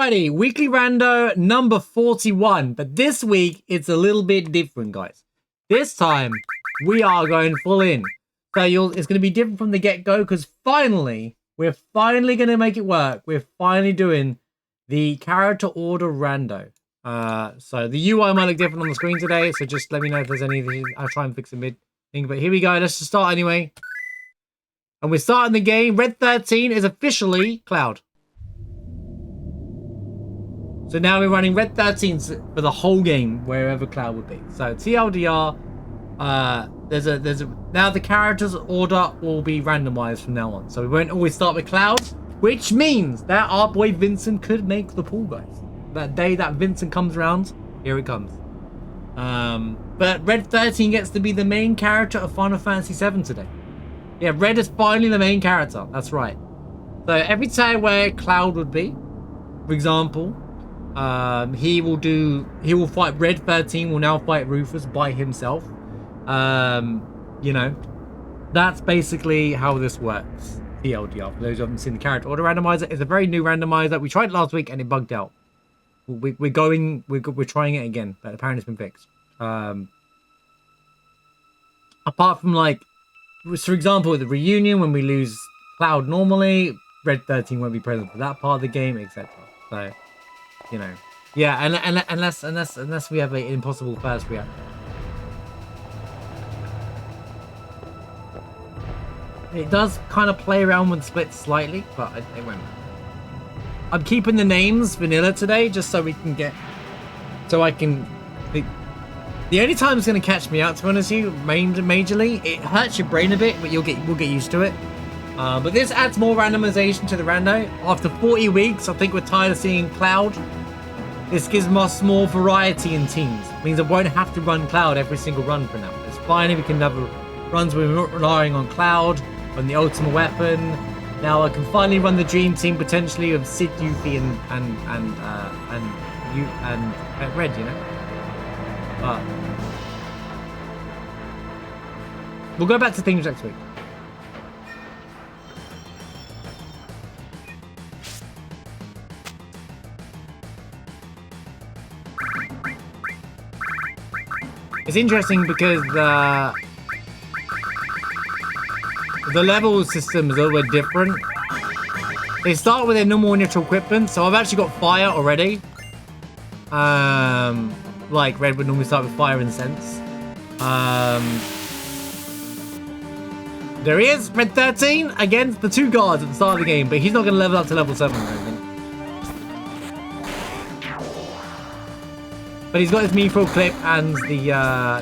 Alrighty, weekly rando number 41. But this week, it's a little bit different, guys. This time, we are going full in. So it's going to be different from the get-go because we're finally going to make it work. We're finally doing the character order rando. So the UI might look different on the screen today, so just let me know if there's anything. I'll try and fix a mid-thing. But here we go. Let's just start anyway. And we're starting the game. Red 13 is officially Cloud. So now we're running Red 13 for the whole game, wherever Cloud would be. So TLDR, now the characters order will be randomized from now on. So we won't always start with Cloud, which means that our boy Vincent could make the pool, guys. That day that Vincent comes around, here it comes. But Red 13 gets to be the main character of Final Fantasy VII today. Yeah, Red is finally the main character. That's right. So every time where Cloud would be, for example, he will fight Red 13, will now fight Rufus by himself. You know, that's basically how this works. TLDR, for those who haven't seen the character order randomizer, it's a very new randomizer. We tried it last week and it bugged out. We're trying it again, but apparently it's been fixed. Apart from, like, for example, with the reunion, when we lose Cloud normally, Red 13 won't be present for that part of the game, etc. So, you know, yeah, and unless we have an impossible first reactor. It does kind of play around with splits slightly, but it won't matter. I'm keeping the names vanilla today, just so we can get, so I can. The only time it's going to catch me out, to be honest with you, majorly, it hurts your brain a bit, but we'll get used to it. But this adds more randomization to the rando. After 40 weeks, I think we're tired of seeing Cloud. This gives us more variety in teams. It means I won't have to run Cloud every single run for now. It's fine if we can have runs where we're not relying on Cloud, on the ultimate weapon. Now I can finally run the dream team potentially of Sid, Yuffie, and Red, you know. But we'll go back to things next week. It's interesting because the level system is a little bit different. They start with their normal initial equipment, so I've actually got fire already. Like Red would normally start with fire and sense. There he is, Red 13 against the two guards at the start of the game, but he's not going to level up to level 7 or anything. But he's got his Mithril clip and the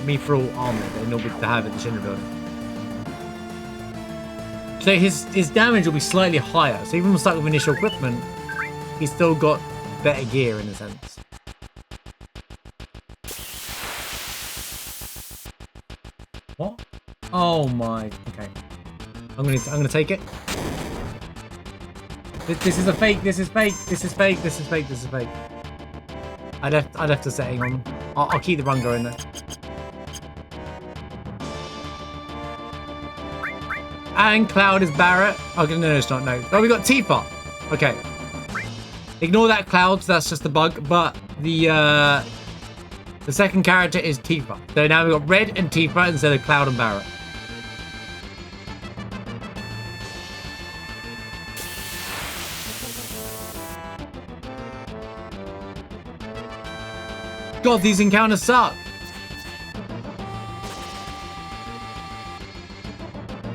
Mithril armor in order to have at the Shinra building. So his damage will be slightly higher. So even when stuck with initial equipment, he's still got better gear in a sense. What? Oh my. Okay. I'm gonna take it. This is a fake. This is fake. This is fake. This is fake. This is fake. I left the setting on. I'll keep the run going there. And Cloud is Barrett. Okay, no, it's not. No. Oh, we got Tifa. Okay. Ignore that Cloud. That's just a bug. But the second character is Tifa. So now we've got Red and Tifa instead of Cloud and Barrett. God, these encounters suck.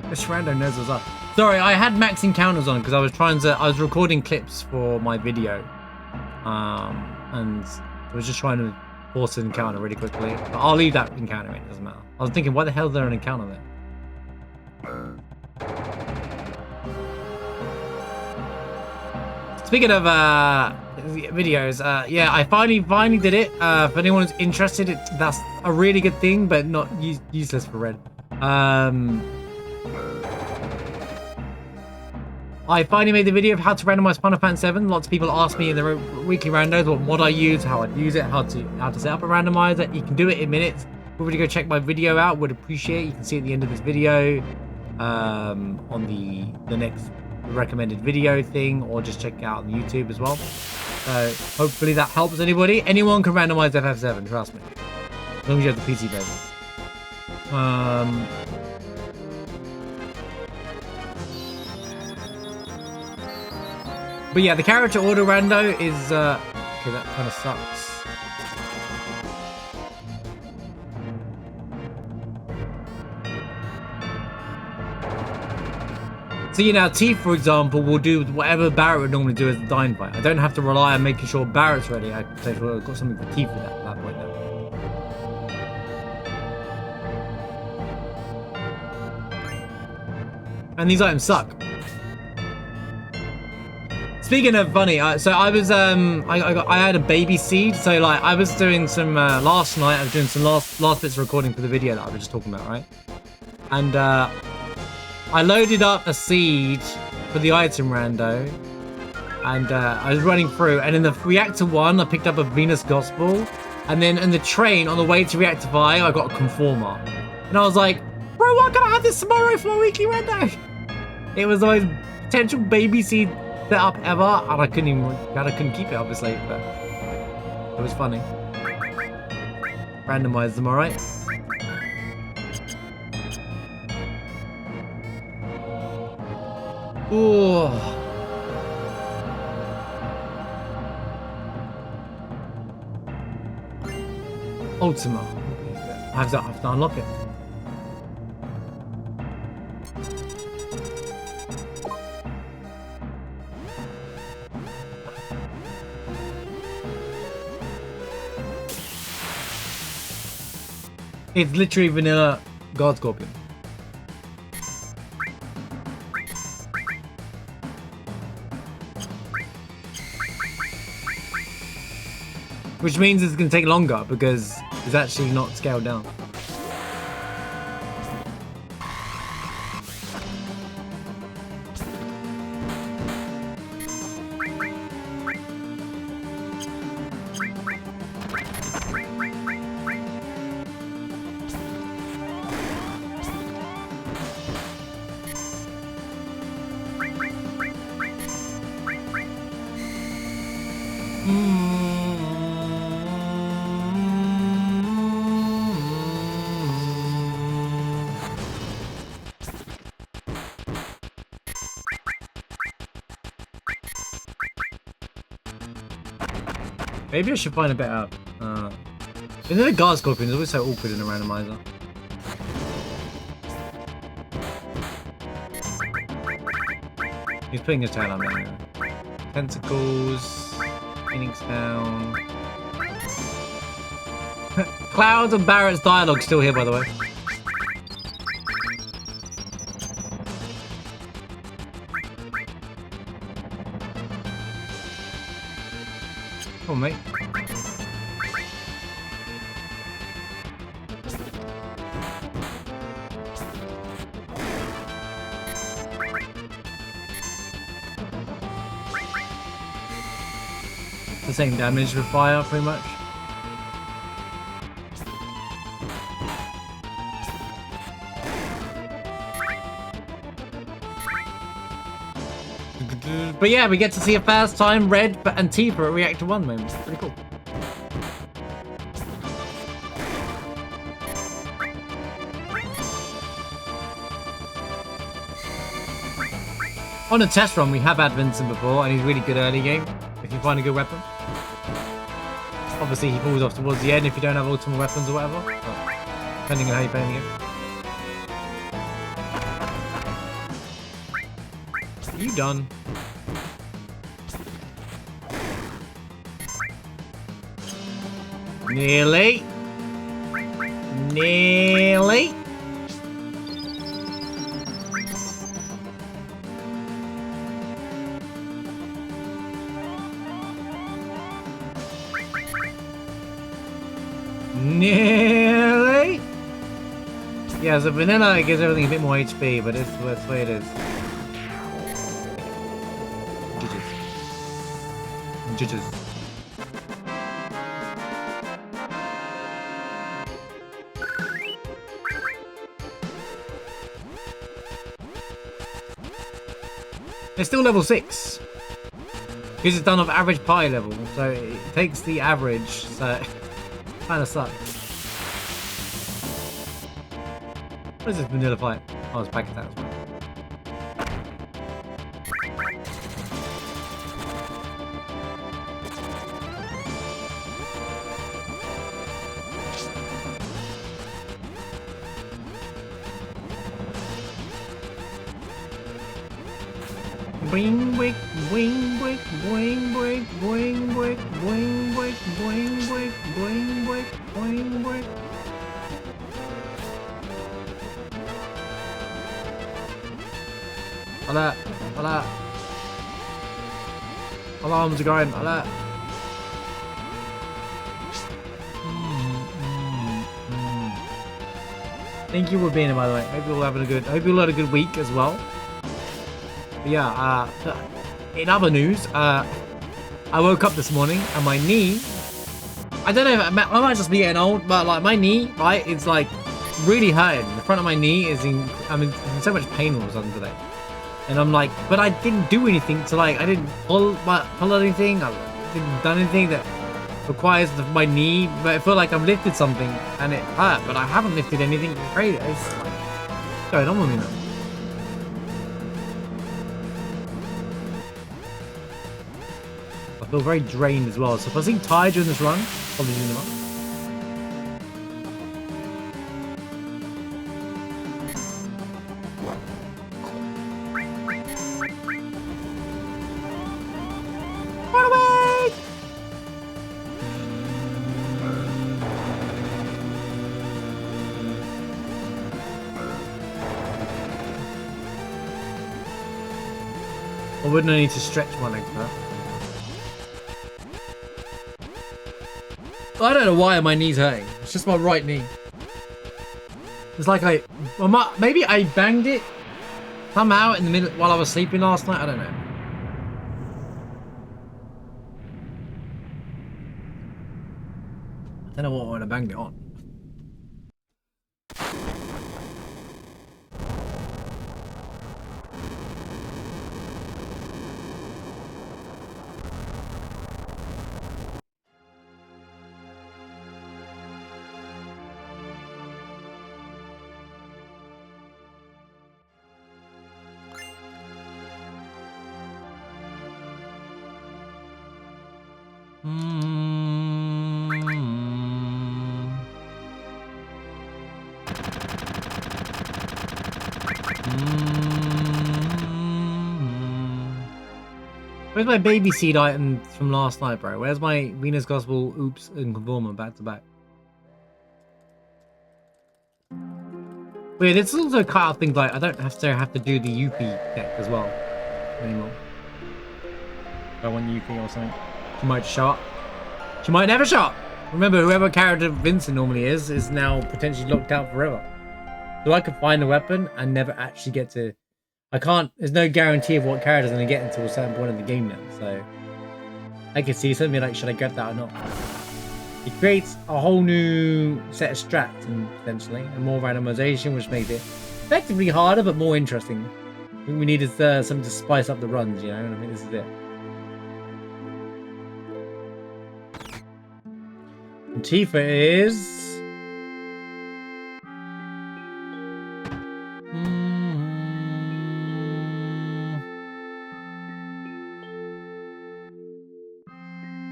This rando knows what's up. Sorry, I had max encounters on because I was recording clips for my video. And I was just trying to force an encounter really quickly. But I'll leave that encounter in, it doesn't matter. I was thinking, why the hell is there an encounter there? Speaking of videos, yeah, I finally did it. If anyone is interested, that's a really good thing, but not useless for Red. I finally made the video of how to randomize Final Fantasy VII. Lots of people ask me in the weekly randos what mod I use, how I'd use it, how to set up a randomizer. You can do it in minutes. Feel free to go check my video out. Would appreciate it. You can see at the end of this video on the next the recommended video thing, or just check it out on YouTube as well. So hopefully that helps anybody. Anyone can randomize FF7, trust me. As long as you have the PC version. But yeah, the character order rando is okay, that kind of sucks. So, you know, T, for example, will do whatever Barrett would normally do as a dying fight. I don't have to rely on making sure Barrett's ready. I can say, well, I've got something for T for that at that point now. And these items suck. Speaking of funny, so I was I had a baby seed. So like I was doing some last night. I was doing some last bits of recording for the video that I was just talking about, right? And I loaded up a seed for the item rando, and I was running through. And in the reactor 1, I picked up a Venus Gospel, and then in the train on the way to reactor 5, I got a Conformer. And I was like, bro, why can't I have this tomorrow for my weekly rando? It was the most potential baby seed setup ever, and I couldn't keep it, obviously, but it was funny. Randomize them, alright? Ooh. Ultima. I have to unlock it. It's literally vanilla God Scorpion. Which means it's going to take longer because it's actually not scaled down. Maybe I should find a better. Isn't the guard scorpion is always so awkward in a randomizer? He's putting his tail on there. Tentacles, Phoenix down. Clouds and Barrett's dialogue still here, by the way. Come on, mate. The same damage with fire, pretty much. But yeah, we get to see a first time Red and Tifa at Reactor 1 moment. Pretty cool. On a test run, we have had Vincent before, and he's really good early game, if you find a good weapon. Obviously, he falls off towards the end if you don't have ultimate weapons or whatever, but depending on how you're playing the game. You done? Nearly. Nearly. Nearly. Yeah, so vanilla it gives everything a bit more HP, but it's the way it is. Judges. It's still level 6. Because it's done off average pie level, so it takes the average, so it kind of sucks. What is this vanilla fight? Oh, it's back at that as well. Boing boing boing boing boing boing boing boing boing boing boing boing boing boing boing boing. Alert! Alert! Alarms are going! Alert! Thank you for being here, by the way. Hope you're all having a good. Hope you all had a good week as well. But yeah. In other news, I woke up this morning and my knee. I don't know if I might just be getting old, but like my knee, right? It's like really hurting. The front of my knee is in. I'm in so much pain all of a sudden today. And I'm like, but I didn't do anything to like, I didn't pull anything. I didn't done anything that requires my knee. But I feel like I've lifted something and it hurt, but I haven't lifted anything crazy. It's like, what's going on with me now? I feel very drained as well. So if I seem tired during this run, probably doing them up. I wouldn't need to stretch my legs for that. I don't know why my knee's hurting. It's just my right knee. It's like maybe I banged it somehow in the middle while I was sleeping last night. I don't know. I don't know what I banged it on. Where's my baby seed item from last night, bro? Where's my Venus Gospel, Oops, and Conformer back to back? Wait, this is also cut out things like I don't have to do the UP deck as well anymore. If I want UP or something. She might show up. She might never show up. Remember, whoever character Vincent normally is now potentially locked out forever. So I could find a weapon and never actually get to. I can't. There's no guarantee of what character's gonna get until a certain point in the game now. So I could see something like, should I grab that or not? It creates a whole new set of strats and potentially and more randomization, which makes it effectively harder but more interesting. I think we needed something to spice up the runs, you know, and I think this is it. And Tifa is.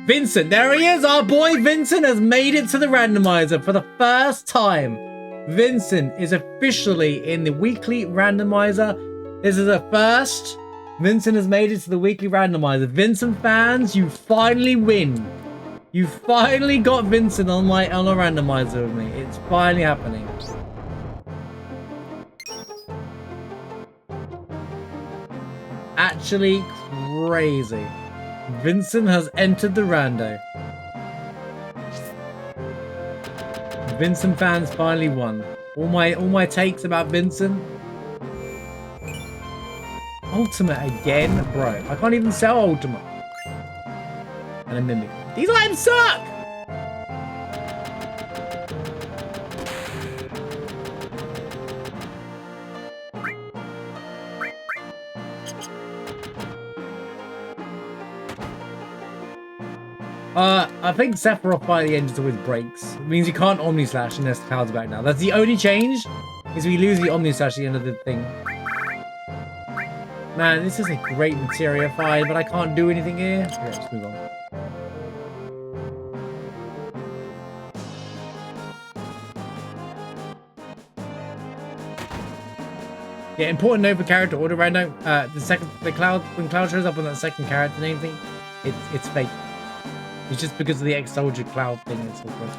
Vincent, there he is! Our boy Vincent has made it to the randomizer for the first time. Vincent is officially in the weekly randomizer. This is a first. Vincent has made it to the weekly randomizer. Vincent fans, you finally win. You finally got Vincent on a randomizer with me. It's finally happening. Actually crazy. Vincent has entered the rando. Vincent fans finally won. All my takes about Vincent. Ultimate again, bro. I can't even sell Ultimate. And a Mimic. These items suck! I think Sephiroth by the end just always breaks. It means you can't Omni Slash unless Cloud's back now. That's the only change, is we lose the Omni Slash at the end of the thing. Man, this is a great materia fight, but I can't do anything here. Okay, let's move on. Yeah, important note for character order random. When Cloud shows up on that second character name thing, it's fake. It's just because of the ex-soldier Cloud thing. It's all good.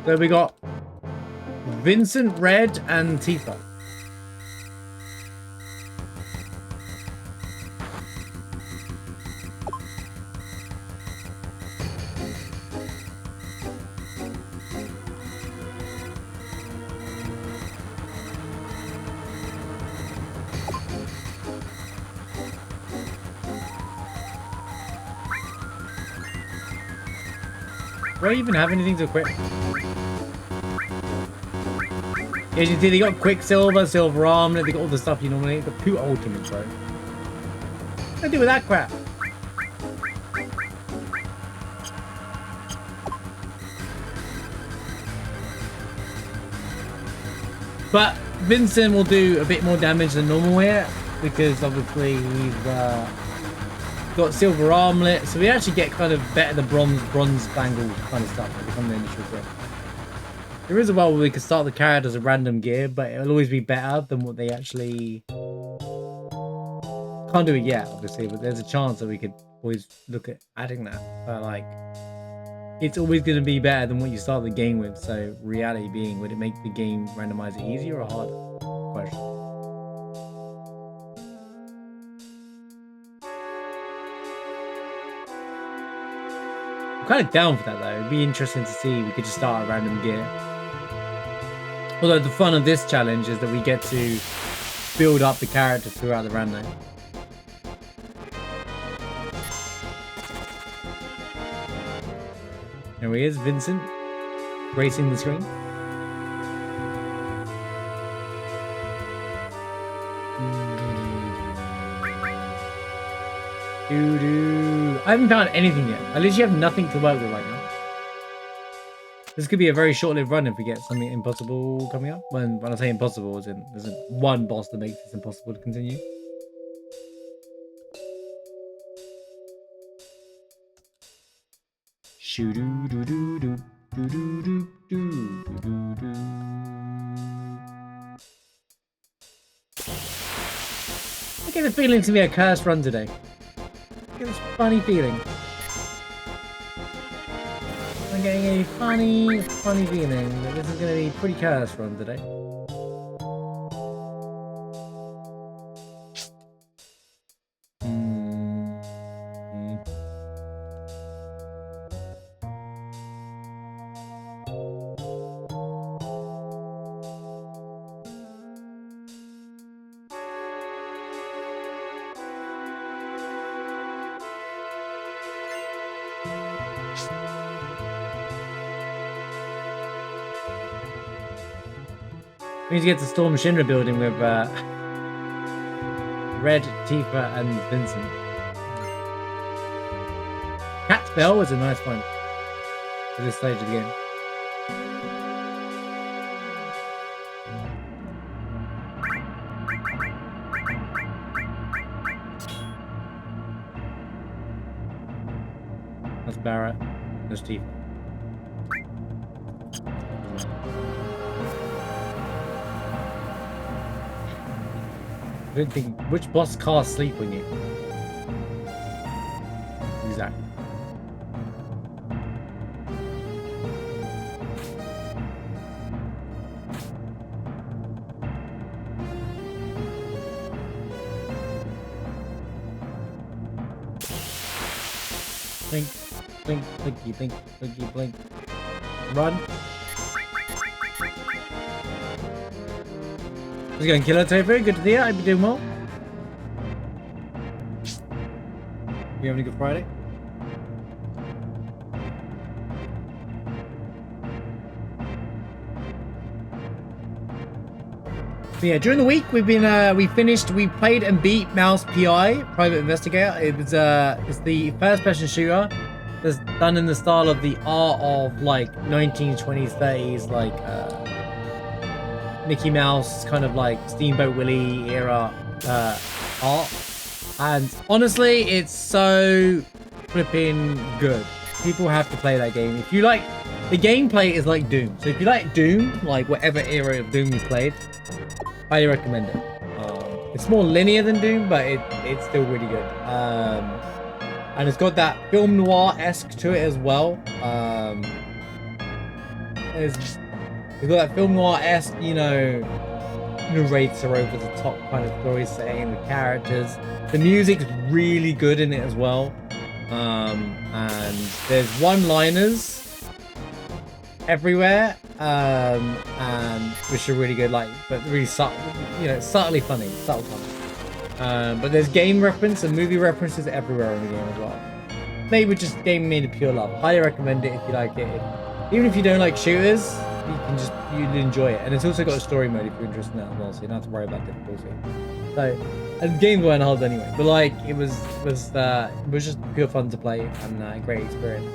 So we got Vincent, Red, and Tifa. Do I even have anything to equip? As you can see, they got Quicksilver, Silver Armlet, they got all the stuff you normally need. They got 2 ultimates, right? What do I do with that crap? But Vincent will do a bit more damage than normal here, because obviously we've got Silver Armlet, so we actually get kind of better the bronze bangle kind of stuff that become the initial threat. There is a way where we could start the character as a random gear, but it'll always be better than what they actually... Can't do it yet, obviously, but there's a chance that we could always look at adding that. But, like, it's always going to be better than what you start the game with, so reality being, would it make the game randomizer easier or harder? Question. I'm kind of down for that, though. It'd be interesting to see. We could just start a random gear. Although the fun of this challenge is that we get to build up the character throughout the random. Here he is, Vincent, gracing the screen. I haven't found anything yet. I literally have nothing to work with right now. This could be a very short-lived run if we get something impossible coming up. When I say impossible, as in there's one boss that makes this impossible to continue. I get the feeling it's gonna be a cursed run today. I get this funny feeling. I'm getting a funny feeling that this is going to be a pretty cursed run today. We need to get to Storm Shinra building with Red, Tifa, and Vincent. Cat's Bell was a nice find for this stage of the game. That's Barrett. That's Tifa. I don't think... Which boss casts sleep on you? Exactly. Blink, blink, blinky, blink, blinky, blink. Run. How's it going, Killer Tofu? Good to see you. I hope you're doing well. You having a good Friday? But yeah, during the week we played and beat Mouse PI, Private Investigator. It was it's the first person shooter that's done in the style of the art of like 1920s, 30s, like Mickey Mouse, kind of like Steamboat Willie era art. And honestly, it's so flipping good. People have to play that game. If you like, the gameplay is like Doom. So if you like Doom, like whatever era of Doom you played, highly recommend it. It's more linear than Doom, but it's still really good. And it's got that film noir-esque to it as well. It's got that film noir-esque, you know, narrator over the top kind of story setting, the characters. The music's really good in it as well. And there's one-liners everywhere, and which are really good, like, but really subtle, you know, subtly funny, subtle funny. But there's game reference and movie references everywhere in the game as well. Maybe just game made of pure love. Highly recommend it if you like it. Even if you don't like shooters, you'll enjoy it. And it's also got a story mode if you're interested in that as well, so you don't have to worry about difficulty. So, and games weren't hard anyway, but like it was just pure fun to play and great experience.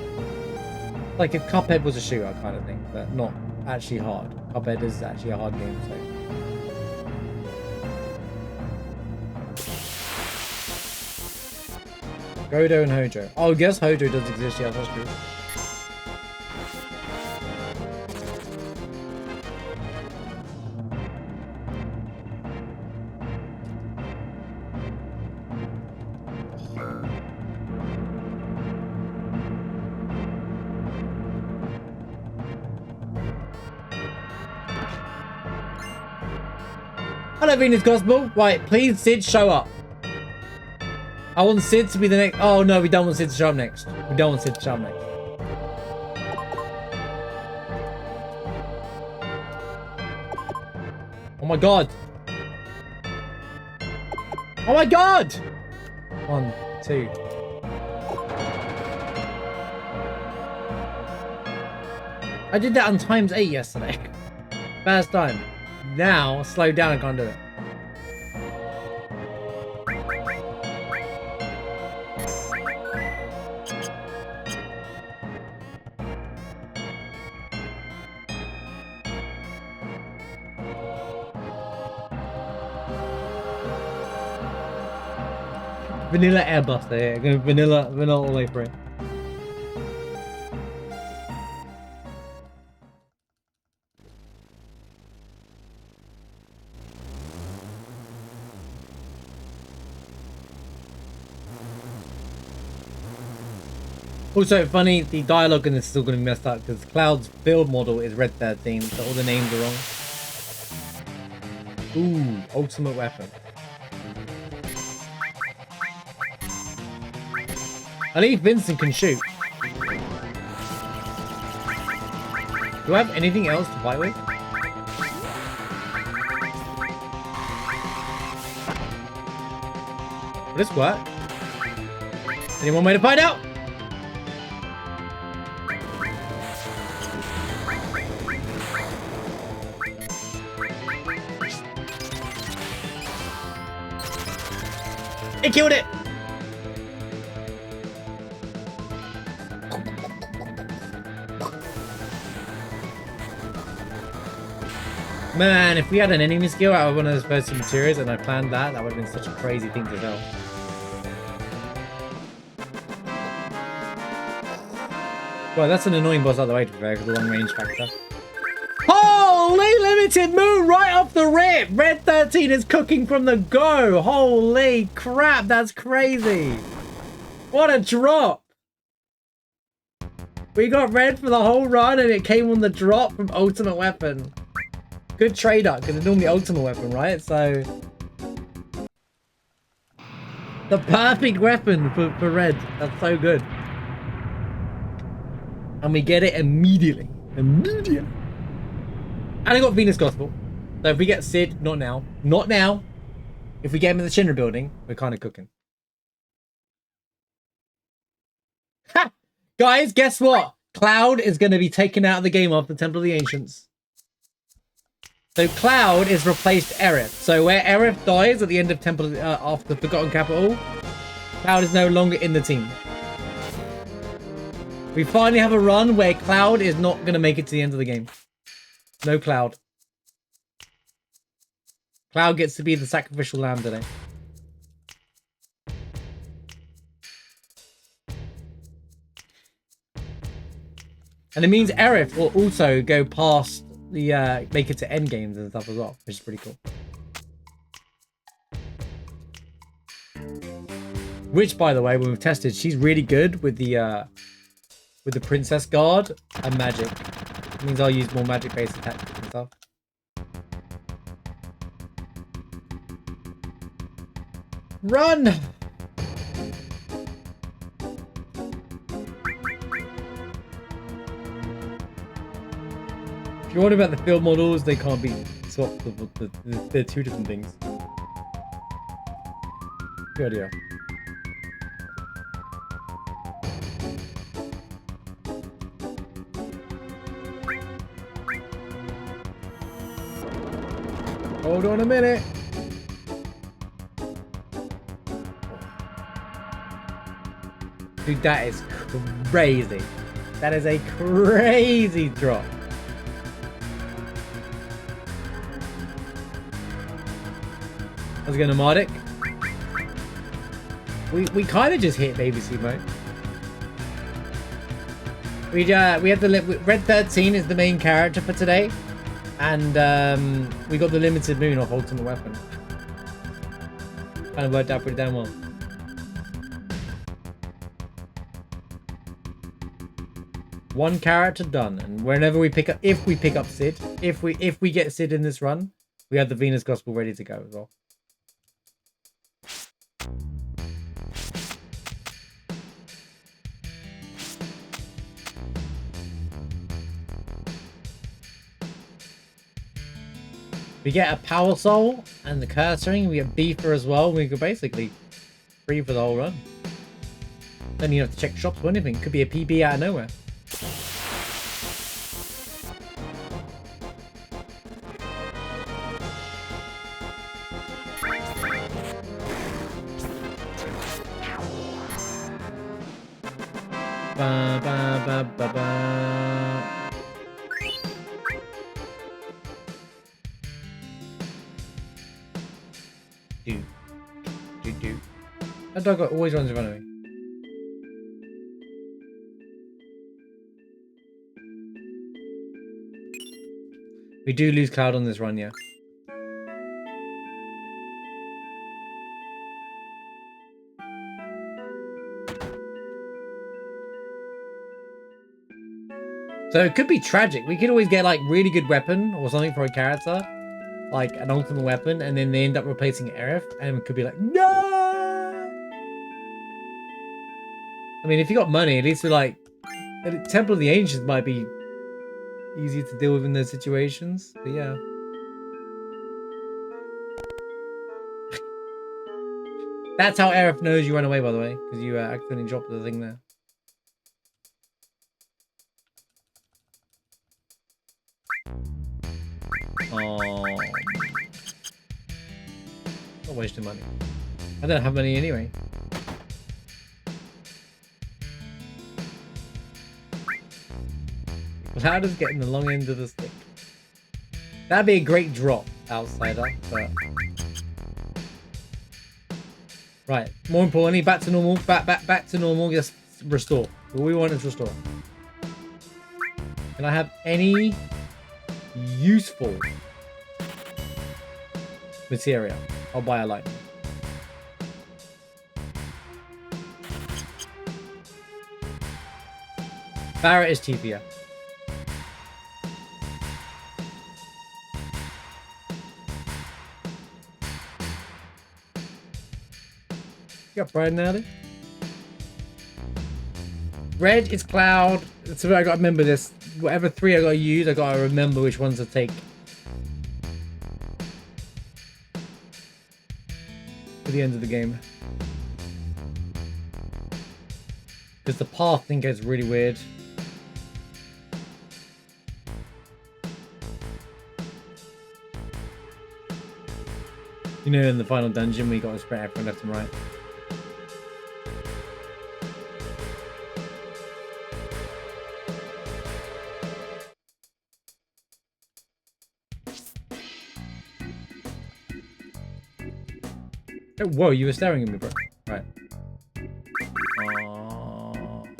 Like if Cuphead was a shooter kind of thing, but not actually hard. Cuphead is actually a hard game, so. Godo and Hojo. Oh, I guess Hojo does exist, yeah, that's true. Hello, Venus Gospel. Right, please, Sid, show up. I want Sid to be the next. Oh, no, we don't want Sid to show up next. We don't want Sid to show up next. Oh, my God. Oh, my God. 1, 2. I did that on ×8 yesterday. First time. Now, slow down, I can't do it. Vanilla airbuster here. Going vanilla all the way through. Also, funny, the dialogue in this is still going to be messed up because Cloud's build model is Red 13, so all the names are wrong. Ooh, ultimate weapon. At least Vincent can shoot. Do I have anything else to fight with? Will this work? Any one way to find out? It killed it! Man, if we had an enemy skill out of one of those first materials and I planned that, that would have been such a crazy thing to sell. Well, that's an annoying boss out the way to be fair, because of the long range factor. Holy limited moon right off the rip! Red 13 is cooking from the go! Holy crap, that's crazy! What a drop! We got red for the whole run and it came on the drop from ultimate weapon. Good trade up, because it's normally ultimate weapon, right? So the perfect weapon for red. That's so good. And we get it immediately. Immediately. And I got Venus Gospel. So if we get Sid, not now. Not now. If we get him in the Shinra building, we're kind of cooking. Ha! Guys, guess what? Cloud is going to be taken out of the game after Temple of the Ancients. So Cloud is replaced Aerith. So where Aerith dies at the end of Temple after the Forgotten Capital, Cloud is no longer in the team. We finally have a run where Cloud is not going to make it to the end of the game. No Cloud. Cloud gets to be the sacrificial lamb today. And it means Aerith will also go past the make it to end games and stuff as well, which is pretty cool. Which, by the way, when we've tested, she's really good with the Princess Guard and magic. It means I'll use more magic-based attacks and stuff. Run! If you're worried about the field models, they can't be swapped. They're two different things. Good idea. Hold on a minute. Dude, that is crazy. That is a crazy drop. How's it going, Nomadic? We kind of just hit BBC mode. We have the Red 13 is the main character for today, and we got the limited moon off Ultimate Weapon. Kind of worked out pretty damn well. One character done, and whenever we pick up, if we pick up Sid, if we get Sid in this run, we have the Venus Gospel ready to go as well. We get a Power Soul and the Cursing. We get Beefer as well. We could basically free for the whole run. Then you have to check shops for anything. Could be a PB out of nowhere. Ba, ba, ba, ba, ba. Do. That dog always runs in front of me. We do lose Cloud on this run, yeah. So it could be tragic. We could always get like really good weapon or something for a character, like an ultimate weapon, and then they end up replacing Aerith, and it could be like, no! I mean, if you got money, at least we're like, Temple of the Ancients might be easier to deal with in those situations, but yeah. That's how Aerith knows you run away, by the way, because you accidentally dropped the thing there. Oh, not wasting money. I don't have money anyway. Cloud is getting the long end of the stick. That'd be a great drop, Outsider, but... Right, more importantly, back to normal, back to normal, just restore. All we want is restore. Can I have any useful materia? I'll buy a lightning. Barret is TPF. You got Brian now then? Red is Cloud. So I gotta remember this. Whatever three I gotta use, I gotta remember which ones to take. to the end of the game. Because the path thing gets really weird. You know, in the final dungeon, we got to spread everyone left and right. Oh, whoa, you were staring at me, bro. Right.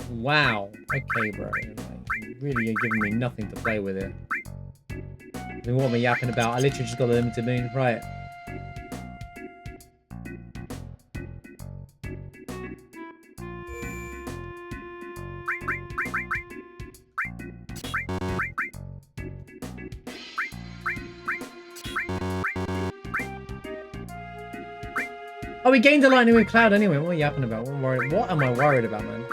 Wow. Okay, bro. Like, you really are giving me nothing to play with here. Then what am I yapping about? I literally just got a limited moon. Right. Oh, we gained a lightning with cloud anyway. What are you yapping about? What am I worried about, man?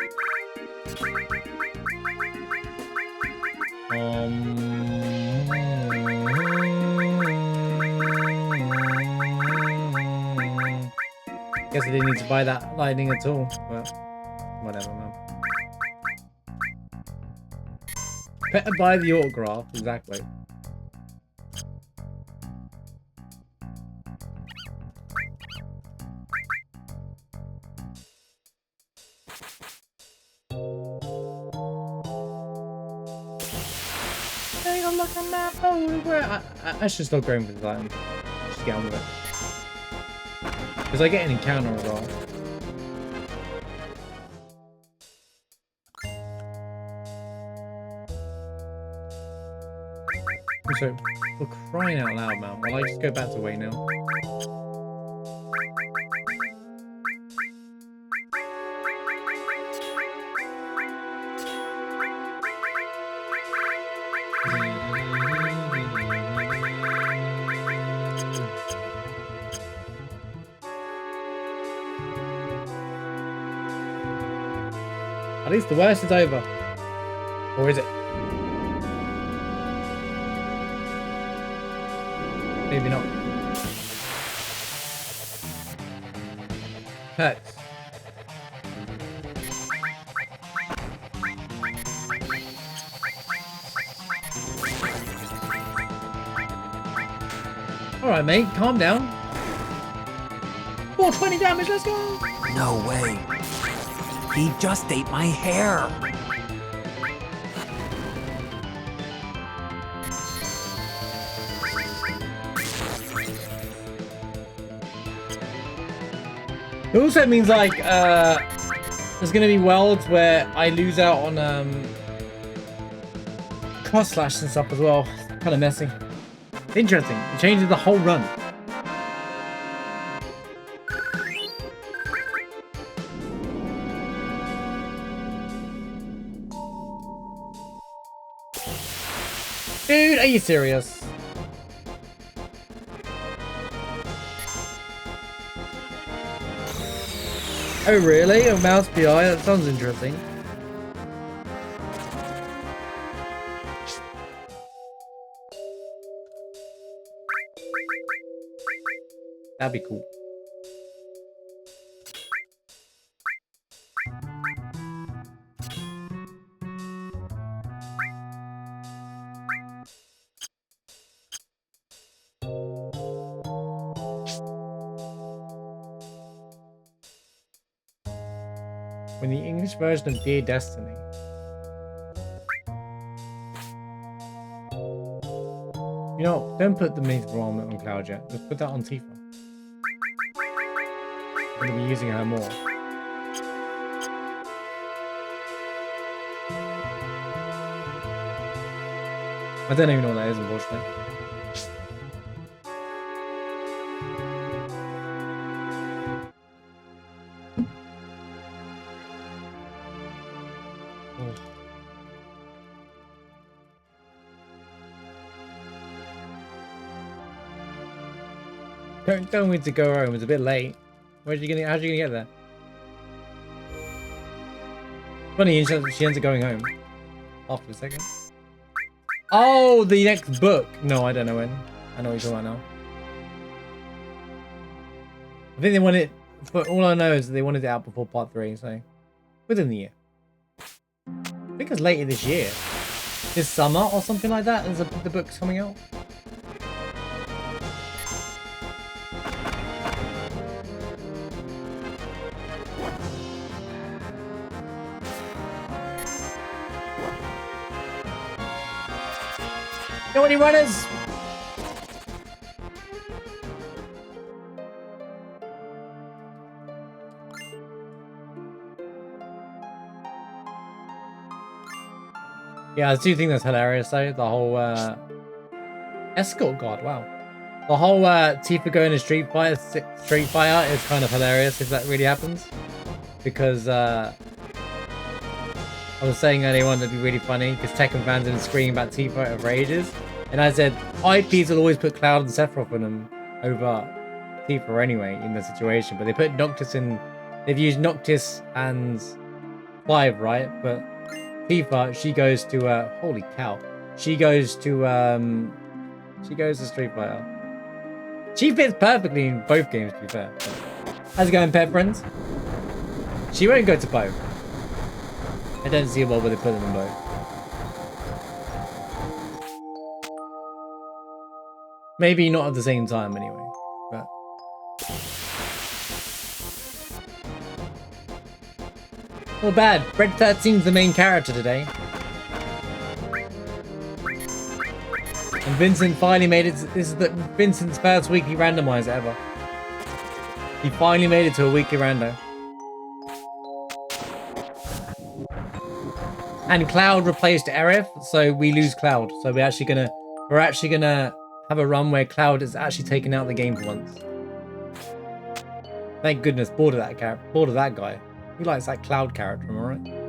Guess I didn't need to buy that lightning at all, but whatever, man. Better buy the autograph, exactly. I should stop going for this item. Just get on with it. Because I get an encounter as well. So, for crying out loud, man. Well, I just go back to wait now. At least the worst is over. Or is it? Maybe not. Pets. Alright, mate. Calm down. 420 damage. Let's go. No way. He just ate my hair. It also means like there's gonna be worlds where I lose out on cross slash and stuff as well. Kind of messy. Interesting. It changes the whole run. Dude, are you serious? Oh really? A mouse PI? That sounds interesting. That'd be cool. When the English version of Dear Destiny. You know, don't put the medieval armor on Cloud yet. Just put that on Tifa. I'm gonna be using her more. I don't even know what that is, unfortunately. Don't need to go home. It's a bit late. How's you gonna get there? Funny, she ends up going home. After a second. Oh, the next book. No, I don't know when. I know what you're talking about I think they want it, but all I know is that they wanted it out before part 3, so within the year. I think it's later this year. This summer or something like that, is the book's coming out. Got any runners? Yeah, I do think that's hilarious though. The whole escort guard, wow. The whole Tifa going to Street Fighter is kind of hilarious if that really happens. Because I was saying earlier on that'd be really funny because Tekken fans have been screaming about Tifa for ages. And I said IPs will always put Cloud and Sephiroth in them over Tifa anyway in the situation. But they put Noctis in, they've used Noctis and Clive, right? But Tifa, she goes to holy cow. She goes to Street Fighter. She fits perfectly in both games, to be fair. How's it going, pet friends? She won't go to both. I don't see why they put them in both. Maybe not at the same time anyway, but not bad. Red 13's the main character today. And Vincent finally made it. This is Vincent's first weekly randomizer ever. He finally made it to a weekly rando. And Cloud replaced Aerith, so we lose Cloud. So we're actually gonna have a run where Cloud is actually taking out the game for once. Thank goodness, bored of that guy. He likes that Cloud character, am I right?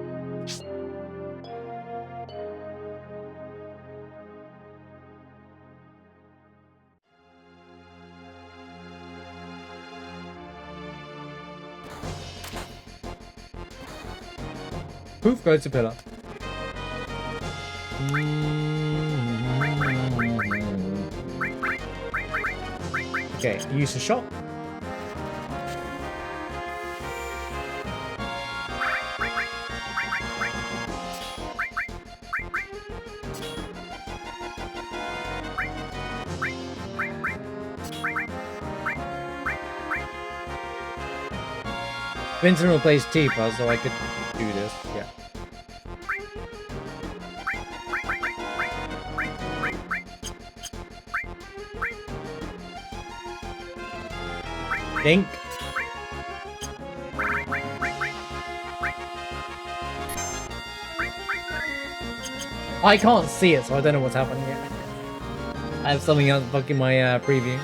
Poof goes to pillar. Okay, use a shot. Vincent replaced Tifa, so I could do this. Yeah. Dink. I can't see it, so I don't know what's happening yet. I have something else fucking my preview.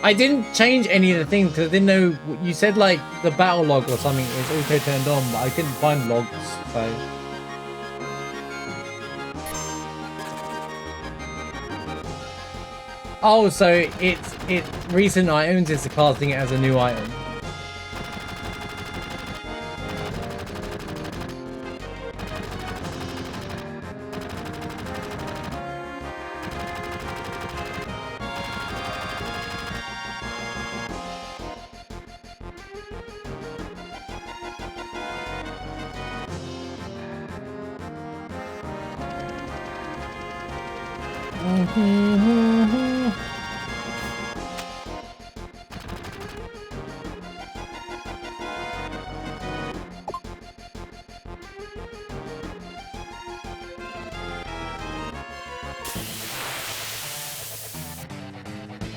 I didn't change any of the things because I didn't know. You said like the battle log or something is auto turned on, but I couldn't find logs, so. Oh, so it's recent items. It's classing it as a new item.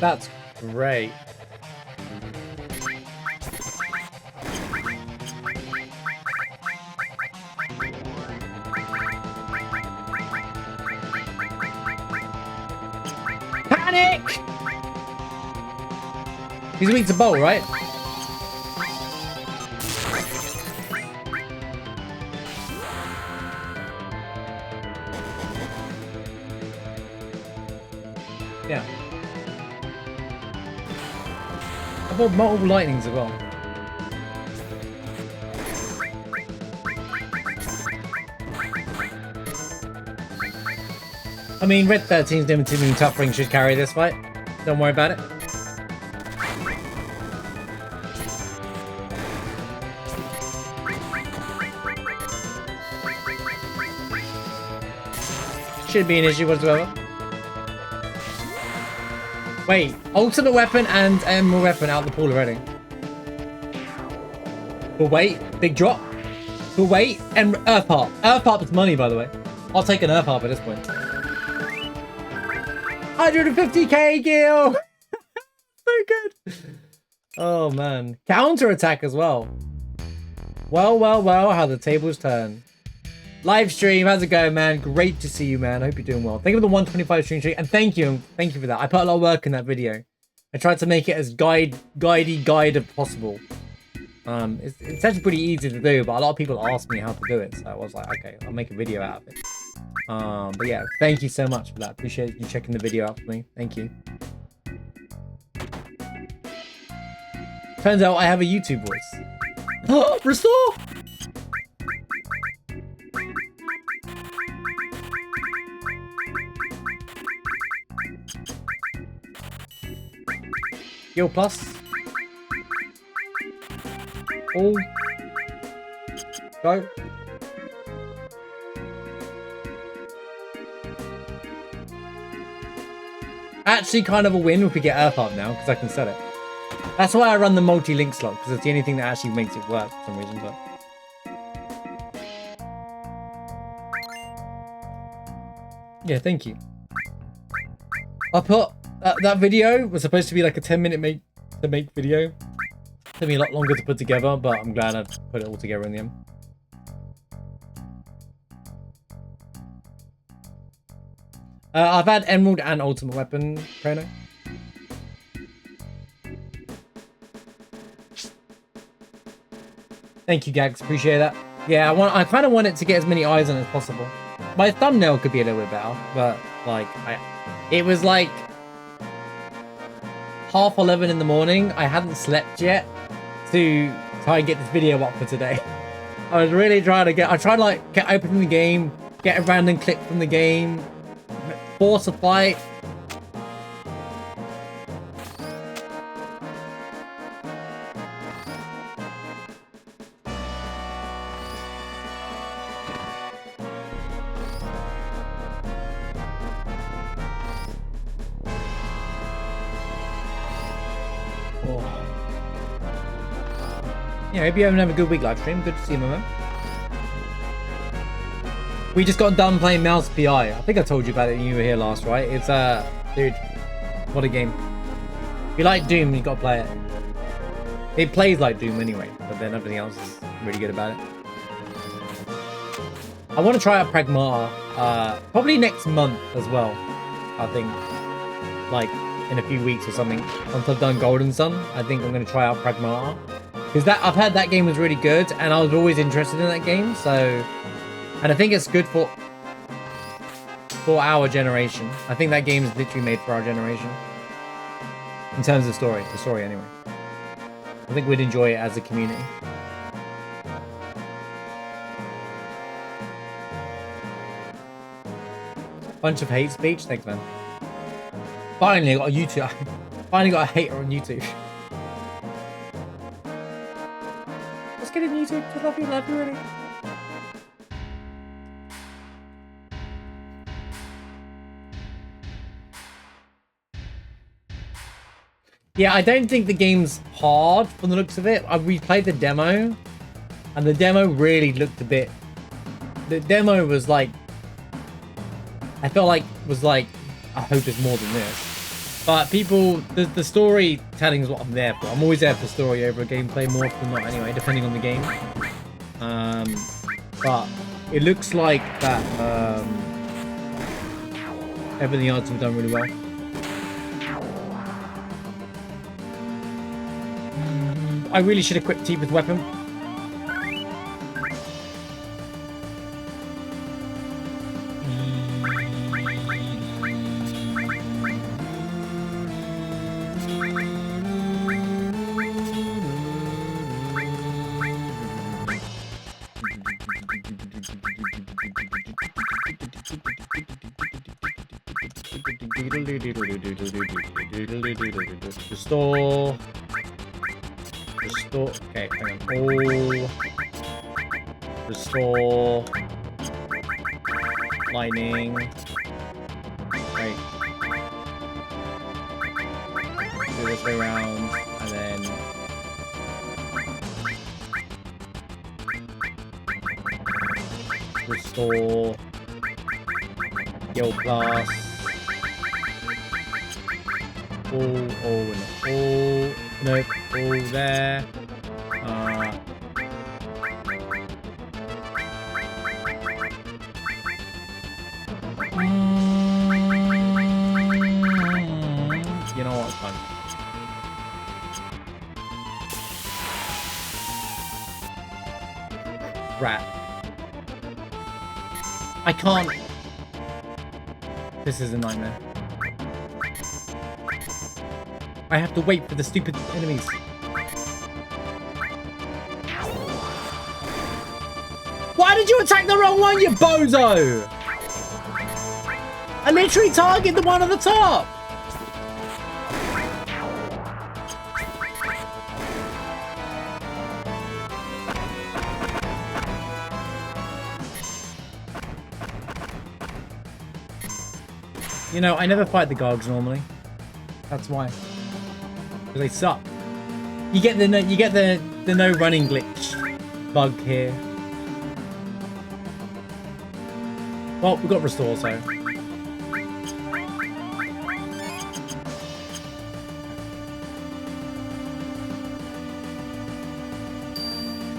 That's great. Panic! He's weak to bolt, right? Yeah. I've got multiple lightnings as well. I mean, Red 13's limited and Tough Ring should carry this fight. Don't worry about it. Shouldn't be an issue whatsoever. Wait, ultimate weapon and emerald weapon out the pool already. But wait, big drop. But wait, and Earth Harp. Earth Harp is money, by the way. I'll take an Earth Harp at this point. 150k Gil! So good. Oh man. Counter attack as well. Well, well, well, how the tables turn. Live stream, how's it going, man? Great to see you, man. I hope you're doing well. Thank you for the 125 stream streak, and thank you for that. I put a lot of work in that video. I tried to make it as guide as possible. It's actually pretty easy to do, but a lot of people ask me how to do it, so I was like, okay, I'll make a video out of it. But yeah, thank you so much for that. Appreciate you checking the video out for me. Thank you. Turns out I have a YouTube voice. Oh, restore! Yo, plus. All. Go. Actually, kind of a win if we get Earth Harp now, because I can set it. That's why I run the multi-link slot, because it's the only thing that actually makes it work for some reason. But yeah, thank you. I put that video was supposed to be like a 10-minute make video. Took me a lot longer to put together, but I'm glad I put it all together in the end. I've had Emerald and Ultimate Weapon, Chrono. Thank you, Gags. Appreciate that. Yeah, I kind of want it to get as many eyes on it as possible. My thumbnail could be a little bit better, but like, it was like 11:30 in the morning. I hadn't slept yet to try and get this video up for today. I was really trying to I tried to like get open the game, get a random clip from the game, force a fight. Yeah, hope you having a good week live stream. Good to see you, my man. We just got done playing Mouse PI. I think I told you about it when you were here last, right? It's dude, what a game. If you like Doom, you gotta play it. It plays like Doom anyway, but then everything else is really good about it. I want to try out Pragmata, probably next month as well. I think, like in a few weeks or something. Once I've done Golden Sun, I think I'm gonna try out Pragmata. Because I've heard that game was really good, and I was always interested in that game, so... And I think it's good for our generation. I think that game is literally made for our generation. In terms of story. The story, anyway. I think we'd enjoy it as a community. Bunch of hate speech? Thanks, man. Finally, I got a YouTube... Finally got a hater on YouTube. Let's get in YouTube. I love you really. Yeah, I don't think the game's hard from the looks of it. We played the demo, and the demo really looked a bit... The demo was like... I felt like was like, I hope there's more than this. But people, the storytelling is what I'm there for. I'm always there for story over gameplay more often than not anyway, depending on the game. But it looks like that everything else was done really well. I really should equip Tifa's weapon. Restore. Okay, hang on. All. Restore. Lightning. do this way around, and then restore guild class. All, nope, all there. You know what's fun? Rat. I can't. This is a nightmare. I have to wait for the stupid enemies. Why did you attack the wrong one, you bozo? I literally targeted the one at the top. You know, I never fight the Gogs normally. That's why. Because they suck. You get the no running glitch bug here. Well, we got restore, so.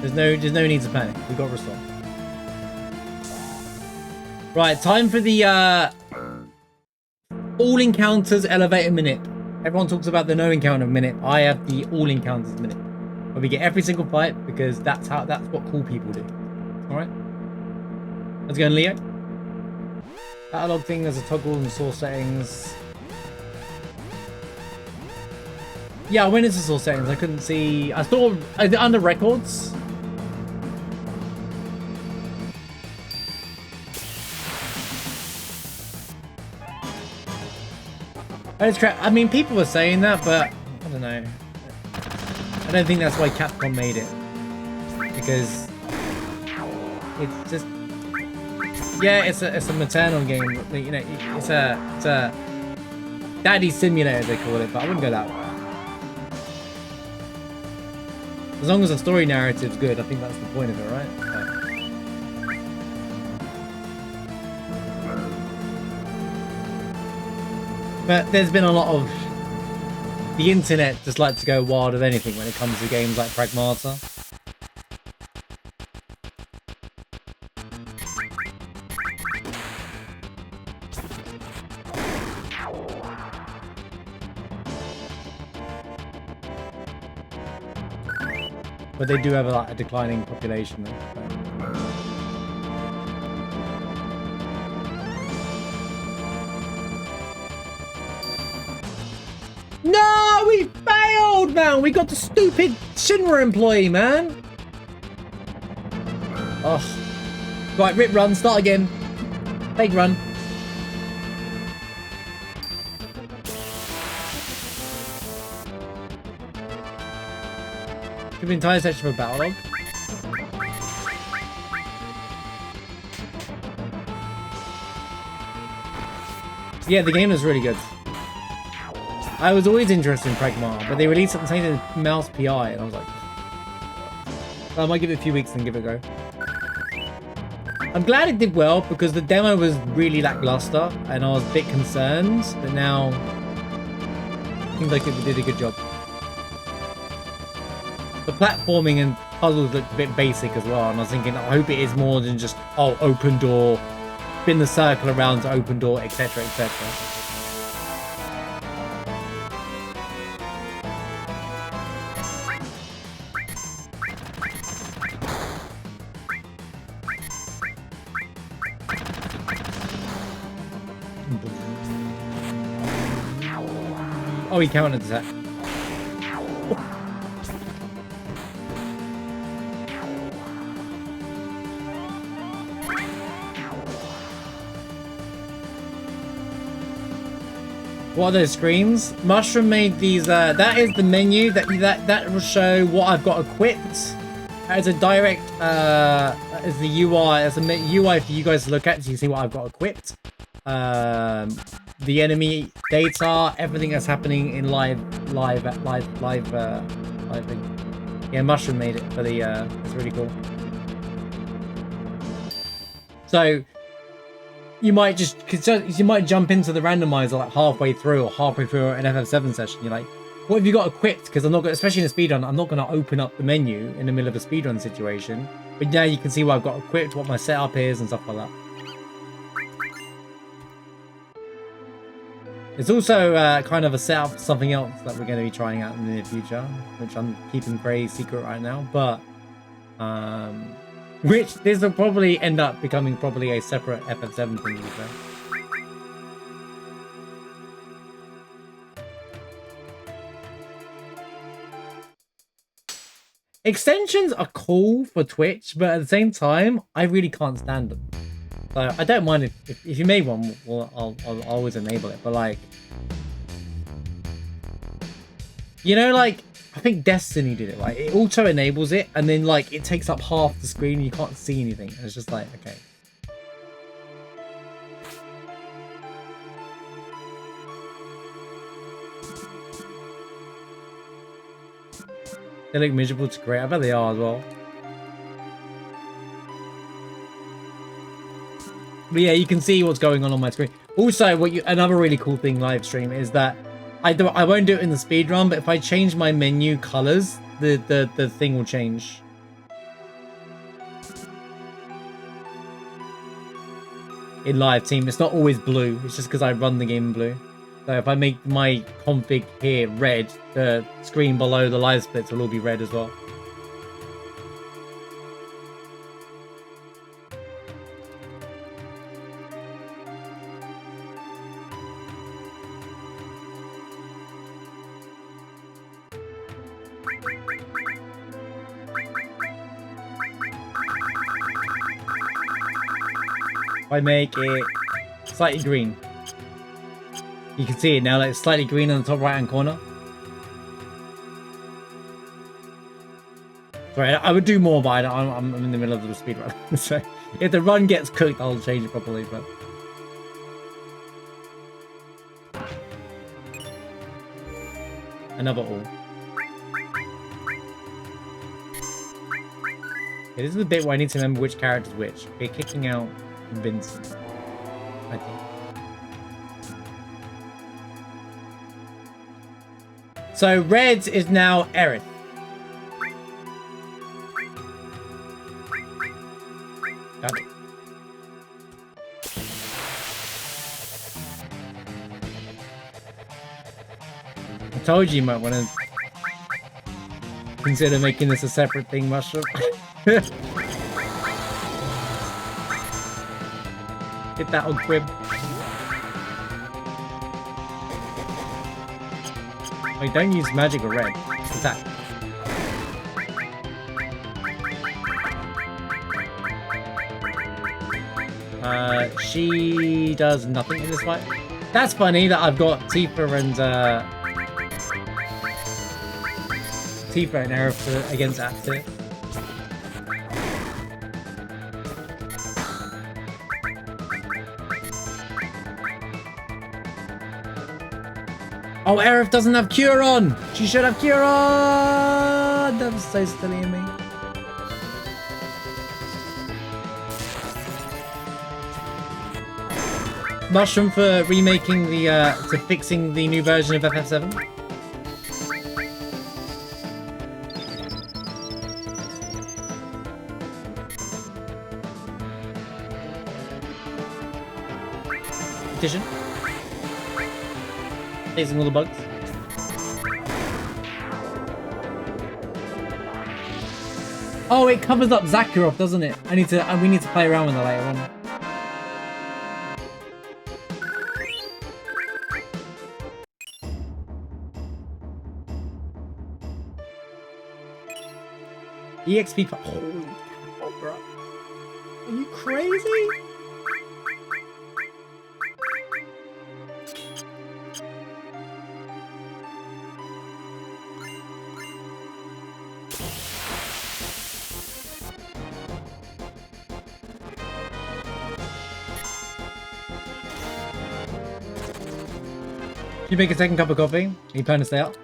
There's no need to panic. We got restore. Right, time for the all encounters elevator minute. Everyone talks about the no encounter minute. I have the all encounters minute, where we get every single fight because that's what cool people do. All right. Let's go, Leo. Catalog thing. There's a toggle in the source settings. Yeah, I went into source settings. I couldn't see. I saw under records. I mean, people were saying that, but I don't know. I don't think that's why Capcom made it, because it's just, yeah, it's a maternal game. You know, it's a daddy simulator they call it, but I wouldn't go that way. As long as the story narrative's good, I think that's the point of it, right? But there's been a lot of... The internet just likes to go wild with anything when it comes to games like Pragmata. But they do have a declining population. No, we failed, man. We got the stupid Shinra employee, man. Oh, right. Rip run. Start again. Fake run. Give the entire section for battle log. Yeah, the game is really good. I was always interested in Pragma, but they released something saying Mouse PI, and I was like, well, I might give it a few weeks and give it a go. I'm glad it did well because the demo was really lackluster, and I was a bit concerned, but now it seems like it did a good job. The platforming and puzzles looked a bit basic as well, and I was thinking, I hope it is more than just, oh, open door, spin the circle around to open door, etc., etc. Oh, he countered that. What are those screens? Mushroom made these. That is the menu that will show what I've got equipped. As a direct, as the UI, as a UI for you guys to look at, so you can see what I've got equipped. the enemy data, everything that's happening in live thing. Yeah, Mushroom made it for the it's really cool. So you might jump into the randomizer like halfway through or halfway through an FF7 session. You're like, what have you got equipped? Because I'm not gonna, especially in a speedrun, I'm not going to open up the menu in the middle of a speedrun situation. But now you can see what I've got equipped, what my setup is, and stuff like that. It's also kind of a setup for something else that we're going to be trying out in the near future, which I'm keeping very secret right now. But which this will probably end up becoming probably a separate FF7 thing. Extensions are cool for Twitch, but at the same time, I really can't stand them. So I don't mind if you made one, well, I'll always enable it. But like, you know, like I think Destiny did it right. It auto enables it, and then like it takes up half the screen, and you can't see anything. And it's just like, okay. They look miserable to great. I bet they are as well. But yeah, you can see what's going on my screen. Also, another really cool thing live stream is that I won't do it in the speedrun, but if I change my menu colors, the thing will change. In live team, it's not always blue. It's just because I run the game in blue. So if I make my config here red, the screen below the live splits will all be red as well. If I make it slightly green. You can see it now, like it's slightly green on the top right hand corner. Sorry, I would do more, but I'm in the middle of the speedrun. So if the run gets cooked, I'll change it properly. But another all. Okay, this is the bit where I need to remember which character's which. Okay, kicking out Vincent, I think. So red is now Aerith. Got it. I told you might want to consider making this a separate thing, Mushroom. Get that on crib. Wait, don't use magic or red. Attack. She does nothing in this fight. That's funny that I've got Tifa and Aerith against Aptir. Oh, Aerith doesn't have Cure on! She should have Cure on! That was so silly of me. Mushroom for remaking to fixing the new version of FF7. Petition. Facing all the bugs. Oh, it covers up Zakharov, doesn't it? We need to play around with it later on. EXP for holy cow, bro. Are you crazy? You make a second cup of coffee? Are you planning to stay up?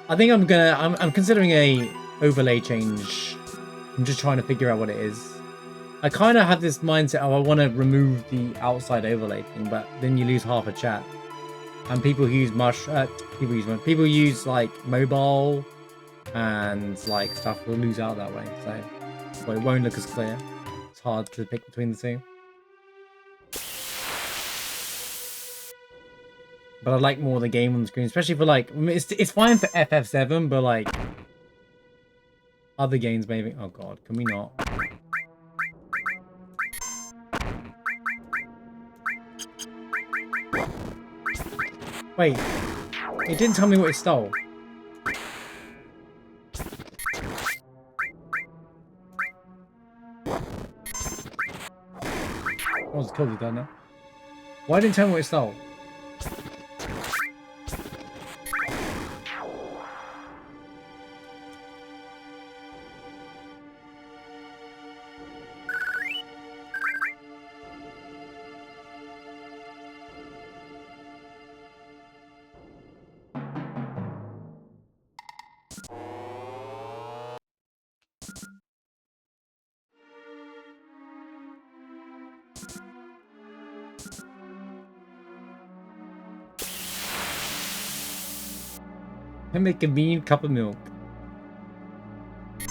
I think I'm considering a overlay change. I'm just trying to figure out what it is. I kind of have this mindset of I want to remove the outside overlay thing, but then you lose half a chat. And people who use people use like mobile and like stuff will lose out that way. So well, it won't look as clear. It's hard to pick between the two. But I like more of the game on the screen, especially for like, I mean, it's fine for FF7, but like other games maybe. Oh god, can we not? Wait, it didn't tell me what it stole. I was totally done now. Why didn't it tell me what it stole? I make a convenient cup of milk.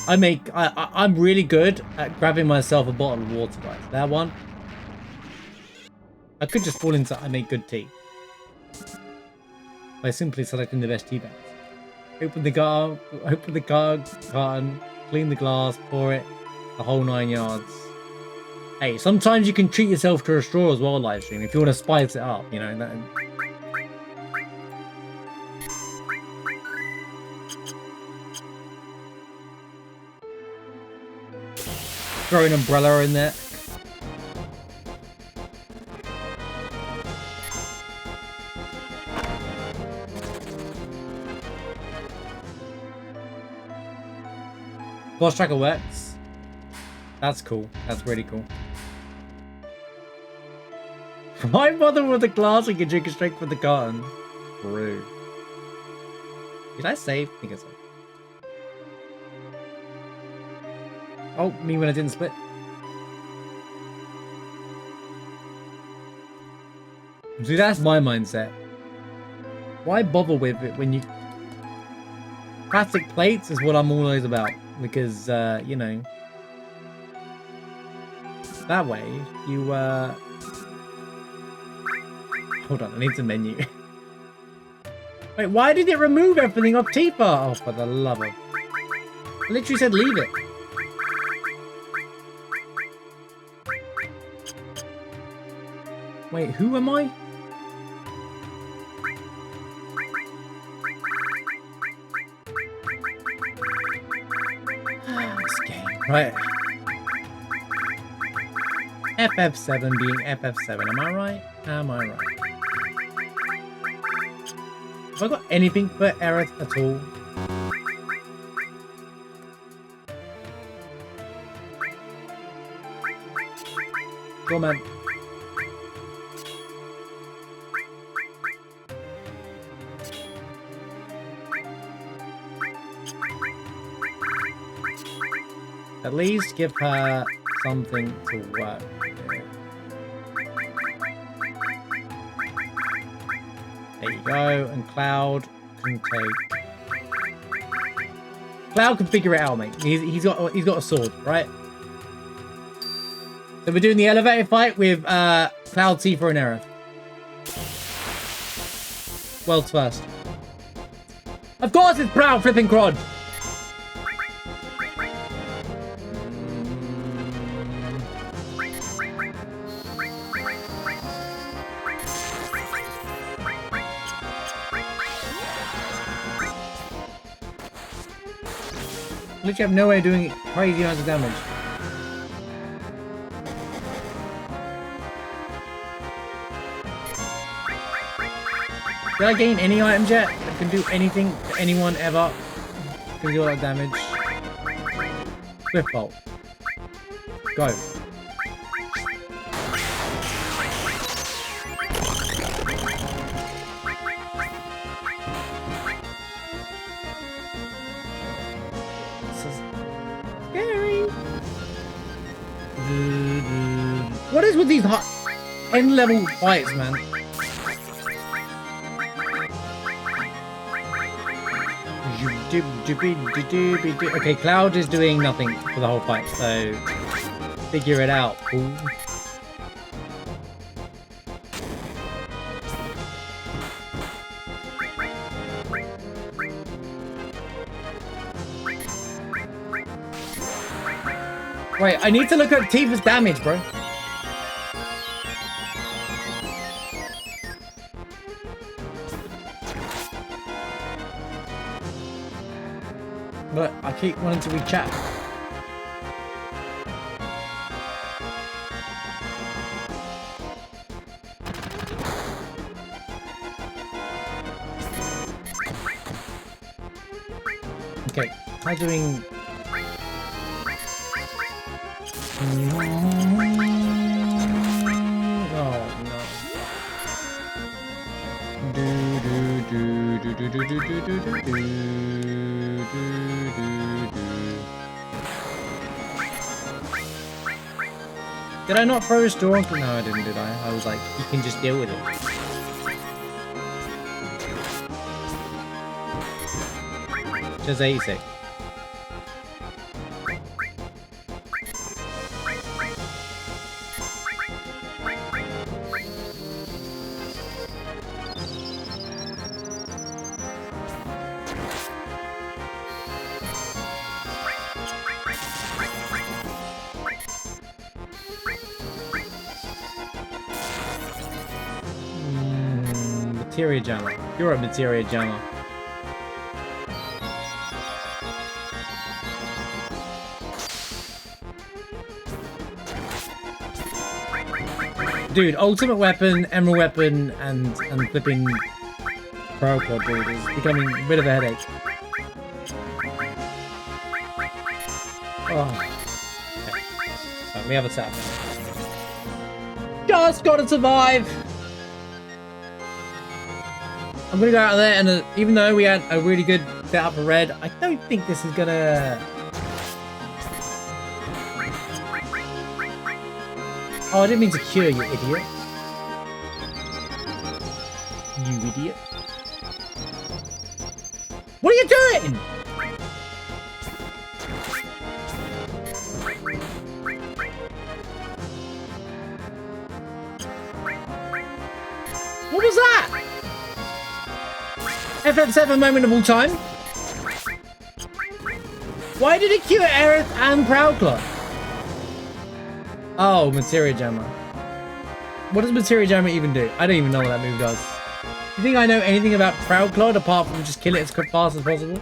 I'm really good at grabbing myself a bottle of water, guys. That one. I could just fall into I make good tea. By simply selecting the best tea bags. Open the carton, clean the glass, pour it, the whole 9 yards. Hey, sometimes you can treat yourself to a straw as well, live stream, if you want to spice it up, you know. That... Throw an umbrella in there. Glass tracker works. That's cool. That's really cool. Why bother with the glass when you can drink it straight from the carton? Rude. Did I save? I think I saved. Oh, me when I didn't split. See, that's my mindset. Why bother with it when you... Plastic plates is what I'm always about. Because, you know... That way, you, Hold on, I need the menu. Wait, why did it remove everything off Tifa? Oh, for the love of... I literally said leave it. Wait, who am I? This game. Right. FF7 being FF7. Am I right? Am I right? Have I got anything for Aerith at all? Go on, man. At least give her something to work with. There you go, and Cloud can take... Cloud can figure it out, mate. He's got a sword, right? So we're doing the elevator fight with Cloud, Tifa, and Aerith. World's first. Of course it's Proud Flipping Crod! Literally have no way of doing crazy amounts of damage. Did I gain any items yet that can do anything to anyone ever? Can do a lot of damage. Swift bolt. Go. This is scary. What is with these end level fights, man? Okay, Cloud is doing nothing for the whole fight, so figure it out, fool. Wait, I need to look at Tifa's damage, bro. But I keep wanting to read chat. Okay, I'm doing... Oh no. Did I not throw a storm? No, I didn't, did I? I was like, you can just deal with it. Just 86. Materia jammer. You're a materia jammer. Dude, ultimate weapon, emerald weapon, and flipping Procod, dude, is becoming a bit of a headache. Oh. Okay. Right, we have a setup now. Just gotta survive! I'm gonna go out there and even though we had a really good setup for red, I don't think this is gonna... Oh, I didn't mean to cure you, idiot. You idiot. What are you doing? What was that? FF7 moment of all time? Why did it cure Aerith and Proudclaw? Oh, Materia Jammer. What does Materia Jammer even do? I don't even know what that move does. You think I know anything about Proudclaw apart from just kill it as fast as possible?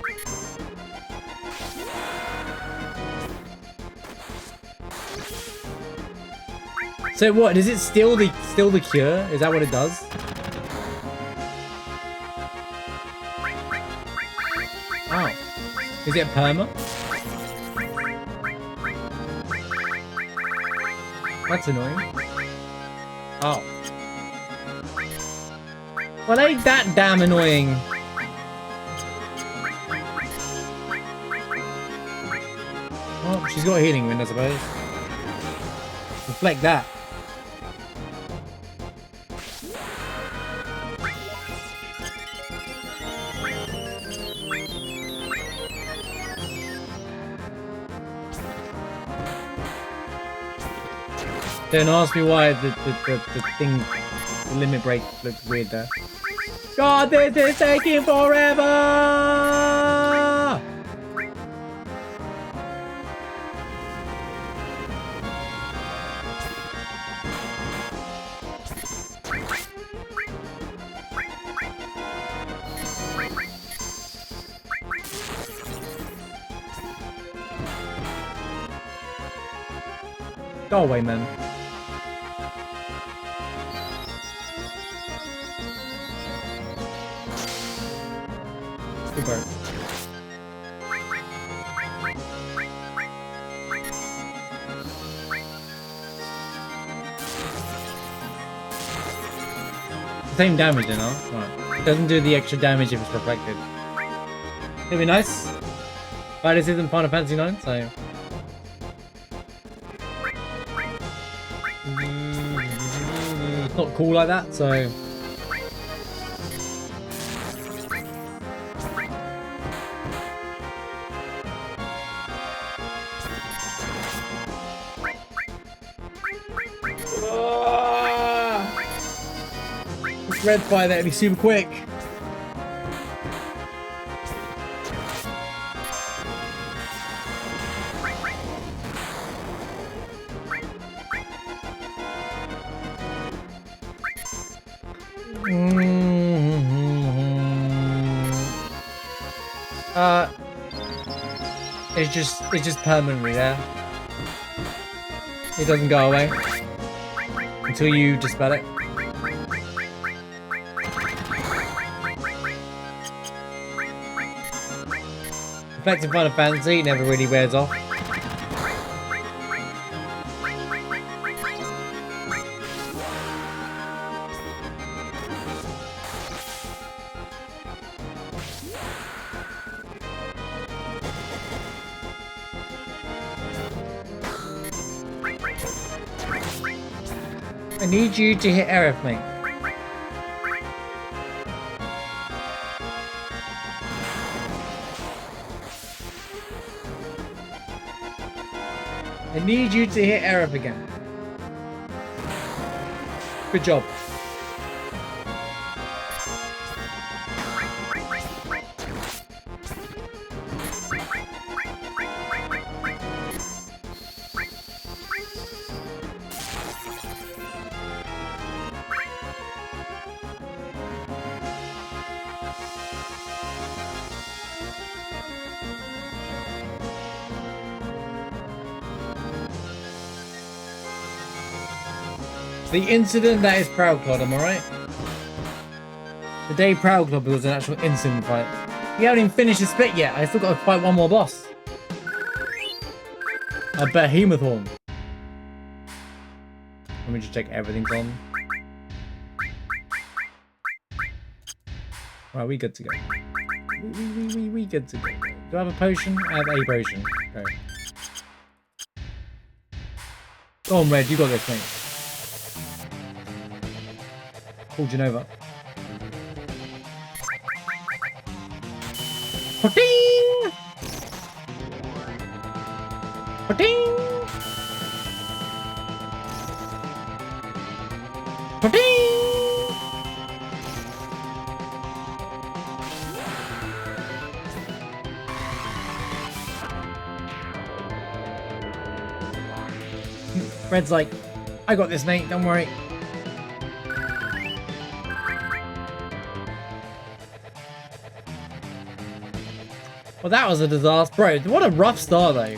So what? Is it still the cure? Is that what it does? Oh. Is it perma? That's annoying. Oh. Well, ain't that damn annoying. Oh, she's got a healing wind, I suppose. Reflect that. Don't ask me why the thing, the limit break looks weird there. God, this is taking forever! Go away, man. same damage, you know? Right. It doesn't do the extra damage if it's reflected. It'd be nice. But this isn't Final Fantasy IX, so... It's not cool like that, so... This red fire that'd be super quick. It's just permanently there. It doesn't go away until you dispel it. Effective Final Fantasy never really wears off. I need you to hit Aerith, mate. I need you to hit Aerith again. Good job. The incident that is Proud Club, am I right? The day Proud Club was an actual incident fight. You haven't even finished the split yet. I still got to fight one more boss. A behemoth horn. Let me just check everything's on. Right, we good to go. We good to go. Do I have a potion? I have a potion. Okay. Go on, Red, you got this, mate. Call Genova. Pa-ding! Pa-ding! Pa-ding! Red's like, I got this, mate, don't worry. Well, that was a disaster. Bro, what a rough start, though.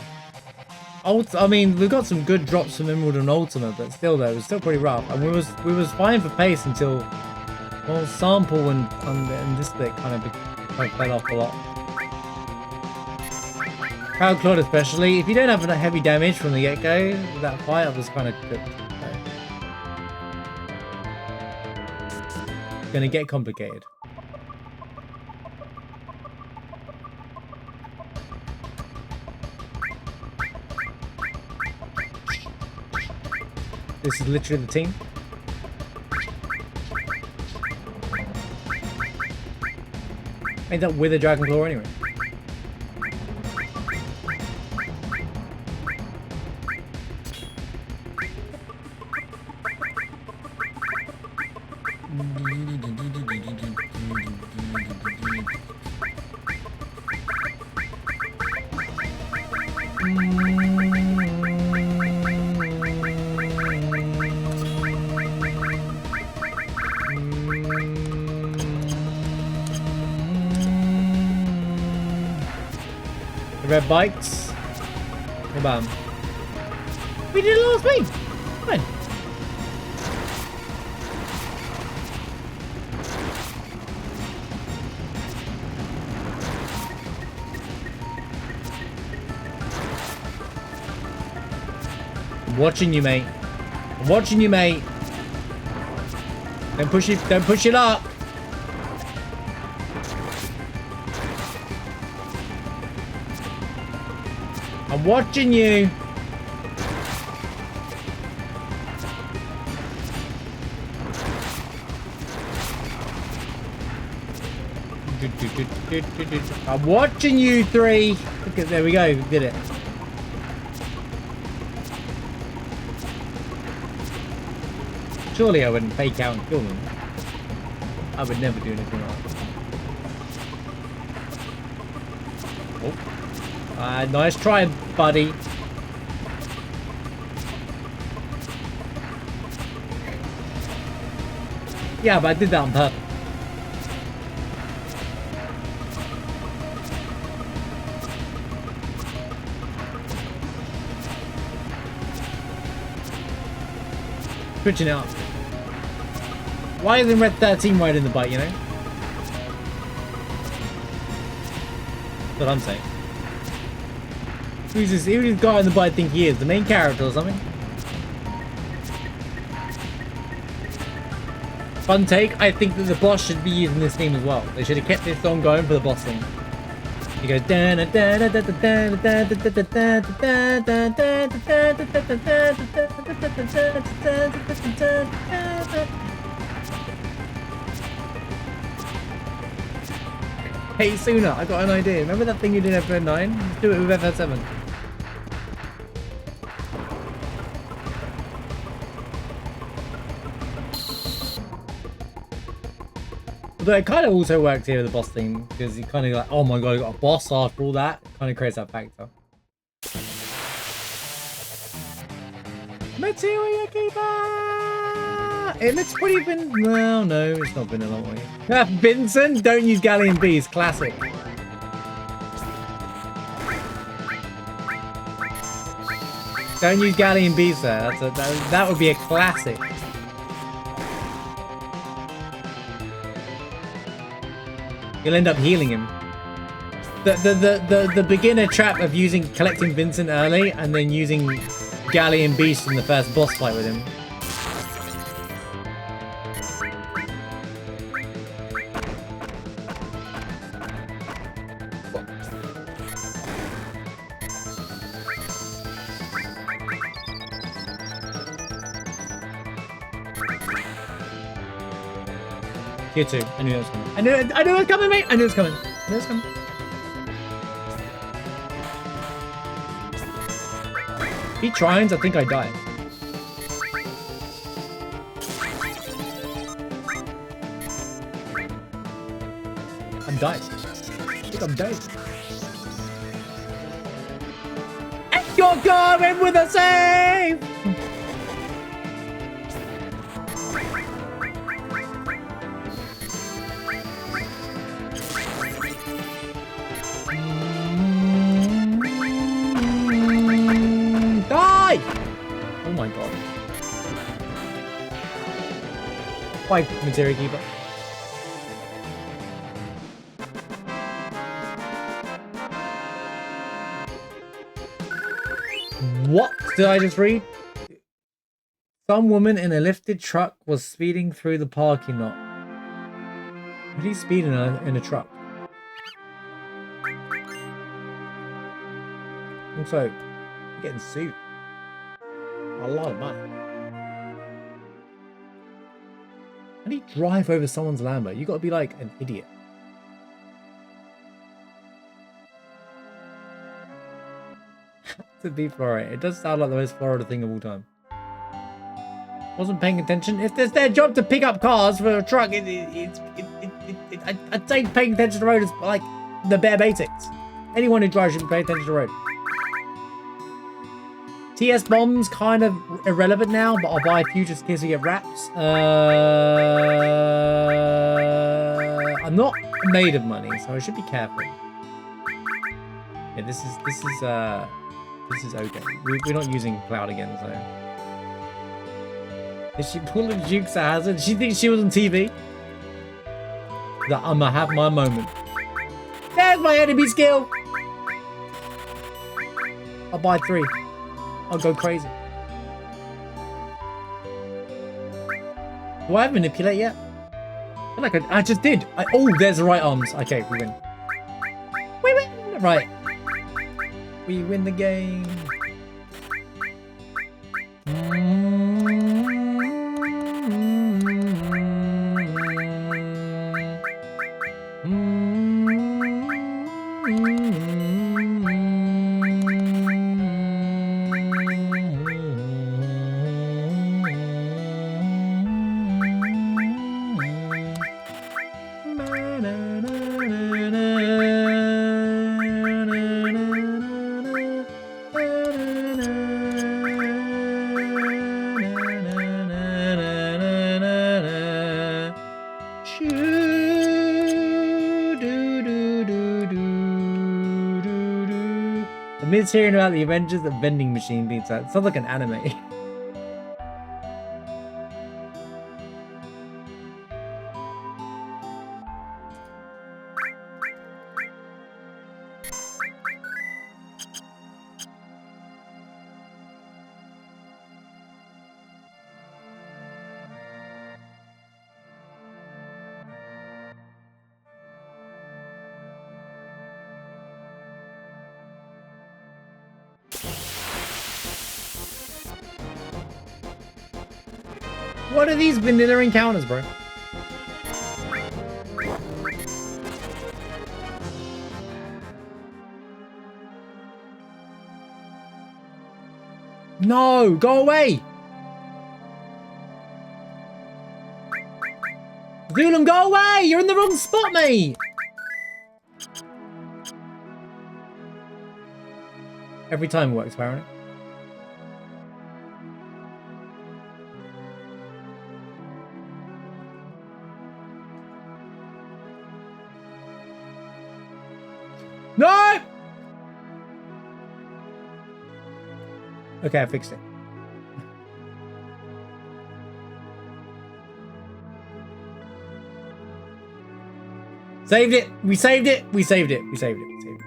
I mean, we got some good drops from Emerald and Ultimate, but still, though, it was still pretty rough. And we was fine for pace until, well, Sample and this bit kind of fell off a lot. Proud Claude especially. If you don't have heavy damage from the get-go, that fight was kind of good. It's gonna get complicated. This is literally the team. End up with a Dragon Claw anyway. Red bikes. Oh, bam. We did it last week. Fine. I'm watching you, mate. I'm watching you, mate. Don't push it. Don't push it up. I'm watching you. I'm watching you three. Look at, there we go. We did it. Surely I wouldn't fake out and kill them. I would never do anything like that. Oh. Nice try, buddy. Yeah, but I did that on purpose. Switching it up. Why isn't Red 13 right in the bite, you know? That's what I'm saying. Who's this guy in the bite think he is? The main character or something? Fun take, I think that the boss should be using this theme as well. They should have kept this song going for the boss theme. He goes Hey Sooner, I got an idea. Remember that thing you did in FFVII? Let's do it with FF7. But it kind of also works here with the boss thing, because you kind of like, oh my god, I got a boss after all that. It kind of creates that factor. Materia Keeper! It looks pretty well, no, it's not been a long way. Vincent, don't use Galleon Bees, classic. Don't use Galleon Bees there. That would be a classic. You'll end up healing him. The beginner trap of collecting Vincent early and then using Galleon Beast in the first boss fight with him. Tier 2. I knew that was coming. I knew it was coming, mate! I knew it was coming. I knew it was coming. He tries, I think I die. I'm dying. I think I'm dying. And you're going with a save! Oh my god. Why, Materia Keeper? What did I just read? Some woman in a lifted truck was speeding through the parking lot. What are you speeding in a truck? Also, you're getting sued. A lot of money. How do you drive over someone's Lambo? You got to be like an idiot. To be Florida, it does sound like the most Florida thing of all time. Wasn't paying attention. If it's their job to pick up cars for a truck, I'd say paying attention to the road is like the bare basics. Anyone who drives should pay attention to the road. TS bombs kind of irrelevant now, but I'll buy a few just in case we get wraps. I'm not made of money, so I should be careful. Yeah, this is okay. We're not using cloud again, so. Is she pulling Dukes at Hazard? She thinks she was on TV. That I'ma have my moment. There's my enemy skill. I'll buy 3. I'll go crazy. Do I manipulate yet? I feel like I just did. Oh, there's the right arms. Okay, we win. We win! Right. We win the game. The mid's hearing about the Avengers, the vending machine beats that. Sounds like an anime. What are these vanilla encounters, bro? No, go away! Zulum, go away! You're in the wrong spot, mate! Every time it works, apparently. No! Okay, I fixed it. Saved it! We saved it! We saved it! We saved it! We saved it.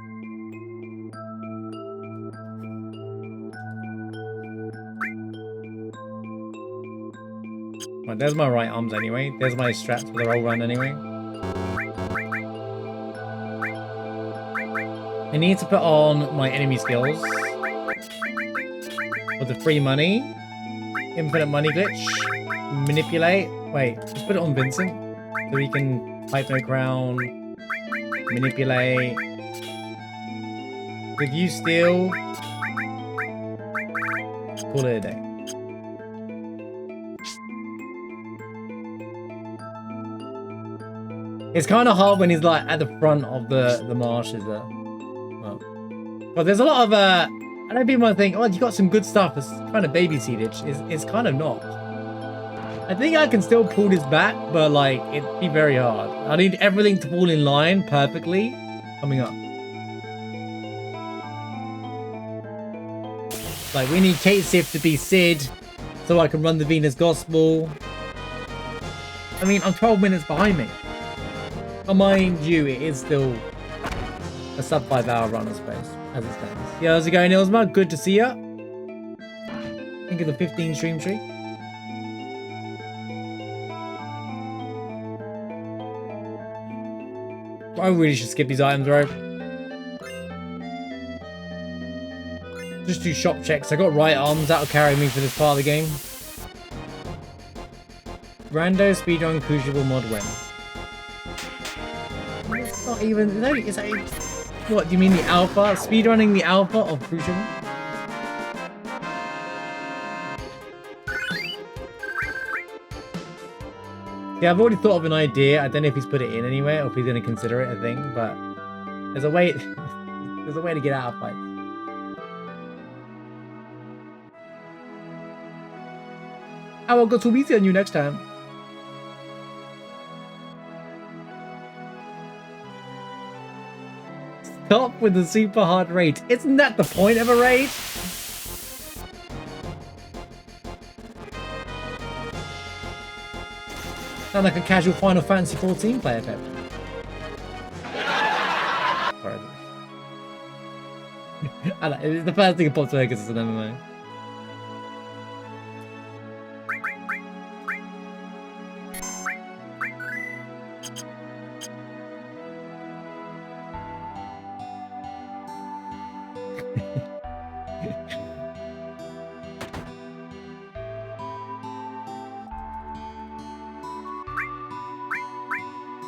Right, there's my right arms anyway. There's my straps for the roll run anyway. I need to put on my enemy skills for the free money. Infinite money glitch. Manipulate. Wait, let's put it on Vincent. So we can type no crown. Manipulate. Review steal. Call it a day. It's kind of hard when he's like at the front of the marshes there. Well, there's a lot of I know people might think, oh, you got some good stuff. It's kind of baby seedage. It's kind of not. I think I can still pull this back, but like it'd be very hard. I need everything to fall in line perfectly coming up. Like we need Kate Sif to be Sid so I can run the Venus Gospel. I mean, I'm 12 minutes behind me. Oh, mind you, it is still a sub 5 hour run, I suppose, as it stands. Yeah, how's it going, Ilsma? Good to see ya. Think of the 15 stream streak. I really should skip these items, bro. Just do shop checks. I got right arms. That'll carry me for this part of the game. Rando speedrun crucible mod win. It's not even. It's like, what do you mean the alpha? Speedrunning the alpha of crucible? Yeah, I've already thought of an idea. I don't know if he's put it in anywhere or if he's going to consider it a thing, but there's a way. There's a way to get out of fights. I will go too easy on you next time. Stop with the super hard raid. Isn't that the point of a raid? Sound like a casual Final Fantasy 14 player, Pep. Sorry. I know, it's the first thing that pops in my head because it's an MMO.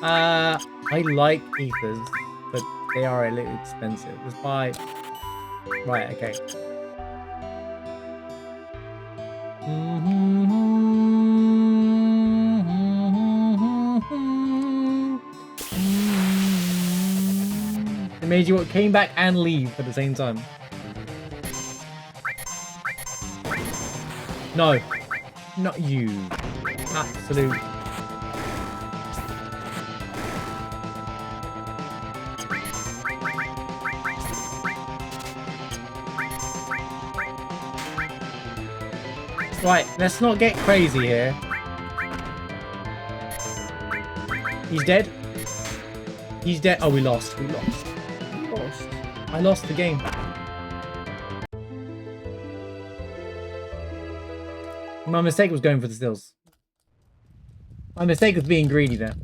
I like ethers, but they are a little expensive. Let's buy... Right, okay. It made you what, came back and leave at the same time. No, not you. Absolute. Right, let's not get crazy here. He's dead. He's dead. Oh, we lost. We lost. We lost. I lost the game. My mistake was going for the stills. My mistake was being greedy there.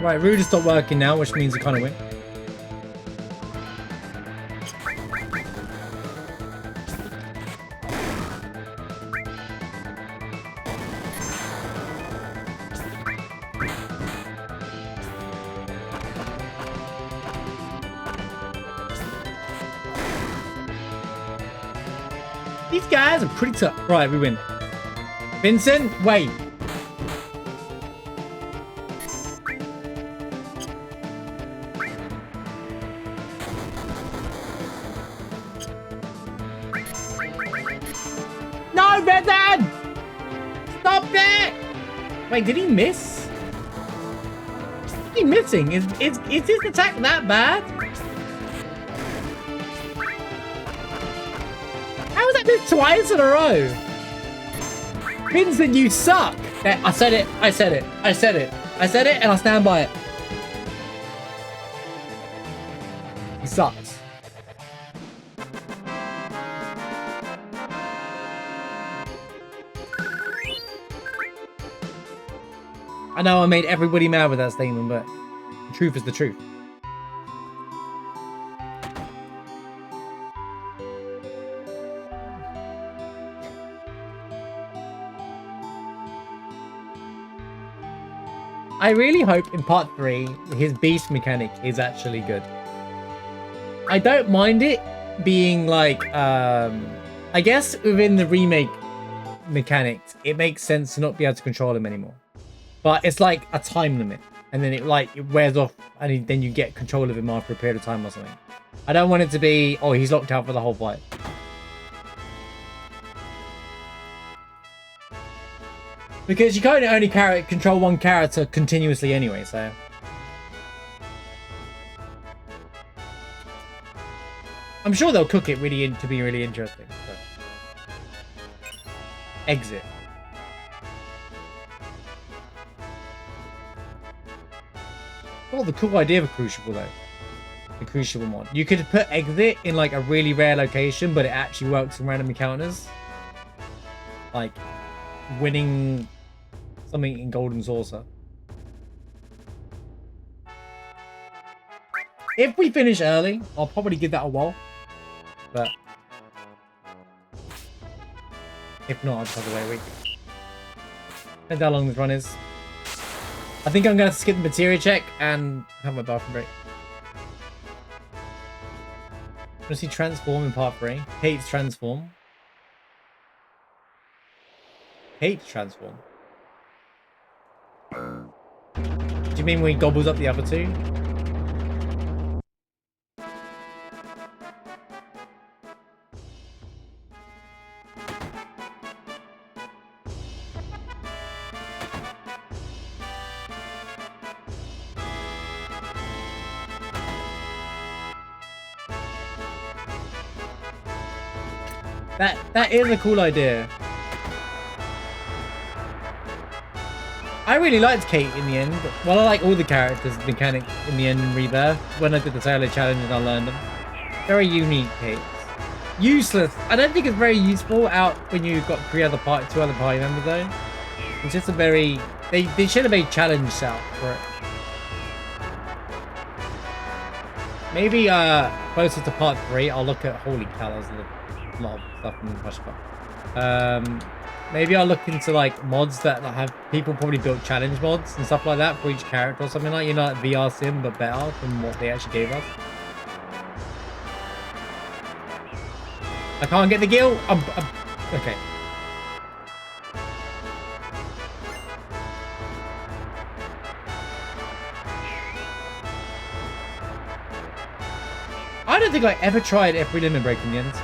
Right, Rude stopped working now, which means we kind of win. These guys are pretty tough. Right, we win. Vincent, wait. No, Vincent! Stop it! Wait, did he miss? Is he missing? Is his attack that bad? How is that this twice in a row? Vincent, you suck! I said it, I said it, I said it, I said it, and I'll stand by it. He sucks. I know I made everybody mad with that statement, but the truth is the truth. I really hope in part 3 his beast mechanic is actually good. I don't mind it being like, I guess within the remake mechanics, it makes sense to not be able to control him anymore. But it's like a time limit, and then it wears off, and then you get control of him after a period of time or something. I don't want it to be, oh, he's locked out for the whole fight. Because you can only control one character continuously anyway, so. I'm sure they'll cook it really to be really interesting. So. Exit. Oh, the cool idea of a Crucible though. The Crucible mod. You could put exit in like a really rare location, but it actually works in random encounters. Like winning something in Golden Saucer. If we finish early, I'll probably give that a whirl. But if not, I'll just have to wait a week. Depends how long this run is. I think I'm going to have to skip the materia check and have my bathroom break. Want to see Transform in part 3? Hates Transform. Hates Transform. Do you mean when he gobbles up the other two? That is a cool idea. I really liked Kate in the end. Well, I like all the characters' mechanics in the end in Rebirth. When I did the solo challenge and I learned them. Very unique, Kate. Useless. I don't think it's very useful out when you've got two other party members though. It's just a very... They should have made challenge out for it. Maybe closer to part 3, I'll look at... Holy cow, there's a lot of stuff in the Hushpot. Maybe I'll look into like mods that have people probably built challenge mods and stuff like that for each character or something like, you know, like VR Sim but better than what they actually gave us. I can't get the gill. Okay. I don't think I ever tried every limit break in the end.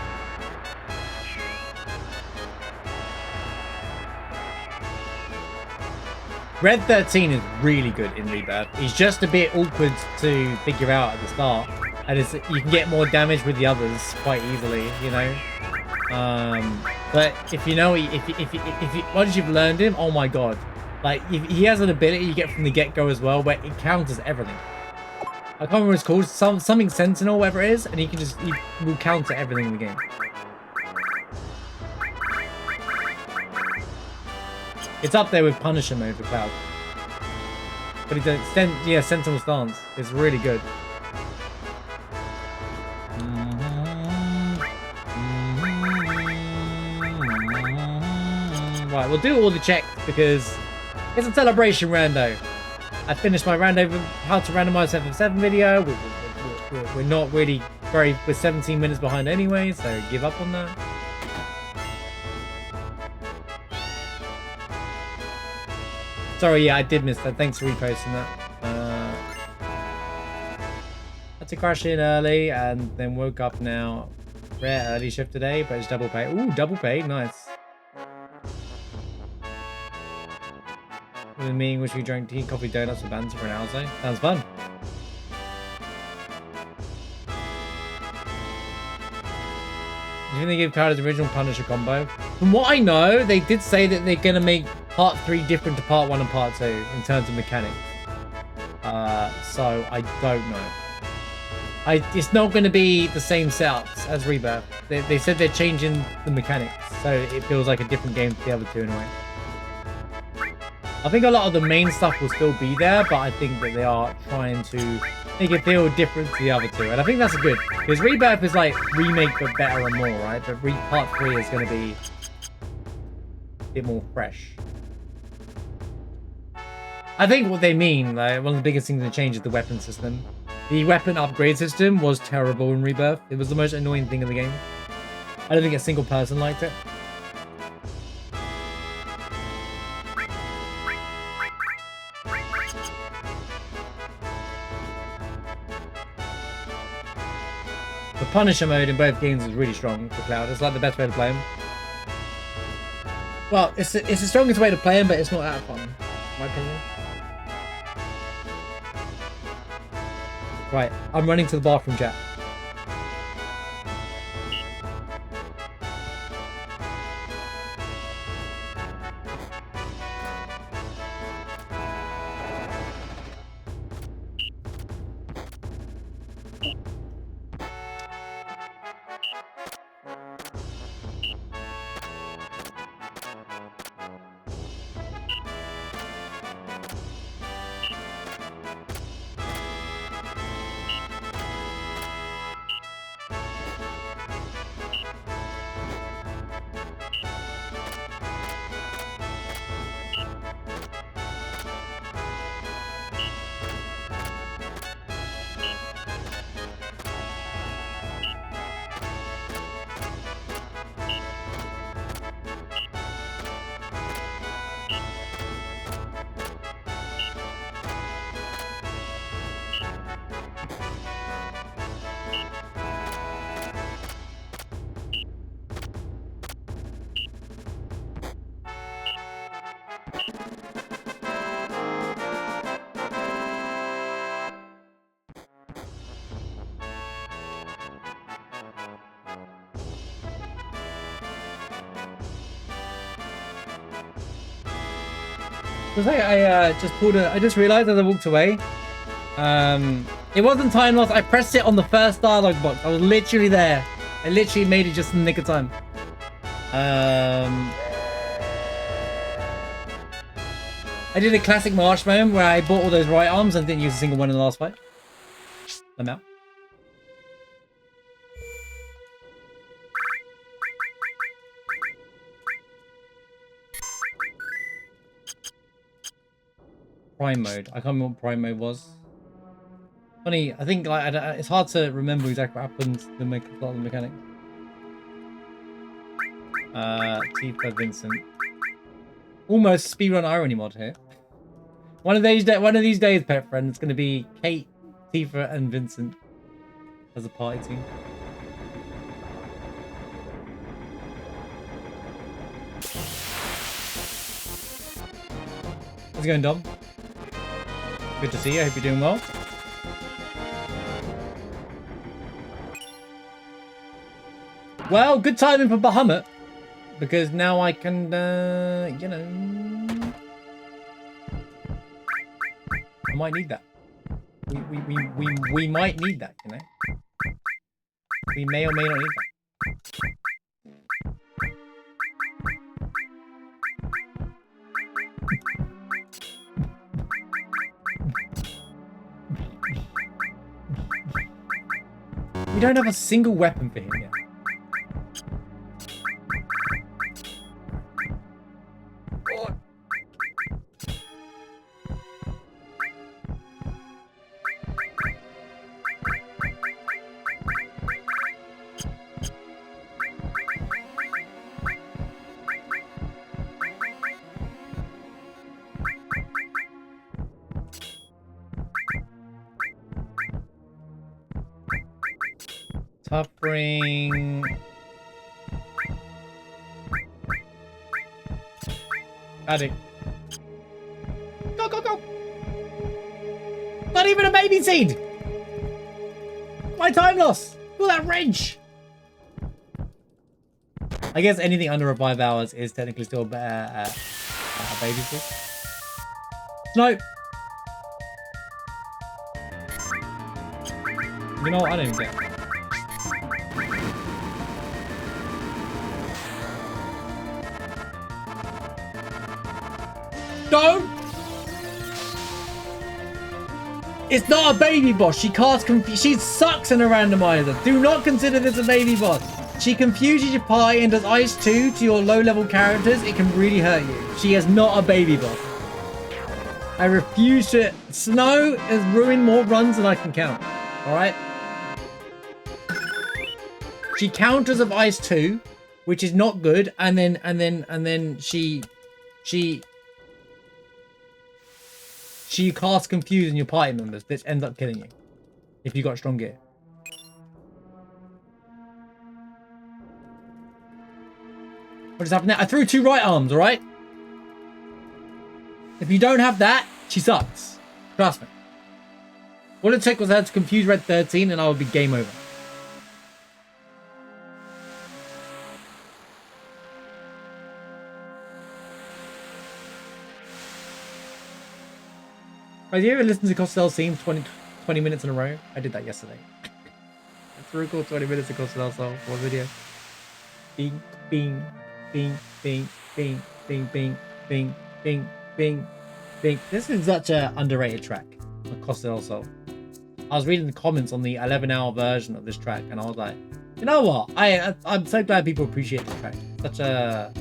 Red 13 is really good in Rebirth. He's just a bit awkward to figure out at the start, and you can get more damage with the others quite easily, you know. But if you know, once you've learned him, oh my god, like he has an ability you get from the get-go as well, where it counters everything. I can't remember what it's called, something Sentinel, whatever it is, and he will counter everything in the game. It's up there with Punisher mode for Cloud. But he does, yeah, Sentinel stance is really good. Right, we'll do all the checks because it's a celebration rando. I finished my how to randomize FF7 video. We're not really we're 17 minutes behind anyway, so give up on that. Sorry, yeah, I did miss that. Thanks for reposting that. Had to crash in early and then woke up now. Rare early shift today, but it's double pay. Ooh, double pay, nice. With a meeting which we drank tea, coffee, donuts, and banter for an hour or so. Sounds fun. Do you think they give Cloud his original Punisher combo? From what I know, they did say that they're gonna make Part 3 different to Part 1 and Part 2 in terms of mechanics. So I don't know. It's not going to be the same setups as Rebirth. They said they're changing the mechanics, so it feels like a different game to the other two in a way. I think a lot of the main stuff will still be there, but I think that they are trying to make it feel different to the other two, and I think that's good. Because Rebirth is like remake but better and more, right? But Part 3 is going to be a bit more fresh. I think what they mean, like, one of the biggest things to change is the weapon system. The weapon upgrade system was terrible in Rebirth. It was the most annoying thing in the game. I don't think a single person liked it. The Punisher mode in both games is really strong for Cloud. It's like the best way to play him. Well, it's the strongest way to play him, but it's not that fun, in my opinion. Right, I'm running to the bathroom, chat. I just pulled a. I just realized as I walked away. It wasn't time loss. I pressed it on the first dialogue box. I was literally there. I literally made it just in the nick of time. I did a classic Marsh moment where I bought all those right arms and didn't use a single one in the last fight. I'm out. Prime mode. I can't remember what prime mode was. Funny, I think like it's hard to remember exactly what happens to make a lot of the mechanics. Tifa Vincent. Almost speedrun irony mod here. One of these days, pet friend, it's going to be Kate, Tifa, and Vincent as a party team. How's it going, Dom? Good to see you. I hope you're doing well. Well, good timing for Bahamut, because now I can, you know, I might need that. We might need that, you know. We may or may not need that. We don't have a single weapon for him yet. Tough ring. Addict. Go, go, go. Not even a baby seed. My time loss. Look at that wrench. I guess anything under 5 hours is technically still a baby seed. Nope. You know what? I don't even get it. No! It's not a baby boss. She casts she sucks in a randomizer. Do not consider this a baby boss. She confuses your party and does ice 2 to your low-level characters. It can really hurt you. She is not a baby boss. I refuse to. Snow has ruined more runs than I can count. Alright? She counters of ice 2, which is not good, and then she casts confuse in your party members, which ends up killing you if you got strong gear. What just happened there? I threw 2 right arms, alright? If you don't have that, she sucks. Trust me. All it took was her to confuse Red 13 and I would be game over. Have you ever listened to Costello's theme 20 minutes in a row? I did that yesterday. I recorded 20 minutes of Costello's song for a video. Bing, bing, bing, bing, bing, bing, bing, bing, bing, bing, bing. This is such an underrated track, the Costello song. I was reading the comments on the 11-hour version of this track, and I was like, you know what? I'm so glad people appreciate this track. Such a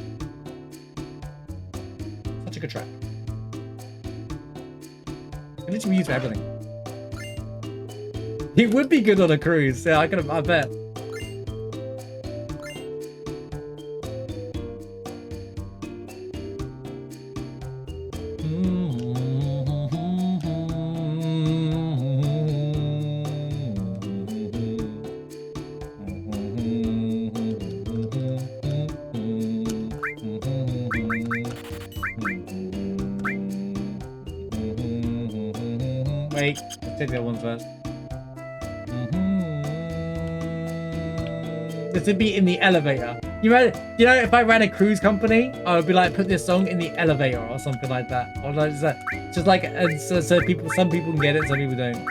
good track. It literally used for everything. It would be good on a cruise. Yeah, I bet. Wait, let's take that one first. This would be in the elevator. You know, if I ran a cruise company, I would be like, put this song in the elevator or something like that. Or like, just like, so some people can get it, some people don't.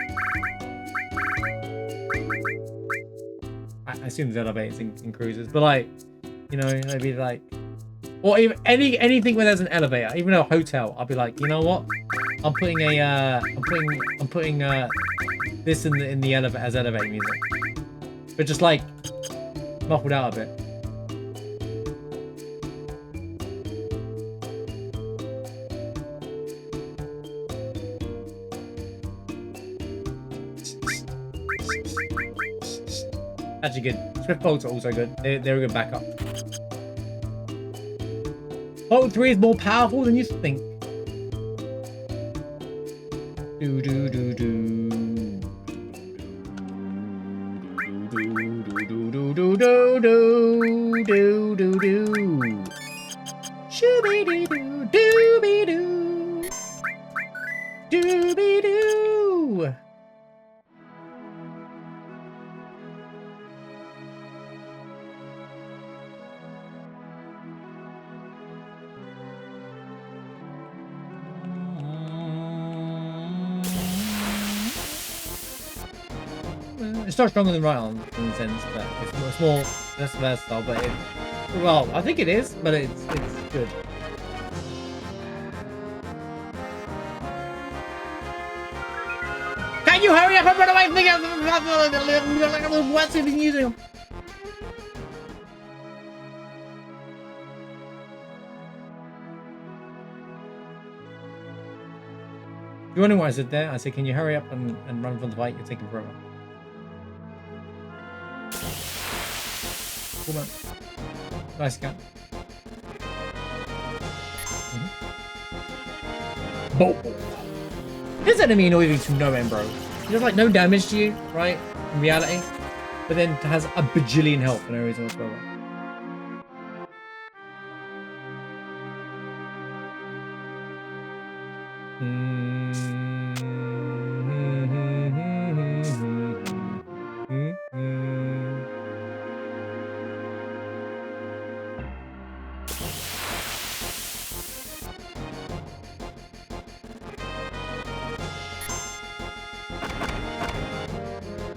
I assume there's elevators in cruises, but like, you know, maybe like, or even anything where there's an elevator, even a hotel, I'll be like, you know what? I'm putting this in the elevator as elevator music, but just like muffled out a bit. Actually good. Swift bolts are also good. They're a good backup. Bolt 3 is more powerful than you think. Do do do do. Do do do do do do do do do. Shooby doo doo dooby doo. Dooby doo. It's not stronger than right arm in a sense, but it's more less versatile. But well, I think it is, but it's good. Can you hurry up and run away from the what's it been using? You wondering why I said there? I said, can you hurry up and run from the fight? You're taking forever. Cool, man. Nice gun. Bolt. This enemy annoys me to no end, bro. He does like no damage to you, right? In reality. But then has a bajillion health for no reason whatsoever.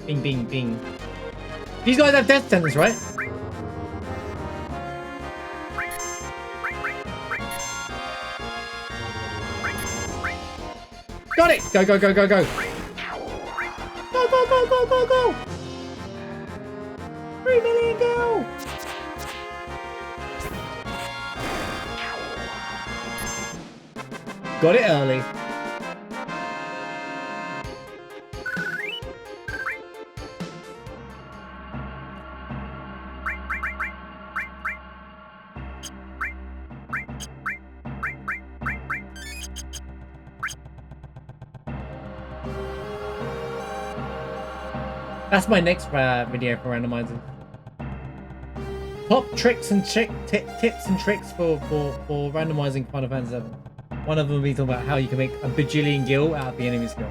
Bing, bing, bing. These guys have death sentence, right? Got it! Go, go, go, go, go! Go, go, go, go, go, go! 3 million, go! Got it early. That's my next video for randomizing. Top tricks and tips and tricks for randomizing Final Fantasy VII. One of them will be talking about how you can make a bajillion gil out of the enemy skill.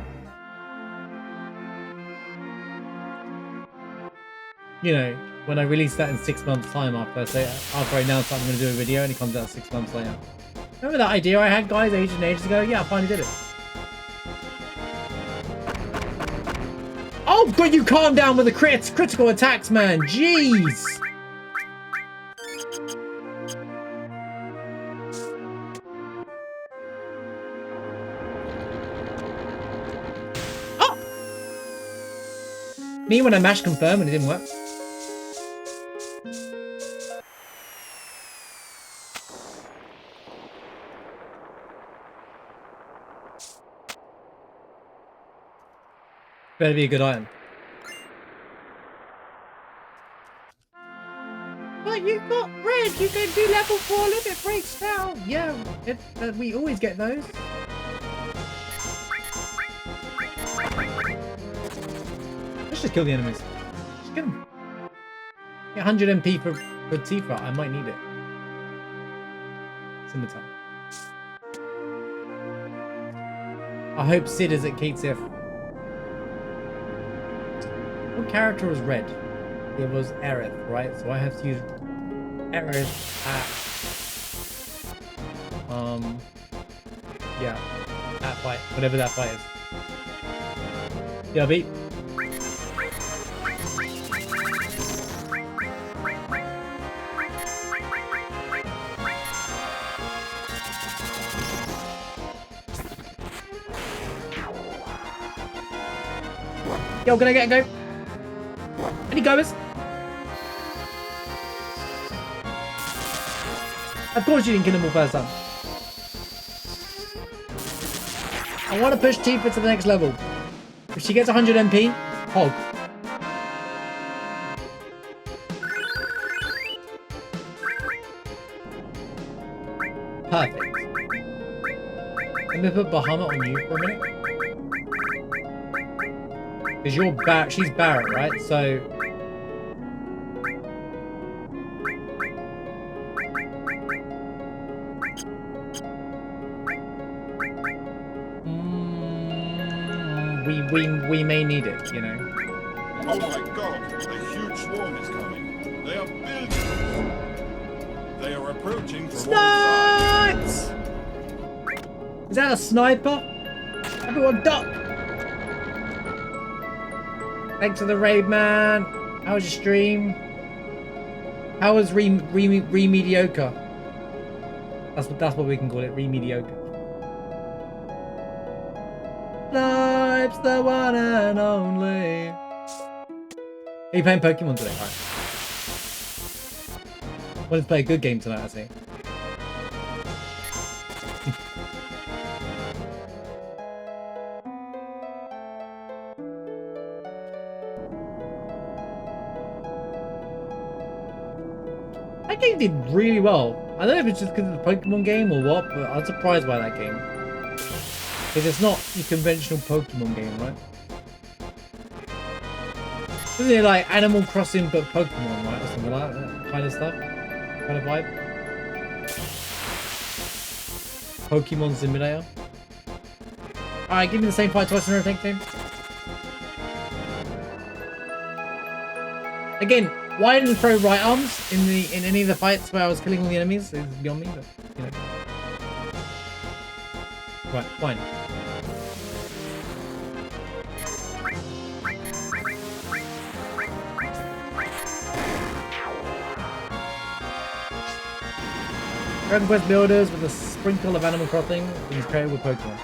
You know, when I release that in 6 months' time after I announce that I'm going to do a video and it comes out 6 months later. Remember that idea I had, guys, ages and ages ago? Yeah, I finally did it. Oh, God, you calm down with the critical attacks, man. Jeez. Oh. Me when I mashed confirm and it didn't work. Better be a good item. But you got red. You can do level 4 limit breaks now. Yeah, we always get those. Let's just kill the enemies. Just kill them. Get 100 MP for Tifa. I might need it. Scimitar. I hope Sid is at Kate's. What character was red? It was Aerith, right? So I have to use Errors at yeah, that fight, whatever that fight is. Yeah, beat. Yo, can I get a go? Any goers? Of course you didn't kill him all first time. I want to push Tifa to the next level. If she gets 100 MP, hog. Perfect. Let me put Bahamut on you for a minute. Because you're Barret, she's Barret, right? So... We may need it, you know. Oh my god, a huge swarm is coming. They are building. They are approaching from Snipes! Is that a sniper? Everyone duck! Thanks for the raid, man. How was your stream? How was re-mediocre? That's what we can call it, re-mediocre. Snipes, the one and only. Are you playing Pokemon today? Alright. Wanted to play a good game tonight, I see. That game did really well. I don't know if it's just because it's a Pokemon game or what, but I'm surprised by that game. Because it's not your conventional Pokemon game, right? Isn't it like Animal Crossing but Pokemon, right? Or something like that kind of stuff? Kind of vibe? Pokemon Simulator? Alright, give me the same fight twice in a row, thank you. Again, why I didn't throw right arms in any of the fights where I was killing all the enemies is beyond me, but you know. Right, fine. Dragon Quest builders with a sprinkle of Animal Crossing is paired with Pokemon.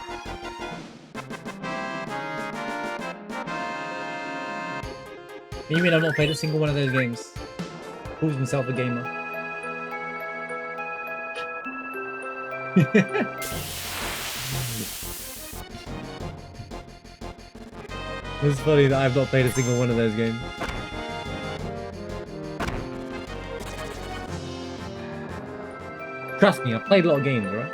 You mean I've not played a single one of those games? Calls himself a gamer. It's funny that I've not played a single one of those games. Trust me, I've played a lot of games, right?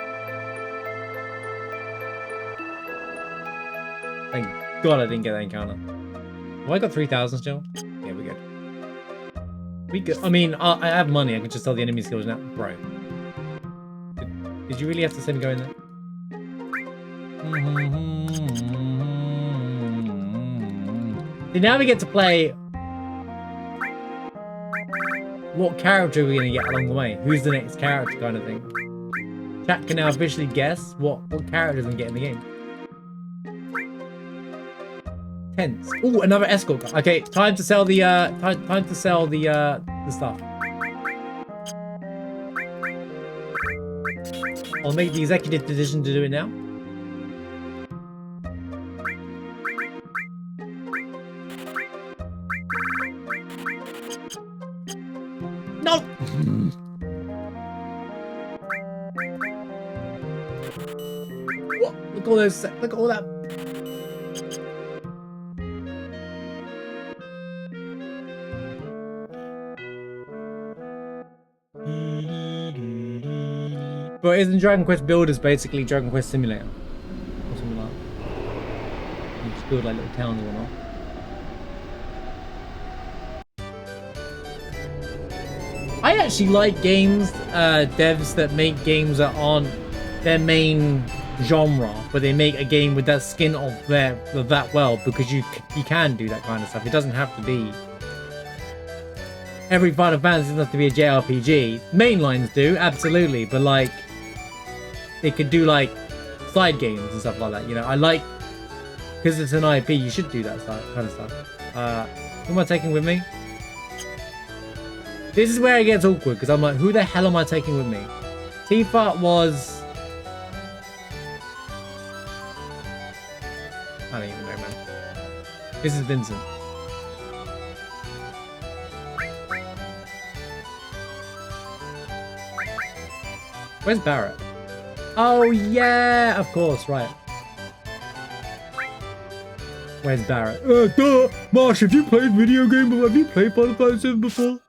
Thank God I didn't get that encounter. Oh, I got 3,000 still? Yeah, we're good. We good. I mean, I have money. I can just sell the enemy skills now. Bro. Did you really have to send me go in there? See, now we get to play what character are we going to get along the way? Who's the next character kind of thing? Chat can now officially guess what characters we get in the game. Tense. Oh, another escort. Okay, time to sell the time to sell the stuff. I'll make the executive decision to do it now. No. What? Look at all those. Look at all that. But isn't Dragon Quest Builders basically Dragon Quest Simulator? Or something like that. You just build like little towns or whatnot. I actually like games, devs that make games that aren't their main genre, but they make a game with that skin of that well, because you can do that kind of stuff. It doesn't have to be every Final Fantasy doesn't have to be a JRPG. Mainlines do, absolutely, but like they could do like side games and stuff like that. You know, I like because it's an IP. You should do that kind of stuff. Who am I taking with me? This is where it gets awkward because I'm like, who the hell am I taking with me? Tifa was. I don't even know, man. This is Vincent. Where's Barrett? Oh, yeah, of course, right. Where's Barrett? Duh! Marsh, have you played video game before? Have you played Final Fantasy VII before?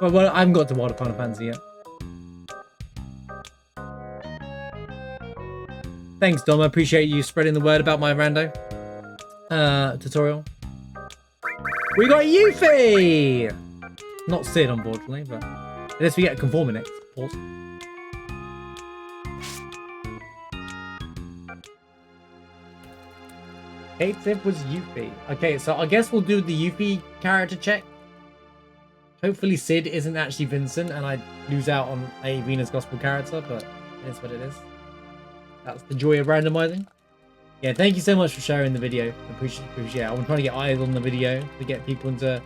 Well, I haven't got to Wild Final Fantasy yet. Thanks, Dom. I appreciate you spreading the word about my rando tutorial. We got Yuffie! Not Sid, unfortunately, but unless we get a Conforming next, of course. Kate tip was Yuffie. Okay, so I guess we'll do the Yuffie character check. Hopefully Sid isn't actually Vincent and I lose out on a Venus Gospel character, but it is what it is. That's the joy of randomizing. Yeah, thank you so much for sharing the video. Appreciate it. I'm trying to get eyes on the video to get people into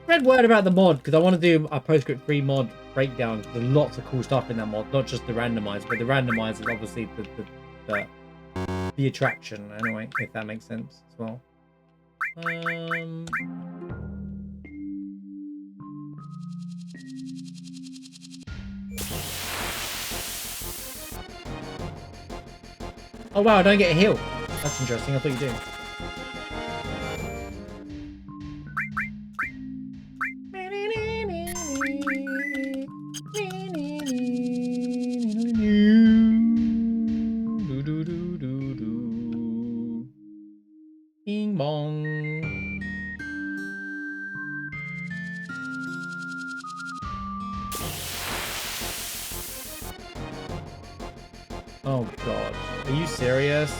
spread word about the mod because I want to do a PostScript 3 mod breakdown. There's lots of cool stuff in that mod, not just the randomizer, but the randomizer is obviously the attraction anyway, if that makes sense as well. Oh wow, I don't get a heal. That's interesting, I thought you did. Bing bong. Oh god, are you serious?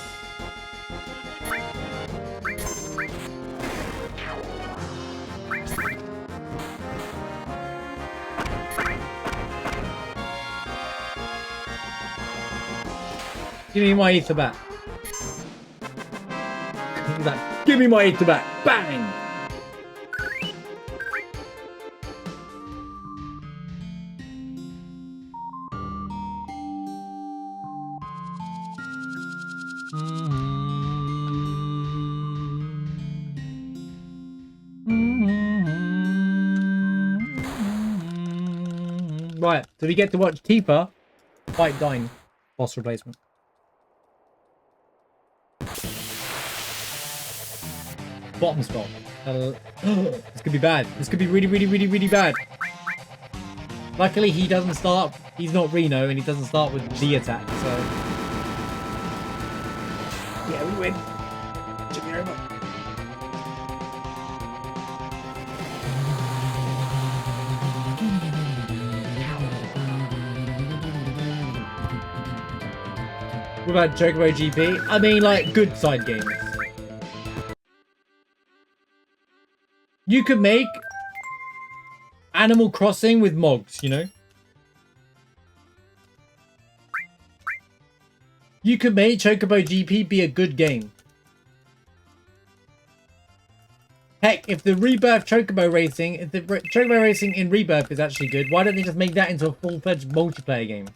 Give me my ether back. Give me my ether back. Bang! Right, so we get to watch Tifa fight Dyne, boss replacement. Bottom spot. This could be bad. This could be really bad. Luckily, he doesn't start. He's not Reno, and he doesn't start with the attack. So yeah, we win. Should be over. What about Chocobo GP? I mean, like, good side games. You could make Animal Crossing with Mogs, you know? You could make Chocobo GP be a good game. Heck, if the Rebirth Chocobo Racing, if the Chocobo Racing in Rebirth is actually good, why don't they just make that into a full-fledged multiplayer game?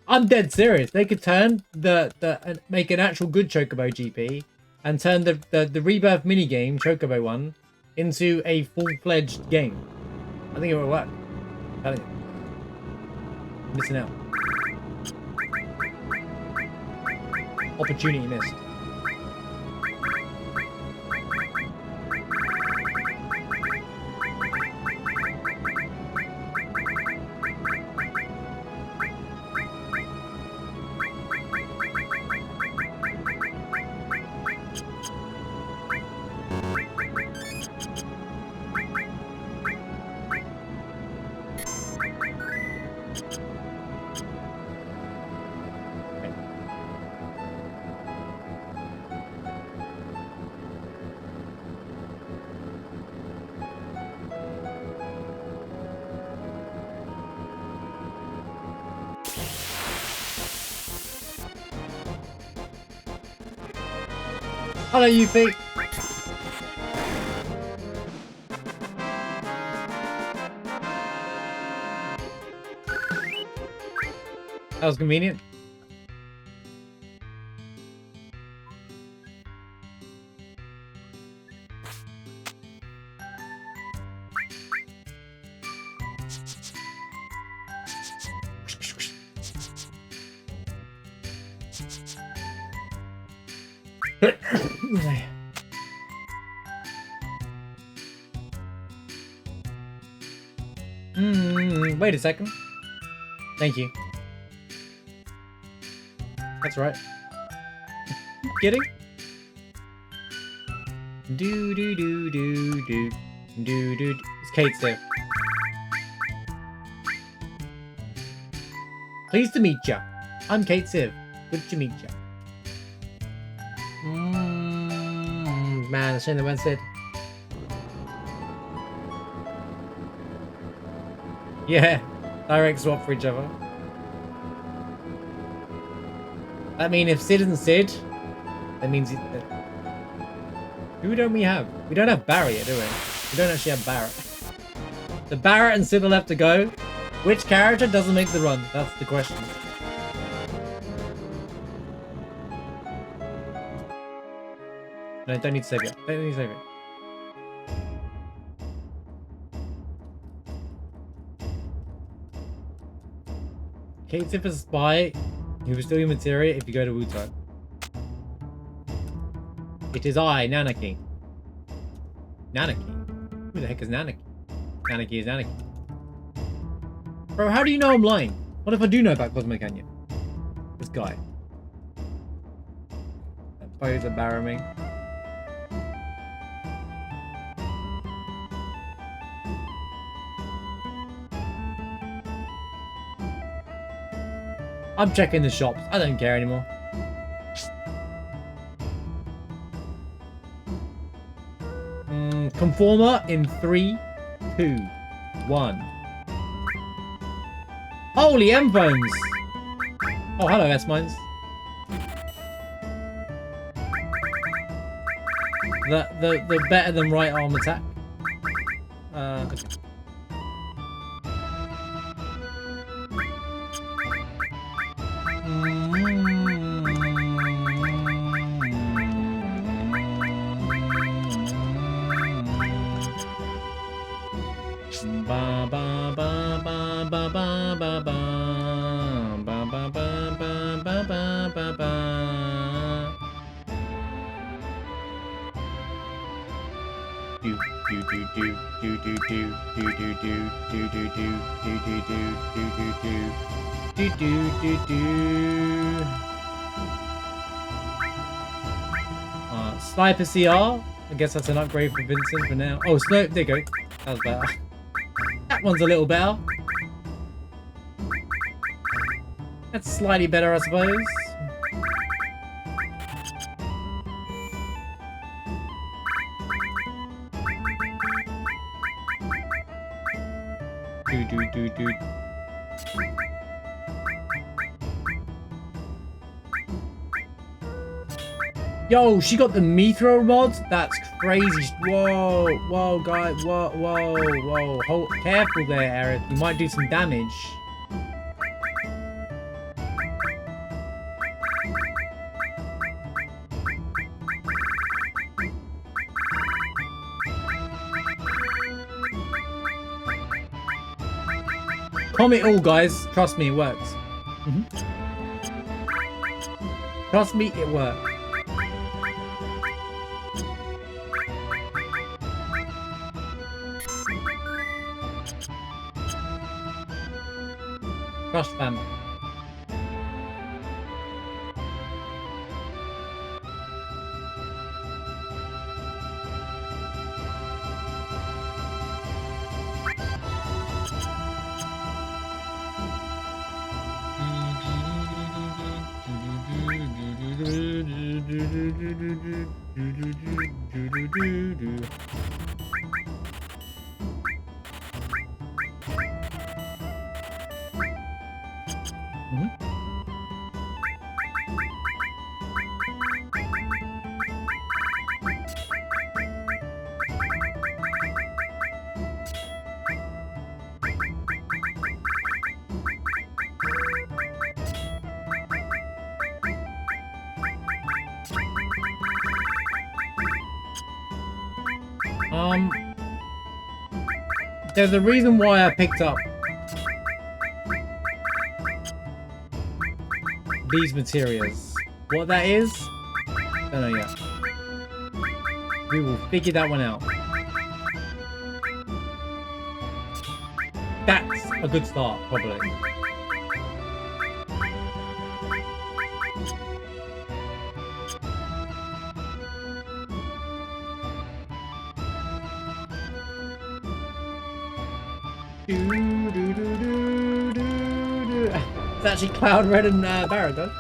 I'm dead serious. They could turn make an actual good Chocobo GP and turn the Rebirth minigame, Chocobo one, into a full-fledged game. I think it will work. I'm telling you. I'm missing out. Opportunity missed. Hello, you feet. That was convenient. Wait a second. Thank you. That's right. Kidding? Do do do do do do do. It's Kate's there. Pleased to meet ya. I'm Kate Civ. Good to meet ya. Man, I shouldn't have went said. Yeah, direct swap for each other. I mean, if Sid and Sid, that means it. Who don't we have? We don't have Barry yet, do we? We don't actually have Barrett. So Barrett and Sid will have to go. Which character doesn't make the run? That's the question. No, don't need to save it. Don't need to save it. Kate's if a spy, he will steal your materia if you go to Wu-Tai. It is I, Nanaki. Nanaki? Who the heck is Nanaki? Nanaki is Nanaki. Bro, how do you know I'm lying? What if I do know about Cosmo Canyon? This guy. That bows are barrowing. I'm checking the shops. I don't care anymore. Conformer in 3, 2, 1. Holy M-phones! Oh, hello, S-Mines. The better than right arm attack. Okay. Sniper CR. I guess that's an upgrade for Vincent for now. Oh, Snow. There you go. That was better. That one's a little better. That's slightly better, I suppose. Do. Yo, she got the Mithro mod? That's crazy. Whoa, guys. Whoa. Hold, careful there, Eric. You might do some damage. Comment all, guys. Trust me, it works. Trust me, it works. Trust fam. There's a reason why I picked up these materials. What that is, don't know yet. We will figure that one out. That's a good start, probably. It's actually Cloud Red and Baragon.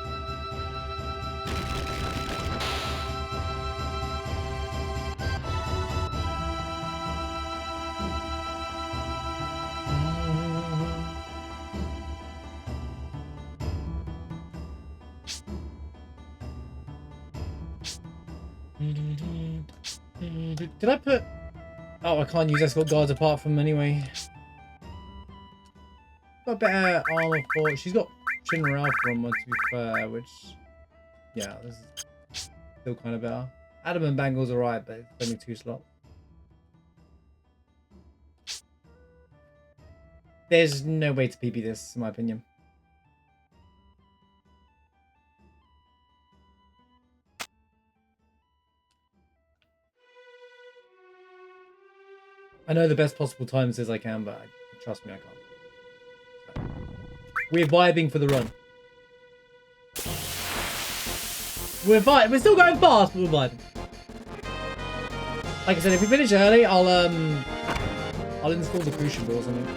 Did I put... Oh, I can't use escort guards apart from anyway. Got better armor for... She's got Shinra Alpha on one, to be fair, which... Yeah, this is still kind of better. Adam and Bangle's alright, but it's only 2 slots. There's no way to PB this, in my opinion. I know the best possible times as I can, but trust me, I can't. We're vibing for the run. We're still going fast, but we're vibing. Like I said, if we finish early, I'll install the crucial or something.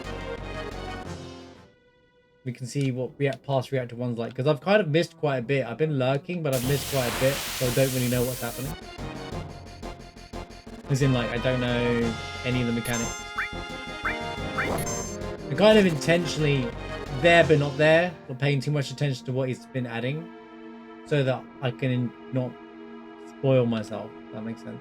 We can see what past reactor one's like, because I've kind of missed quite a bit. I've been lurking, but I've missed quite a bit, so I don't really know what's happening. As in, like, I don't know any of the mechanics. I'm kind of intentionally there but not there, not paying too much attention to what he's been adding, so that I can not spoil myself, if that makes sense.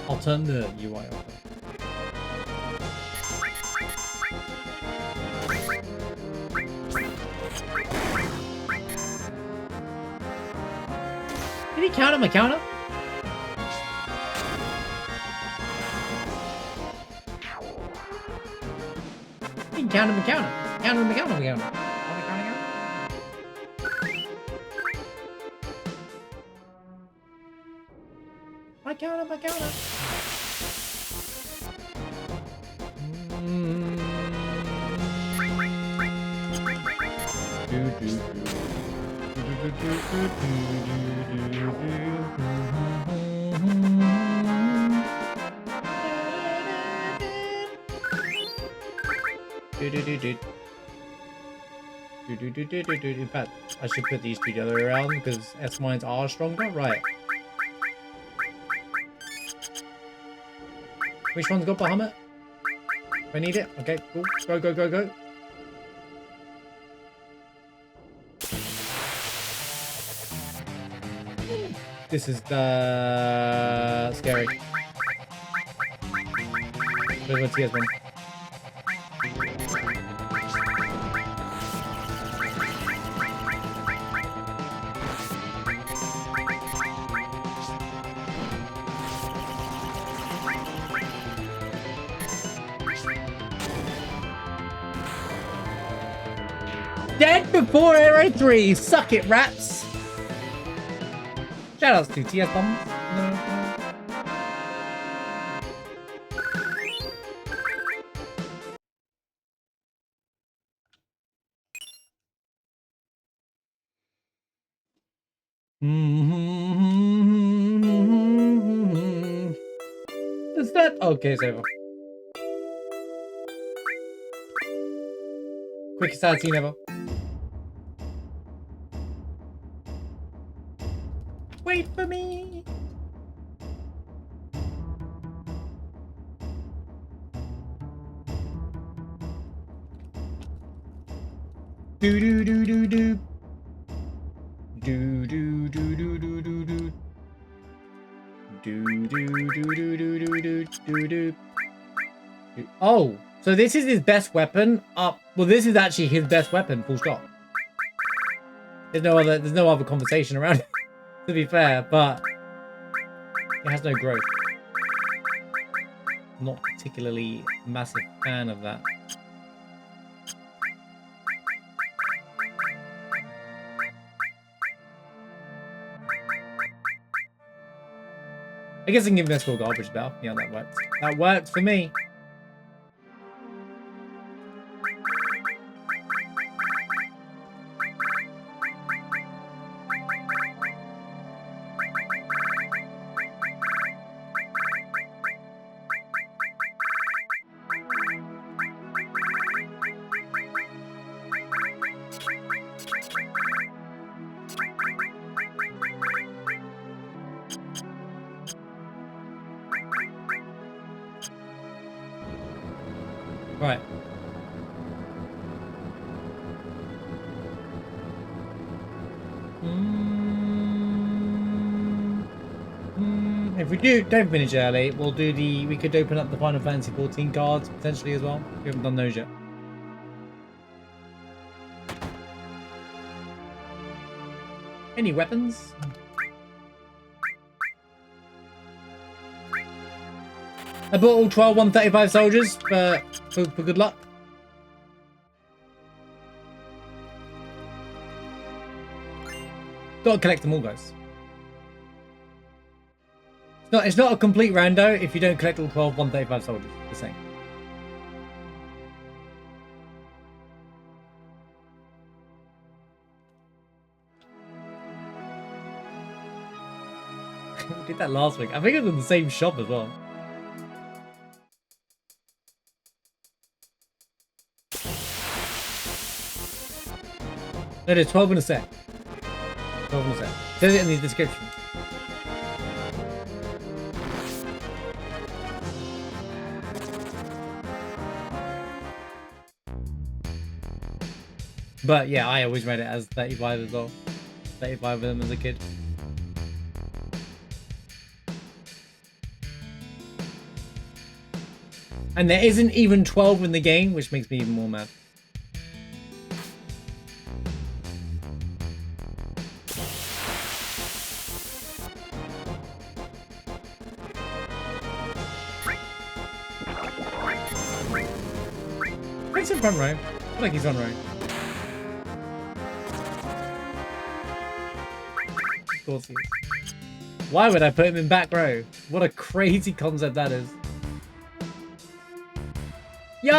I'll turn the UI off. Did he counter my counter? He can counter my counter. Counter my counter my counter. My counter, my counter. In fact, I should put these two the other way around because S mines are stronger, right? Which one's got Bahamut? If I need it? Okay, cool. Go, go, go, go. This is scary. Where's my TS1? Dead before Aero 3! Suck it, rats! Shoutouts to TS Bombs. Is that okay? It's over. Quickest I've seen ever. Wait for me. Do do do do do. Do do do do do do do. Do do do do do do do do. Oh, so this is his best weapon. Well, this is actually his best weapon. Full stop. There's no other conversation around it, to be fair, but it has no growth. Not particularly massive fan of that. I guess I can give this for garbage bell. Yeah, that works. That works for me. Right. If we don't finish early, we'll do we could open up the Final Fantasy 14 cards potentially as well. We haven't done those yet. Any weapons? I bought all 12 135 soldiers for good luck. Gotta collect them all, guys. It's not a complete rando if you don't collect all 12 135 soldiers. The same. We did that last week. I think it was in the same shop as well. No, there's 12 in a set. 12 in a set. It says it in the description. But yeah, I always read it as 35 as well. 35 of them as a kid. And there isn't even 12 in the game, which makes me even more mad. He's in front row. I feel like he's on row. Of course he is. Why would I put him in back row? What a crazy concept that is. Yo,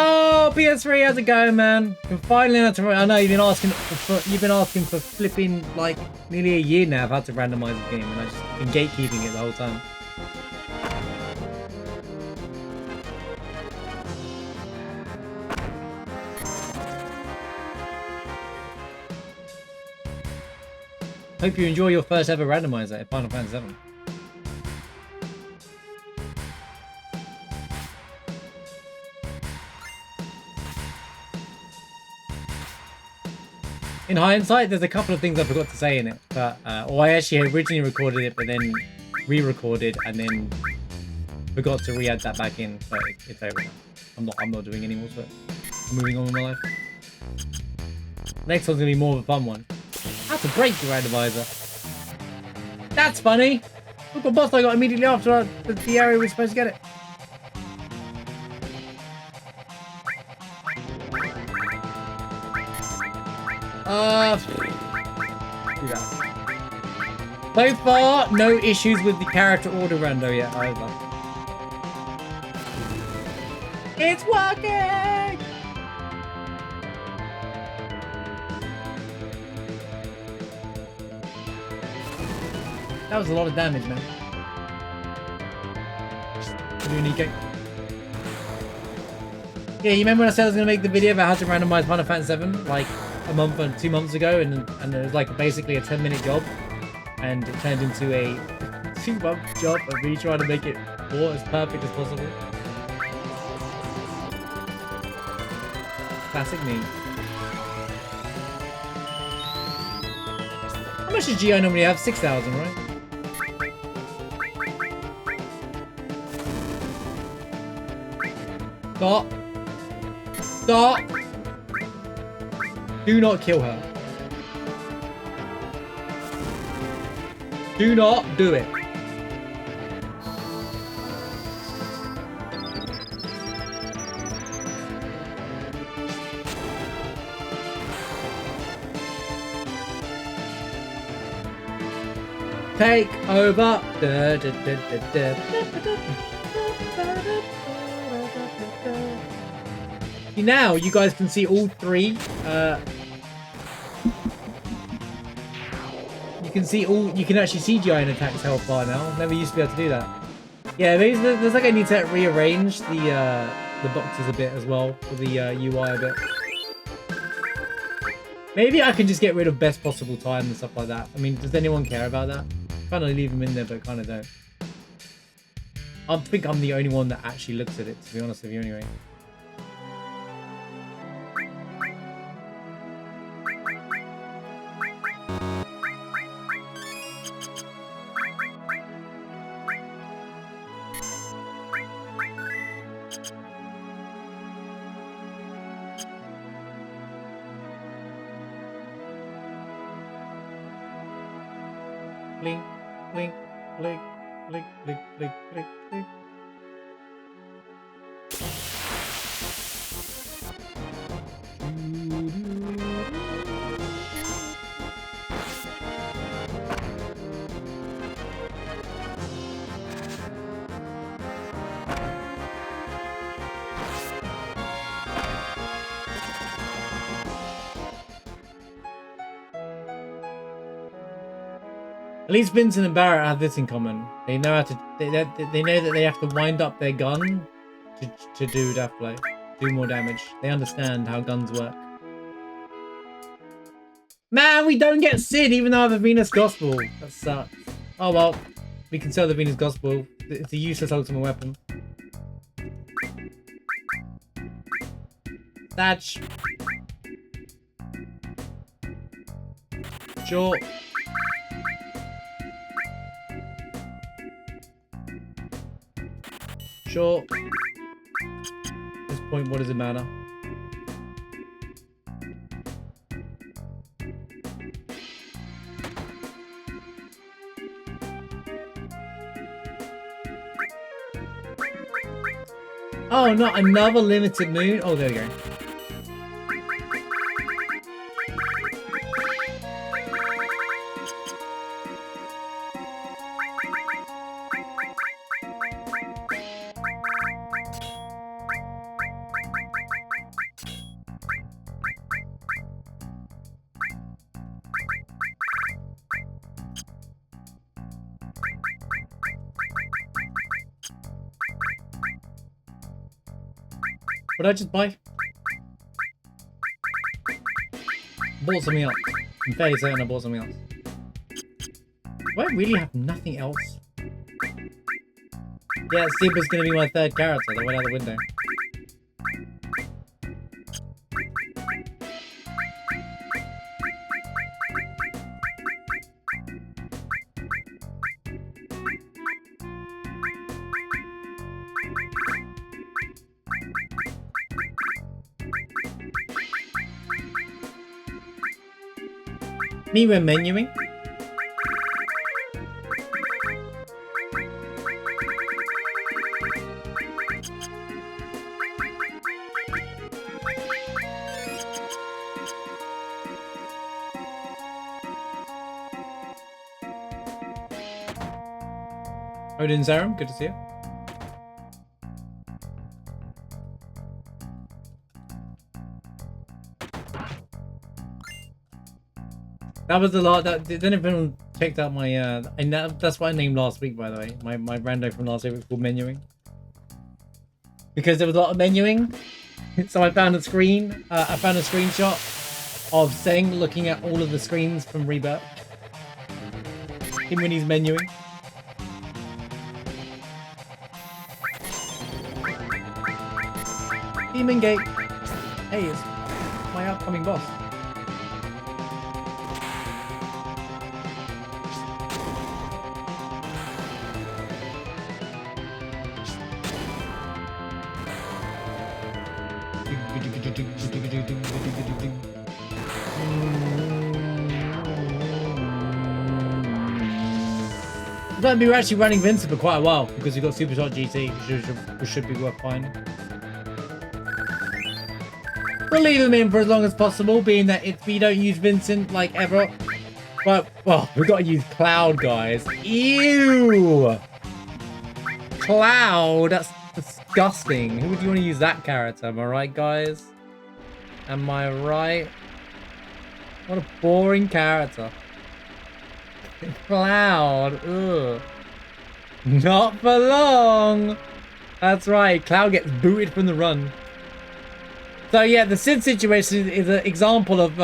PS3, how's it going, man? You're finally how to. I know you've been asking for flipping like nearly a year now of how to randomize the game, and I've just been gatekeeping it the whole time. Hope you enjoy your first ever randomizer at Final Fantasy VII. In hindsight, there's a couple of things I forgot to say in it, but or I actually originally recorded it, but then re-recorded and then forgot to re-add that back in. But it's over now. I'm not doing any more to it. I'm moving on with my life. Next one's gonna be more of a fun one. How to break the randomizer. That's funny. Look what boss I got immediately after the area we're supposed to get it. Do that. So far, no issues with the character order rando yet either. It's working! That was a lot of damage, man. Yeah, you remember when I said I was going to make the video about how to randomize Final Fantasy VII like a month or 2 months ago, and it was like basically a 10-minute job, and it turned into a 2-month job of me trying to make it more as perfect as possible. Classic me. How much does GI normally have? 6,000, right? Stop. Stop. Do not kill her. Do not do it. Take over. Now you guys can see all three. You can see all. You can actually CGI an attack's health bar now. Never used to be able to do that. Yeah, there's like I need to rearrange the boxes a bit as well for the UI a bit. Maybe I can just get rid of best possible time and stuff like that. I mean, does anyone care about that? Kind of leave them in there, but kind of don't. I think I'm the only one that actually looks at it, to be honest with you, anyway. Blink, blink, blink, blink, blink, blink, blink, blink. At least Vincent and Barrett have this in common. They know how to. They know that they have to wind up their gun to do death play, do more damage. They understand how guns work. Man, we don't get Sid even though I have a Venus Gospel. That sucks. Oh well, we can sell the Venus Gospel. It's a useless ultimate weapon. Thatch. Sure. Sure. At this point, what does it matter? Oh, not another limited moon. Oh, there we go. What did I just buy? Bought something else. I'm fairly certain I bought something else. Do I really have nothing else? Yeah, Sid was going to be my third character that went out the window. Me when menuing? Odin Zarum, good to see you. That was a lot. That then everyone checked out my that's what I named last week, by the way. My rando from last week was called menuing. Because there was a lot of menuing. So I found a screen, I found a screenshot of Seng looking at all of the screens from Rebirth. Him when he's menuing. Demon Gate. Hey, it's my upcoming boss. But we were actually running Vincent for quite a while because we got Super Shot GT, which should be worth finding. We'll leave him in for as long as possible, being that if we don't use Vincent like ever. But well, we've got to use Cloud, guys. Ew! Cloud, that's disgusting. Who would you want to use that character? Am I right, guys? Am I right? What a boring character. Cloud, ugh. Not for long. That's right, Cloud gets booted from the run. So yeah, the Sid situation is an example of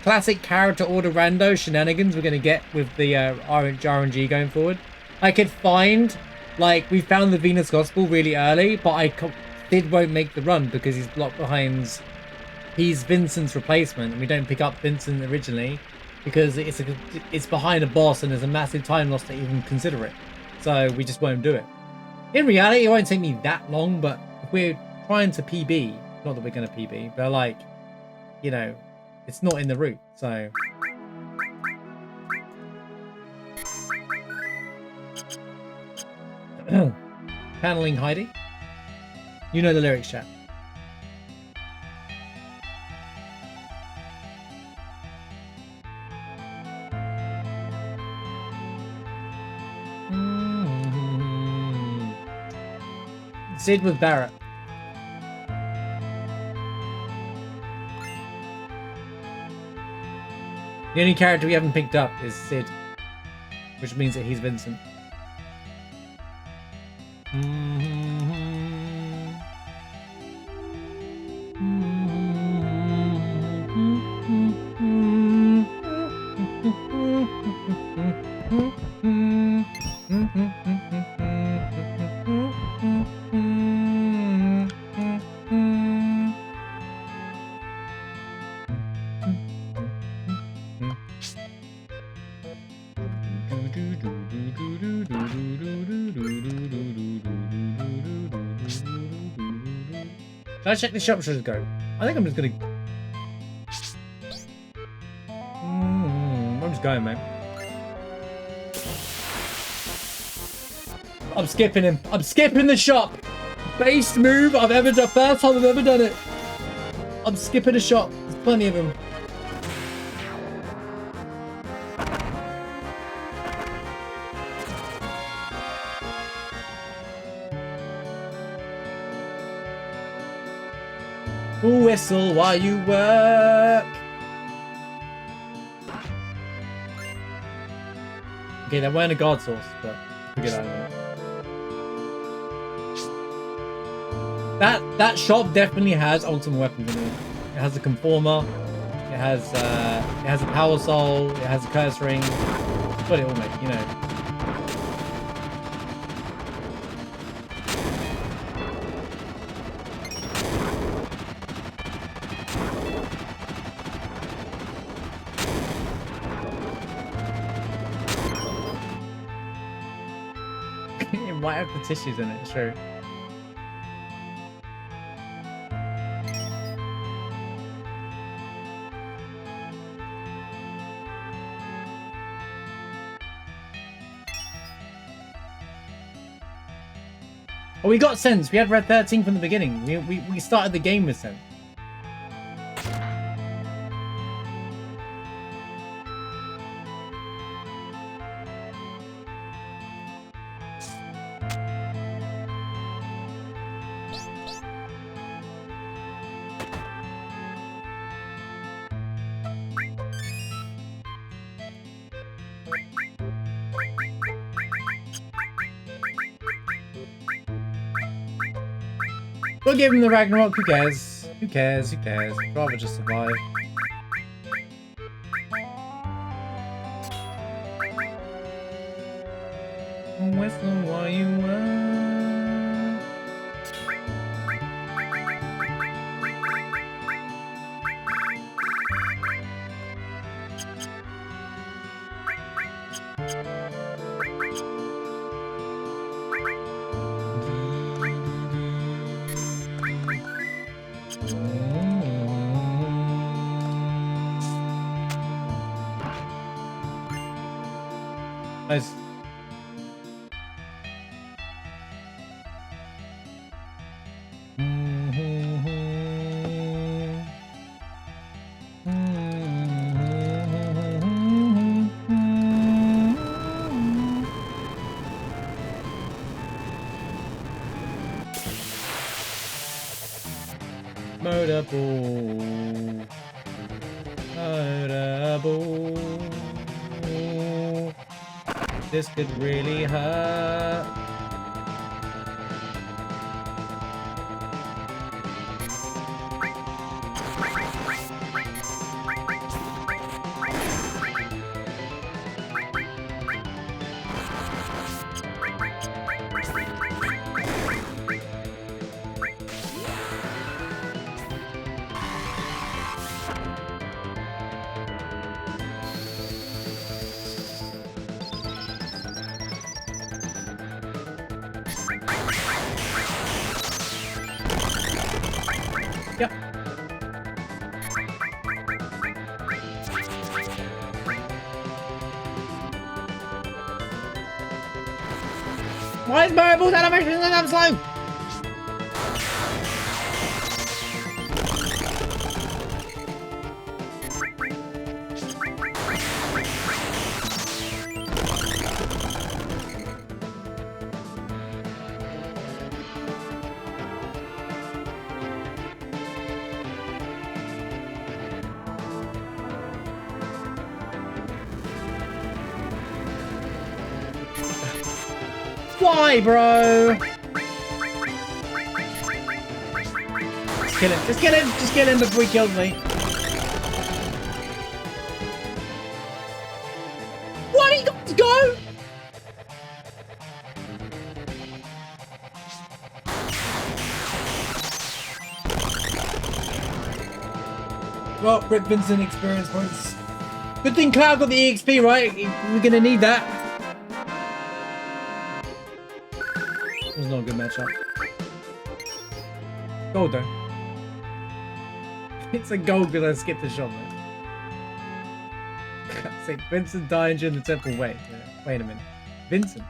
classic character order rando shenanigans we're going to get with the RNG going forward. I could find, like, we found the Venus Gospel really early, but Sid won't make the run because he's blocked behind. He's Vincent's replacement, and we don't pick up Vincent originally because it's behind a boss and there's a massive time loss to even consider it. So we just won't do it. In reality, it won't take me that long, but if we're trying to PB, not that we're going to PB, but like, you know, it's not in the route, so. Paneling Heidi. You know the lyrics, chat. Sid with Barrett. The only character we haven't picked up is Sid, which means that he's Vincent. Should I check the shop? Should I just go? I think I'm just gonna. I'm just going, man. I'm skipping him. I'm skipping the shop. Base move I've ever done. First time I've ever done it. I'm skipping the shop. There's plenty of them. Whistle while you work. Okay, they're wearing a guard source, but forget that. That shop definitely has ultimate weapons in it. It has a conformer. It has a power soul. It has a curse ring. It's got it all, mate. You know. Might have the tissues in it, sure. Oh, we got sense. We had red 13 from the beginning. We started the game with sense. We'll give him the Ragnarok, who cares? Who cares? Who cares? I'd rather just survive. Whistle while you work. Nice. Motorball. Motorball. This could really hurt. Yep. Why is Maribel's animation so damn slow? Why, bro? Just kill him. Just kill him. Just kill him before he kills me. What? He got to go? Well, Rip Vincent experience points. Good thing Cloud got the EXP, right? We're gonna need that. It was not a good matchup. Gold though. It's a gold because I skipped the shot, man. It's like Vincent dying during the temple. Wait a minute. Vincent?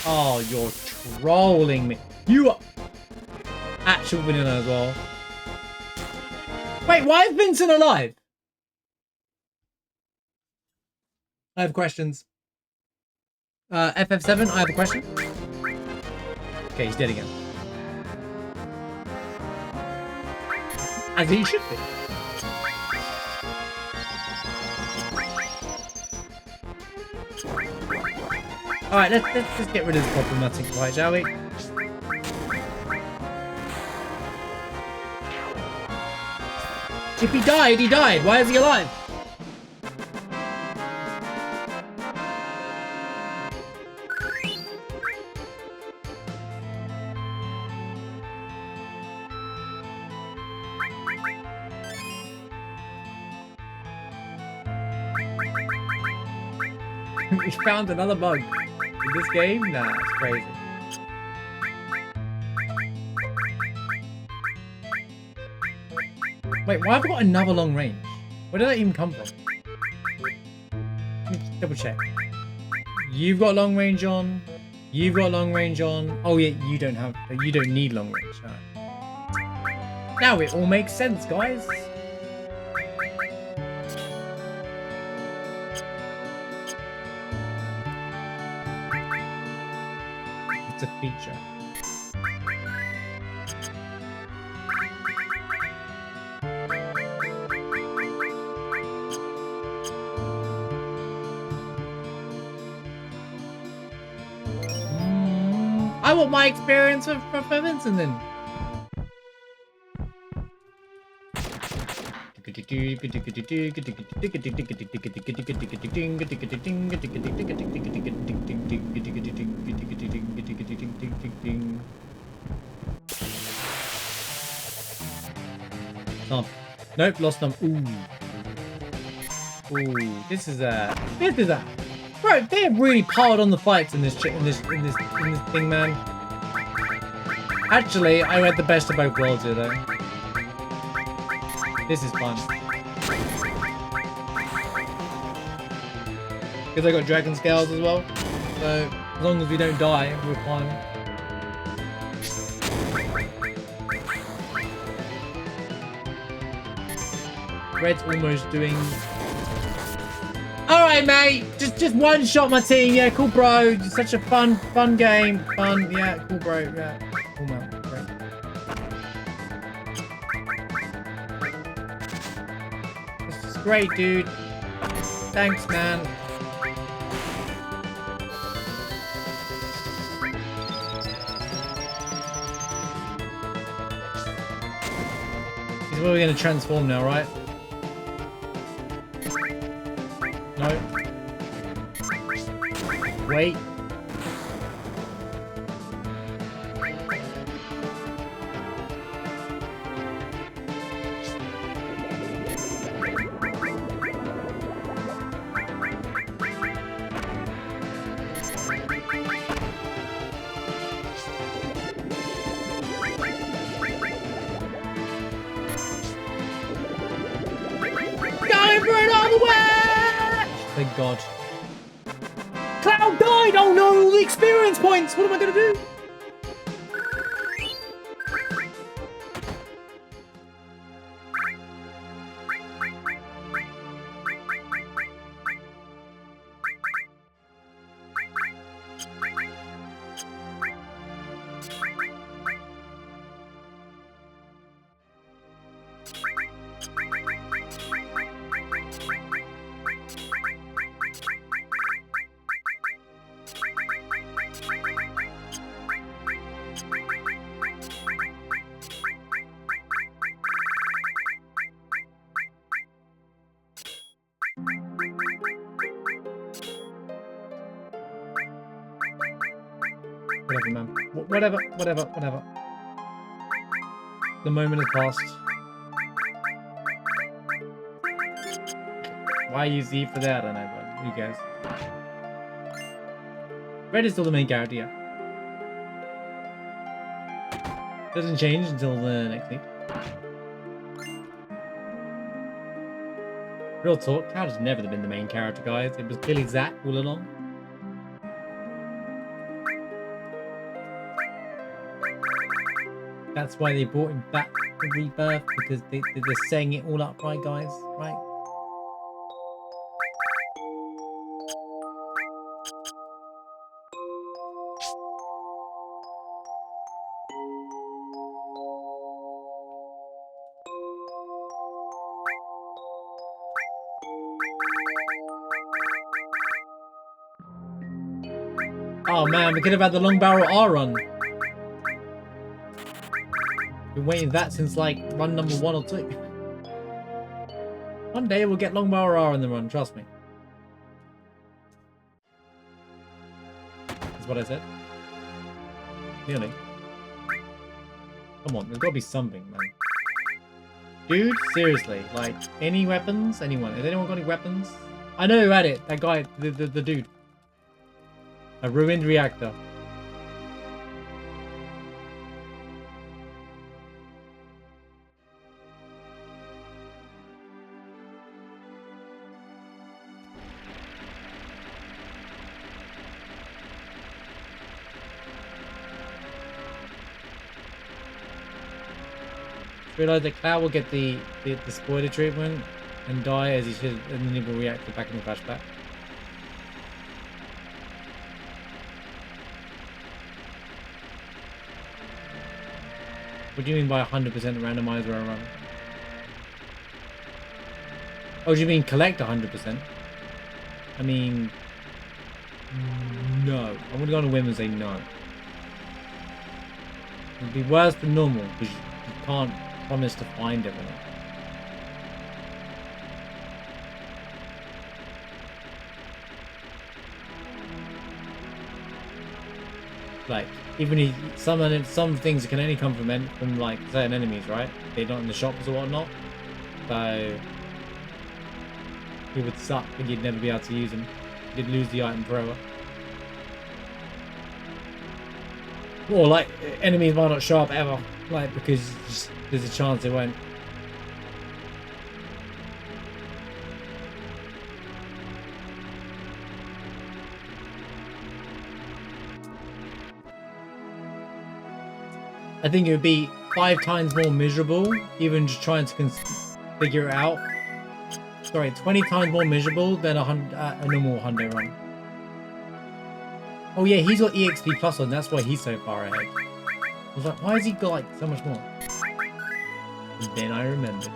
Oh, you're trolling me. You are actual vanilla as well. Wait, why is Vincent alive? I have questions. FF7, I have a question. Okay, he's dead again. As he should be. Alright, let's just get rid of this problematic fight, shall we? If he died, he died. Why is he alive? We found another bug in this game? Nah, it's crazy. Wait, why have I got another long range? Where did that even come from? Let me just double check. You've got long range on. You've got long range on. Oh yeah, you don't need long range. Right. Now it all makes sense, guys. It's a feature. I want my experience with Vincent then. Oh. Nope, lost them. Ooh. Ooh, this is a. Bro, they have really piled on the fights in this thing, man. Actually, I had the best of both worlds here, though. This is fun. Because I got dragon scales as well. So, as long as we don't die, we're fine. Red's almost doing... Alright, mate. Just one shot my team. Yeah, cool, bro. Just such a fun game. Fun. Yeah, cool, bro. Yeah. Cool, man. Great. This is great, dude. Thanks, man. This is where we're gonna transform now, right? No. Wait. Going for it all the way! Thank God. Cloud died! Oh no, the experience points! What am I gonna do? Whatever, man. Whatever. The moment has passed. Why use Z for that? I don't know, but who cares? Red is still the main character, yeah. Doesn't change until the next week. Real talk, Cloud has never been the main character, guys. It was clearly Zack all along. That's why they brought him back for Rebirth, because they're setting it all up right, guys, right? Oh man, we could have had the long barrel R run. Been waiting for that since like run number 1 or 2. One day we'll get long barrel R in the run, trust me. That's what I said. Nearly. Come on, there's gotta be something, man. Dude, seriously, like, any weapons? Anyone? Has anyone got any weapons? I know who had it, that guy, the dude. A ruined reactor. Realize that Cloud will get the spoiler treatment and die as he should, and then he will react back in the flashback. What do you mean by 100% randomizer run? Oh, do you mean collect 100%? I mean, no. I'm gonna go on a whim and say no. It'd be worse than normal because you can't promise to find everything. Like, even if some things can only come from like certain enemies, right? They're not in the shops or whatnot. So it would suck and you'd never be able to use them. You'd lose the item forever. Or like enemies might not show up ever, like because just, there's a chance they won't. I think it would be 5 times more miserable, even just trying to figure it out, Sorry, 20 times more miserable than a normal Hyundai run. Oh yeah, he's got EXP Plus on, that's why he's so far ahead. I was like, why has he got like so much more? And then I remembered.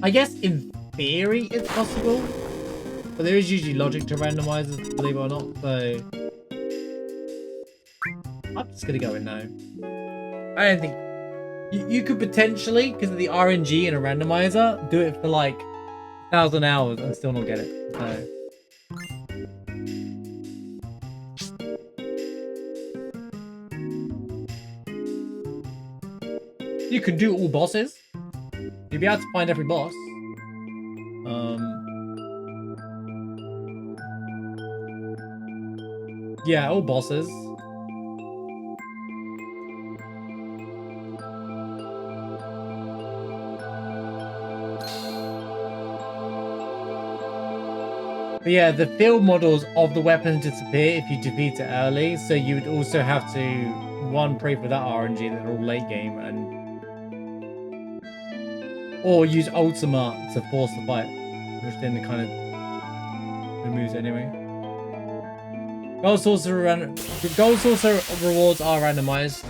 I guess in theory it's possible, but there is usually logic to randomizers, believe it or not, so I'm just gonna go in now. I don't think you could potentially, because of the RNG in a randomizer, do it for like 1,000 hours and still not get it. So you can do all bosses. You'll be able to find every boss. Yeah, all bosses. But yeah, the field models of the weapons disappear if you defeat it early, so you would also have to, one, pray for that RNG that they're all late game, and or use Ultima to force the fight, which then kind of removes it anyway. Gold Sorcerer rewards are randomized.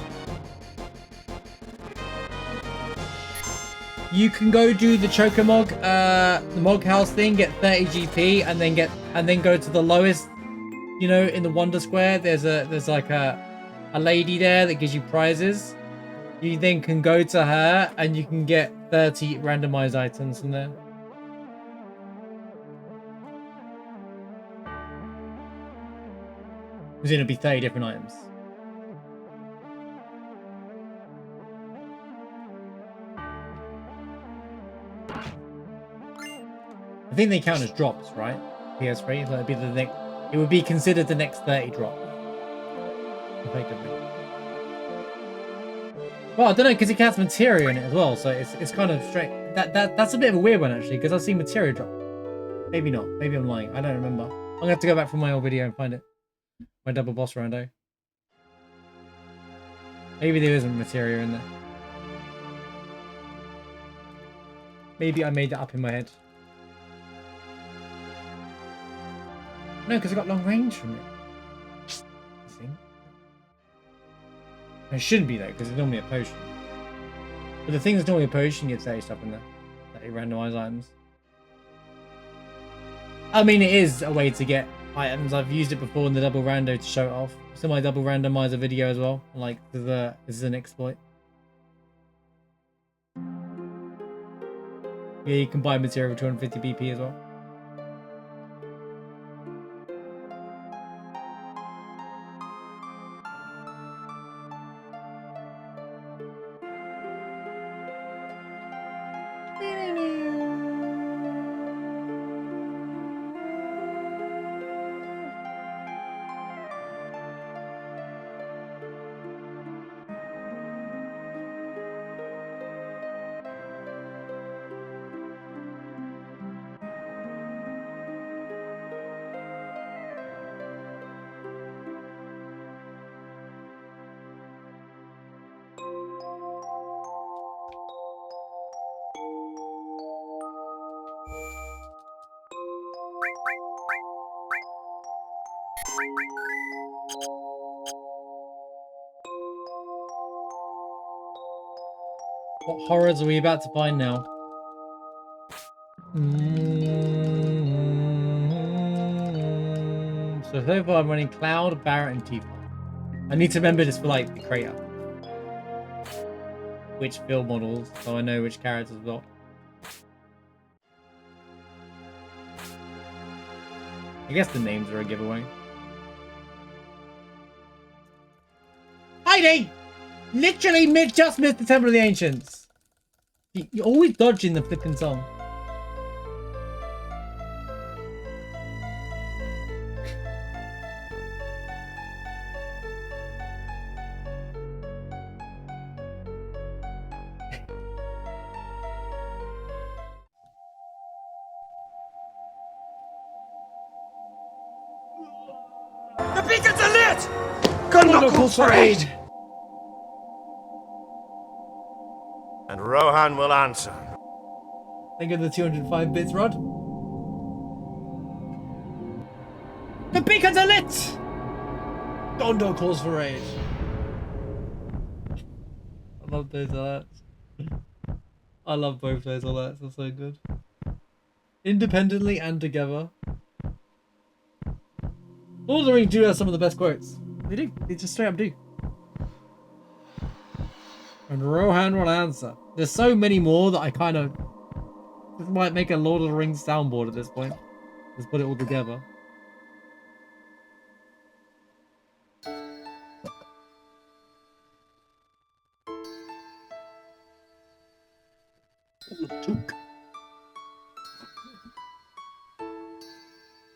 You can go do the Chocomog, the Mog House thing, get 30 GP, and then go to the lowest. You know, in the Wonder Square, there's like a lady there that gives you prizes. You then can go to her, and you can get 30 randomized items from there. It's gonna be 30 different items. I think they count as drops, right? PS3, so it'd be the next. It would be considered the next 30 drop, effectively. Well, I don't know, because it counts materia in it as well, so it's kind of straight. That's a bit of a weird one actually, because I've seen materia drop. Maybe not. Maybe I'm lying. I don't remember. I'm gonna have to go back from my old video and find it. My double boss rando. Maybe there isn't materia in there. Maybe I made that up in my head. No, because I got long range from it. I think. It shouldn't be though, because it's normally a potion. But the thing that's normally a potion, you get 30 stuff in there. 30 randomized items. I mean, it is a way to get items. I've used it before in the double rando to show it off. It's in my double randomizer video as well. Like, this is an exploit. Yeah, you can buy material for 250 BP as well. What horrors are we about to find now? So far I'm running Cloud, Barret, and Tifa. I need to remember this for like the crater. Which build models, so I know which characters I've got. I guess the names are a giveaway. Heidi! Literally just missed the Temple of the Ancients. You're always dodging the flipping song. beacons are lit! Gondor calls for aid! And Rohan will answer. Think of the 205 bits, Rod. The beacons are lit! Gondor calls for aid. I love those alerts. I love both those alerts, they're so good. Independently and together. Lord of the Rings do have some of the best quotes. They do. They just straight up do. And Rohan will answer. There's so many more that I kind of... This might make a Lord of the Rings soundboard at this point. Let's put it all together.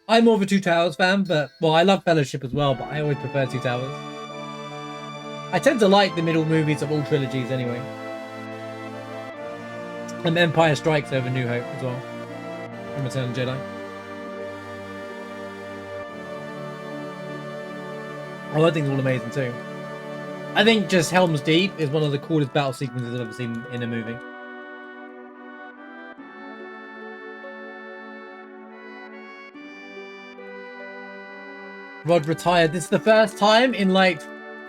I'm more of a Two Towers fan, but... Well, I love Fellowship as well, but I always prefer Two Towers. I tend to like the middle movies of all trilogies anyway. And Empire Strikes over New Hope as well. And Return of the Jedi. Oh, I think it's all amazing too. I think just Helm's Deep is one of the coolest battle sequences I've ever seen in a movie. Rod retired. This is the first time in like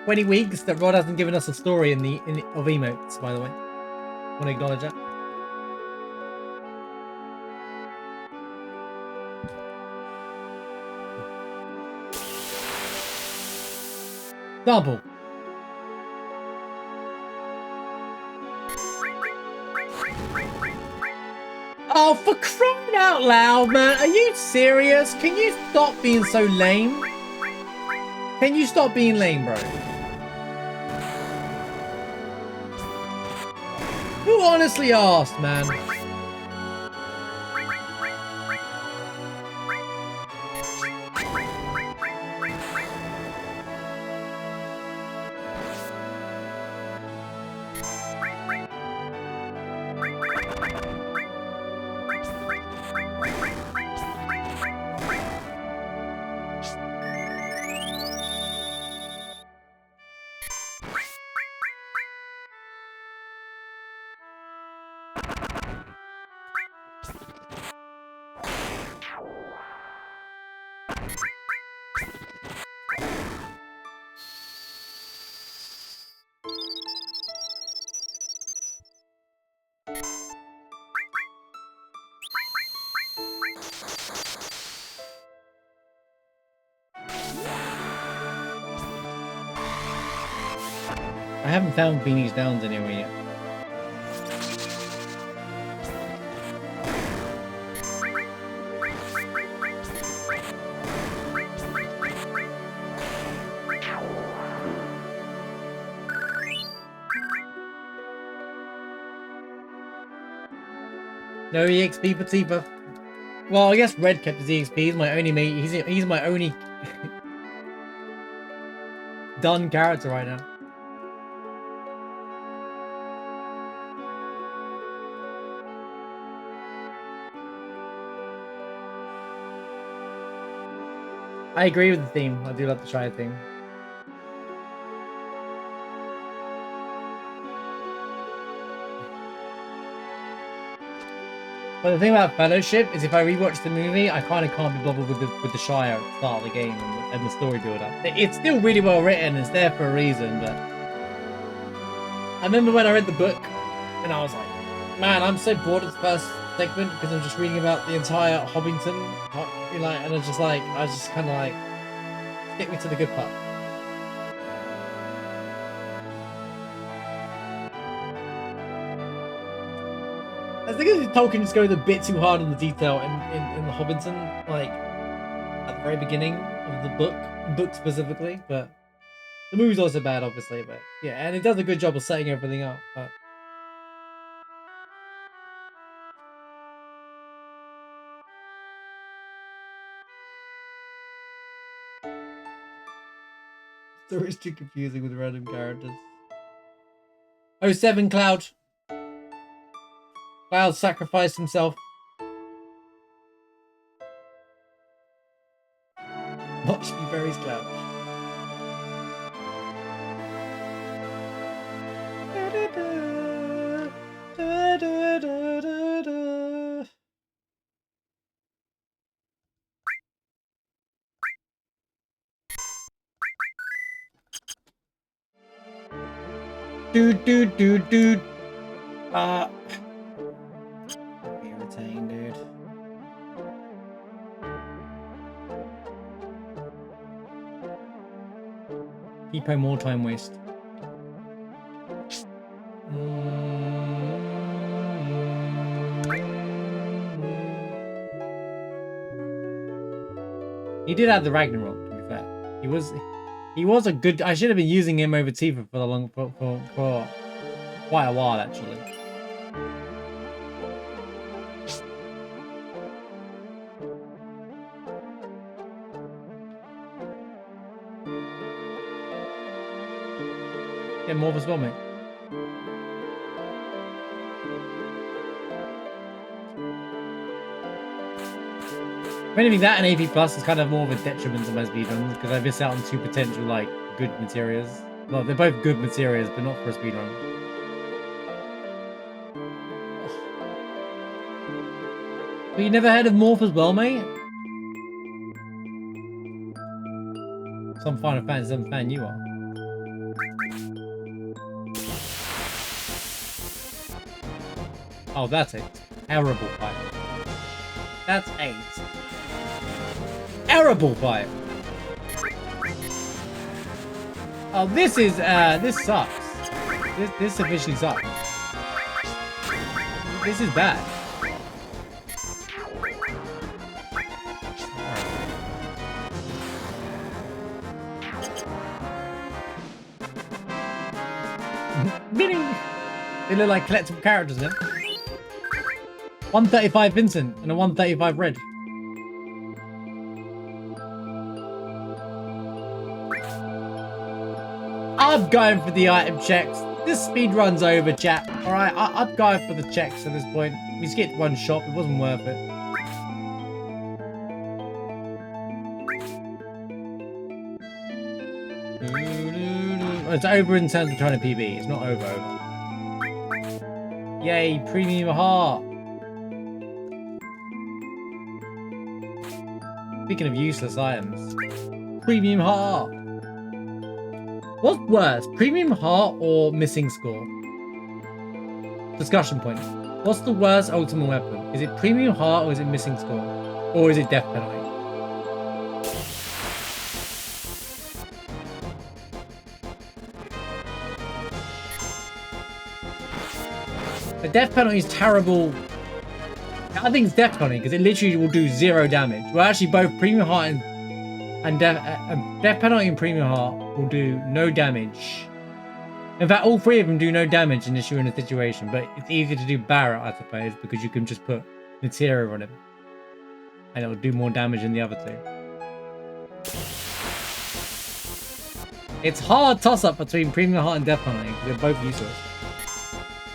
20 weeks that Rod hasn't given us a story of emotes, by the way. I want to acknowledge that. Double. Oh, for crying out loud, man. Are you serious? Can you stop being so lame? Can you stop being lame, bro? Who honestly asked, man? I haven't found Phoenix Downs anywhere yet. No EXP for Tifa. Well, I guess Red kept his EXP. He's my only mate. He's my only done character right now. I agree with the theme. I do love the Shire theme. But the thing about Fellowship is if I rewatch the movie, I kind of can't be bothered with the Shire at the start of the game and the story build-up. It's still really well written. It's there for a reason, but... I remember when I read the book, and I was like, man, I'm so bored of the first segment because I'm just reading about the entire Hobbiton, and I was just kind of like, get me to the good part. I think Tolkien just goes a bit too hard on the detail in the Hobbiton, like at the very beginning of the book specifically, but the movie's also bad, obviously, but yeah, and it does a good job of setting everything up, but... Story's too confusing with random characters. Oh, 7 Cloud. Cloud sacrificed himself. Watch me buries Cloud. Dude. Irritating, dude. Keep more time waste. He did have the Ragnarok, to be fair. He was a good. I should have been using him over Tifa for quite a while, actually. Get more as well, mate. If anything, that and AP Plus is kind of more of a detriment to my speedruns because I miss out on two potential, like, good materials. Well, they're both good materials, but not for a speedrun. But you never heard of Morph as well, mate? Some Final Fantasy VII fan you are. Oh, that's it. Terrible fight. That's 8. Terrible fight. Oh, this is, this sucks. This officially sucks. This is bad. They look like collectible characters now. 135 Vincent and a 135 Red. I'm going for the item checks. This speed runs over, chat. Alright, I'm going for the checks at this point. We skipped one shop, it wasn't worth it. It's over in terms of trying to PB. It's not over. Yay, premium heart. Speaking of useless items, premium heart. What's worse, premium heart or missing score? Discussion point. What's the worst ultimate weapon? Is it premium heart or is it missing score? Or is it death penalty? The death penalty is terrible. I think it's death penalty because it literally will do 0 damage. Well, actually, both premium heart and death penalty and premium heart will do no damage. In fact, all 3 of them do no damage unless you're in a situation. But it's easier to do Barret, I suppose, because you can just put materia on him, and it will do more damage than the other 2. It's hard toss-up between premium heart and death penalty because they're both useless.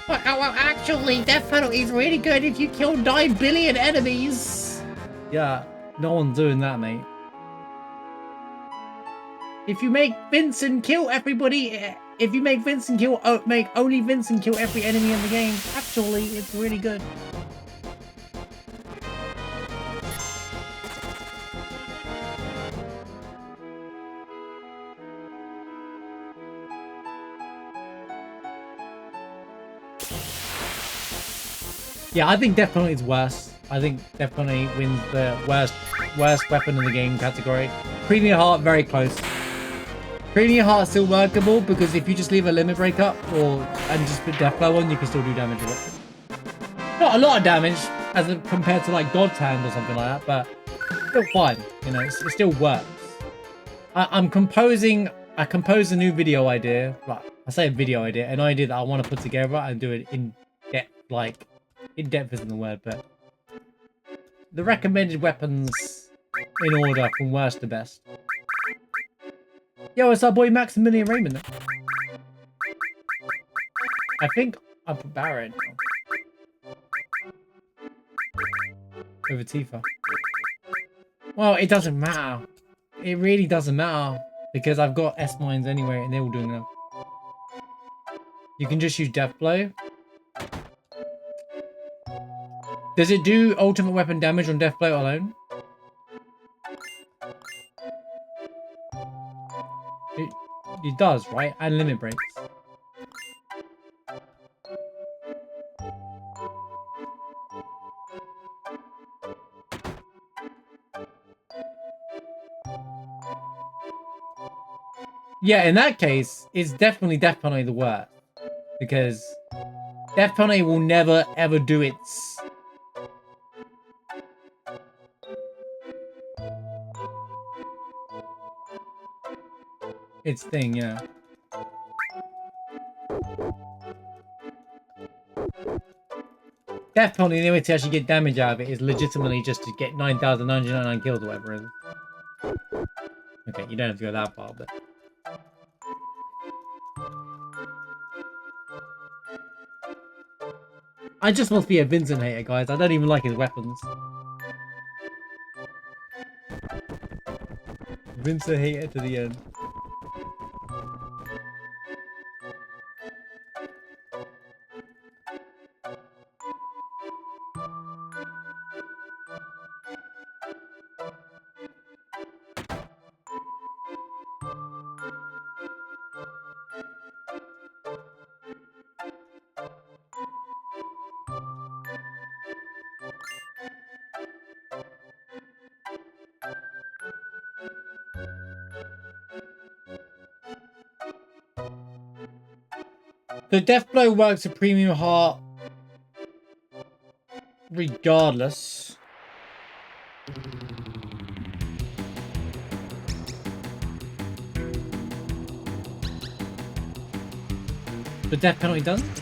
Well, actually, death penalty is really good if you kill 9 billion enemies. Yeah, no one's doing that, mate. If you make Vincent kill everybody, if you make Vincent kill, make only Vincent kill every enemy in the game, actually, it's really good. Yeah, I think death penalty is worse. I think death penalty wins the worst weapon in the game category. Premium heart, very close. Premium heart still workable because if you just leave a limit break up and just put death blow on, you can still do damage with it. Not a lot of damage as compared to like God's Hand or something like that, but still fine. You know, it still works. I compose a new video idea. Like I say, a video idea, an idea that I want to put together and do it in depth. Like in depth isn't the word, but the recommended weapons in order from worst to best. Yo, it's our boy Maximilian Raymond. I think I put Barret over Tifa. Well, it doesn't matter. It really doesn't matter because I've got S mines anyway, and they're all doing them. You can just use Death Blow. Does it do ultimate weapon damage on Death Blow alone? It does, right? And limit breaks. Yeah, in that case, it's definitely Death Penalty the worst. Because Death Penalty will never ever do its thing, yeah. Death Penalty, the only way to actually get damage out of it is legitimately just to get 9,999 kills or whatever it is. Okay, you don't have to go that far, but... I just must be a Vincent hater, guys. I don't even like his weapons. Vincent hater to the end. The Death Blow works at Premium Heart regardless. The Death Penalty doesn't?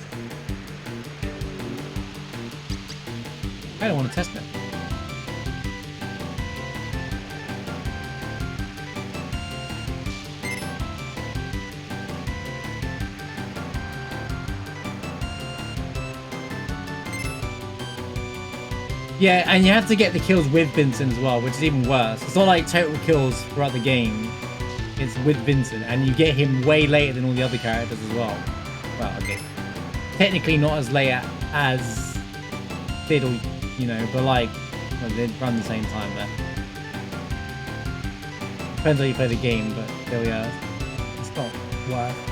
I don't want to test it. Yeah, and you have to get the kills with Vincent as well, which is even worse. It's not like total kills throughout the game. It's with Vincent, and you get him way later than all the other characters as well. Well, okay. Technically not as late as Fiddle, you know, but like, well, they run the same time, but... Depends how you play the game, but there we are. It's not worth.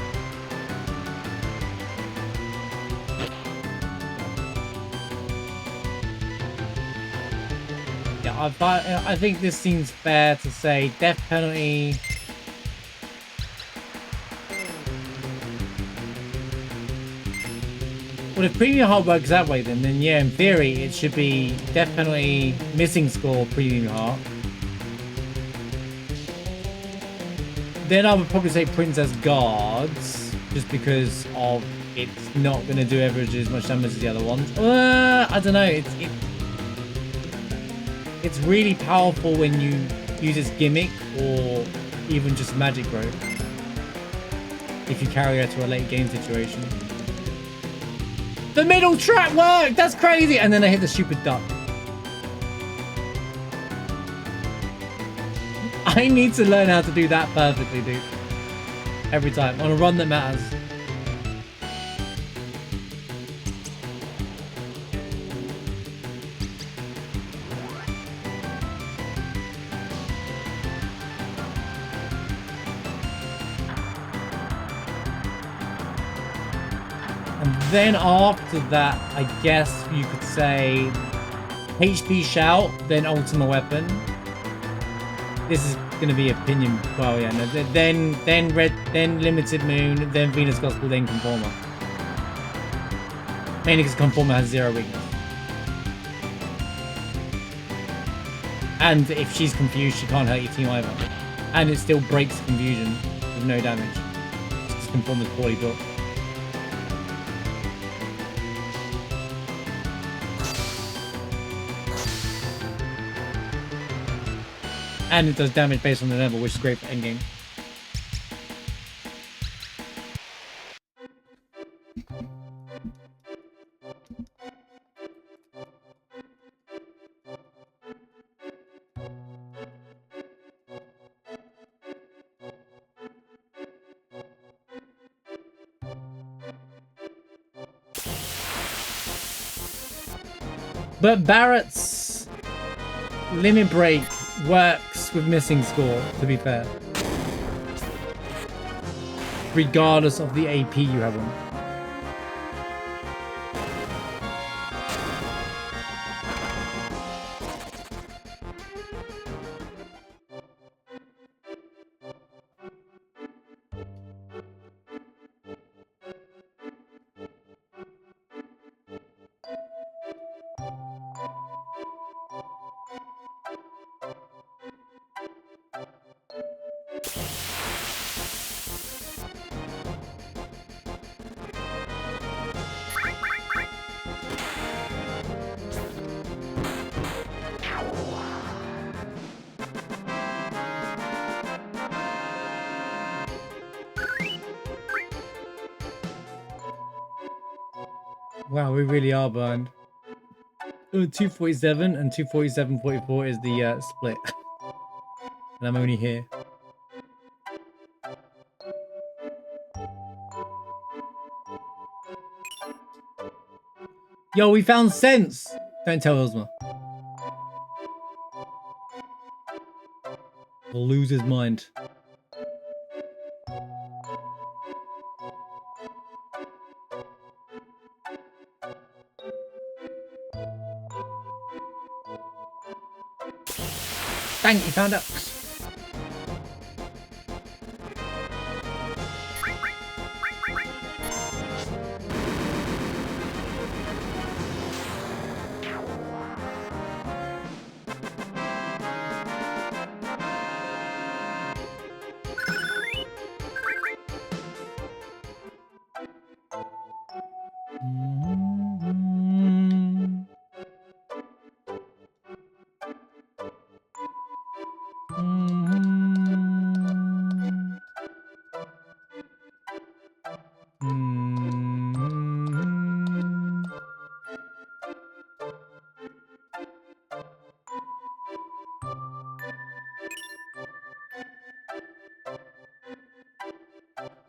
Yeah, I think this seems fair to say. Death Penalty... Well, if Premium Heart works that way, then yeah, in theory, it should be Death Penalty, Missing Score, Premium Heart. Then I would probably say Princess Guards, just because of it's not going to do average as much damage as the other ones. I don't know. It's really powerful when you use its gimmick or even just magic growth. If you carry her to a late game situation. The middle track worked! That's crazy! And then I hit the stupid duck. I need to learn how to do that perfectly, dude. Every time. On a run that matters. And then after that, I guess you could say HP Shout, then Ultimate Weapon. This is going to be opinion. Well, yeah, no, then Limited Moon, then Venus Gospel, then Conformer. Mainly because Conformer has 0 weakness. And if she's confused, she can't hurt your team either. And it still breaks confusion with no damage. Because Conformer's poorly built. And it does damage based on the level, which is great for endgame. But Barrett's limit break works with missing score, to be fair. Regardless of the AP you have on. Wow, we really are burned. 247 and 247.44 is the split. And I'm only here. Yo, we found sense! Don't tell Ilzma. He'll lose his mind. Dang, he found out.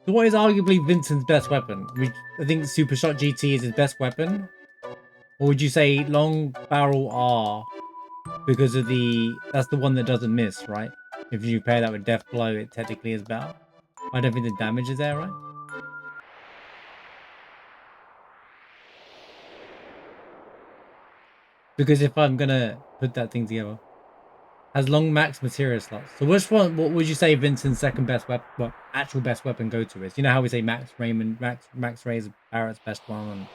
So what is arguably Vincent's best weapon? I think Super Shot GT is his best weapon. Or would you say Long Barrel R? Because of that's the one that doesn't miss, right? If you pair that with Death Blow, it technically is better. I don't think the damage is there, right? Because if I'm gonna put that thing together, has long max materia slots. So which one? What would you say Vincent's second best weapon? Well, actual best weapon go to is? You know how we say Max Ray is Barrett's best one. And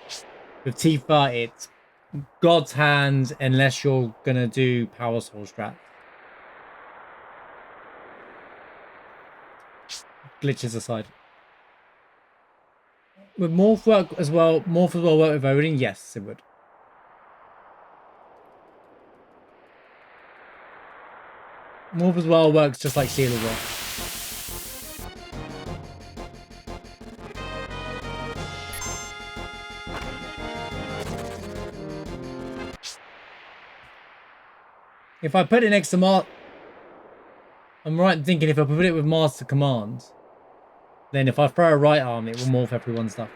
with Tifa, it's God's hand unless you're gonna do Power Soul strat. Glitches aside. Would Morph work as well? Morph as well work with Odin? Yes, it would. Morph as well works just like Seal as well. If I put it next to I'm right in thinking if I put it with Master Command, then if I throw a right arm, it will morph everyone's stuff.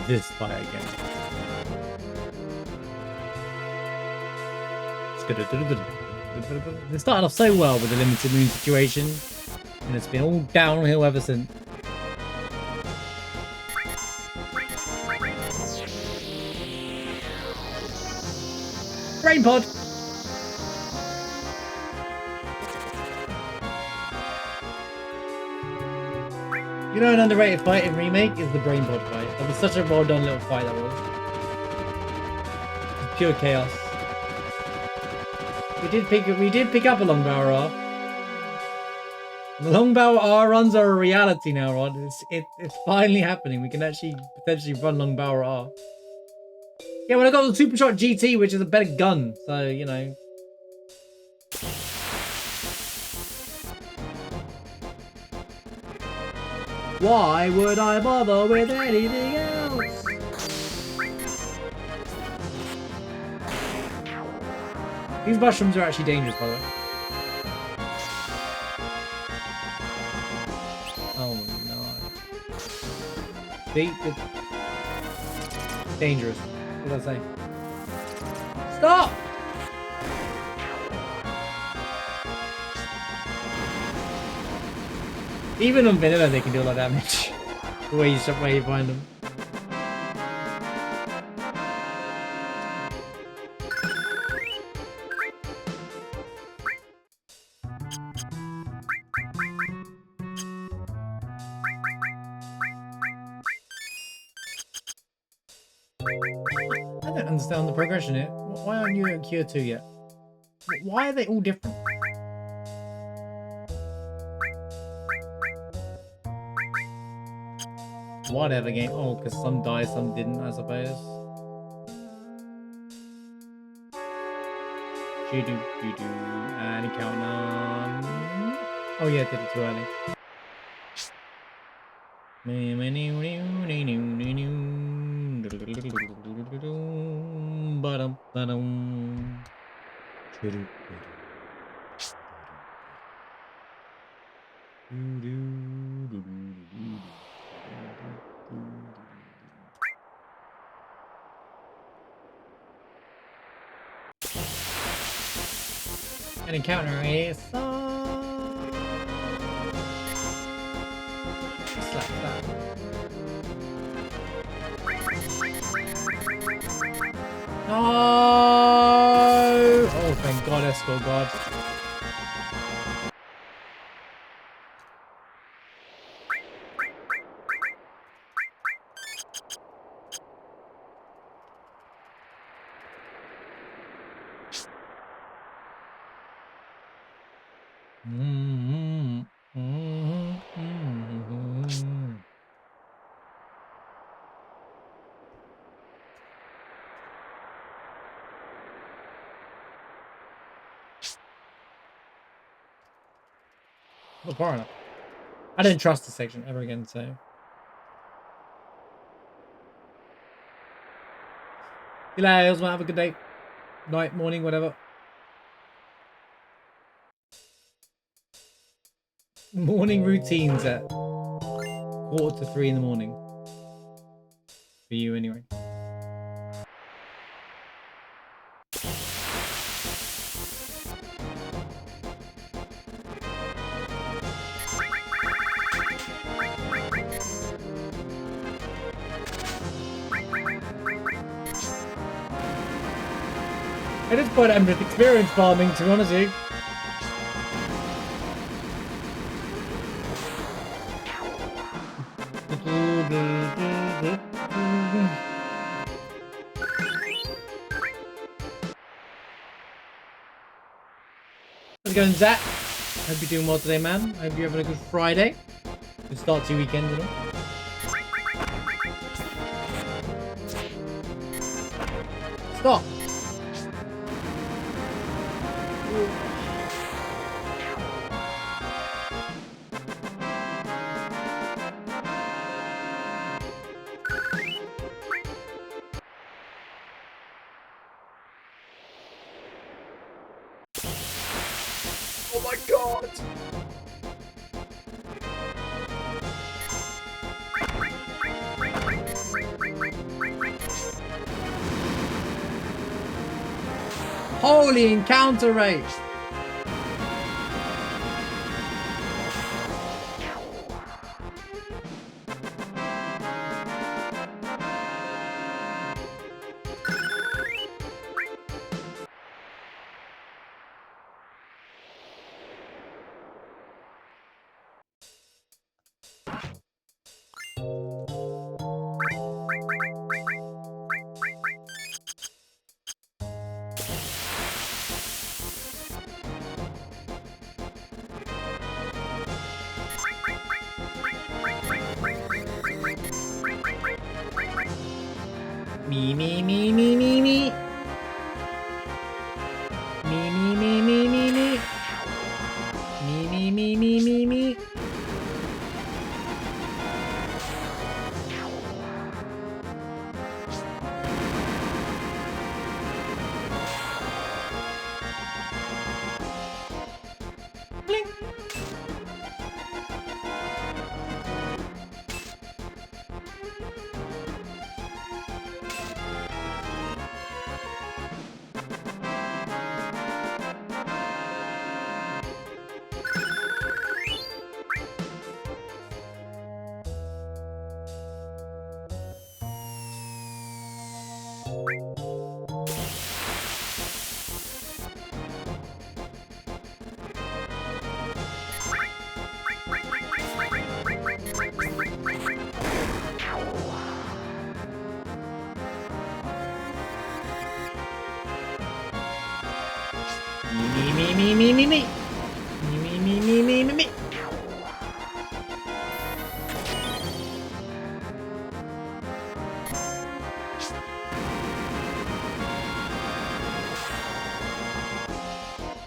This fight again. They started off so well with the limited moon situation, and it's been all downhill ever since. Brain pod. You know, an underrated fight in Remake is the Brainpod fight. That was such a well done little fight that was. Just pure chaos. We did pick up a long barrel R. The long barrel R runs are a reality now, Rod. It's finally happening. We can actually potentially run long barrel R. Yeah, well I got the Supershot GT, which is a better gun, so you know. Why would I bother with anything else? These mushrooms are actually dangerous, by the way. Oh no. It's dangerous. What did I say? Stop! Even on vanilla they can do a lot of damage. The way you find them. I don't understand the progression here. Why aren't you at Cure 2 yet? Why are they all different? Whatever game. Oh, because some died, some didn't, I suppose. Do-do-do-do. And counting on. Oh, yeah, I did it too early. An encounter a song. Slap that. No! Oh, thank God, Esco God. Well, far enough. I didn't trust this section ever again, so. See you later, have a good day. Night, morning, whatever. Morning routines at 2:45 in the morning. For you, anyway. It is quite an experience farming, to be honest with you. How's it going, Zach? Hope you're doing well today, man. Hope you're having a good Friday. Good start to your weekend, you know. Stop! Oh my God! Holy encounter rate! Me, me, me, me, me, me. Me, me, me, me, me, me. Me, me, me, me, me, me. Bling. Me, me, me, me, me, me. Me, me, me, me, me, me.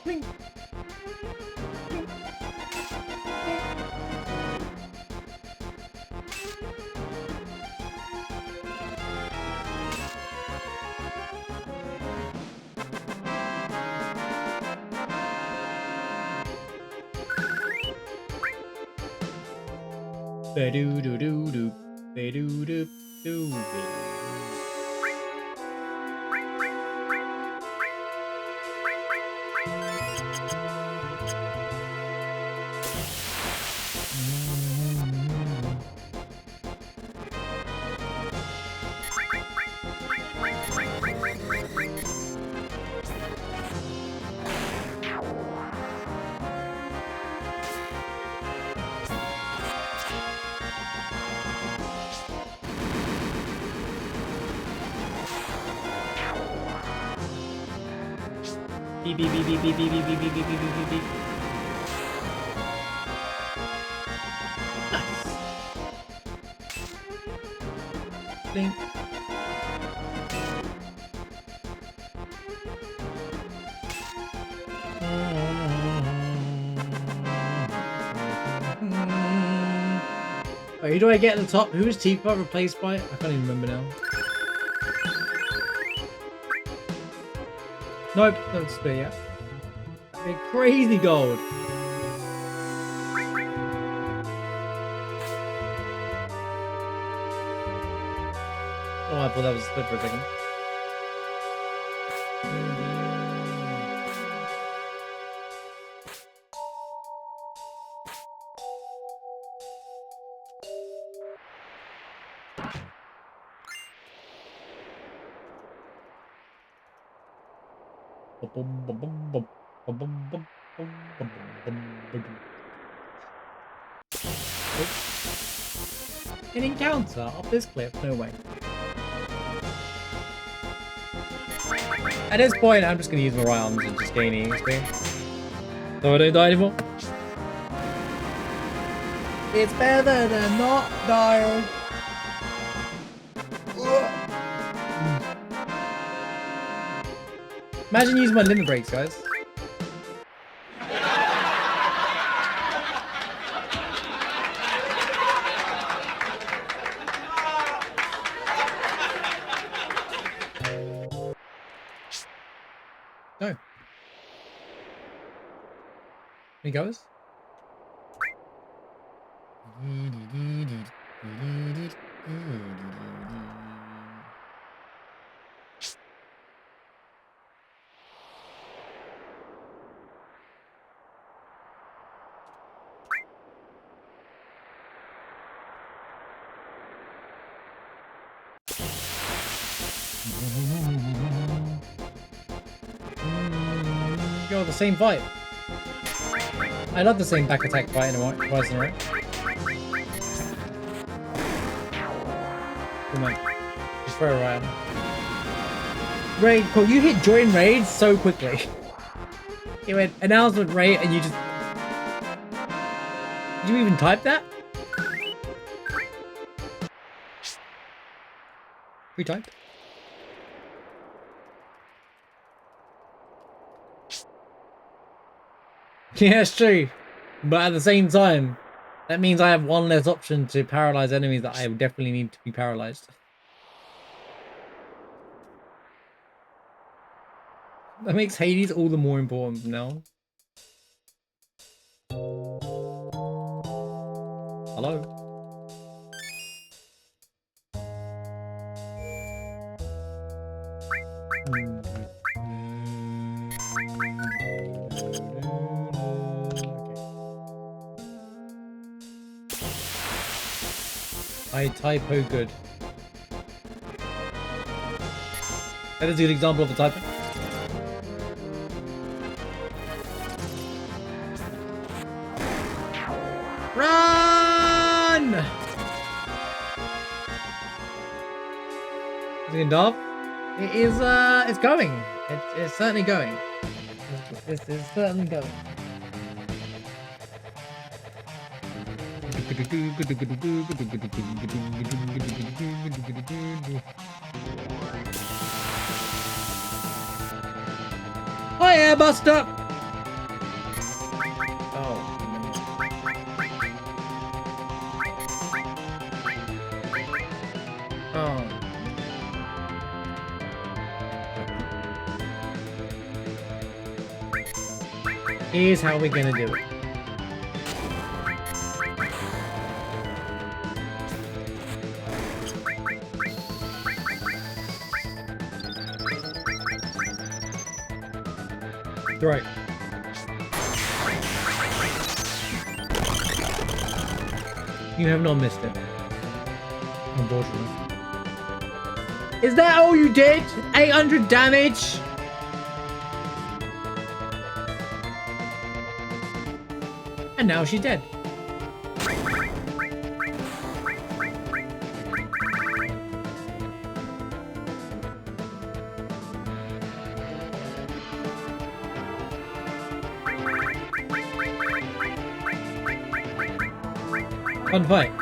Bling. Bling. Ba-do-do-do-do. Ba-do-do-do-do. Beep, beep, beep, beep, beep, beep, beep, beep, beep, beep, beep, beep, beep. Nice. Blink. Wait, who do I get at the top? Who is Tifa replaced by? I can't even remember now. Nope, don't spit yet. They're crazy gold. Oh, I thought that was a split for a second. An encounter off this cliff? No way. At this point, I'm just gonna use my right arms and just gain XP. So I don't die anymore. It's better than not dying. Imagine using my limit breaks, guys. Go. Here he goes. Go the same fight. I love the same back attack fight twice in a row. Come on. Just throw it right on. Raid, cool. You hit join raid so quickly. It went announcement raid and you just... Did you even type that? Retype. Yeah, it's true. But at the same time, that means I have one less option to paralyze enemies that I definitely need to be paralyzed. That makes Hades all the more important from now on. Hello? I typo good. That is a good example of the typo. Run! Is it Dove? It is, it's going. It's certainly going. It's certainly going. Hi, Airbuster! Oh. Oh. Here's how we're gonna do it. Right. You have not missed it. Unfortunately. Is that all you did? 800 damage? And now she's dead. Fun fight.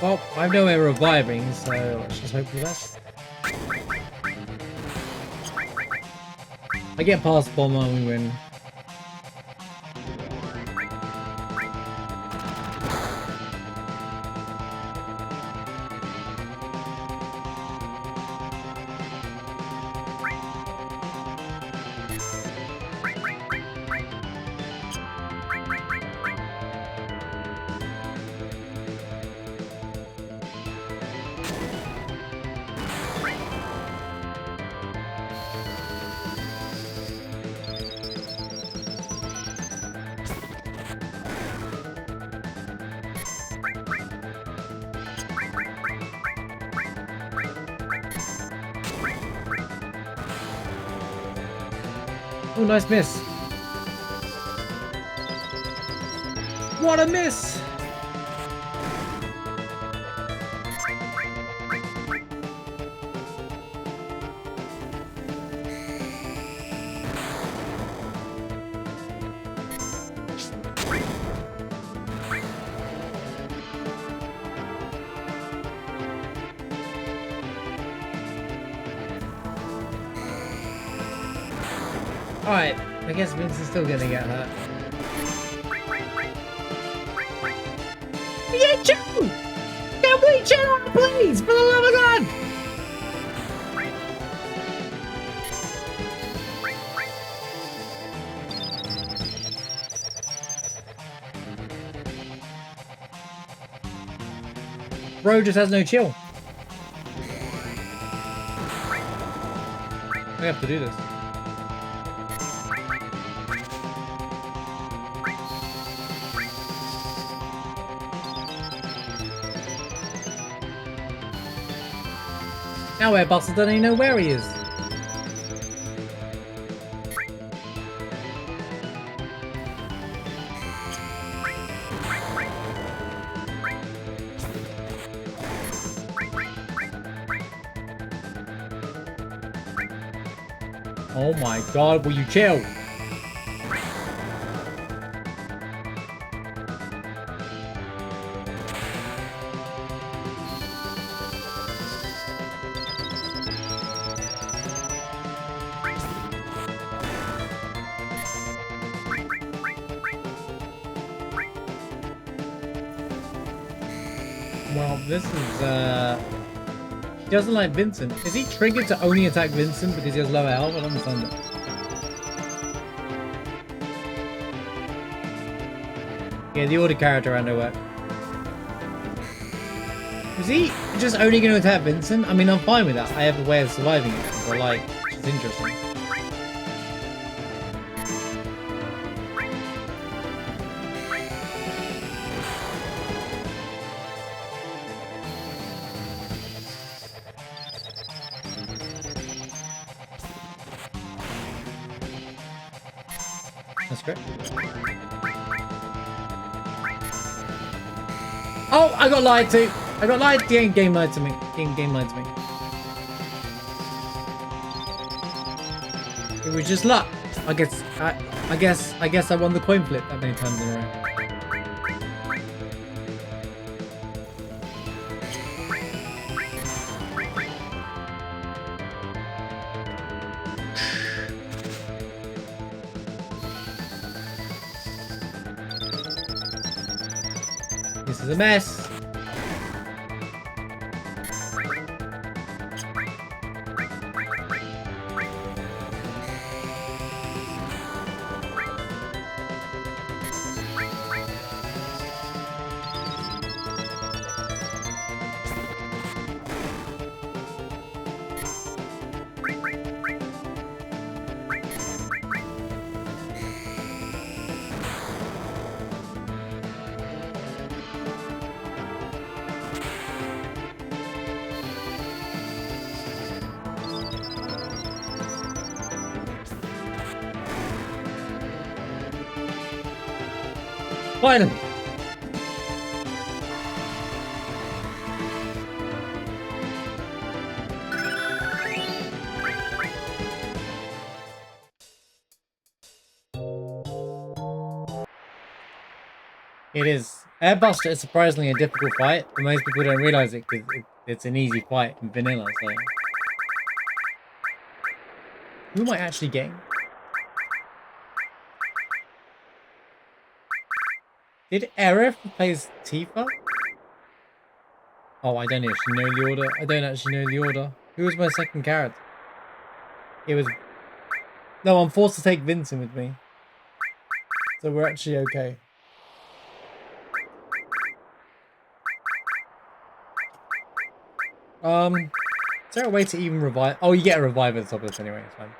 Well, I have no way of reviving, so let's just hope for the best. I get past Bomber and we win. Oh, nice miss. What a miss! Alright, I guess Vince is still gonna get hurt. Yeah, chill! Can we chill out, please? For the love of God! Bro just has no chill. We have to do this. Now Airbuster doesn't even know where he is. Oh my God, will you chill? Well, this is, he doesn't like Vincent. Is he triggered to only attack Vincent because he has lower health? I don't understand it. Yeah, the order character around no work. Is he just only going to attack Vincent? I mean, I'm fine with that. I have a way of surviving it, but like, it's interesting. That's great. Oh, I got lied to. I got lied. The game lied to me. Game lied to me. It was just luck. I guess I won the coin flip that many times in a row. This is a mess. Finally! It is. Airbuster is surprisingly a difficult fight, but most people don't realize it because it's an easy fight in vanilla, so... Who am I actually getting? Did Aerith replace Tifa? Oh, I don't actually know the order. I don't actually know the order. Who was my second character? It was... No, I'm forced to take Vincent with me. So we're actually okay. Is there a way to even revive? Oh, you get a revive at the top of this anyway, it's fine.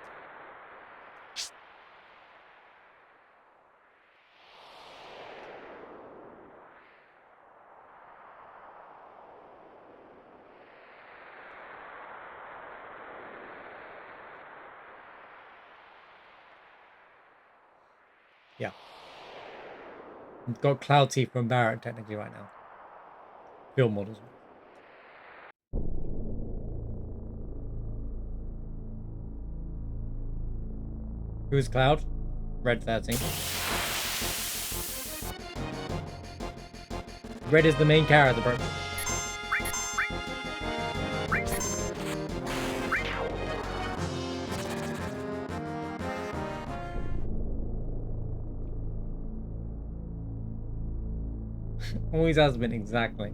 Yeah. I've got Cloud Teeth from Barrett technically right now. Field models. Who is Cloud? Red 13. Red is the main character, bro. Always has been, exactly.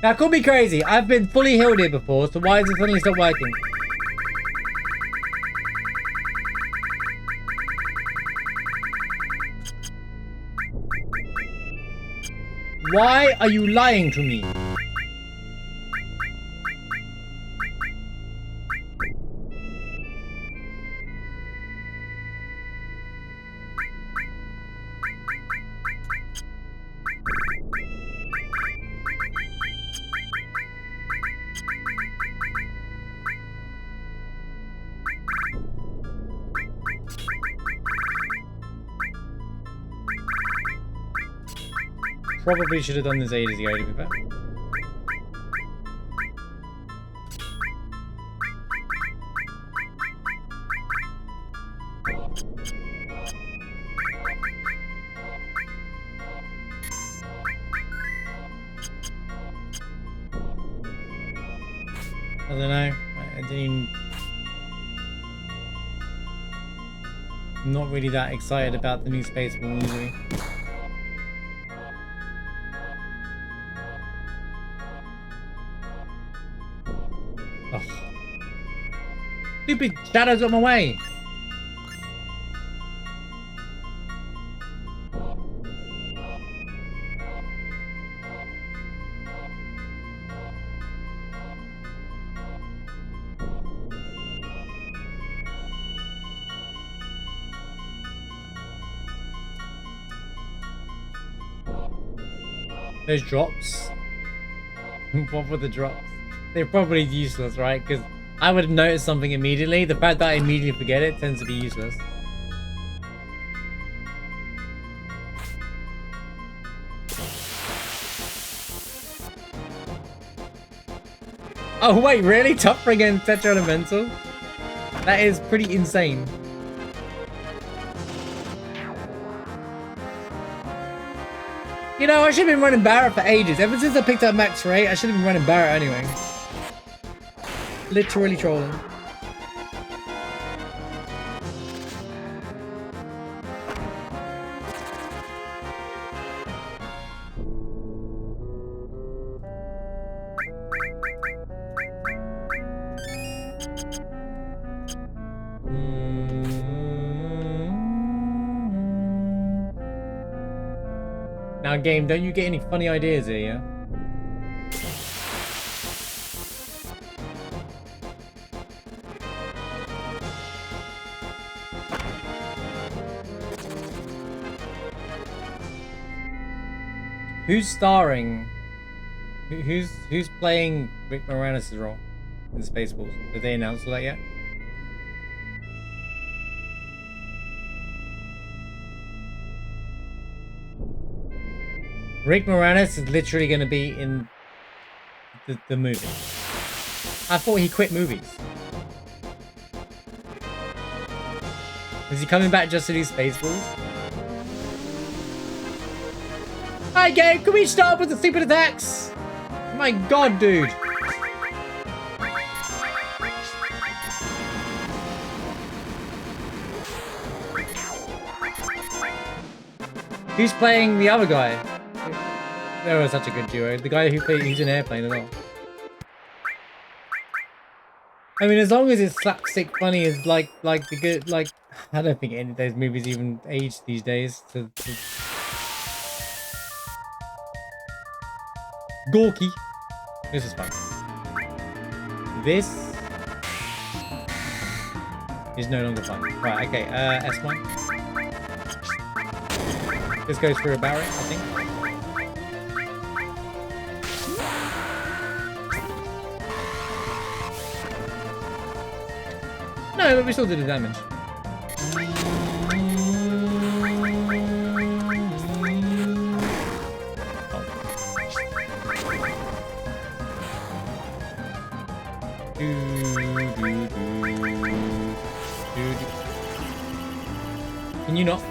That could be crazy. I've been fully healed here before, so why is it suddenly stop working? Why are you lying to me? probably should have done this ages ago, to be fair. I don't know. I didn't even... I'm not really that excited about the new Spaceball movie. Oh. Stupid shadows on my way! Those drops. What were the drops? They're probably useless, right? Because I would have noticed something immediately. The fact that I immediately forget it tends to be useless. Oh wait, really? Top ring and Tetra Elemental? That is pretty insane. You know, I should have been running Barret for ages. Ever since I picked up Max Ray, I should have been running Barret anyway. Literally trolling. Now, game, don't you get any funny ideas here, yeah? Who's starring? Who's playing Rick Moranis' role in Spaceballs? Did they announce all that yet? Rick Moranis is literally going to be in the movie. I thought he quit movies. Is he coming back just to do Spaceballs? Hi, game. Can we start with the stupid attacks? My god, dude. Who's playing the other guy? They were such a good duo. The guy who played, he's in Airplane as well. I mean, as long as it's slapstick funny is like the good, like, I don't think any of those movies even age these days. Gorky. This is fun. This is no longer fun. Right, okay, S1. This goes through a Barret, I think. No, but we still did the damage. Can you not?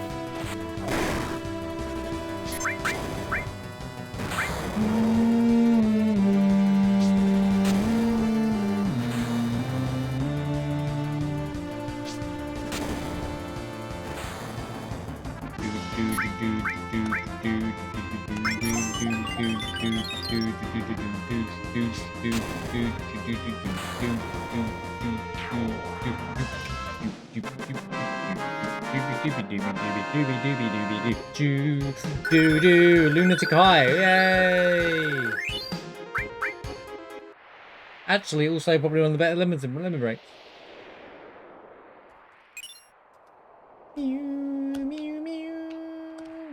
Lunatic High, yay! Actually, also probably one of the better lemon breaks. Mew, mew, mew,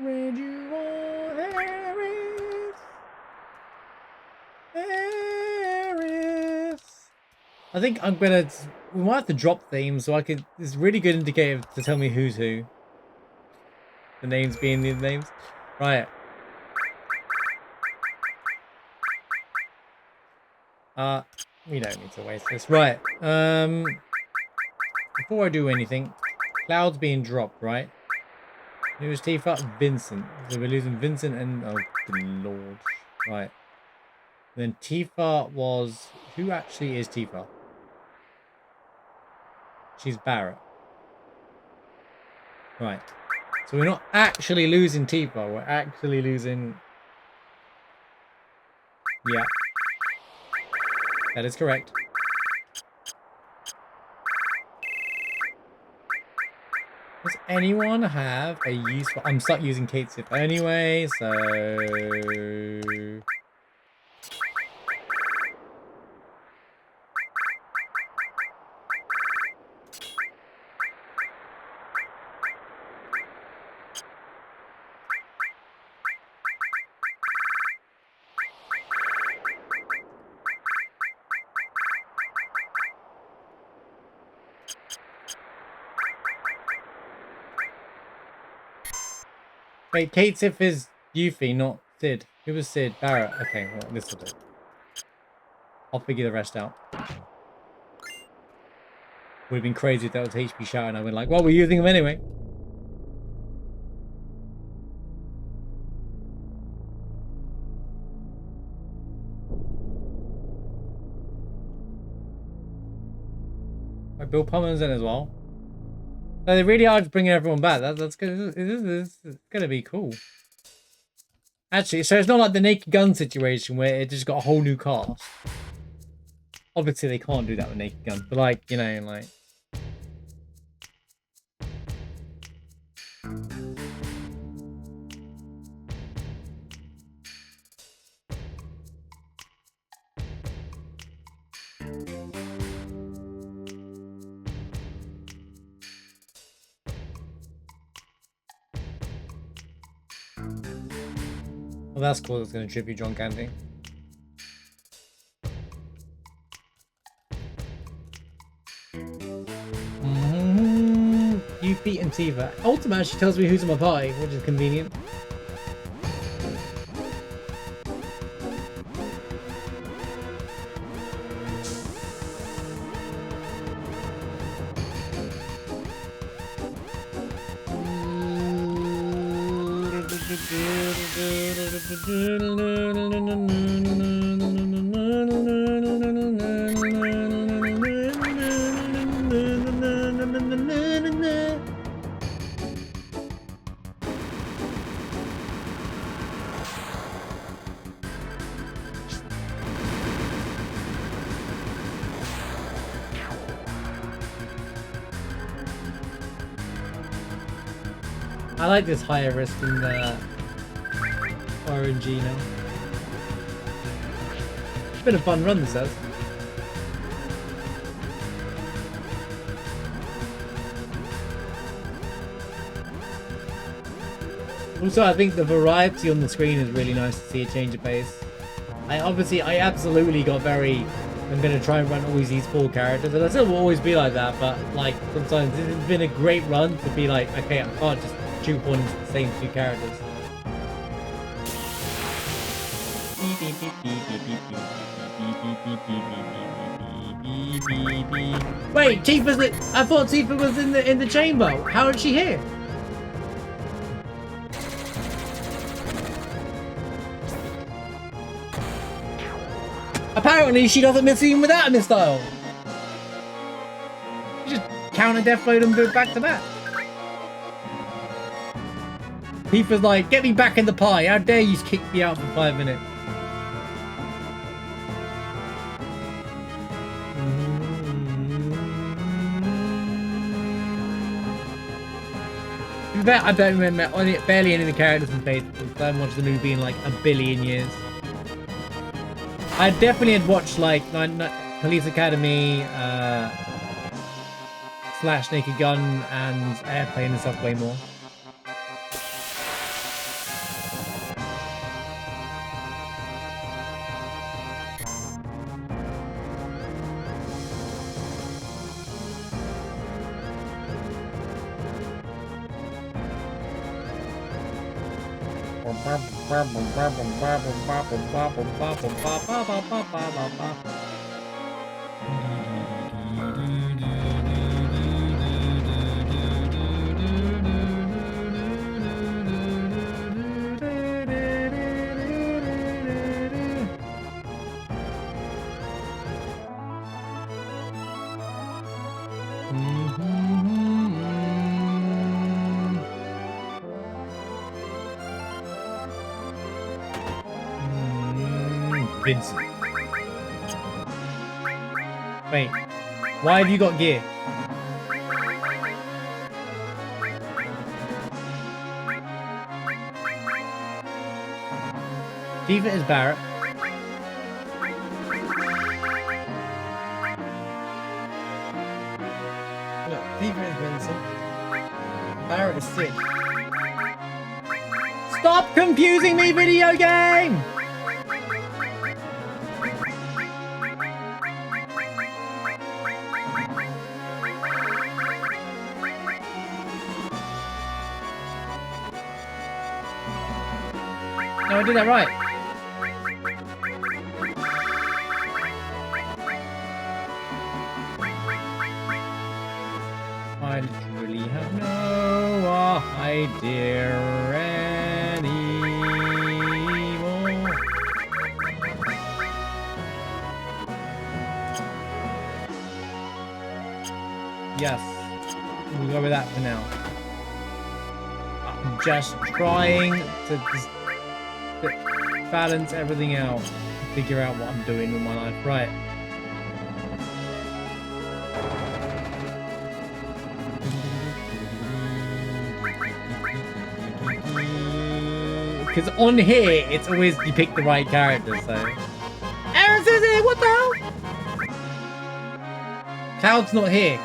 where'd you go, Harris? I think I'm gonna. We might have to drop themes so I could. It's a really good indicator to tell me who's who. The names being the names. Right. We don't need to waste this. Right. Before I do anything, Cloud's being dropped, right? Who's Tifa? Vincent. So we're losing Vincent and... Oh, good lord. Right. Then Tifa was... Who actually is Tifa? She's Barrett. Right. So we're not actually losing Tifa. We're actually losing... Yeah. That is correct. Does anyone have a useful... I'm stuck using Kate's Sip anyway, so... Wait, Kate Sif is Yuffie, not Sid. Who was Sid? Barrett. Okay, well, this will do. I'll figure the rest out. Would have been crazy if that was HP Shout and I went like, well, we're using them anyway. Right, Bill Pullman's in as well. So they really are bringing everyone back. That's good. This is gonna be cool. Actually, so it's not like the Naked Gun situation where it just got a whole new cast. Obviously, they can't do that with Naked Gun, but like, you know, like. Well, that's cool. That's going to trip you, John Candy. Yuffie and Tifa. Ultimate actually tells me who's in my party, which is convenient. I like this higher risk than RNG now. It's been a fun run, this has. Also, I think the variety on the screen is really nice to see a change of pace. I absolutely got very... I'm going to try and run always these 4 characters, and I still will always be like that, but like sometimes this has been a great run to be like, okay, I can't just shoehorn into the same 2 characters. Wait, Tifa's I thought Tifa was in the chamber. How is she here? Apparently she doesn't miss even without a missile. You just counter death load and do it back to back. Tifa's like, get me back in the pie. How dare you kick me out for 5 minutes? I don't remember barely any of the characters in played. I haven't watched the movie in like a billion years. I definitely had watched like Police Academy, / Naked Gun and Airplane and stuff way more. Vincent. Wait, why have you got gear? Tifa is Barrett. Look, Tifa is Vincent. Barrett is Sid. Stop confusing me, video game! No, I did that right. I literally have no idea anymore. Yes, we'll go with that for now. I'm just trying to balance everything out, figure out what I'm doing with my life. Right. Because on here, it's always you pick the right character, so... Aaron says it! What the hell? Cloud's not here.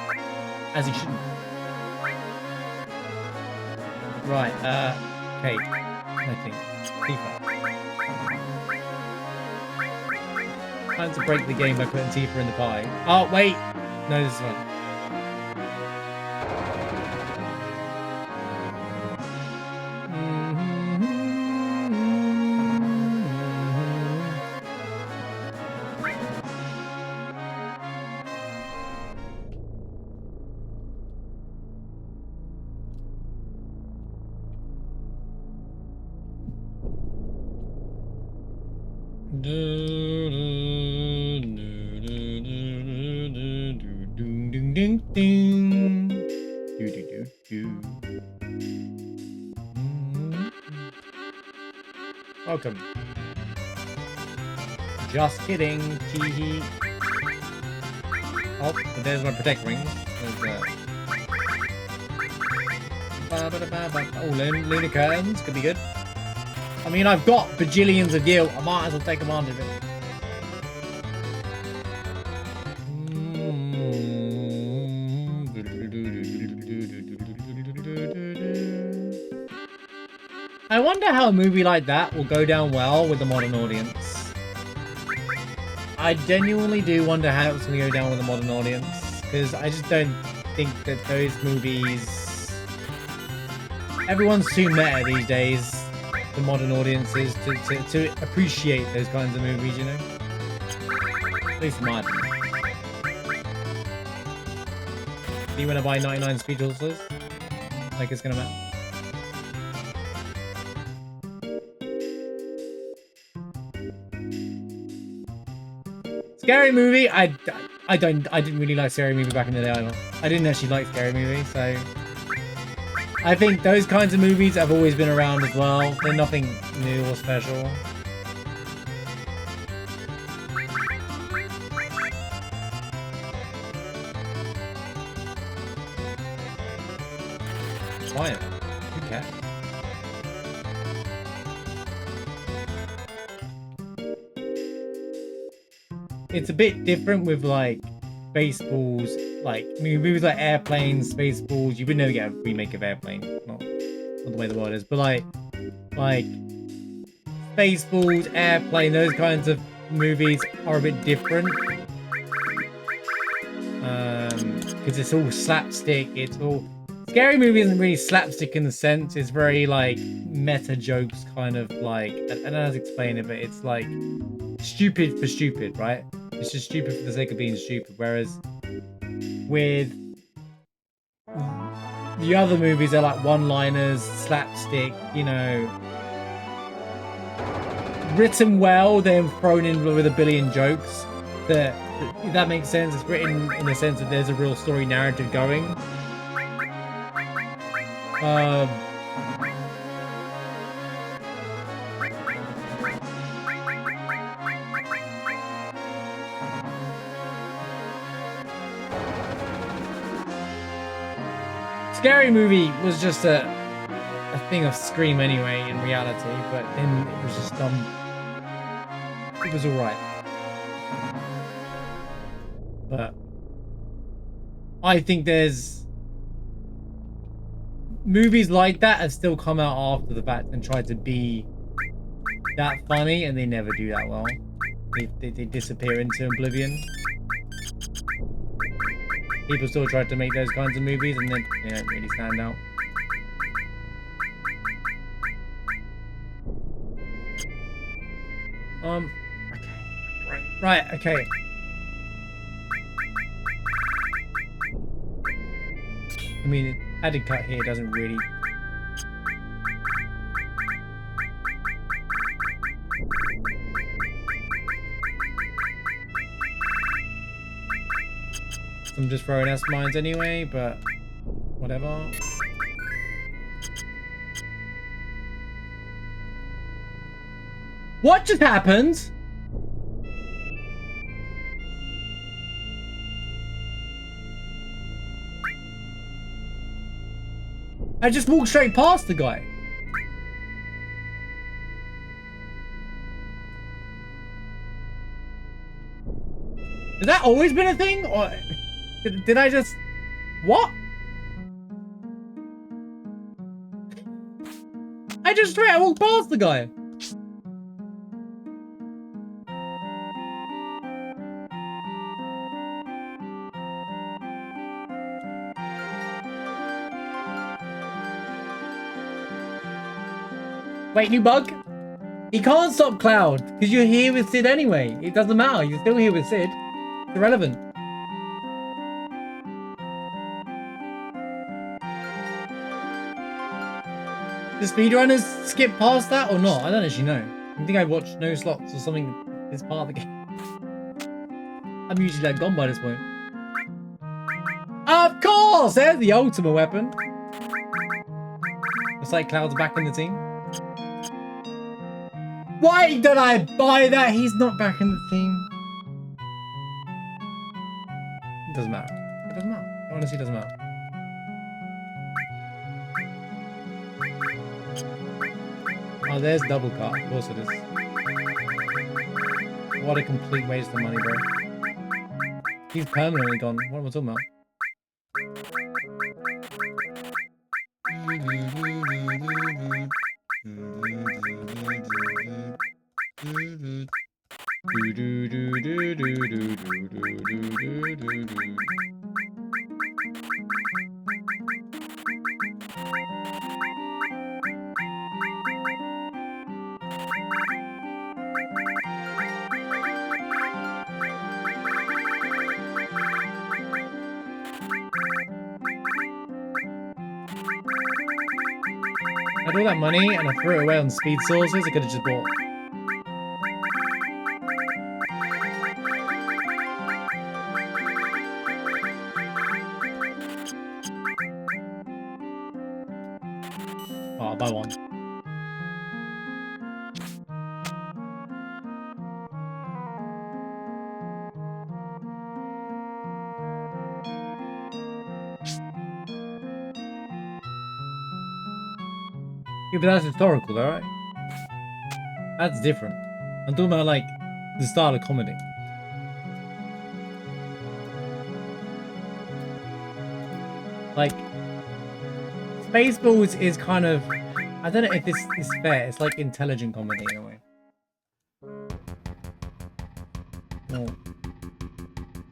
As he shouldn't. Right, Kate. I think. Tifa. Time to break the game by putting Tifa in the pie. Oh, wait! No, this one. Welcome. Just kidding, teehee. Oh, there's my protect ring. Oh, lunar curtains could be good. I mean, I've got bajillions of gil. I might as well take command of it. I wonder how a movie like that will go down well with the modern audience. I genuinely do wonder how it's going to go down with the modern audience. Because I just don't think that those movies... Everyone's too meta these days, the modern audiences, to appreciate those kinds of movies, you know? At least in my opinion. Do you want to buy 99 speed ulcers? Like it's going to matter. Scary movie, I didn't really like Scary Movie back in the day either. I didn't actually like Scary Movie, so... I think those kinds of movies have always been around as well. They're nothing new or special. Quiet. Good cat. It's a bit different with like Spaceballs, like movies like Airplane, Spaceballs. You would never get a remake of Airplane, not the way the world is, but like Spaceballs, Airplane, those kinds of movies are a bit different. Because it's all slapstick. It's all Scary Movie isn't really slapstick in the sense. It's very like meta jokes, kind of like I don't know how to explain it, but it's like stupid for stupid, right? It's just stupid for the sake of being stupid. Whereas with the other movies, they're like one-liners, slapstick, you know, written well, then thrown in with a billion jokes that If that makes sense, it's written in the sense that there's a real story narrative going. Scary Movie was just a thing of Scream anyway in reality, but then it was just it was alright. But I think there's movies like that have still come out after the fact and tried to be that funny, and they never do that well. They disappear into oblivion. People still try to make those kinds of movies, and they don't really stand out. Okay. Right, okay. I mean, added cut here doesn't really... I'm just throwing S mines anyway, but whatever. What just happened? I just walked straight past the guy. Has that always been a thing? Or did I just... What? I just straight walked past the guy. Wait, new bug? He can't stop Cloud, because you're here with Sid anyway. It doesn't matter, you're still here with Sid. It's irrelevant. Do speedrunners skip past that or not? I don't actually know. I think I watched no slots or something this part of the game. I'm usually like gone by this point. Of course! There's the ultimate weapon. Looks like Cloud's back in the team. Why did I buy that? He's not back in the team. It doesn't matter. It doesn't matter. Honestly, it doesn't matter. Oh, there's double cut. Of course it is. What a complete waste of money, bro. He's permanently gone. What am I talking about? I had all that money and I threw it away on speed sources. I could have just bought. Oh, I'll buy one. Yeah, but that's historical though, right? That's different. I'm talking about like the style of comedy. Like Spaceballs is kind of, I don't know if this is fair, it's like intelligent comedy in a way. Oh.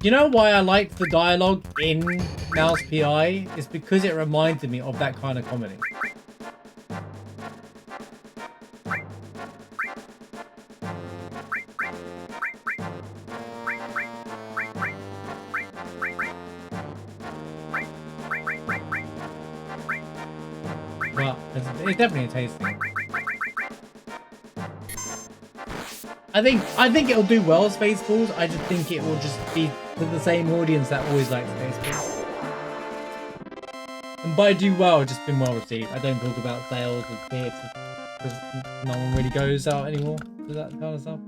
You know why I liked the dialogue in Mouse PI? It's because it reminded me of that kind of comedy. Well, it's definitely a taste thing. I think it'll do well, Spaceballs. I just think it will just be to the same audience that always likes Spaceballs. And by do well, it's just been well received. I don't talk about sales and bits because no one really goes out anymore to that kind of stuff.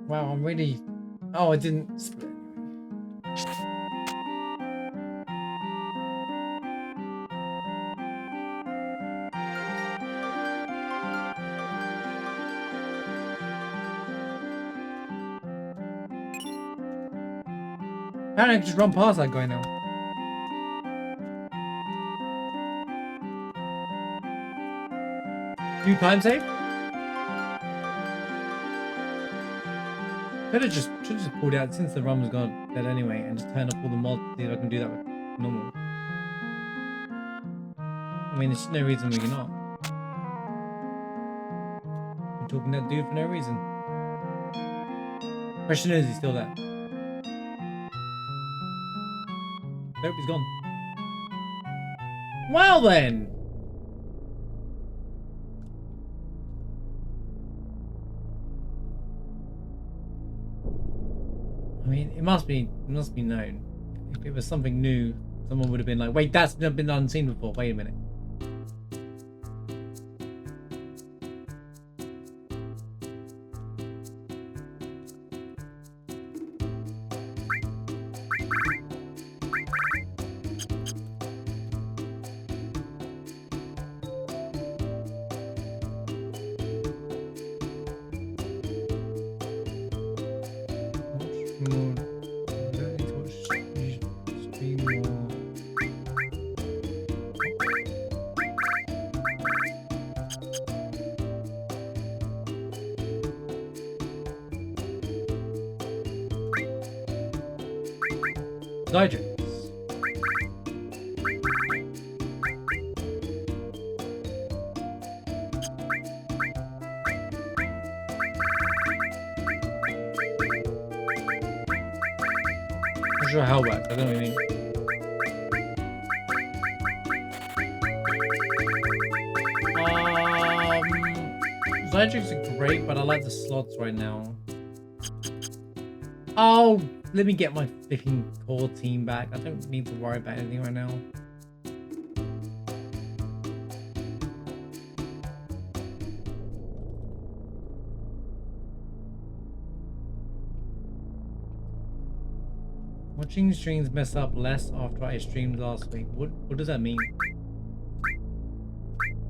Wow, I'm really... Oh, I didn't split. Apparently I can just run past that guy now. Do time save? Should have just pulled out since the run was gone dead anyway and just turn up all the mods to see if I can do that with normal. I mean, there's no reason we cannot. We're talking to that dude for no reason. Question is, he's still there? Nope, he's gone. Well then! I mean, it must be known. If it was something new, someone would have been like, wait, that's never been unseen before. Wait a minute. Digits. Not sure how it works. I don't know what you mean. Zydrax are great, but I like the slots right now. Oh, let me get my flipping core team back. I don't need to worry about anything right now. Watching streams mess up less after I streamed last week. What does that mean?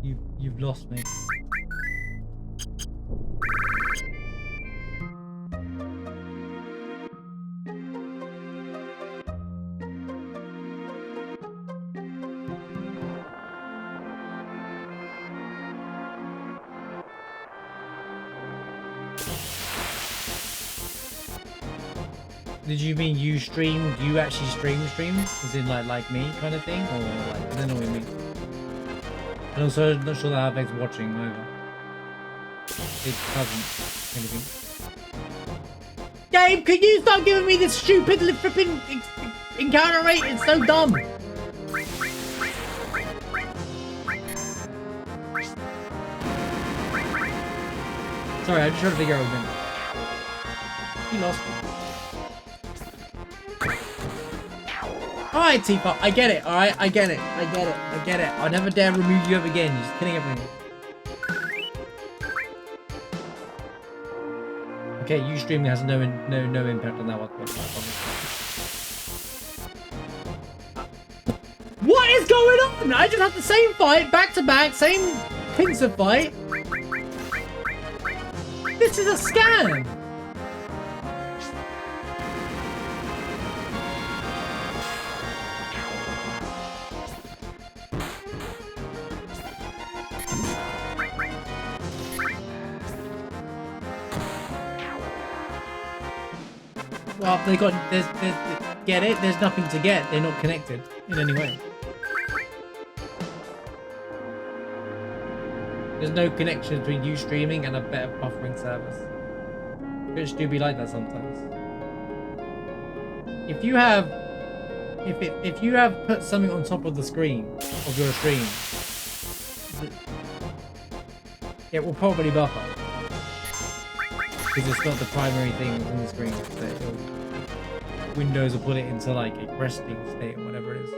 You've lost me. Did you mean you streamed? You actually streams? As in like me kind of thing? Or like, I don't know what you mean. And also, I'm not sure that Avex watching either. It doesn't anything. Gabe, can you stop giving me this stupid flipping encounter rate? It's so dumb. Sorry, I'm just trying to figure out what he lost me. Alright, Teapot, I get it, alright? I get it. I'll never dare remove you ever again. You're just killing everything. Okay, you streaming has no impact on that one. What is going on? I just had the same fight, back to back, same pincer fight. This is a scam. Well, they got get it. There's nothing to get. They're not connected in any way. There's no connection between you streaming and a better buffering service. Twitch do be like that sometimes. If you have put something on top of the screen of your stream, it will probably buffer because it's not the primary thing on the screen. Windows will put it into like a resting state or whatever it is.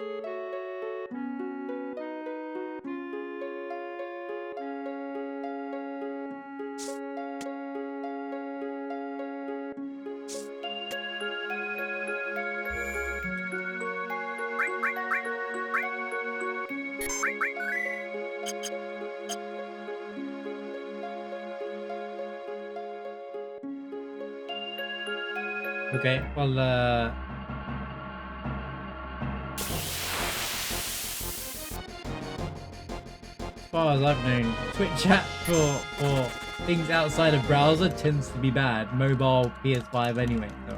Okay, well, as far as I've known, Twitch chat for things outside of browser tends to be bad. Mobile, PS5 anyway. So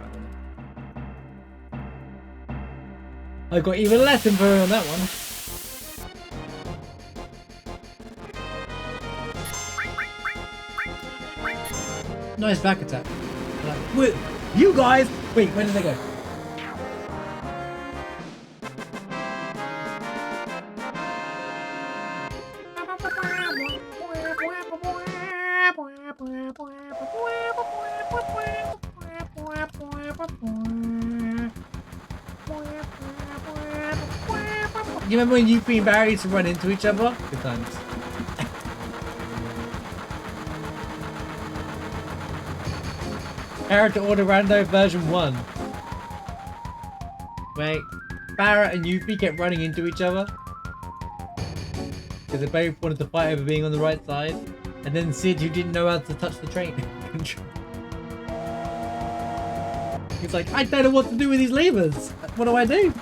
I got even less info on that one. Nice back attack. Wait, you guys! Wait, where did they go? You remember when you and Barry used to run into each other? Good times. Character Order Rando version 1. Wait, Barrett and Yuffie kept running into each other because they both wanted to fight over being on the right side, and then Sid, who didn't know how to touch the train control, he's like, I don't know what to do with these levers. What do I do?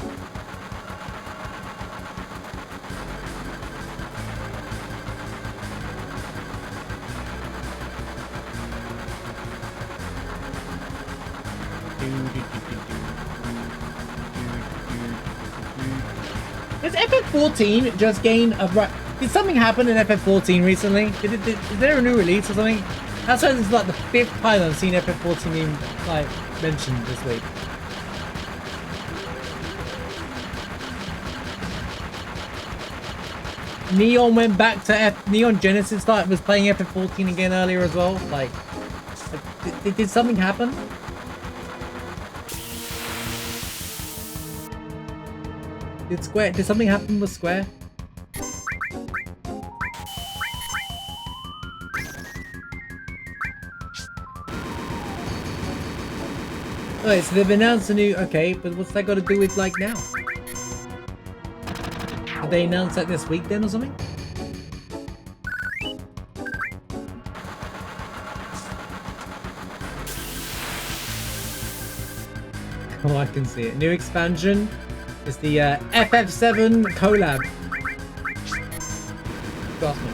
Does FF14 just gain a right? Did something happen in FF14 recently? Is there a new release or something? That's why this is like the 5th time I've seen FF14 being like mentioned this week. Neon went back to Neon Genesis was playing FF14 again earlier as well. Like, did something happen? Did something happen with Square? Alright, so they've announced a new, okay, but what's that got to do with like now? Did they announce that this week then or something? Oh, I can see it. New expansion. It's the FF7 collab. Trust me.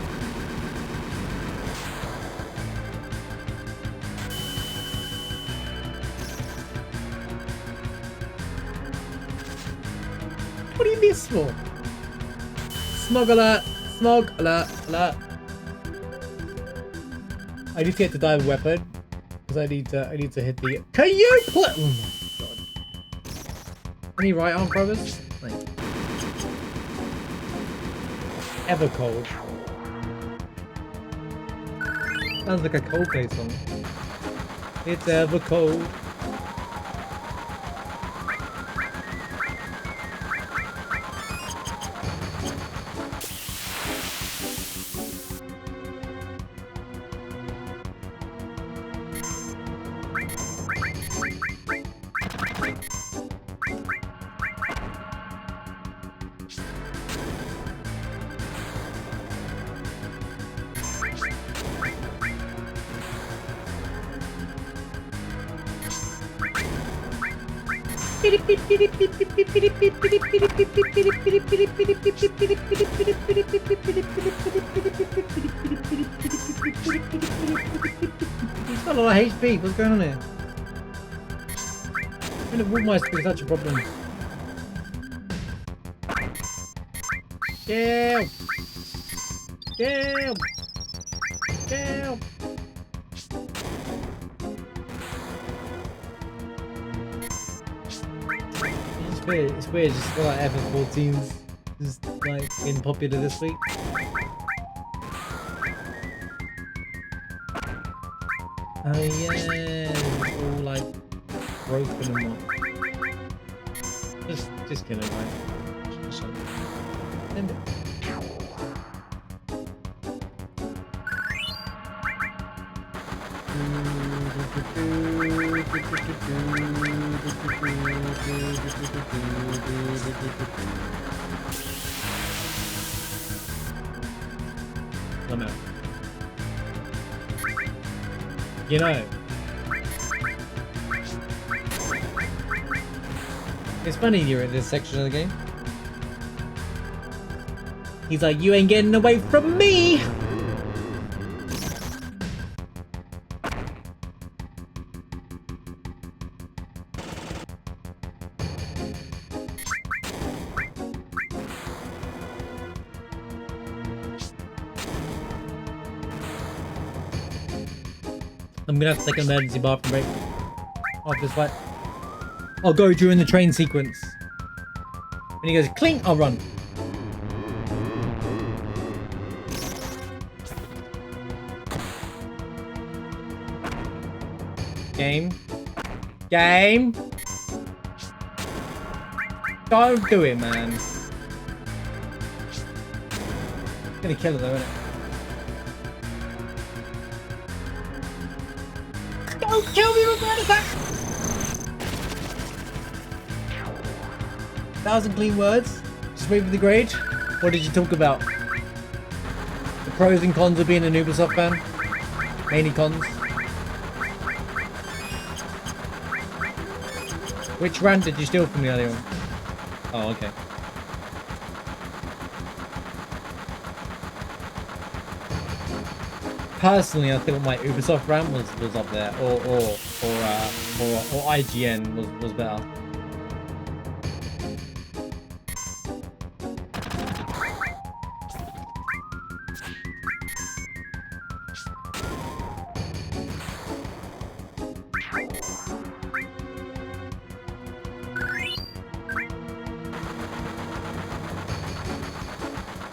What do you miss for? Smog alert! Smog alert! Alert! I need to get to die with weapon because I need to hit the. Can you put? Oh my god! Any right arm brothers? Like, ever cold. Sounds like a Coldplay song. It's ever cold. He's got a lot of HP. What's going on here? And it would be such a problem. Kill! Kill! Kill! It's weird, just feel like FF14's just like getting popular this week. Oh yeah, it's all like broken and what. Just kill it, right? Just end it. I'm out. You know, it's funny you're at this section of the game. He's like, you ain't getting away from me! I'm gonna have to take an emergency bathroom break after this fight. I'll go during the train sequence. When he goes clink, I'll run. Game. Game. Don't do it, man. It's gonna kill her though, isn't it? Don't kill me with that attack! 1,000 clean words. Just wait for the grade. What did you talk about? The pros and cons of being an Ubisoft fan? Mainly cons. Which rant did you steal from the earlier one? Oh, okay. Personally, I think my Ubisoft rant was up there, or IGN was better.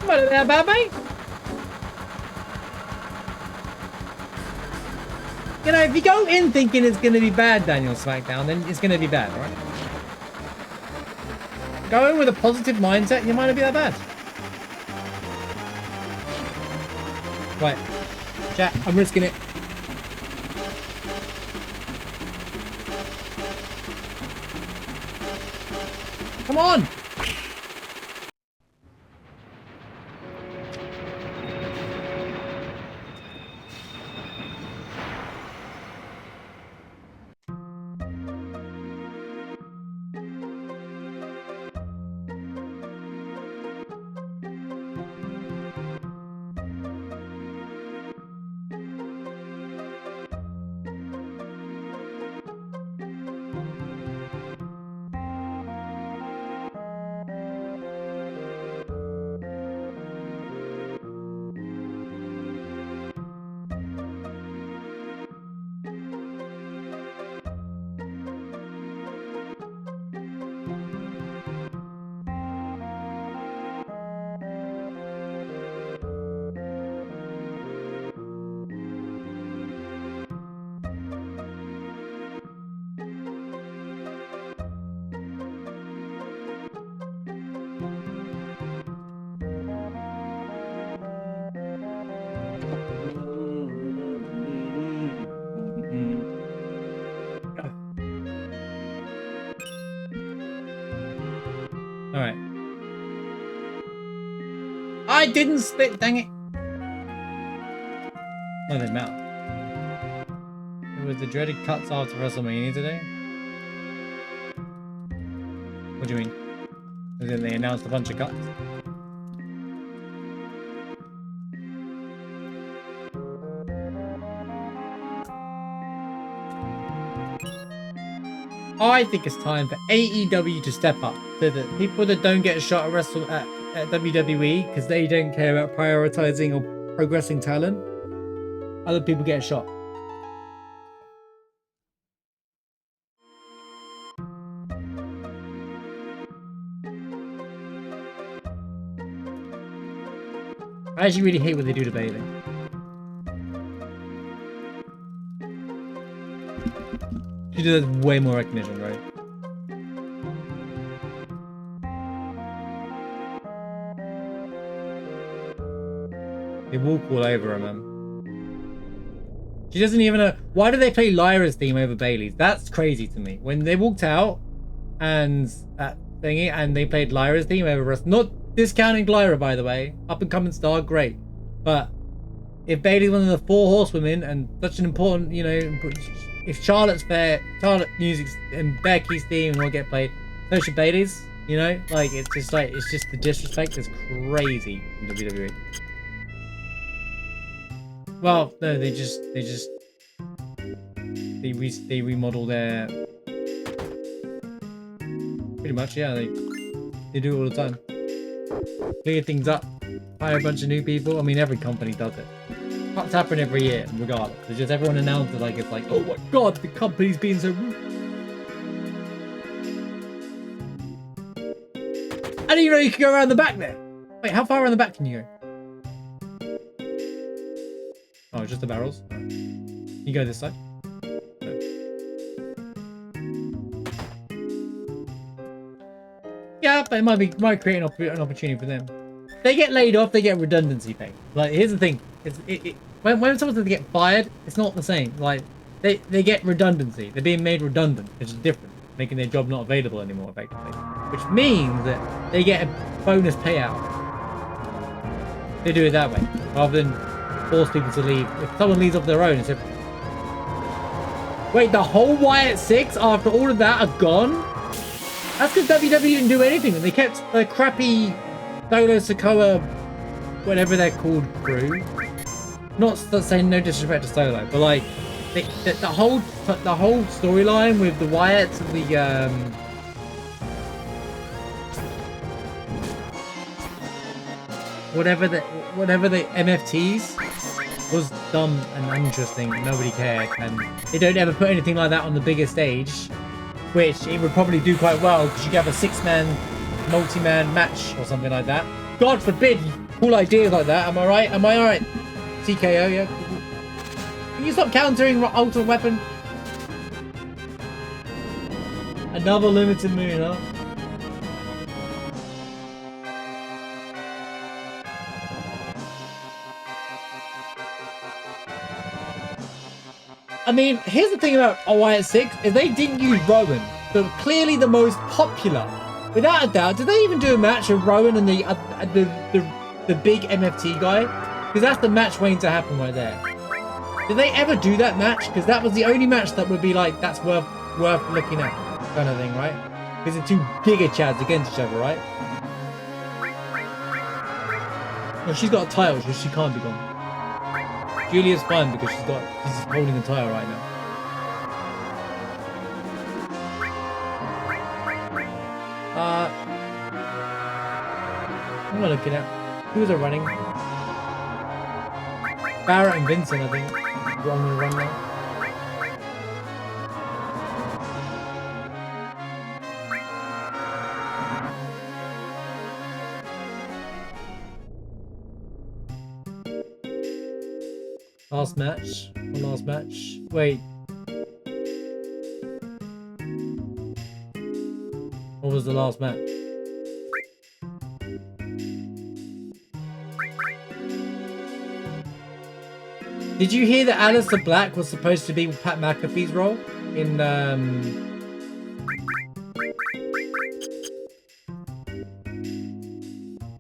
What about that, mate? You know, if you go in thinking it's going to be bad, Daniel Smackdown, then it's going to be bad, right? Go in with a positive mindset, you might not be that bad. Right. Chat, I'm risking it. Come on! Alright. I didn't split, dang it. Oh, they melt. It was the dreaded cuts after WrestleMania today. What do you mean? As in they announced a bunch of cuts? I think it's time for AEW to step up so that people that don't get a shot at at WWE because they don't care about prioritizing or progressing talent, other people get a shot. I actually really hate what they do to Bailey. She deserves way more recognition, right? They walk all over her, man. She doesn't even know. Why do they play Lyra's theme over Bailey's? That's crazy to me. When they walked out and thingy, and they played Lyra's theme over us. Not discounting Lyra, by the way. Up and coming star, great. But if Bailey's one of the 4 horsewomen and such an important, you know, if Charlotte's there, Charlotte music's and Becky's theme and all get played, so should Bailey's. You know, like it's just the disrespect is crazy in WWE. Well, no, they remodel their, pretty much, yeah, they do it all the time. Clear things up, hire a bunch of new people. I mean, every company does it. It's happening every year, regardless. It's just everyone announces like it's like, oh my god, the company's being so rude. I didn't even know you could go around the back there. Wait, how far around the back can you go? Oh, just the barrels. You go this side. No. Yeah, but it might create an opportunity for them. They get laid off, they get redundancy pay. Like, here's the thing: when someone's get fired, it's not the same. Like, they get redundancy. They're being made redundant, which is different, making their job not available anymore, effectively. Which means that they get a bonus payout. They do it that way, rather than force people to leave. If someone leaves off their own, it's wait, the whole Wyatt 6 after all of that are gone? That's because WWE didn't do anything. They kept the crappy Solo Sokoa, whatever they're called, crew. Not saying no disrespect to Solo, but like the whole storyline with the Wyatts and the whatever the MFTs was dumb and uninteresting. Nobody cared, and they don't ever put anything like that on the bigger stage, which it would probably do quite well because you could have a 6-man, multi-man match or something like that. God forbid, cool ideas like that. Am I right? Am I alright? TKO, yeah. Can you stop countering Ultimate Weapon? Another limited moon, huh? I mean, here's the thing about Wyatt 6 is they didn't use Rowan, so clearly the most popular. Without a doubt, did they even do a match of Rowan and the big MFT guy? Because that's the match waiting to happen right there. Did they ever do that match? Because that was the only match that would be like, that's worth looking at, kind of thing, right? Because the 2 Giga Chads against each other, right? Well, she's got a title, so she can't be gone. Julia's fine because she's holding the title right now. What am I looking at? Who's are running? Barrett and Vincent, I think. I'm gonna run now. Last match. One last match. Wait. What was the last match? Did you hear that Aleister Black was supposed to be Pat McAfee's role in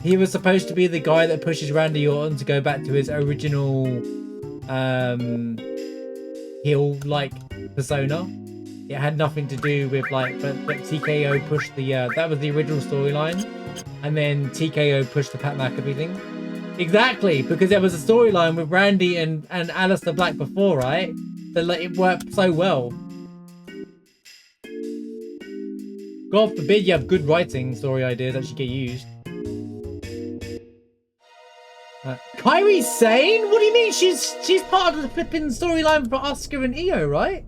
he was supposed to be the guy that pushes Randy Orton to go back to his original heel-like persona. It had nothing to do with like, but TKO pushed the that was the original storyline, and then TKO pushed the Pat McAfee thing. Exactly, because there was a storyline with Randy and Aleister Black before, right? That like, it worked so well. God forbid you have good writing story ideas that should get used. Kairi's sane? What do you mean? She's part of the flipping storyline for Asuka and Io, right?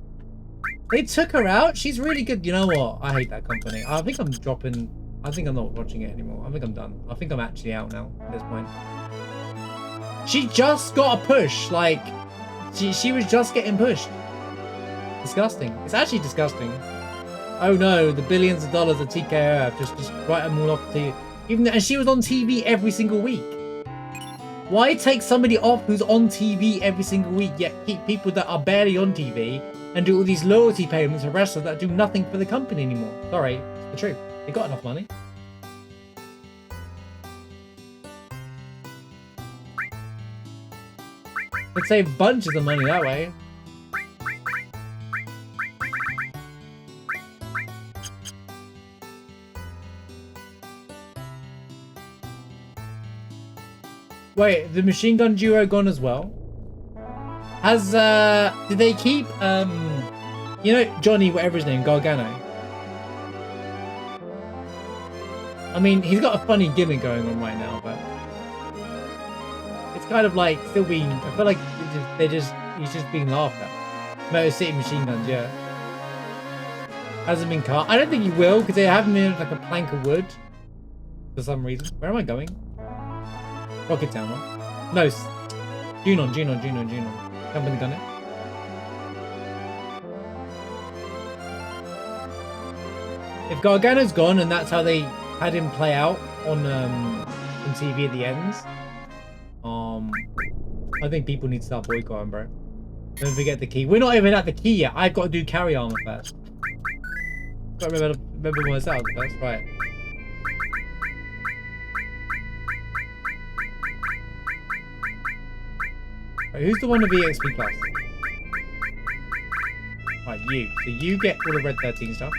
They took her out. She's really good. You know what? I hate that company. I think I'm dropping. I think I'm not watching it anymore. I think I'm done. I think I'm actually out now at this point. She just got a push. Like, she was just getting pushed. Disgusting. It's actually disgusting. Oh no, the billions of dollars of TKO just write them all off to you. And she was on TV every single week. Why take somebody off who's on TV every single week, yet keep people that are barely on TV and do all these loyalty payments for wrestlers that do nothing for the company anymore? Sorry, it's the truth. They got enough money. Could save bunches of money that way. Wait, the machine gun duo gone as well? Has did they keep you know Johnny, whatever his name, Gargano? I mean, he's got a funny gimmick going on right now, but it's kind of like still being. I feel like he's just being laughed at. Motor City Machine Guns, yeah. Hasn't been cut. I don't think he will because they haven't been like a plank of wood for some reason. Where am I going? Rocket Town, right? No, Junon. Company done it. If Gargano's gone and that's how they had him play out on TV at the ends, I think people need to start boycotting, bro. Don't forget the key. We're not even at the key yet. I've got to do carry armor first. Got to remember myself. That's right. Right, who's the one with EXP Plus? Right, you. So you get all the Red 13 stuff.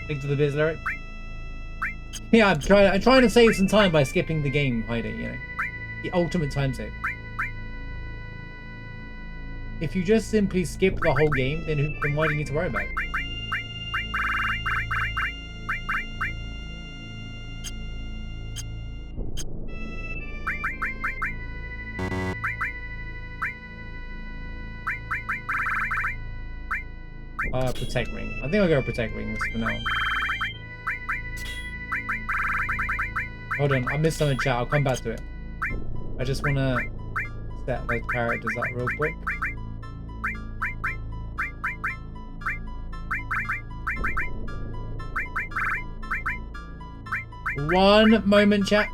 Think to the biz lyric. Yeah, I'm trying to save some time by skipping the game hiding, you know. The ultimate time save. If you just simply skip the whole game, then why do you need to worry about it? Protect ring. I think I'll go protect rings for now. Hold on, I missed something in chat. I'll come back to it. I just want to set those characters up real quick. One moment, chat.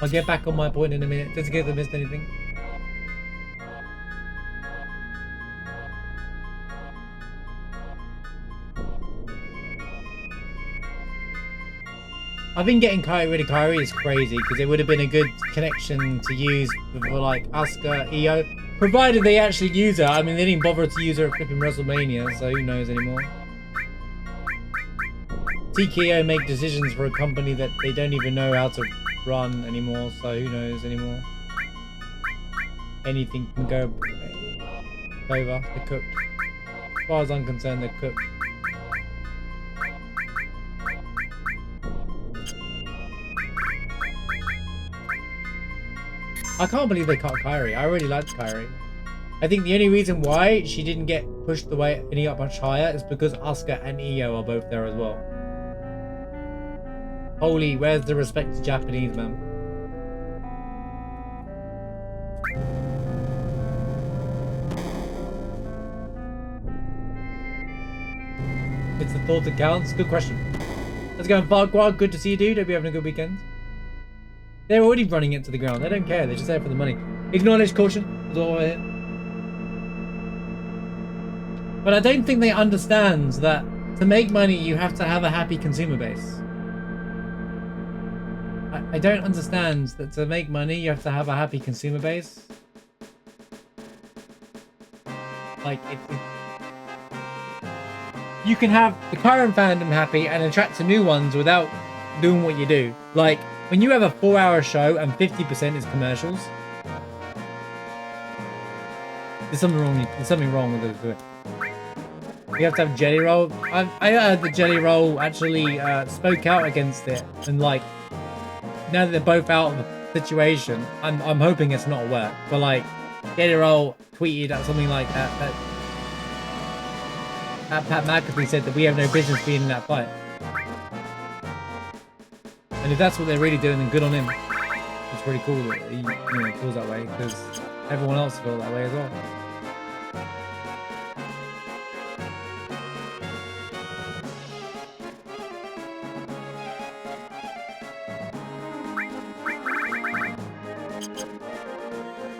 I'll get back on my point in a minute, just in case I missed anything. I think getting rid of Kairi is crazy because it would have been a good connection to use for like Asuka, Io, provided they actually use her. I mean, they didn't bother to use her at flipping WrestleMania, so who knows anymore. TKO make decisions for a company that they don't even know how to run anymore, so who knows anymore. Anything can go over. They're cooked. As far as I'm concerned, they're cooked. I can't believe they cut Kairi. I really liked Kairi. I think the only reason why she didn't get pushed the way any up much higher is because Asuka and Io are both there as well. Holy, where's the respect to Japanese, man? It's the thought that counts. Good question. Let's go, Farquhar. Good to see you, dude. Hope you're having a good weekend. They're already running it to the ground. They don't care. They're just there for the money. Acknowledge caution. That's all I hear. But I don't think they understand that to make money, you have to have a happy consumer base. I don't understand that to make money, you have to have a happy consumer base. Like, you can have the current fandom happy and attract to new ones without doing what you do. Like, when you have a 4-hour show and 50% is commercials, there's something wrong with it. You have to have Jelly Roll. I heard the Jelly Roll actually spoke out against it, and like, now that they're both out of the situation, I'm hoping it's not work. But like, Jelly Roll tweeted at something like that Pat McAfee said that we have no business being in that fight. And if that's what they're really doing, then good on him. It's pretty cool that he feels that way, because everyone else feels that way as well.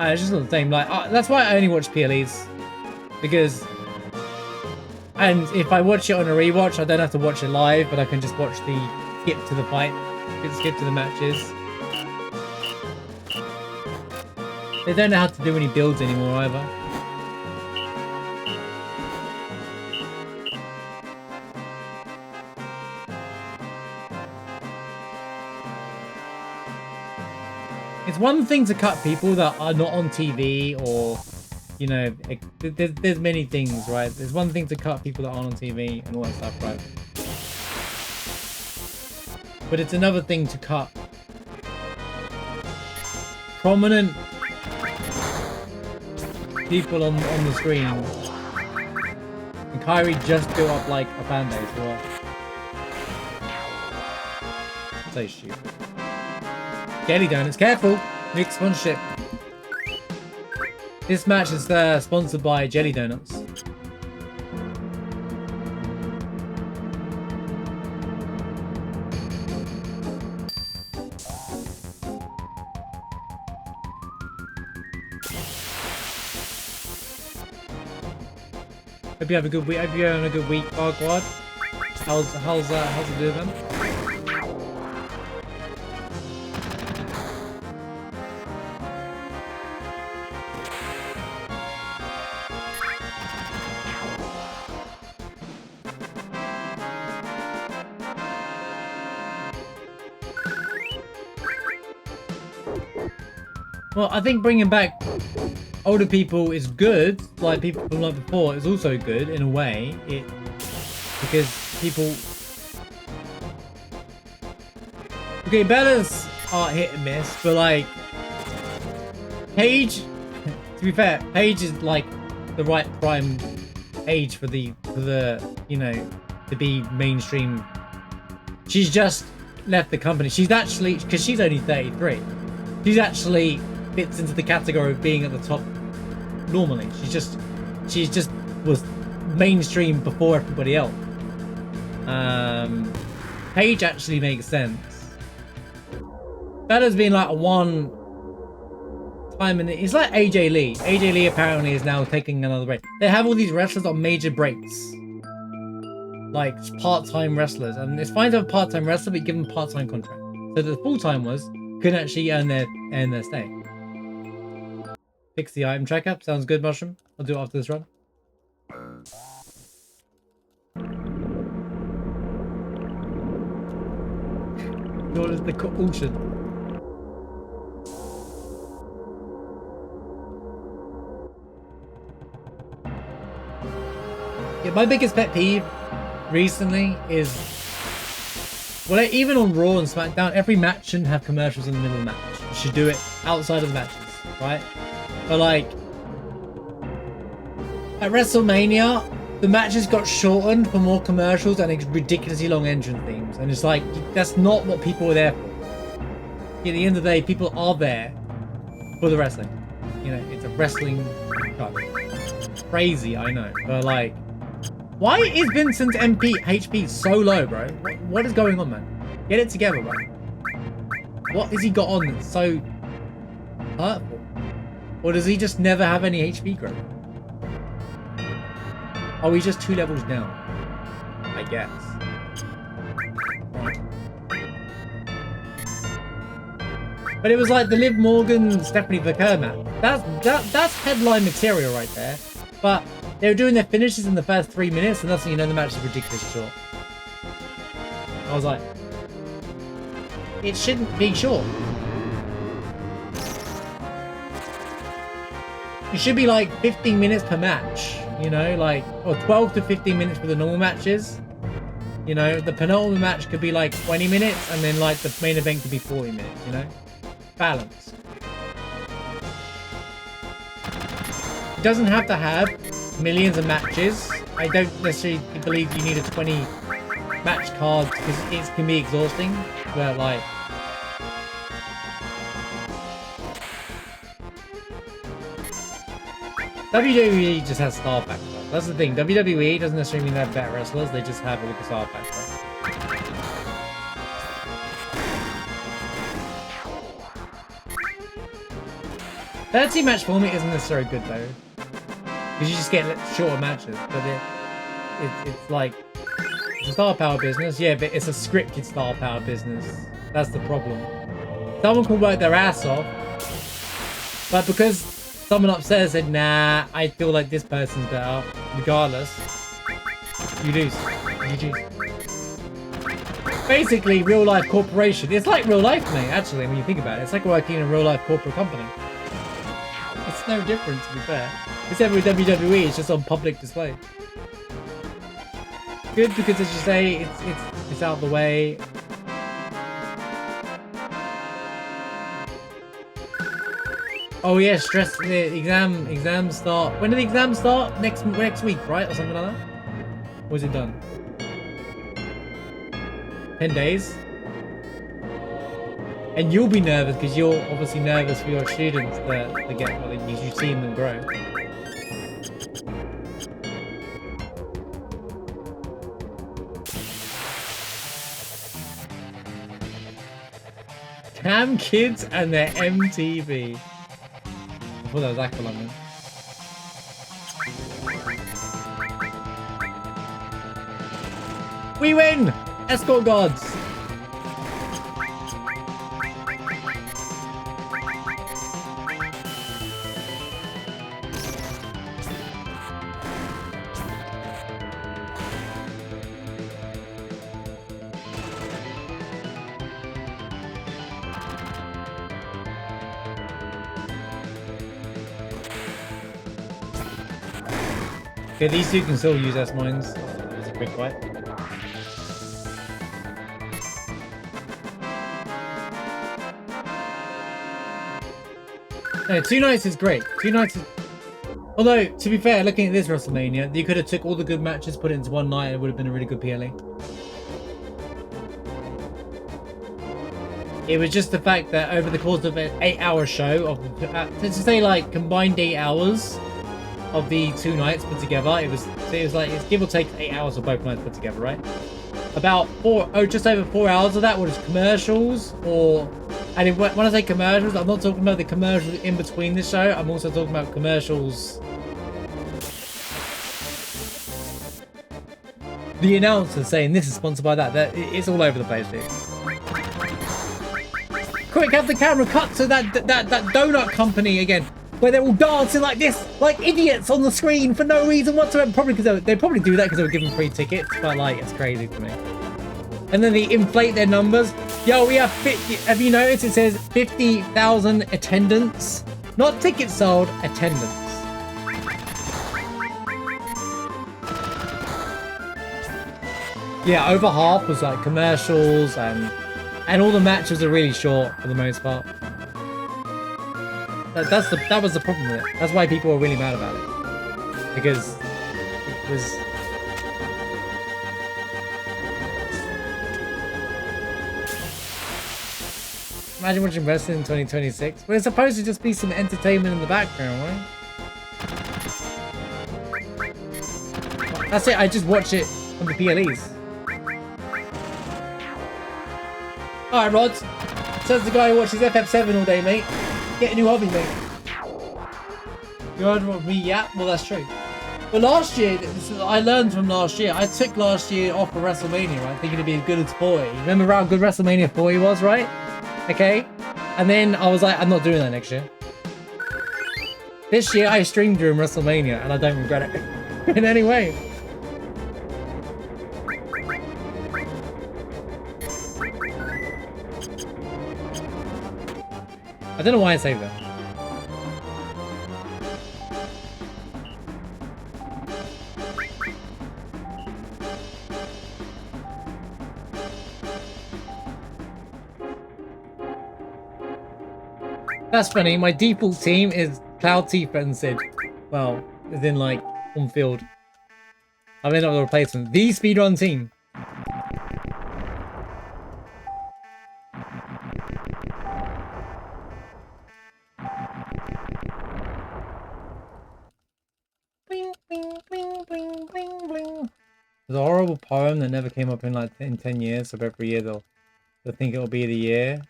It's just not the same. Like, that's why I only watch PLEs, because, and if I watch it on a rewatch, I don't have to watch it live, but I can just watch the skip to the fight, skip to the matches. They don't know how to do any builds anymore either. It's one thing to cut people that are not on TV, or, you know, there's many things, right? There's one thing to cut people that aren't on TV and all that stuff, right? But it's another thing to cut prominent people on the screen. And Kyrie just built up like a fan base, what? So stupid. Jelly Donuts, careful! Nick sponsorship. This match is sponsored by Jelly Donuts. Hope you have a good week. Hope you're having a good week, Farquad. How's it doing, man? Well, I think bringing back older people is good. Like people from like before is also good in a way. Because people. Okay, Bella's are hit and miss, but like Paige. To be fair, Paige is like the right prime age for the you know, to be mainstream. She's just left the company. She's actually, because she's only 33. She's actually fits into the category of being at the top normally. She's just was mainstream before everybody else. Paige actually makes sense. Bella's been like a one time, and it's like AJ Lee. AJ Lee apparently is now taking another break. They have all these wrestlers on major breaks, like part-time wrestlers, and it's fine to have a part-time wrestler, but give them a part-time contract. So the full-timers can actually earn their stay. Fix the item tracker. Sounds good, Mushroom. I'll do it after this run. What is the caution? Yeah, my biggest pet peeve recently is, well, even on Raw and SmackDown, every match shouldn't have commercials in the middle of the match. You should do it outside of the matches, right? But like, at WrestleMania, the matches got shortened for more commercials and ridiculously long entrance themes. And it's like, that's not what people were there for. At the end of the day, people are there for the wrestling. You know, it's a wrestling show. It's crazy, I know. But like, why is Vincent's HP so low, bro? What is going on, man? Get it together, bro. What has he got on that's so hurtful? Or does he just never have any HP growth? Oh, he's just 2 levels down. I guess. Right. But it was like the Liv Morgan, Stephanie Vicker map. That's headline material right there. But they were doing their finishes in the first 3 minutes, and that's when you know the match is ridiculously short. I was like, it shouldn't be short. It should be like 15 minutes per match, you know, like, or 12 to 15 minutes for the normal matches. You know, the penultimate match could be like 20 minutes, and then like the main event could be 40 minutes, you know? Balance. It doesn't have to have millions of matches. I don't necessarily believe you need a 20 match card because it can be exhausting, but like, WWE just has star factor. That's the thing. WWE doesn't necessarily mean they have better wrestlers. They just have a star factor. 30 match format isn't necessarily good though, because you just get shorter matches. But it's like, it's a star power business. Yeah, but it's a scripted star power business. That's the problem. Someone can work their ass off, but because someone upstairs said, nah, I feel like this person's better, regardless, you lose. GG. Basically, real life corporation. It's like real life, mate, actually, when you think about it. It's like working in a real life corporate company. It's no different, to be fair. Except with WWE, it's just on public display. Good because, as you say, it's out of the way. Oh yeah, stress. The exams start. When do the exams start? Next week, right, or something like that? Or is it done? 10 days. And you'll be nervous because you're obviously nervous for your students to get what you've seen them grow. Cam Kids and their MTV. I thought that was Aqualung, man. We win! Escort gods! Okay, these two can still use S-Mines. That was a quick fight. No, 2 nights is great. 2 nights is... Although, to be fair, looking at this WrestleMania, you could have took all the good matches, put it into one night, and it would have been a really good PLE. It was just the fact that over the course of an 8-hour show, of to say like combined 8 hours of the 2 nights put together, it was like, it's give or take 8 hours of both nights put together, right? About just over 4 hours of that was commercials, and when I say commercials, I'm not talking about the commercials in between the show. I'm also talking about commercials. The announcer saying this is sponsored by that. It's all over the place, dude. Quick, have the camera cut to that donut company again, where they're all dancing like this, like idiots on the screen for no reason whatsoever. Probably because they probably do that because they were given free tickets, but like, it's crazy to me. And then they inflate their numbers. Yo, we have 50. Have you noticed it says 50,000 attendance? Not tickets sold, attendance. Yeah, over half was like commercials, and all the matches are really short for the most part. That was the problem with it. That's why people were really mad about it, because it was. Imagine watching wrestling in 2026. Well, it's supposed to just be some entertainment in the background, right? That's it. I just watch it on the PLEs. All right, Rod. Says the guy who watches FF7 all day, mate. Get a new hobby, mate. You heard what me? Yeah. Well, that's true. But last year, I learned from last year. I took last year off for WrestleMania, right? Thinking it'd be as good as 40. Remember how good WrestleMania 40 was, right? Okay. And then I was like, I'm not doing that next year. This year I streamed during WrestleMania and I don't regret it in any way. I don't know why I saved that. That's funny. My default team is Cloud, Tifa, and Sid. Well, as in like on field. I've ended up with a replacement. The speedrun team. Bling, bling, bling, bling, bling, bling. There's a horrible poem that never came up in like in 10 years. So every year they'll think it'll be the year.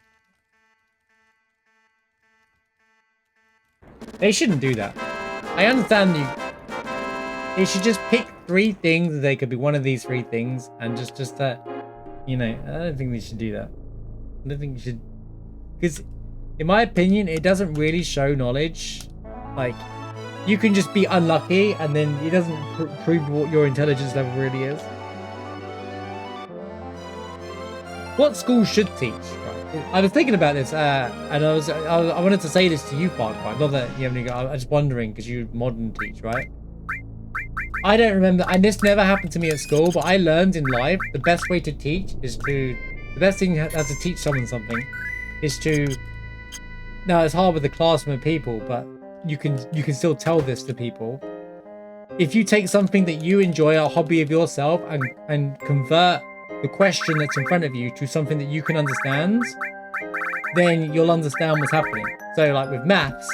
They shouldn't do that. I understand you. They should just pick 3 things. They could be one of these 3 things, and just that, you know. I don't think they should do that. I don't think you should, because, in my opinion, it doesn't really show knowledge. Like, you can just be unlucky, and then it doesn't prove what your intelligence level really is. What schools should teach? I was thinking about this, and I wanted to say this to you, Farquhar. Not that you haven't got. I'm just wondering because you modern teach, right? I don't remember, and this never happened to me at school. But I learned in life the best way to teach is to. The best thing how to teach someone something is to. Now it's hard with the classroom of people, but you can still tell this to people. If you take something that you enjoy, a hobby of yourself, and convert the question that's in front of you to something that you can understand, then you'll understand what's happening. So like with maths,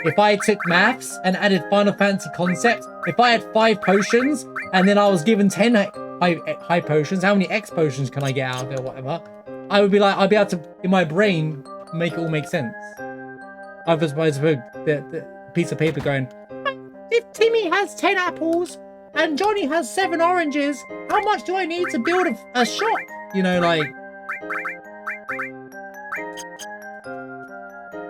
if I took maths and added Final Fantasy concepts, if I had 5 potions and then I was given 10 high potions, how many X potions can I get out of it or whatever, I would be like, I'd be able to, in my brain, make it all make sense. I was supposed to put the piece of paper going, if Timmy has 10 apples, and Johnny has 7 oranges, how much do I need to build a shop? You know, like...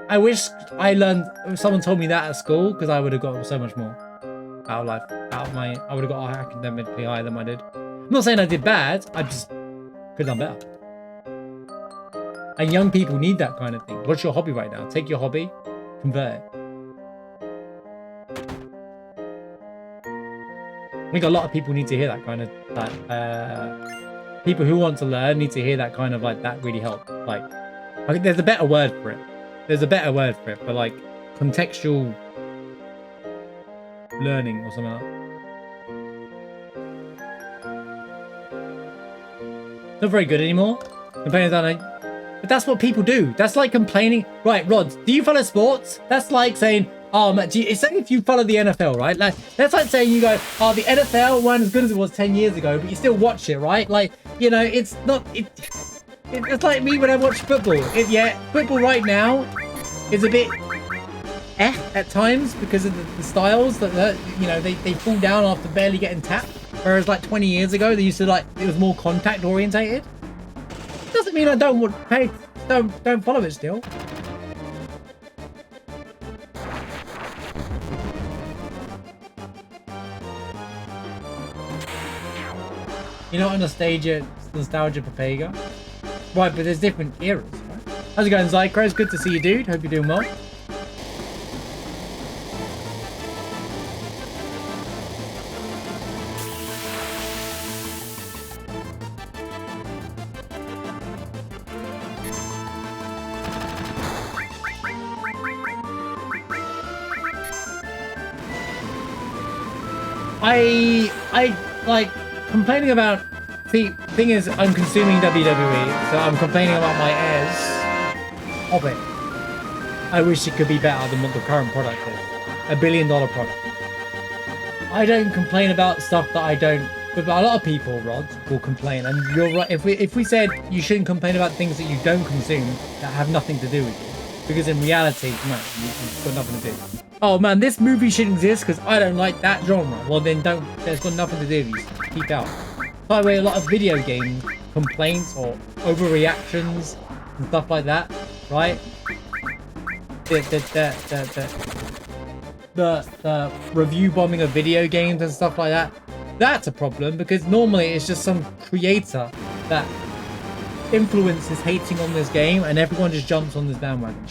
I wish I learned... Someone told me that at school, because I would have got so much more out of life. I would have got academically higher than I did. I'm not saying I did bad, I just could have done better. And young people need that kind of thing. What's your hobby right now? Take your hobby, convert it. I think a lot of people need to hear that kind of, people who want to learn need to hear that kind of, like, that really helped. Like, I think there's a better word for it. There's a better word for it, but like, contextual learning or something like that. Not very good anymore. Complaining about it. But that's what people do. That's like complaining. Right, Rod, do you follow sports? That's like saying, oh, man, it's like if you follow the NFL, right? Like, that's like saying you go, oh, the NFL wasn't as good as it was 10 years ago, but you still watch it, right? Like, you know, it's not... It's like me when I watch football. Football right now is a bit at times because of the styles that, you know, they fall down after barely getting tapped. Whereas like 20 years ago, they used to like, it was more contact orientated. Doesn't mean I don't want, hey, don't follow it still. You're not on nostalgia Papega? Right, but there's different eras, right? How's it going, Zycro? It's good to see you, dude. Hope you're doing well. I like complaining about. See, thing is, I'm consuming WWE, so I'm complaining about my heirs of it. I wish it could be better than what the current product is. $1 billion product. I don't complain about stuff that I don't. But a lot of people, Rod, will complain, and you're right. If we said you shouldn't complain about things that you don't consume that have nothing to do with you, because in reality, no, you've got nothing to do. oh man, this movie shouldn't exist because I don't like that genre. Well then don't, there's got nothing to do with you. Keep out. By the way, a lot of video game complaints or overreactions and stuff like that, right? The review bombing of video games and stuff like that, that's a problem because normally it's just some creator that influences hating on this game and everyone just jumps on this bandwagon.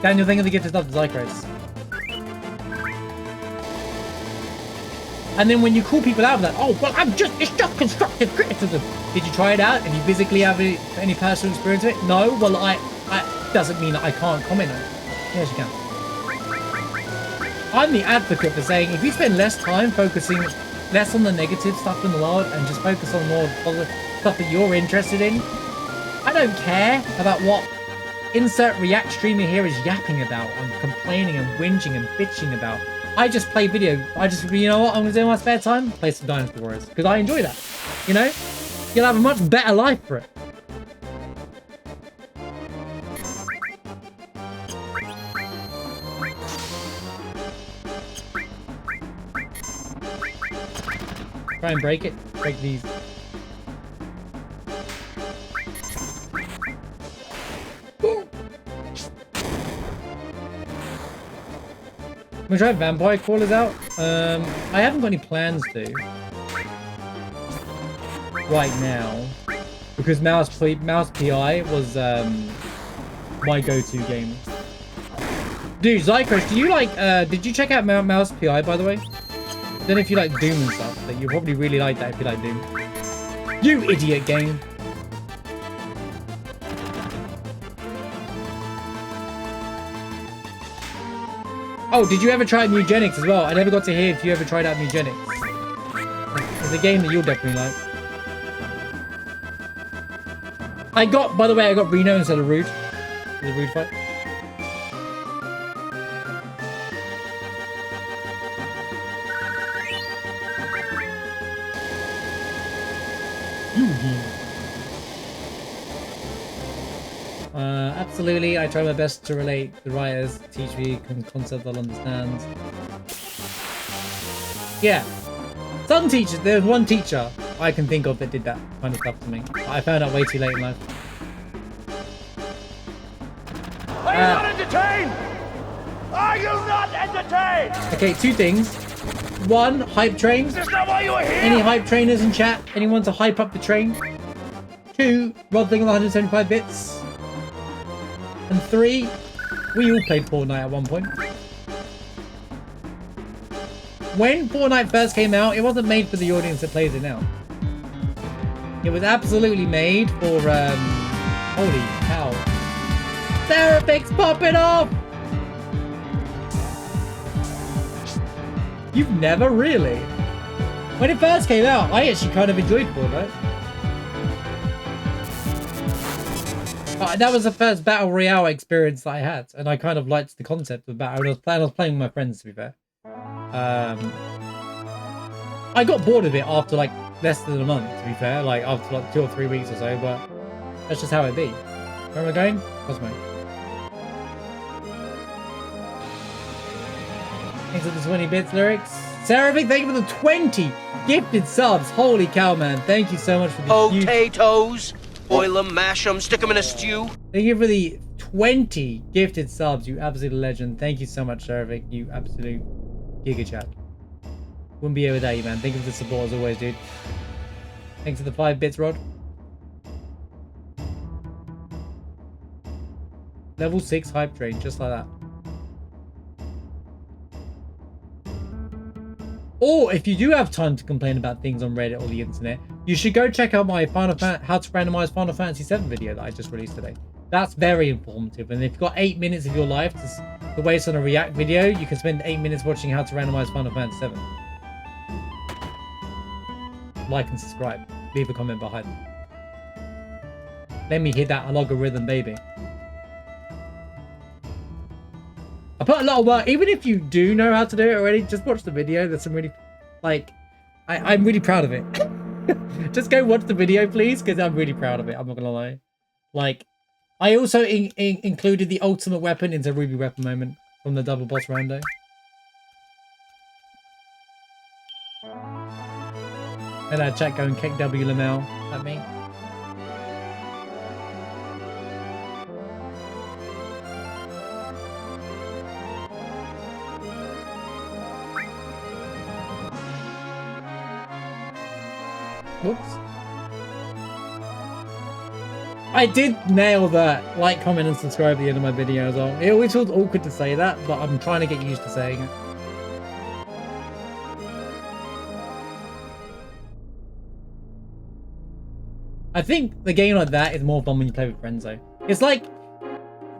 Daniel, think of the gift of stuff to Zychros. And then when you call people out of that, oh, well, it's just constructive criticism. Did you try it out? And you physically have any personal experience with it? No? Well, I doesn't mean that I can't comment on it. Yes, you can. I'm the advocate for saying if you spend less time focusing less on the negative stuff in the world and just focus on more positive stuff that you're interested in, I don't care about what insert react streamer here is yapping about and complaining and whinging and bitching about. I just play video. You know what I'm gonna do in my spare time? Play some Dynasty Warriors because I enjoy that. You know, you'll have a much better life for it. Try and break it. Break these. I'm gonna try Vampire Crawlers out. I haven't got any plans to right now because Mouse PI was my go-to game. Dude, Zychros, do you like? Did you check out Mouse PI by the way? I don't know if you like Doom and stuff, but you probably really like that if you like Doom. You idiot game. Oh, did you ever try Mugenics as well? I never got to hear if you ever tried out Mugenics. It's a game that you'll definitely like. By the way, I got Reno instead of Rude. It was a Rude fight. Absolutely, I try my best to relate the writers, teach me concept I'll understand. Yeah. Some teachers, there's one teacher I can think of that did that kind of stuff to me. I found out way too late in life. Are you not entertained? Are you not entertained? Okay, two things. One, hype train. Is this not why you were here? Any hype trainers in chat? Anyone to hype up the train? Two, Rod thing on the 175 bits. And three, we all played Fortnite at one point. When Fortnite first came out, it wasn't made for the audience that plays it now. It was absolutely made for, holy cow. Seraphics popping off! You've never really? When it first came out, I actually kind of enjoyed Fortnite. That was the first Battle Royale experience that I had, and I kind of liked the concept of Battle. I was playing with my friends, to be fair. I got bored of it after like less than a month, to be fair, like after like 2 or 3 weeks or so, but that's just how it be. Where am I going? Cosmo. Thanks for the 20 bits lyrics. Seraphic, thank you for the 20 gifted subs. Holy cow, man. Thank you so much for the huge... Potatoes. Boil them, mash them, stick them in a stew. Thank you for the 20 gifted subs, you absolute legend. Thank you so much, Seraphic, you absolute giga chat. Wouldn't be here without you, man. Thank you for the support as always, dude. Thanks for the 5 bits, Rod. Level 6 hype train, just like that. Or if you do have time to complain about things on Reddit or the internet, you should go check out my how to randomize Final Fantasy VII video that I just released today. That's very informative. And if you've got 8 minutes of your life to waste on a React video, you can spend 8 minutes watching how to randomize Final Fantasy VII. Like and subscribe. Leave a comment behind. Let me hit that algorithm, baby. I put a lot of work. Even if you do know how to do it already, just watch the video. There's some really, like, I'm really proud of it. Just go watch the video, please, because I'm really proud of it. I'm not gonna lie. Like, I also included the ultimate weapon into Ruby weapon moment from the double boss rando. And that chat going kick W Lamel at me. Whoops. I did nail that like, comment, and subscribe at the end of my video as well. It always feels awkward to say that, but I'm trying to get used to saying it. I think the game like that is more fun when you play with friends though. It's like,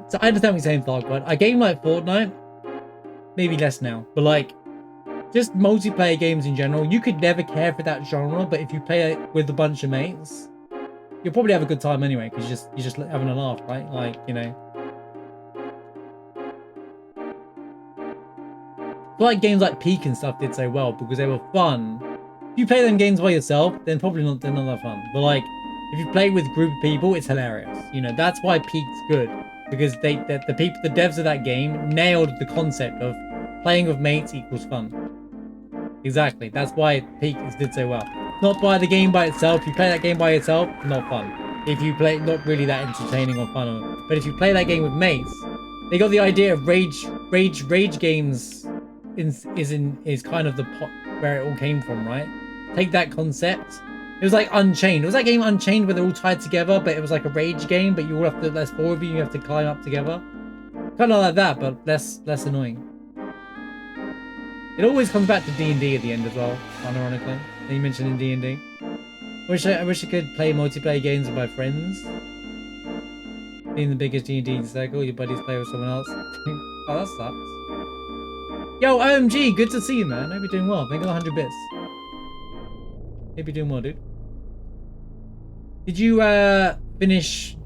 so I understand what you're saying, Farquaad. A game like Fortnite, maybe less now, but like, just multiplayer games in general, you could never care for that genre, but if you play it with a bunch of mates, you'll probably have a good time anyway, because you're just having a laugh, right? Like, you know. But like games like Peak and stuff did so well because they were fun. If you play them games by yourself, then probably not, they're not that fun. But like, if you play with a group of people, it's hilarious. You know, that's why Peak's good, because the devs of that game nailed the concept of playing with mates equals fun. Exactly. That's why Peak did so well. Not by the game by itself. If you play that game by yourself, not fun. If you play, not really that entertaining or fun. But if you play that game with mates, they got the idea of rage games is kind of the pot where it all came from, right? Take that concept. It was like Unchained. It was that game Unchained where they're all tied together, but it was like a rage game, but you all have to, there's 4 of you, you have to climb up together. Kind of like that, but less annoying. It always comes back to D&D at the end as well, unironically. That you mentioned in D&D. I wish I could play multiplayer games with my friends. Being the biggest D&D circle, your buddies play with someone else. Oh, that sucks. Yo, OMG, good to see you, man. Hope you're doing well. Thank you 100 bits. Hope you're doing well, dude. Did you finish...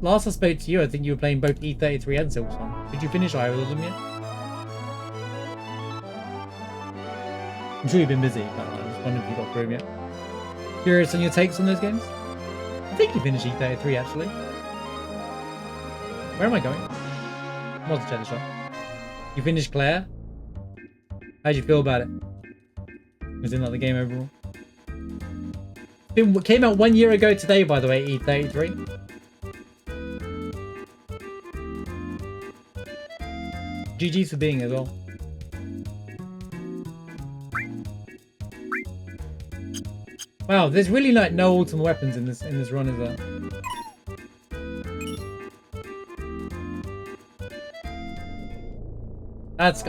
Last I spoke to you, I think you were playing both E33 and Silksong. Did you finish either of them yet? I'm sure you've been busy, but I was wondering if you got through them yet. Curious on your takes on those games? I think you finished E33 actually. Where am I going? I want to check the shop. You finished Claire? How'd you feel about it? Was it not the game overall? It came out 1 year ago today, by the way, E33. GG's for being as well. Wow, there's really like no ultimate weapons in this run, is there?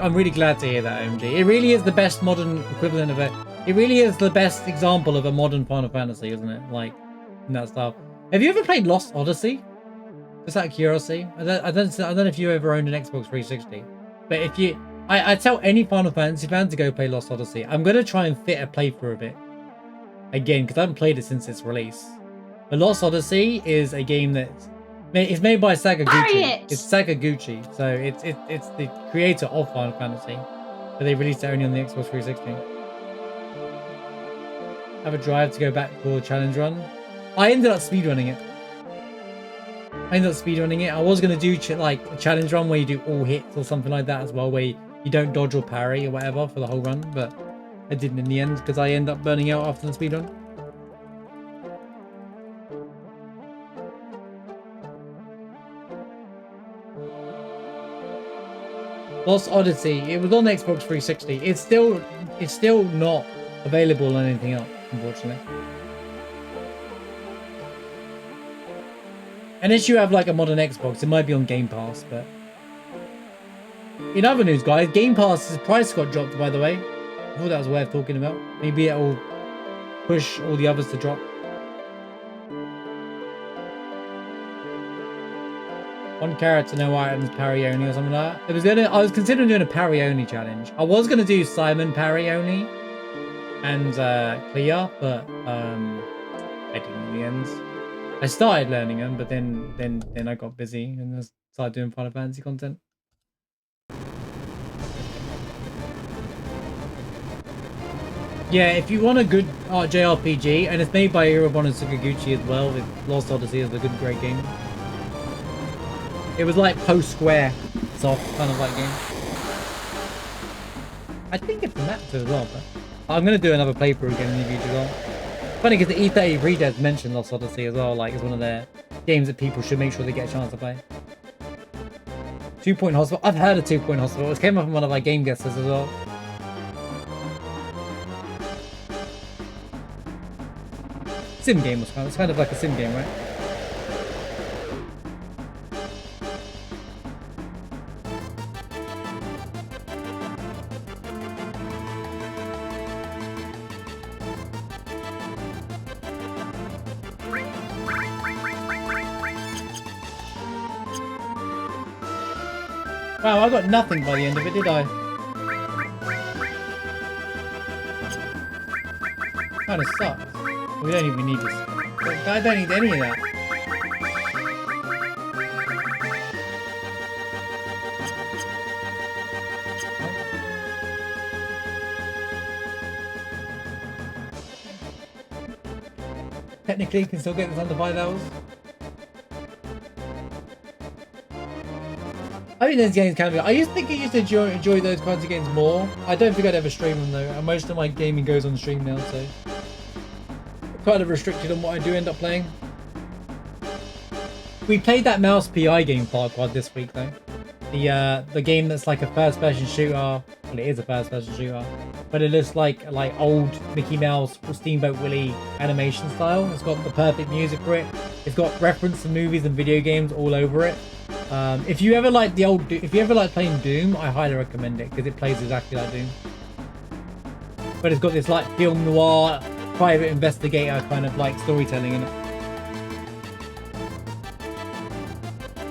I'm really glad to hear that, OMG. It really is the best modern equivalent of it. It really is the best example of a modern Final Fantasy, isn't it? Like, in that stuff. Have you ever played Lost Odyssey? Just out of curiosity. I don't know if you ever owned an Xbox 360. But if you... I tell any Final Fantasy fan to go play Lost Odyssey. I'm going to try and fit a playthrough of it. Again, because I haven't played it since its release. But Lost Odyssey is a game that's... It's made by Sakaguchi. It's Sakaguchi. So it's the creator of Final Fantasy. But they released it only on the Xbox 360. Have a drive to go back for a challenge run. I ended up speedrunning it. I was going to do like a challenge run where you do all hits or something like that as well, where you don't dodge or parry or whatever for the whole run, but I didn't in the end because I end up burning out after the speedrun. Lost Odyssey, it was on Xbox 360. It's still not available on anything else, unfortunately. Unless you have like a modern Xbox, it might be on Game Pass, but... In other news, guys, Game Pass's price got dropped, by the way. I thought that was worth talking about. Maybe it'll push all the others to drop. One character, no items, parry only or something like that. I was considering doing a parry only challenge. I was gonna do Simon parry only and clear, but I didn't in the end. I started learning them, but then I got busy and I started doing Final Fantasy content. Yeah, if you want a good JRPG, and it's made by Irobon and Sakaguchi as well, with Lost Odyssey is a good, great game. It was like post-Square soft kind of like game. I think it's a map too as well, but I'm gonna do another playthrough again in the future as well. Funny because the E30 Redevs mentioned Lost Odyssey as well, like it's one of their games that people should make sure they get a chance to play. 2 Point Hospital. I've heard of 2 Point Hospital. It came up in one of my game guesses as well. Sim game was kind of, it's kind of like a sim game, right? Wow, I got nothing by the end of it, did I? Kinda sucks. We don't even need this. I don't need any of that. Technically, you can still get this under 5 hours. I think those games can be. I used to think I used to enjoy those kinds of games more. I don't think I'd ever stream them though, and most of my gaming goes on stream now, so I'm kind of restricted on what I do end up playing. We played that Mouse PI game Farquad this week though. The game that's like a first-person shooter. Well, it is a first-person shooter, but it looks like old Mickey Mouse or Steamboat Willie animation style. It's got the perfect music for it. It's got reference to movies and video games all over it. If you ever like playing Doom, I highly recommend it because it plays exactly like Doom. But it's got this like film noir, private investigator kind of like storytelling in it.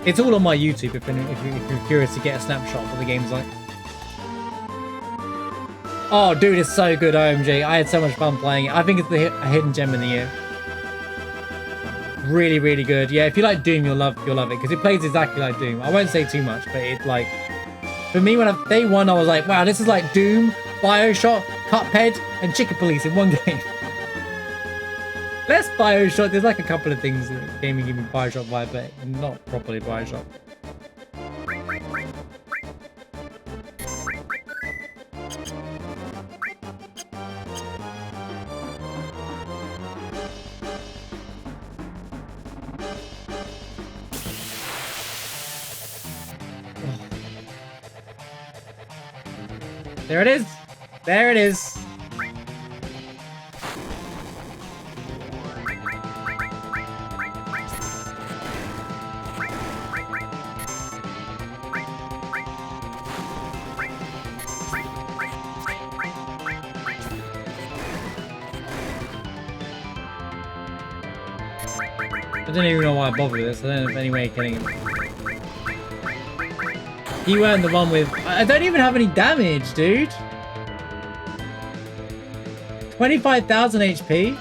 It's all on my YouTube if you're curious to get a snapshot of what the game's like. Oh, dude, it's so good, OMG. I had so much fun playing it. I think it's a hidden gem in the year. Really, really good. Yeah, if you like Doom, you'll love it because it plays exactly like Doom. I won't say too much, but it's like, for me, when day one, I was like, wow, this is like Doom, Bioshock, Cuphead, and Chicken Police in one game. Less Bioshock. There's like a couple of things that gaming give me Bioshock vibe, but not properly Bioshock. There it is. There it is. I don't even know why I bothered with this. I don't have any way of killing him. He weren't the one with... I don't even have any damage, dude. 25,000 HP.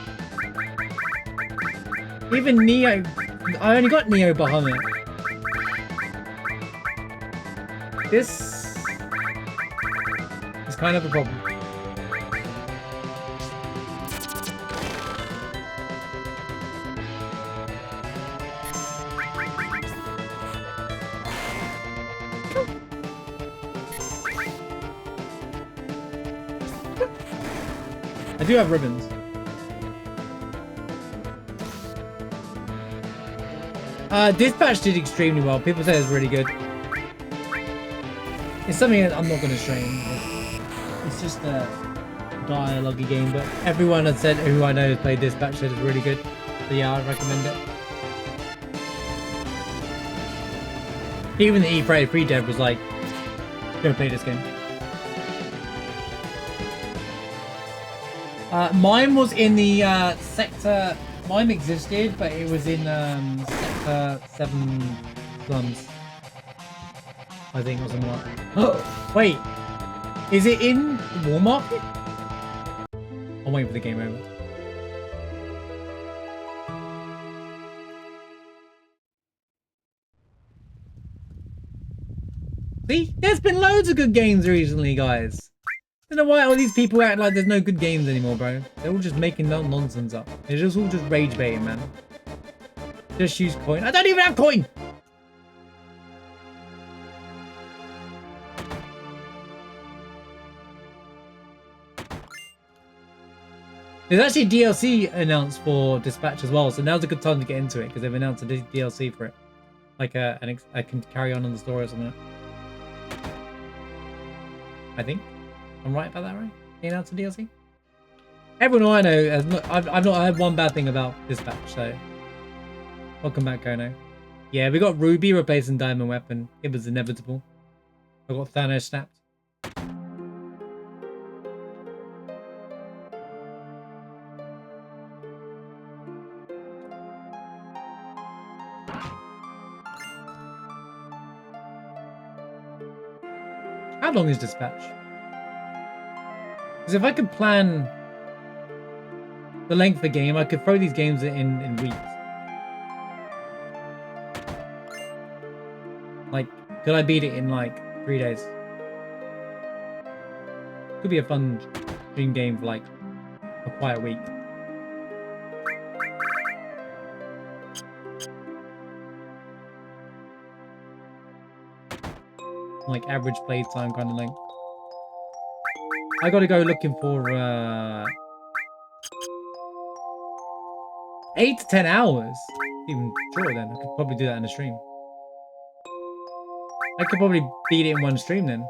Even Neo... I only got Neo Bahamut. This... is kind of a problem. I do have ribbons. Dispatch did extremely well. People say it's really good. It's something that I'm not going to stream. It's just a dialogue game, but everyone has said who I know has played Dispatch said it's really good. So yeah, I'd recommend it. Even the E3 dev was like, go play this game. Mine was in the sector. Mine existed, but it was in sector 7 slums. I think, or something like that. Oh, wait, is it in the War Market? I'm waiting for the game over. See, there's been loads of good games recently, guys. I don't know why all these people act like there's no good games anymore, bro. They're all just making no nonsense up. They're just all just rage baiting, man. Just use coin. I don't even have coin! There's actually DLC announced for Dispatch as well, so now's a good time to get into it because they've announced a DLC for it. Like I can carry on in the story or something. I think. I'm right about that, right? They announced a DLC? Everyone I know has not, I've not heard one bad thing about Dispatch, so welcome back, Kono. Yeah, we got Ruby replacing Diamond Weapon. It was inevitable. I got Thanos snapped. How long is Dispatch? Because if I could plan the length of the game, I could throw these games in weeks. Like, could I beat it in like 3 days? Could be a fun stream game for like a quiet week. Like average playtime kind of thing. I gotta go looking for 8 to 10 hours. Even shorter then. I could probably do that in a stream. I could probably beat it in one stream then.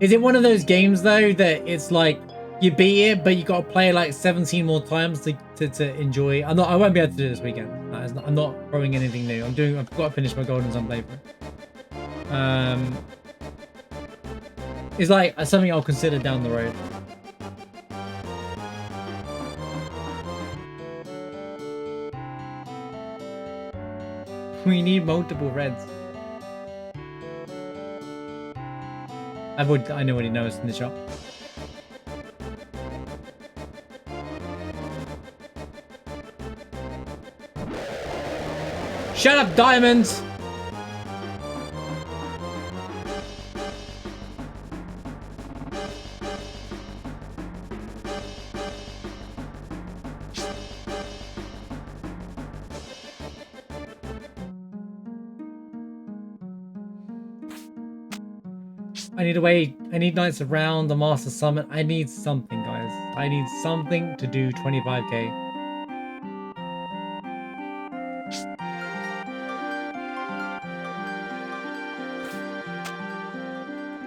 Is it one of those games though that it's like you beat it, but you gotta play like 17 more times to enjoy? I won't be able to do it this weekend. I'm not throwing anything new. I've got to finish my Golden Sun playthrough. It's like something I'll consider down the road. We need multiple reds. I know what he knows in the shop. Shut up, diamonds! I need Knights of Round, the Master Summit. I need something, guys. I need something to do 25k.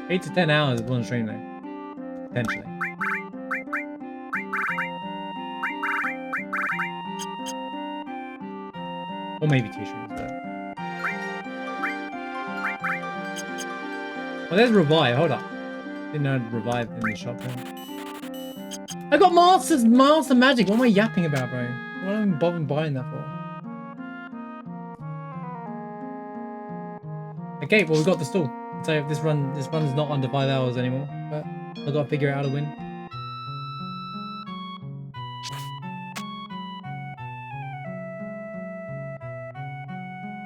Eight to 10 hours of one stream though. Potentially. Or maybe 2 streams, but... Well, there's Revive. Hold up. Didn't know I'd Revive in the shop now. I got Master Magic. What am I yapping about, bro? What am I bothering buying that for? Okay, well, we got the stall. So this run is not under 5 hours anymore, but I've got to figure out how to win.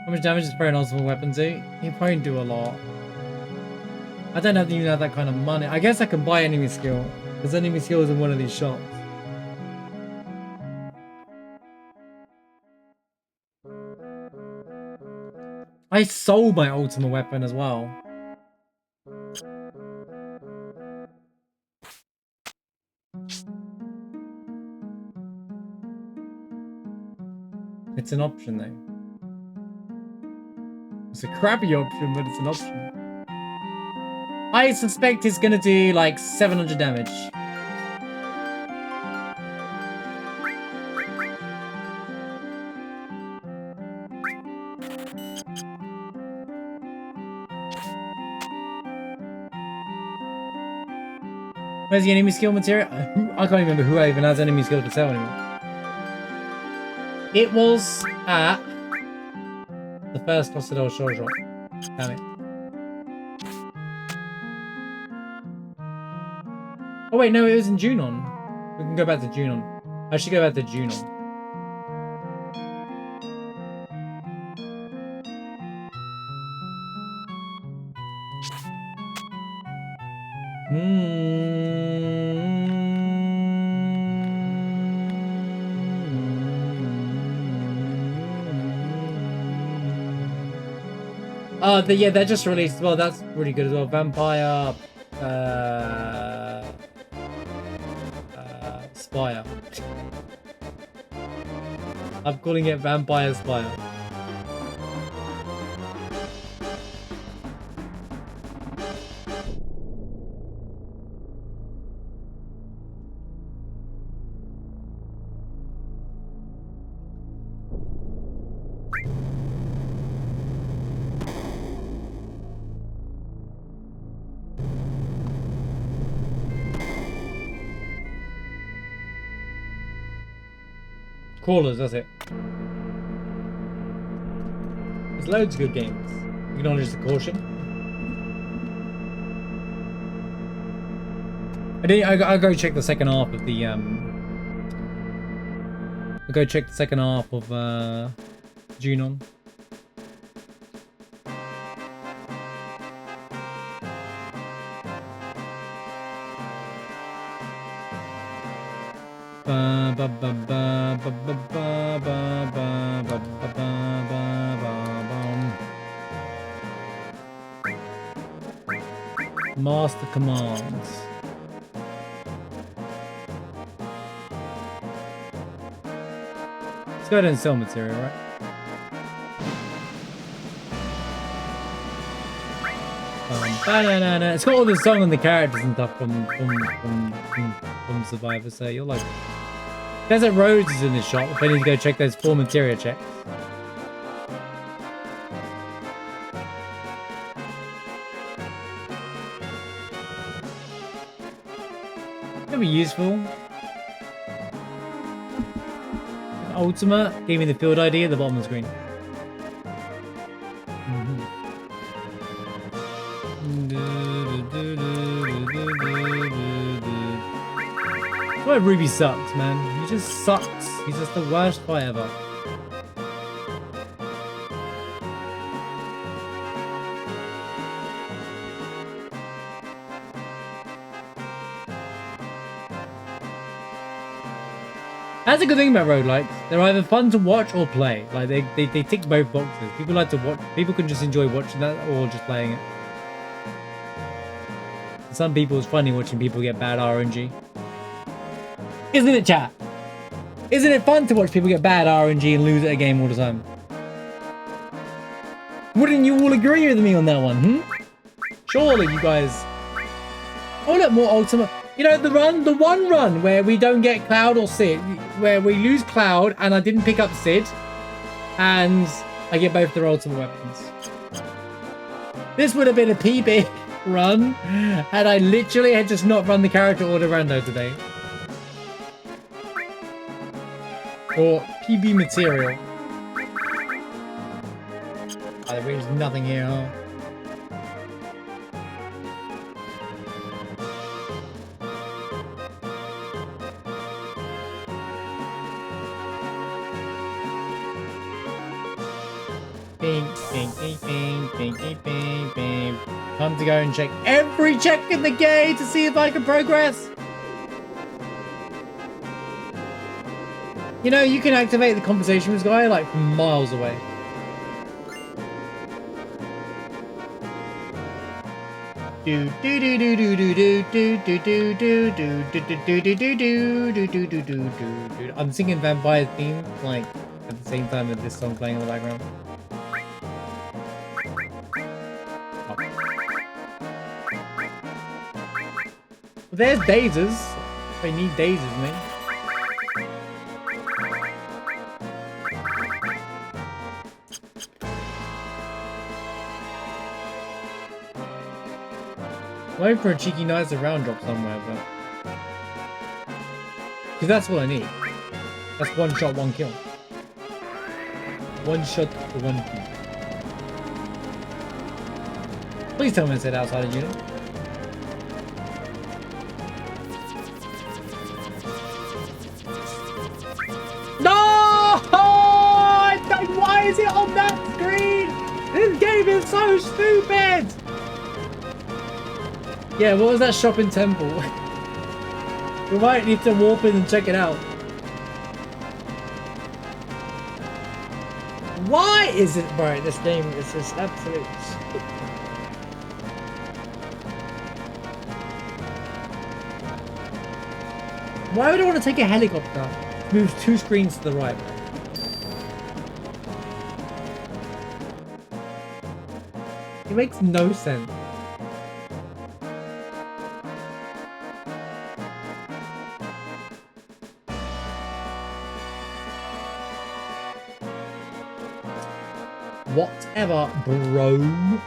How much damage does Throw Ultimate Weapon do? You probably do a lot. I don't even have that kind of money. I guess I can buy enemy skill. There's enemy skills in one of these shops. I sold my ultimate weapon as well. It's an option though. It's a crappy option, but it's an option. I suspect it's gonna do like 700 damage. Where's the enemy skill material? I can't remember who even has enemy skill to sell anymore. It was at the first Hospital Show Shop. Damn it. Oh wait, no, it was in Junon. We can go back to Junon. I should go back to Junon. Yeah, they just released. Well, that's really good as well. Vampire, Spire. I'm calling it Vampire Spire. Crawlers, that's it. There's loads of good games. Acknowledge the caution. I'll go check the second half of the I'll go check the second half of Junon. Master commands. Let's go ahead and sell material, right? It's got all the song and the characters and stuff from Survivor, so you'll like it. Desert Roads is in this shop if I need to go check those 4 materia checks. That'd be useful. Ultimate gave me the field ID at the bottom of the screen. That's why Ruby sucks, man. He just sucks. He's just the worst fight ever. That's a good thing about roguelikes. They're either fun to watch or play. Like they tick both boxes. People like to watch. People can just enjoy watching that or just playing it. For some people, it's funny watching people get bad RNG. Isn't it, chat? Isn't it fun to watch people get bad RNG and lose at a game all the time? Wouldn't you all agree with me on that one, Surely you guys. Oh, look, more ultimate. You know, the one run where we don't get Cloud or Sid, where we lose Cloud and I didn't pick up Sid, and I get both their ultimate weapons. This would have been a PB run had I literally had just not run the character order rando today. Or PB material. Oh, there is nothing here, huh? Time to go and check every check in the game to see if I can progress. You know, you can activate the conversation with this guy like from miles away. I'm singing Vampire theme like at the same time that this song playing in the background. There's dazers. They need dazers, mate. Waiting for a cheeky nice round drop somewhere, but because that's what I need. That's one shot, one kill. One shot for one kill. Please tell me I said outside of unit. Why is it on that screen? This game is so stupid! Yeah, what was that shopping temple? We might need to warp in and check it out. Why is it, bro? This game is just absolute. Why would I want to take a helicopter? Moves 2 screens to the right. It makes no sense. Whatever, bro.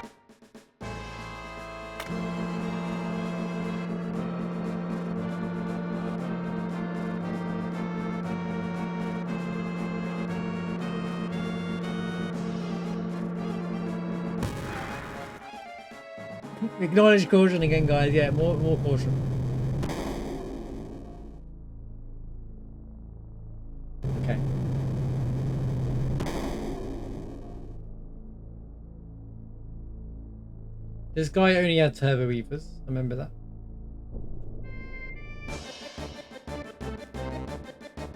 Acknowledge caution again, guys. Yeah, more caution. Okay. This guy only had turbo reapers. I remember that.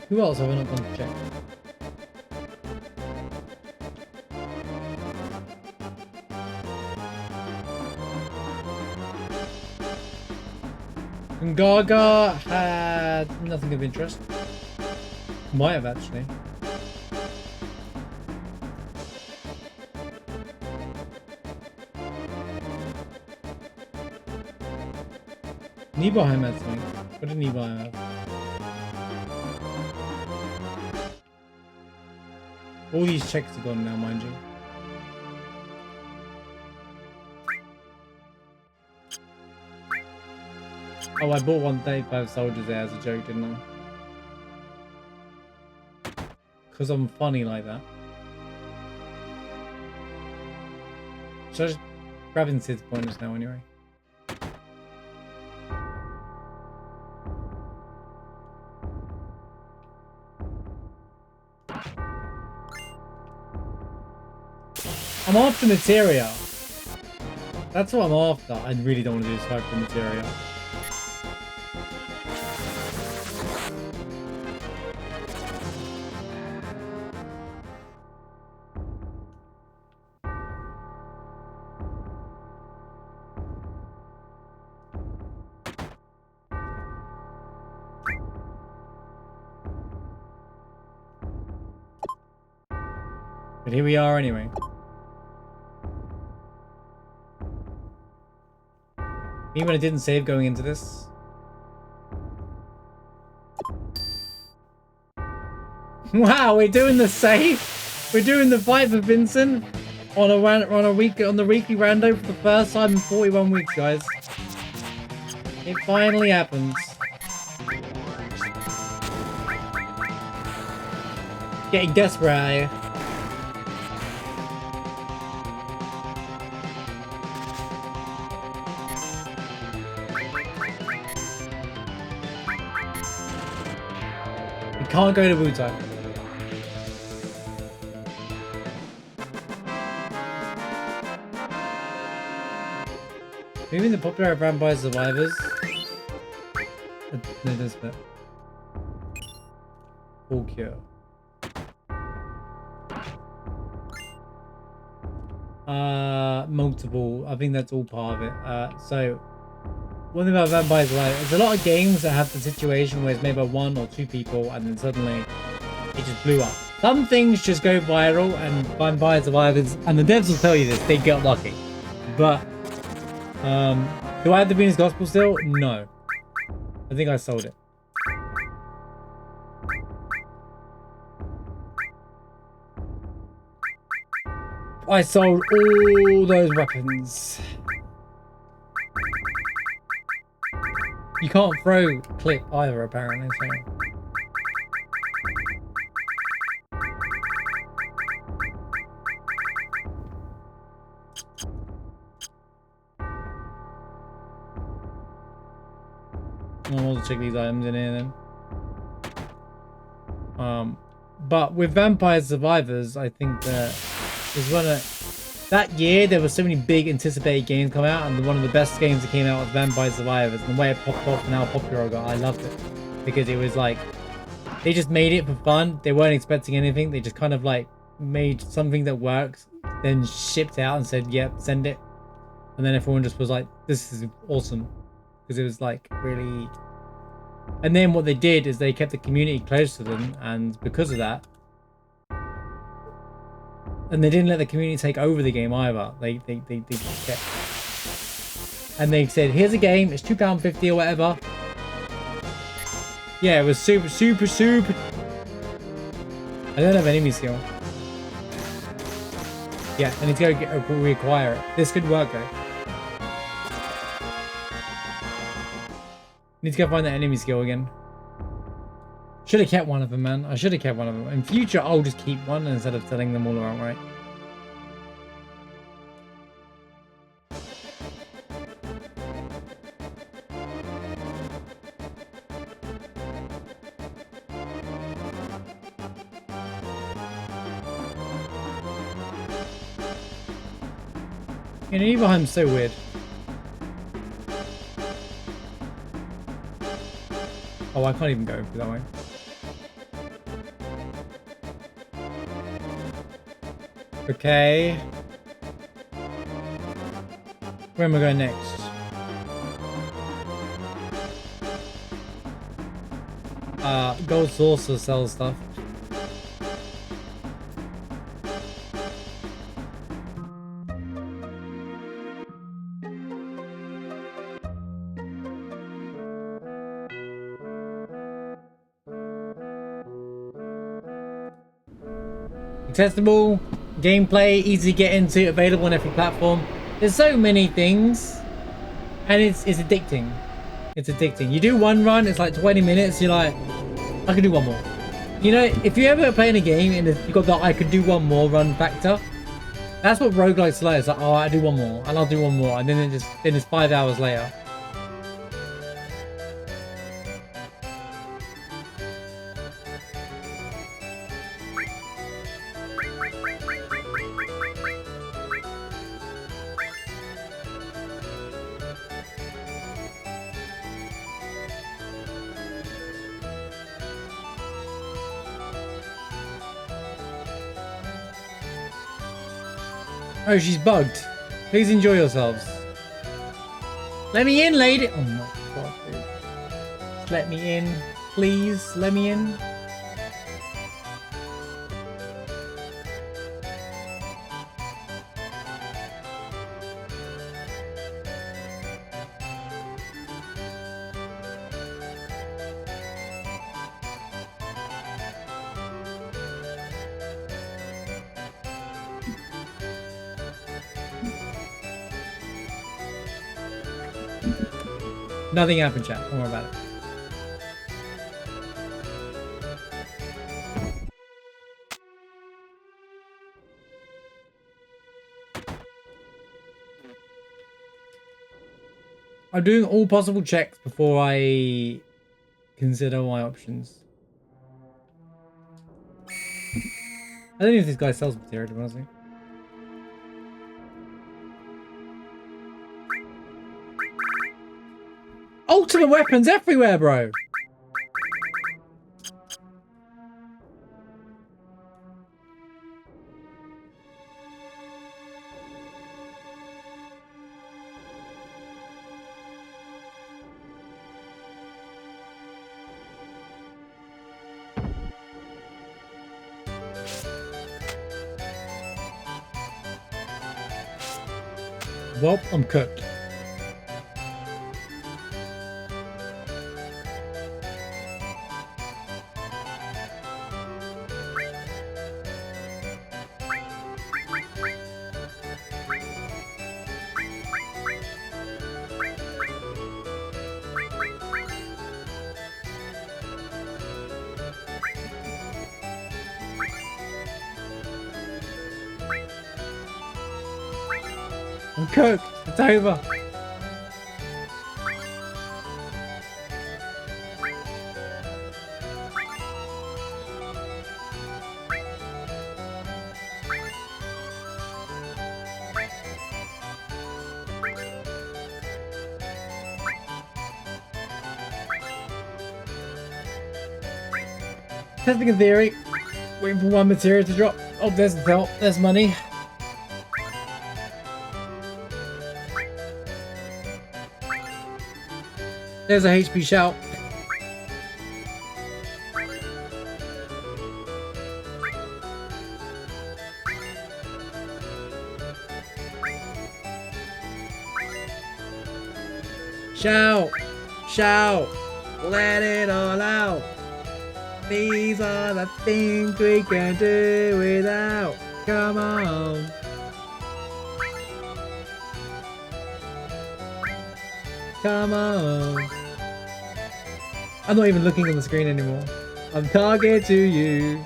Who else have I not gone to check? Gaga had nothing of interest. Might have actually. Nibelheim had something. What did Nibelheim have? All these checks are gone now, mind you. Oh, I bought 135 soldiers there as a joke, didn't I? Because I'm funny like that. Should I just grab in Sid's pointers now anyway? I'm after materia. That's what I'm after. I really don't want to do this fight for materia. But here we are anyway. Even when I didn't save going into this. Wow, we're doing the save. We're doing the fight for Vincent on the weekly rando for the first time in 41 weeks, guys. It finally happens. Getting desperate out here. Can't go to Wu-Tai. Maybe the popular vampire survivors. No, this bit. Full cure. Multiple. I think that's all part of it. So one thing about Vampire Survivors, there's a lot of games that have the situation where it's made by 1 or 2 people and then suddenly it just blew up. Some things just go viral and Vampire Survivors, and the devs will tell you this, they get lucky. But, do I have the Venus Gospel still? No. I think I sold it. I sold all those weapons. You can't throw clip either, apparently, so. I'll check these items in here then. But with Vampire Survivors, I think that is one of that year there were so many big anticipated games come out, and one of the best games that came out was Vampire Survivors. And the way it popped off and how popular it got, I loved it because it was like they just made it for fun. They weren't expecting anything. They just kind of like made something that works, then shipped out and said, "Yep, send it." And then everyone just was like, "This is awesome," because it was like really. And then what they did is they kept the community close to them, and because of that. And they didn't let the community take over the game either. They just kept... And they said, here's a game, it's £2.50 or whatever. Yeah, it was super. I don't have enemy skill. Yeah, I need to go reacquire it. This could work though. Need to go find that enemy skill again. Should have kept one of them, man. I should have kept one of them. In future, I'll just keep one instead of selling them all around, right? Nibelheim's so weird. Oh, I can't even go that way. Okay. Where am I going next? Gold Saucer sells stuff. Accessible, gameplay, easy to get into, available on every platform. There's so many things, and it's addicting. It's addicting. You do one run, it's like 20 minutes. You're like, I could do one more. You know, if you ever playing a game and you've got that I could do one more run factor, that's what roguelikes are like. It's like, oh, I do one more, and I'll do one more, and then it's 5 hours later. Oh, she's bugged. Please enjoy yourselves. Let me in, lady. Oh my god, dude. Just let me in. Please, let me in. Nothing happened, chat. Don't worry about it. I'm doing all possible checks before I consider my options. I don't know if this guy sells materia, to be honest. Ultimate weapons everywhere, bro. Well, I'm cooked. I'm cooked. It's over. Testing a theory. Waiting for one materia to drop. Oh, there's the belt. There's money. There's a HP shout. Shout! Shout! Let it all out! These are the things we can do without. Come on! Come on! I'm not even looking on the screen anymore. I'm target to you.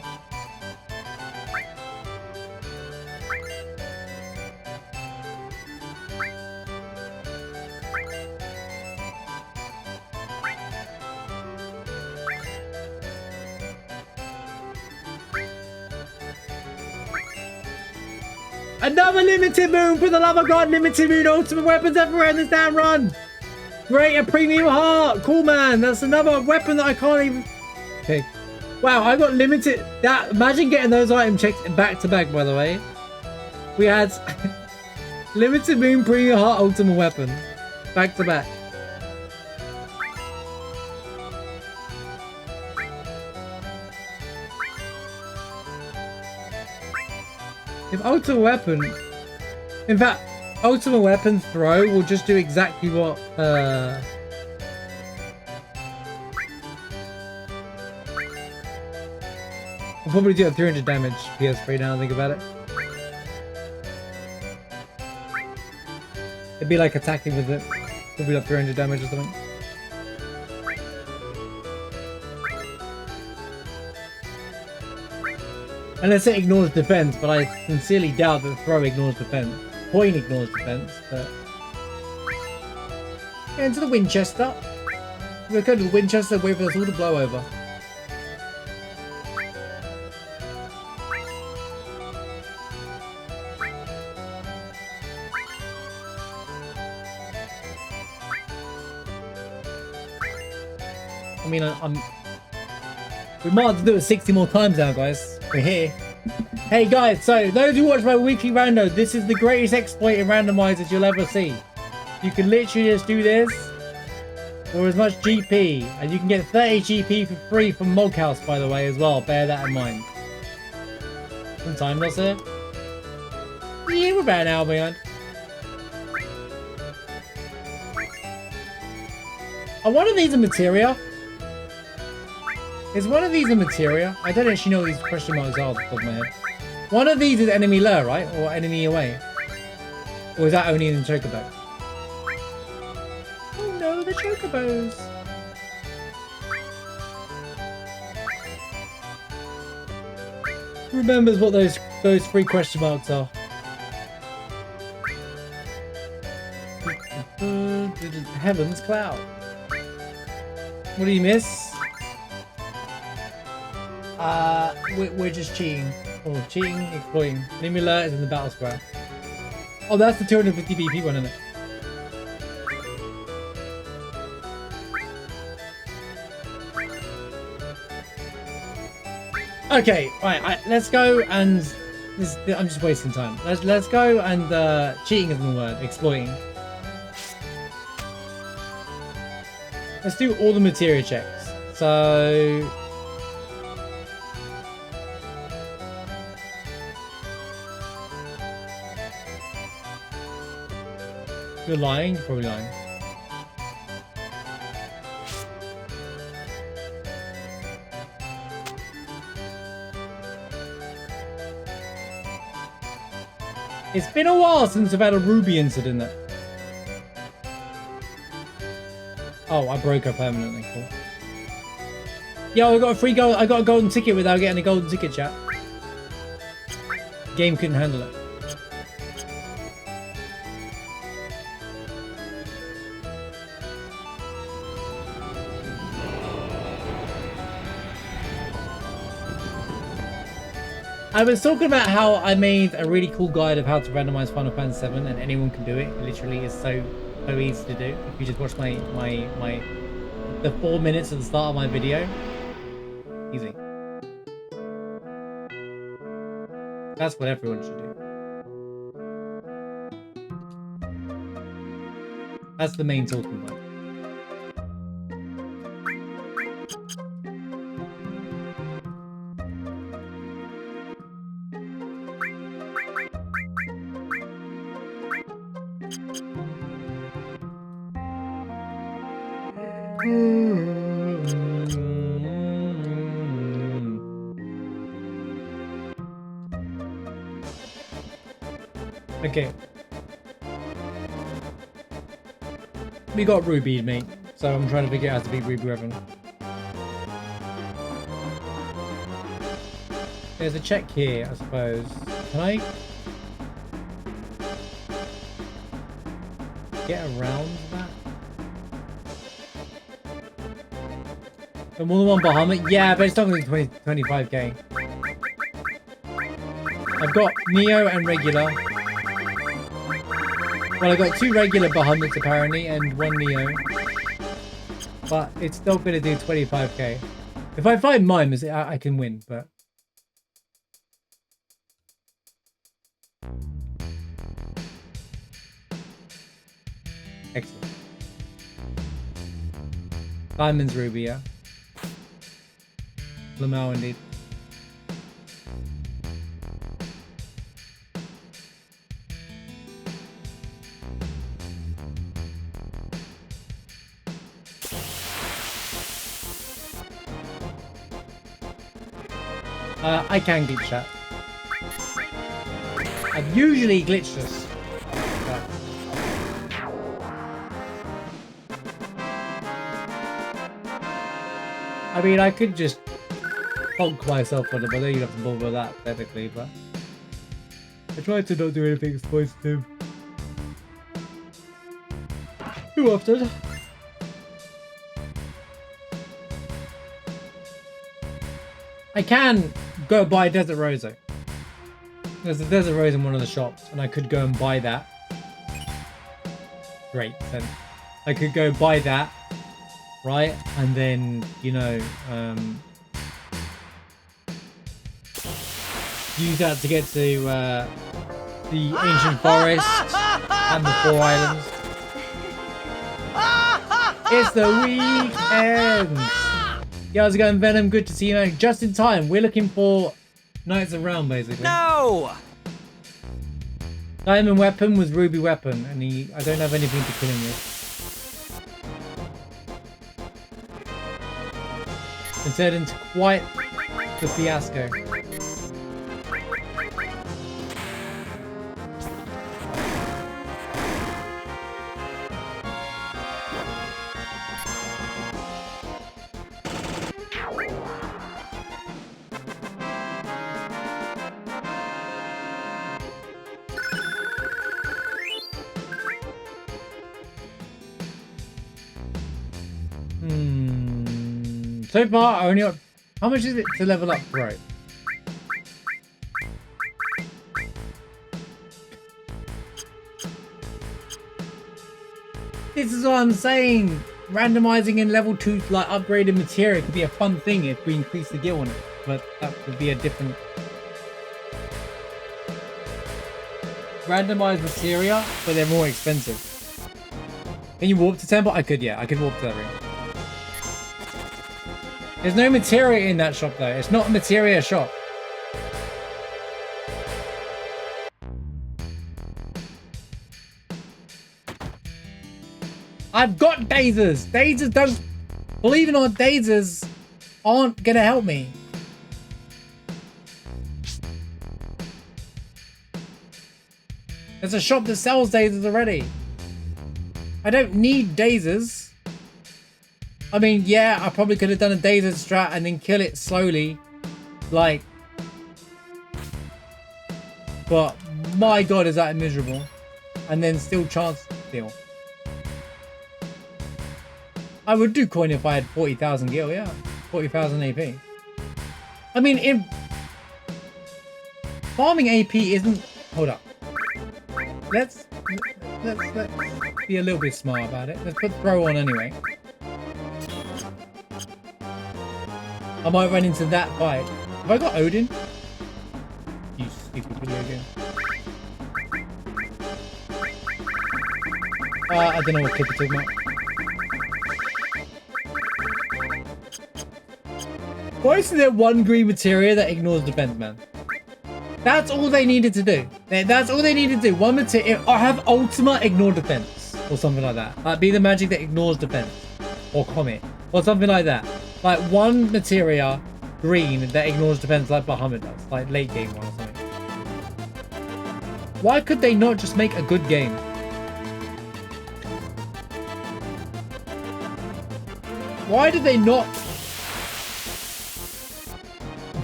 Another limited moon! For the love of God, limited moon! Ultimate weapons ever in this damn run! Great, a premium heart! Cool, man! That's another weapon that I can't even... Okay. Wow, I got limited... That. Imagine getting those item checks back to back, by the way. We had... limited moon, premium heart, ultimate weapon. Back to back. If ultimate weapon, in fact, ultimate weapon throw will just do exactly what, I'll probably do 300 damage PS3 now I think about it. It'd be like attacking with it. It'd be like 300 damage or something. Unless it ignores defense, but I sincerely doubt that throw ignores defense. Point ignores defense, but... Get into the Winchester. We're going to the Winchester, wait for us all to blow over. I mean, we might have to do it 60 more times now, guys. We're here. Hey guys, so those who watch my weekly rando, this is the greatest exploit in randomizers you'll ever see. You can literally just do this for as much GP, and you can get 30 GP for free from Moghouse, by the way, as well. Bear that in mind. Some time loss here. Yeah, we're about an hour behind. Are one of these a materia? Is one of these a materia? I don't actually know what these question marks are off the top of my head. One of these is enemy lure, right? Or enemy away? Or is that only in the chocobo? Oh no, the chocobos! Who remembers what those three question marks are? Heaven's Cloud. What do you miss? We're just cheating. Oh, cheating, exploiting. Enemy alert is in the battle square. Oh, that's the 250 BP one, isn't it? Okay, right. Let's go and I'm just wasting time. Let's go and cheating isn't the word. Exploiting. Let's do all the materia checks. So. You're lying? You're probably lying. It's been a while since I've had a Ruby incident. Oh, I broke her permanently. Cool. Yo, I got a free gold. I got a golden ticket without getting a golden ticket, chat. Game couldn't handle it. I was talking about how I made a really cool guide of how to randomize Final Fantasy VII, and anyone can do it. It literally is so easy to do. If you just watch the 4 minutes at the start of my video, easy. That's what everyone should do. That's the main talking point. Okay. We got Ruby, mate. So I'm trying to figure out how to beat Ruby Weapon. There's a check here, I suppose. Can I get around that? So more than one Bahamut? Yeah, but it's not going to be 25k. I've got Neo and regular. Well, I've got 2 regular Bahamuts apparently and 1 Neo. But it's still going to do 25k. If I find Mimes, I can win, but... Excellent. Diamonds, Ruby, yeah. Lamau indeed. I can glitch that. I've usually glitched this. But... I mean, I could just honk myself on it, but then you'd have to bother with that, technically, but... I tried to not do anything exploitative. Too often. I can go buy Desert Rose. There's a Desert Rose in one of the shops, and I could go and buy that. Great, then I could go buy that, right? And then, you know, use that to get to the ancient forest and the 4 islands. It's the weekend! Yeah, how's it going, Venom? Good to see you, man. Just in time. We're looking for Knights of Round, basically. No! Diamond weapon was Ruby weapon, and I don't have anything to kill him with. It turned into quite the fiasco. So far, I only got... How much is it to level up Pro? This is what I'm saying. Randomizing in level 2, like upgraded materia, could be a fun thing if we increase the gil on it. But that would be a different... Randomized materia, but they're more expensive. Can you warp to temple? I could, yeah. I could warp to that ring. There's no materia in that shop though. It's not a materia shop. I've got dazers. Dazers don't... Believe it or not, dazers aren't gonna help me. There's a shop that sells dazers already. I don't need dazers. I mean, yeah, I probably could have done a Dazer strat and then kill it slowly. Like... But, my god, is that miserable. And then still chance steal. I would do coin if I had 40,000 gil, yeah. 40,000 AP. I mean, if... Farming AP isn't... Hold up. Let's be a little bit smart about it. Let's put throw on anyway. I might run into that fight. Have I got Odin? You YouTube video game. I don't know what clip you're talking about. Why isn't there one green materia that ignores defense, man? That's all they needed to do. That's all they needed to do. One materia, or have Ultima ignore defense, or something like that. Like, be the magic that ignores defense, or Comet, or something like that. Like, one materia green that ignores defense like Bahamut does, like late game one or something. Why could they not just make a good game? Why did they not?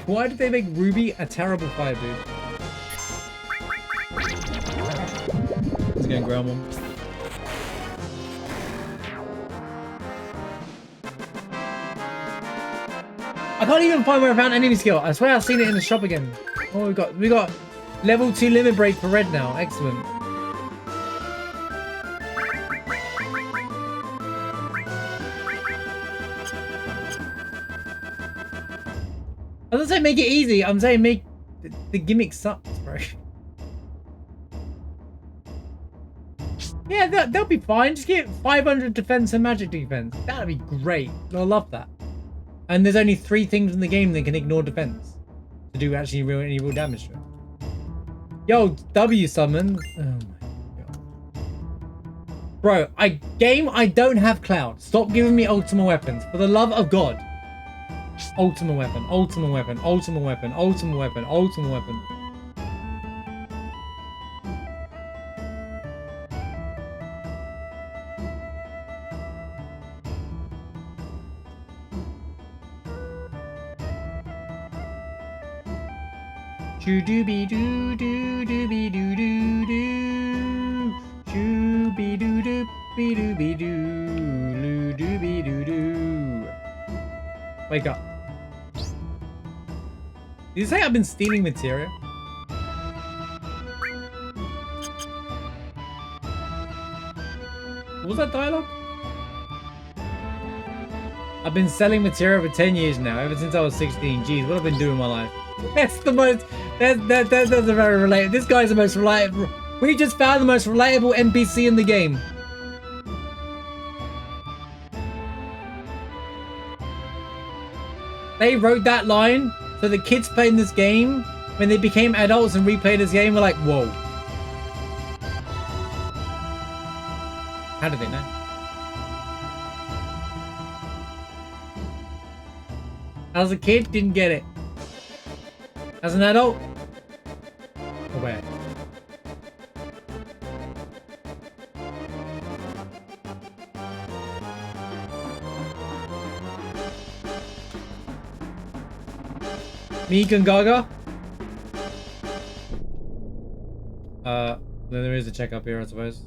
Why did they make Ruby a terrible fire dude? Let's go and ground one. I can't even find where I found enemy skill. I swear I've seen it in the shop again. Oh, we got level 2 limit break for red now. Excellent. I don't say make it easy. I'm saying make the gimmick sucks, bro. Yeah, that'll be fine. Just get 500 defense and magic defense. That'd be great. I love that. And there's only 3 things in the game that can ignore defense to do actually any real damage to it. Yo, W summon. Oh my god. Bro, I don't have Cloud. Stop giving me Ultima weapons. For the love of God. Ultima weapon, Ultima weapon, Ultima weapon, Ultima weapon, Ultima weapon. Shoo-doo-be doo-doo-be-doo-doo-doo. Shoo-be-doo-doo-be-doo-be-doo. Doo-doo-be-doo-doo. Wake up. Did you say I've been stealing materia? What was that dialogue? I've been selling materia for 10 years now, ever since I was 16. Jeez, what have I been doing in my life? That's the most... That's a very relatable... This guy's the most relatable... We just found the most relatable NPC in the game. They wrote that line... So the kids playing this game, when they became adults and replayed this game, were like, whoa. How did they know? As a kid, didn't get it. As an adult, aware. Meek and Gaga. Then there is a checkup here, I suppose.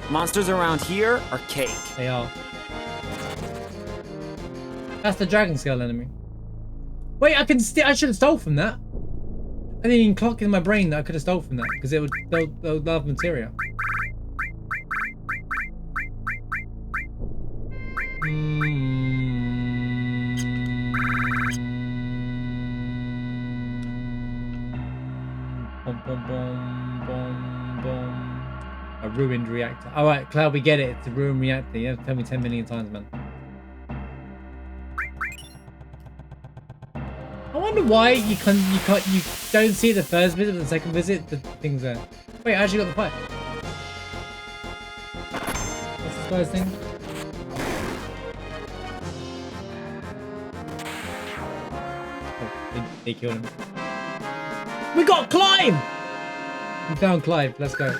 Monsters around here are cake. They are. That's the dragon scale enemy. Wait, I should have stole from that. I didn't even clock in my brain that I could have stole from that because they'll love materia. A ruined reactor. Alright, Cloud, we get it. It's a ruined reactor. You have to tell me 10 million times, man. I wonder why you don't see it the first visit, but the second visit, the thing's there. Wait, I actually got the fight. What's this guy's thing? Oh, they killed him. We got Clive! We found Clive. Let's go.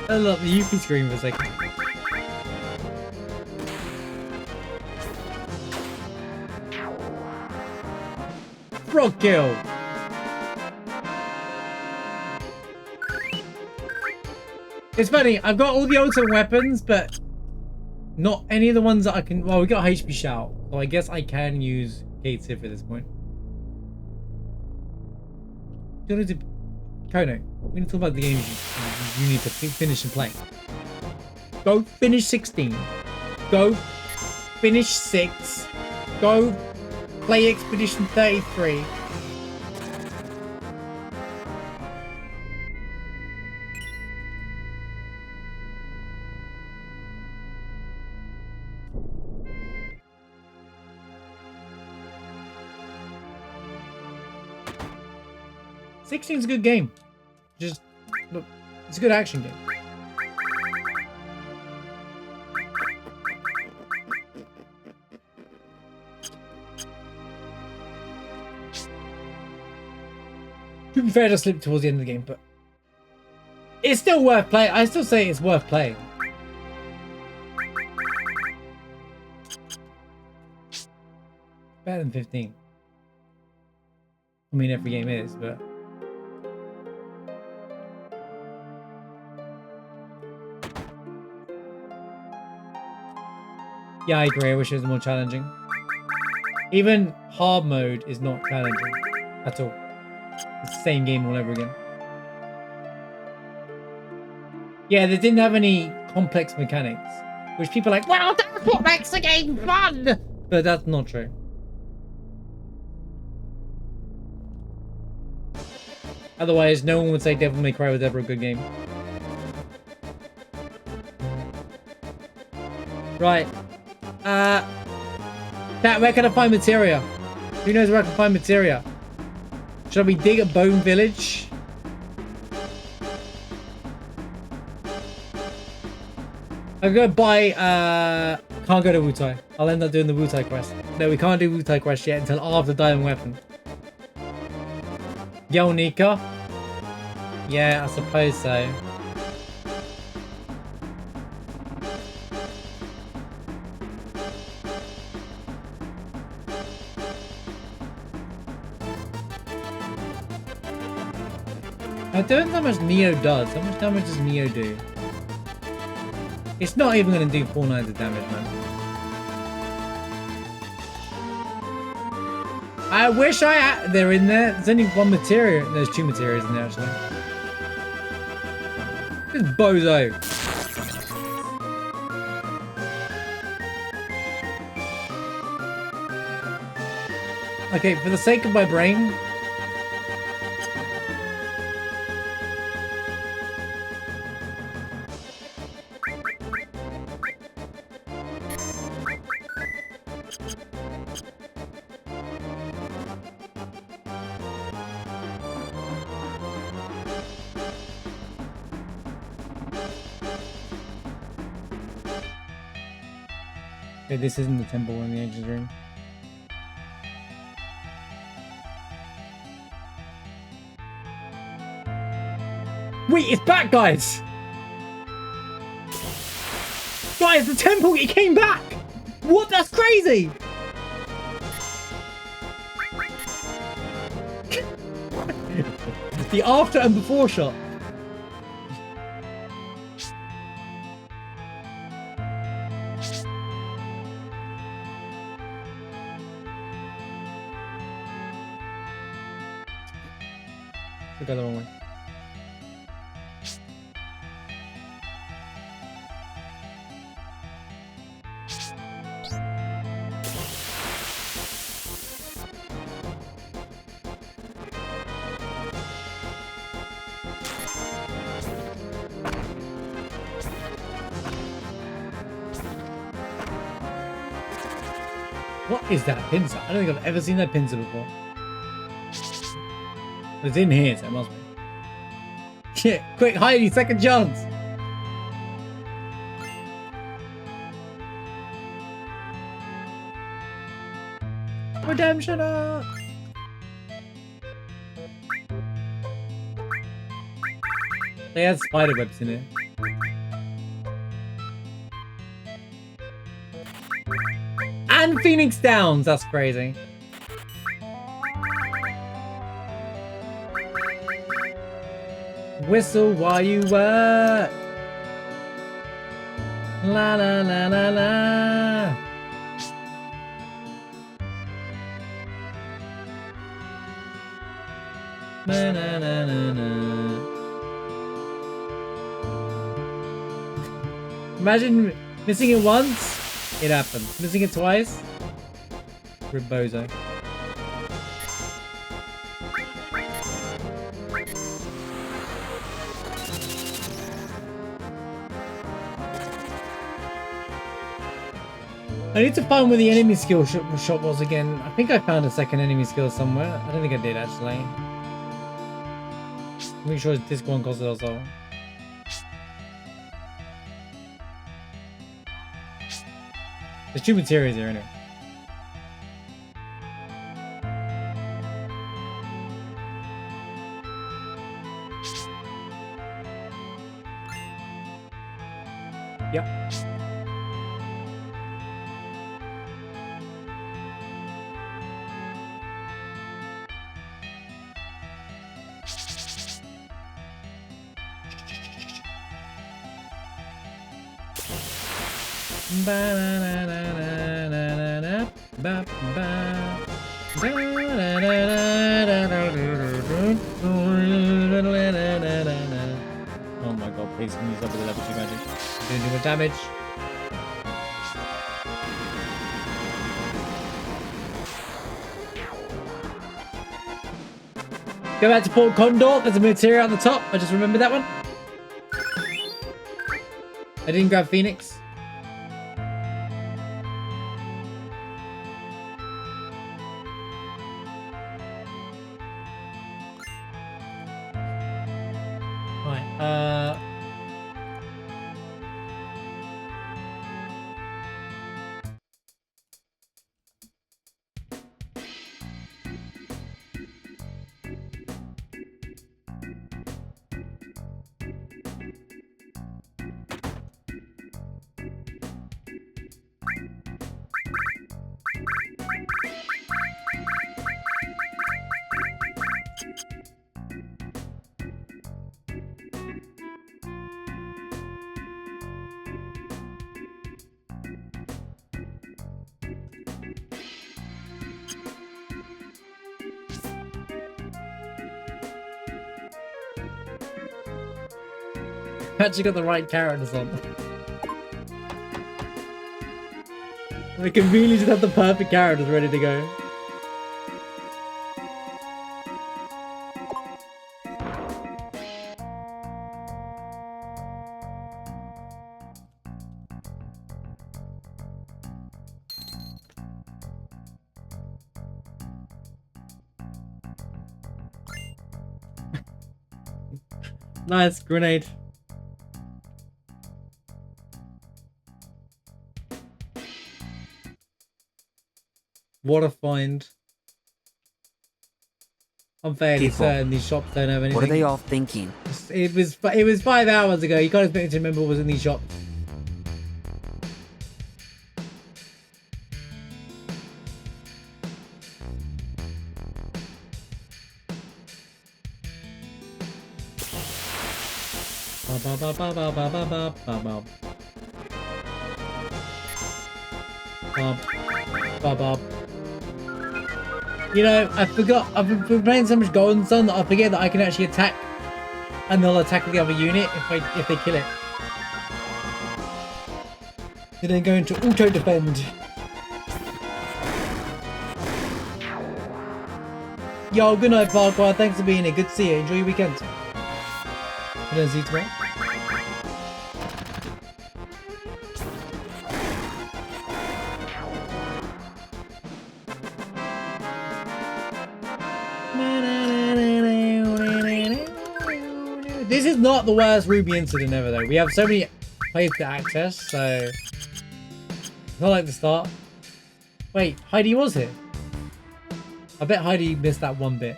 I love the UP screen for a second. Frog kill! It's funny, I've got all the ultimate weapons, but not any of the ones that I can... Well, we got HP Shout, so I guess I can use gates here at this point. You need to, Kono, we need to talk about the games you need to finish and play. Go finish 16. Go finish 6. Go play Expedition 33. Sixteen's a good game. Just look, it's a good action game. To be fair, I just slipped towards the end of the game, but it's still worth playing. I still say it's worth playing. Better than 15. I mean, every game is, but yeah, I agree. I wish it was more challenging. Even hard mode is not challenging at all. It's the same game all over again. Yeah, they didn't have any complex mechanics, which people are like, well, that's what makes the game fun! But that's not true. Otherwise, no one would say Devil May Cry was ever a good game. Right. Chat, where can I find materia? Who knows where I can find materia? Shall we dig a bone village? I'm gonna buy, can't go to Wutai. I'll end up doing the Wutai quest. No, we can't do Wutai quest yet until after Diamond Weapon. Yo, Nika. Yeah, I suppose so. I don't know how much Neo does. How much damage does Neo do? It's not even going to do 4 nines of damage, man. I wish I had... They're in there. There's only one materia. There's 2 materials in there, actually. This is bozo. Okay, for the sake of my brain... Okay, this isn't the temple in the ancient room. Wait, it's back, guys! Guys, the temple, it came back! What? That's crazy! The after and before shot. Go the wrong way. What is that pincer? I don't think I've ever seen that pincer before. It's in here, so it must be. Shit, quick, Heidi, second chance. Redemption up. They had spider webs in it. And Phoenix Downs, that's crazy. Whistle while you work. La la la la la. Na, na, na, na, na. Imagine missing it once, it happens. Missing it twice, Rebozo. I need to find where the enemy skill shop was again. I think I found a second enemy skill somewhere. I don't think I did actually. Make sure it's disc one costs also. There's two materials here anyway. Yep. Oh my god, please can you stop with the level 2 magic? Doing too much damage. Go back to Port Condor, there's a materia on the top. I just remembered that one. I didn't grab Phoenix. Actually got the right characters on. We can really just have the perfect characters ready to go. Nice grenade. What a find. I'm fairly certain these shops don't have anything. What are they all thinking? It was 5 hours ago. You can't expect me to remember what was in these shops. You know, I forgot. I've been playing so much Golden Sun that I forget that I can actually attack, and they'll attack the other unit if they kill it. They then go into auto defend. Yo, good night, Parkour. Thanks for being here. Good to see you. Enjoy your weekend. I don't see you tomorrow. This is not the worst Ruby incident ever though. We have so many places to access, so it's not like the start. Wait, Heidi was here. I bet Heidi missed that one bit.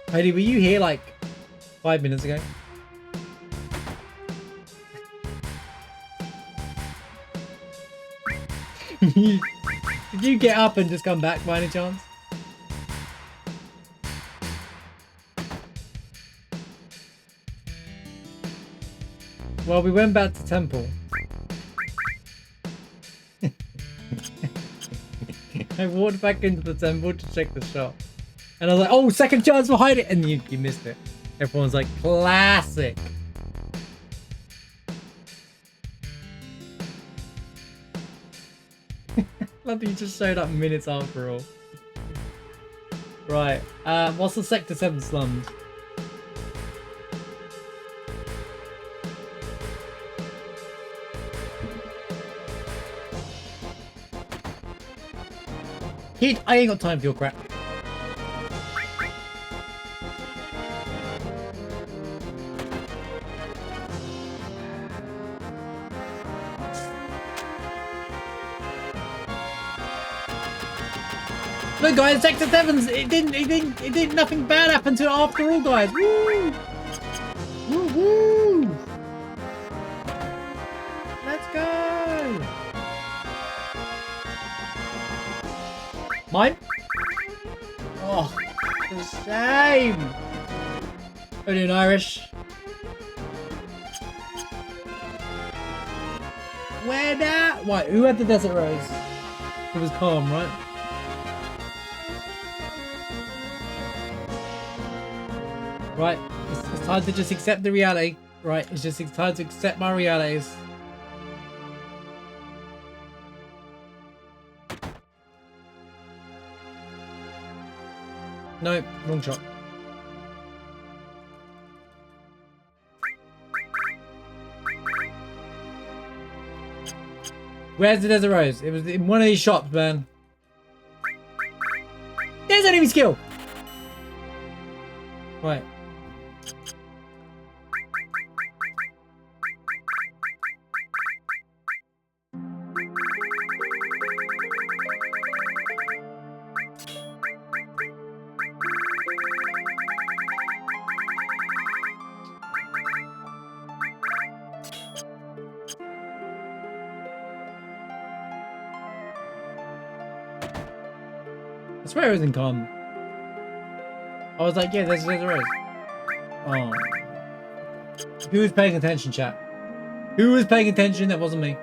Heidi, were you here like 5 minutes ago? Did you get up and just come back by any chance? Well, we went back to temple. I walked back into the temple to check the shop. And I was like, oh, second chance for hide it. And you missed it. Everyone's like, classic. Love that you just showed up minutes after all. Right. What's the Sector 7 slums? Kid, I ain't got time for your crap. Look guys, Sector 7's it didn't nothing bad happened to it after all guys. Woo! Woo woo! Let's go! Mine? Oh, the shame! Only in Irish. Where now? Wait, who had the Desert Rose? It was calm, right? Right, it's time to just accept the reality. Right, it's just time to accept my realities. No, wrong shot. Where's the Desert Rose? It was in one of these shops, man. There's enemy skill! Right. I swear it was in calm. I was like, yeah, there's a Rose. Oh. Who was paying attention, chat? Who was paying attention? That wasn't me.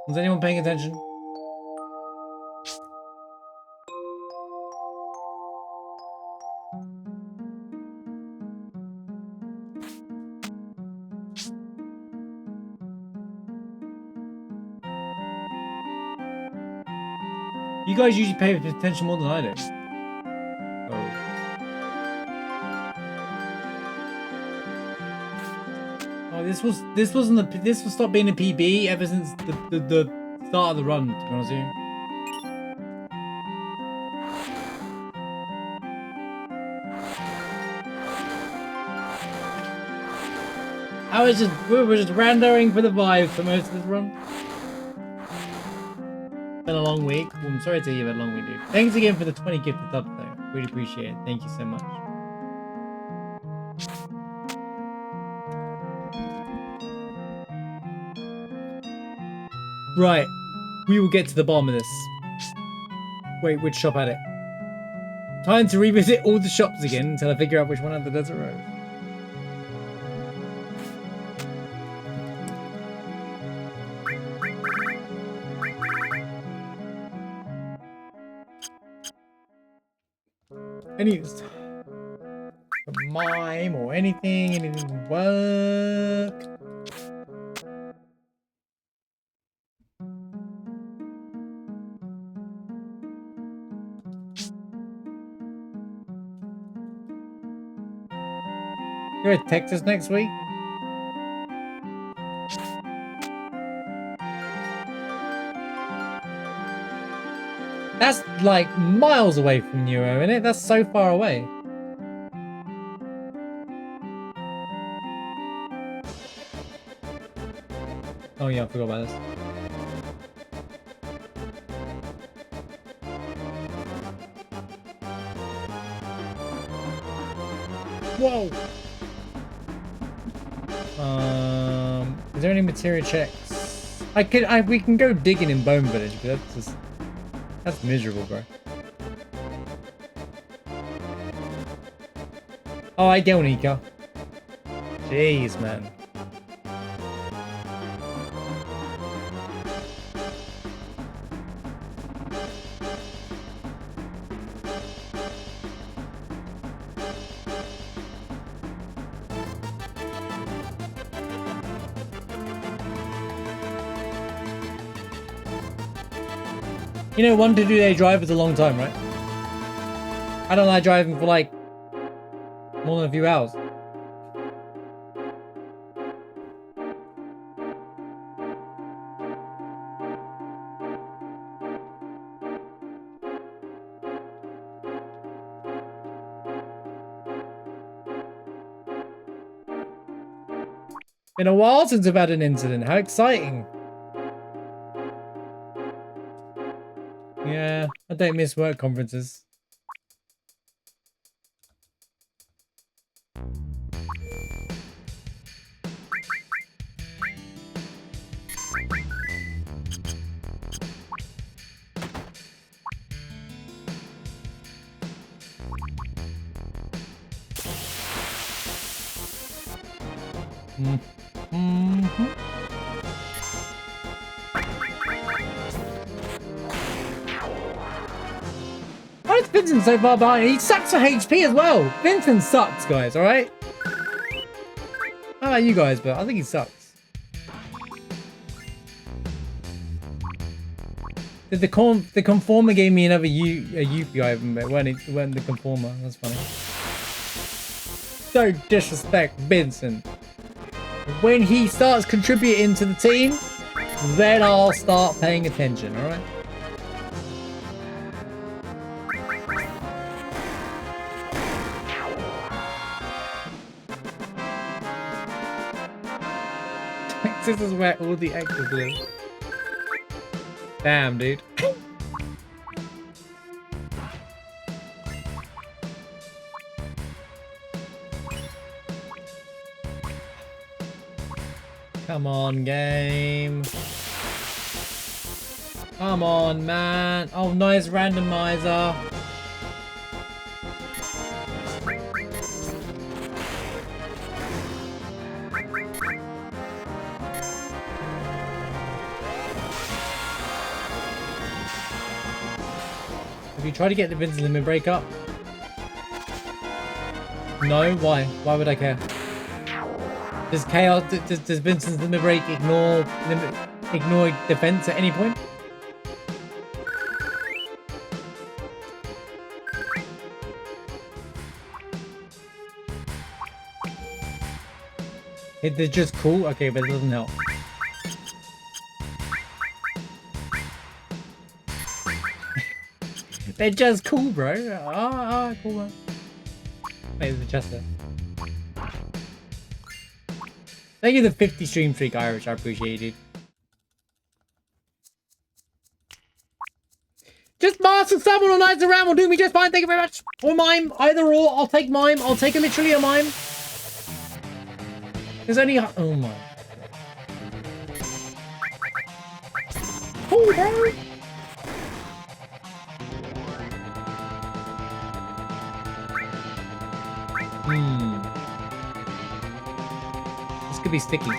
Was anyone paying attention? You guys usually pay attention more than I do. Oh, this was stopped being a PB ever since the start of the run, to be honest with you. We were just randoing for the vibes for most of this run. Been a long week. Well, I'm sorry to hear you've had a long week, dude. Thanks again for the 20 gifted subs, though. Really appreciate it. Thank you so much. Right. We will get to the bottom of this. Wait, which shop had it? Time to revisit all the shops again until I figure out which one had the Desert Rose. Any mime or anything work. You're at Texas next week? That's like miles away from Euro, isn't it? That's so far away. Oh yeah, I forgot about this. Whoa! Is there any materia checks? We can go digging in Bone Village, but that's just That's miserable, bro. Oh, I get Nika. Jeez, man. You know, 1 to 2 day drive is a long time, right? I don't like driving for like more than a few hours. Been a while since I've had an incident. How exciting. Yeah, I don't miss work conferences. Why is Vincent so far behind? He sucks for HP as well. Vincent sucks, guys, alright? I don't know you guys, but I think he sucks. The Conformer gave me another Yuppie item, but it weren't the Conformer. That's funny. Don't disrespect Vincent. When he starts contributing to the team, then I'll start paying attention, alright? This is where all the extras live. Damn, dude. Come on, game. Come on, man. Oh, nice randomizer. Have you tried to get the Vincent limit break up? No? Why? Why would I care? Does Chaos, does Vincent's limit break ignore defense at any point? They're just cool? Okay, but it doesn't help. They're just cool, bro. Ah, cool, man. Wait, there's a chest there. Thank you for the 50 stream streak, Irish. I appreciate it. Just Mars and someone on Knights around will do me just fine. Thank you very much. Or mime. Either or. I'll take mime. I'll take literally a mime. There's only... Oh, my. Oh, bro. This could be sticky.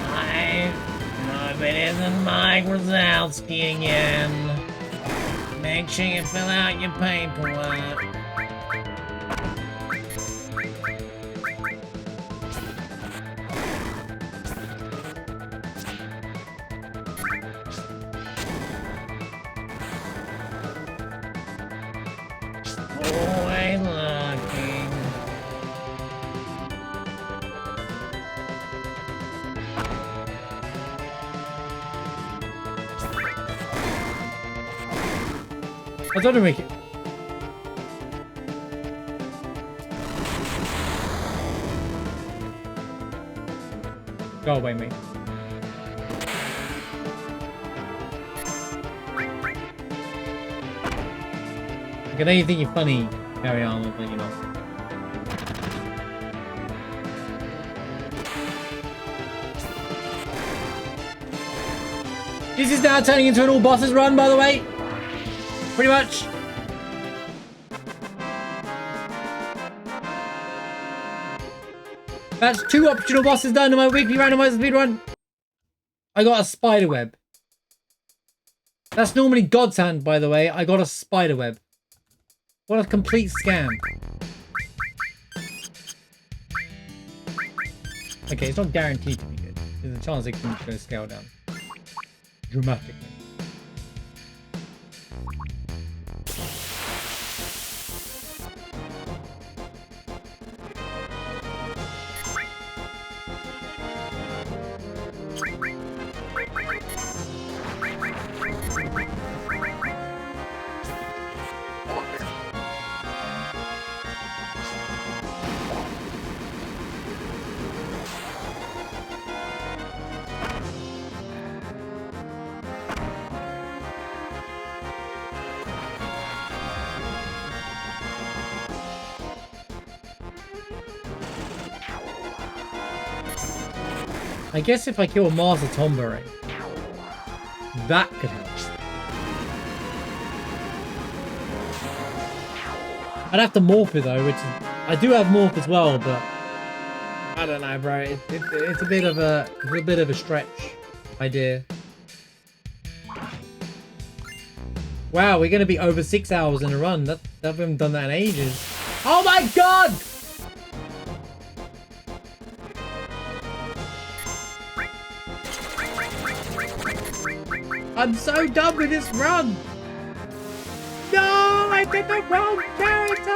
I hope it isn't Mike Wazowski again. Make sure you fill out your paperwork. Always looking. I don't make it. Go away, mate. I know you think you're funny, carry on with it, you know. This is now turning into an all bosses run, by the way. Pretty much. That's 2 optional bosses done in my weekly randomizer speedrun. I got a spider web. That's normally God's hand, by the way. I got a spider web. What a complete scam. Okay, it's not guaranteed to be good. There's a chance it can go scale down dramatically. I guess if I kill Master Tomberry, that could help. I'd have to morph it though, which is, I do have morph as well, but I don't know, bro. It's a bit of a stretch idea. Wow, we're gonna be over 6 hours in a run. I haven't done that in ages. Oh my god! I'm so done with this run! No! I did the wrong character!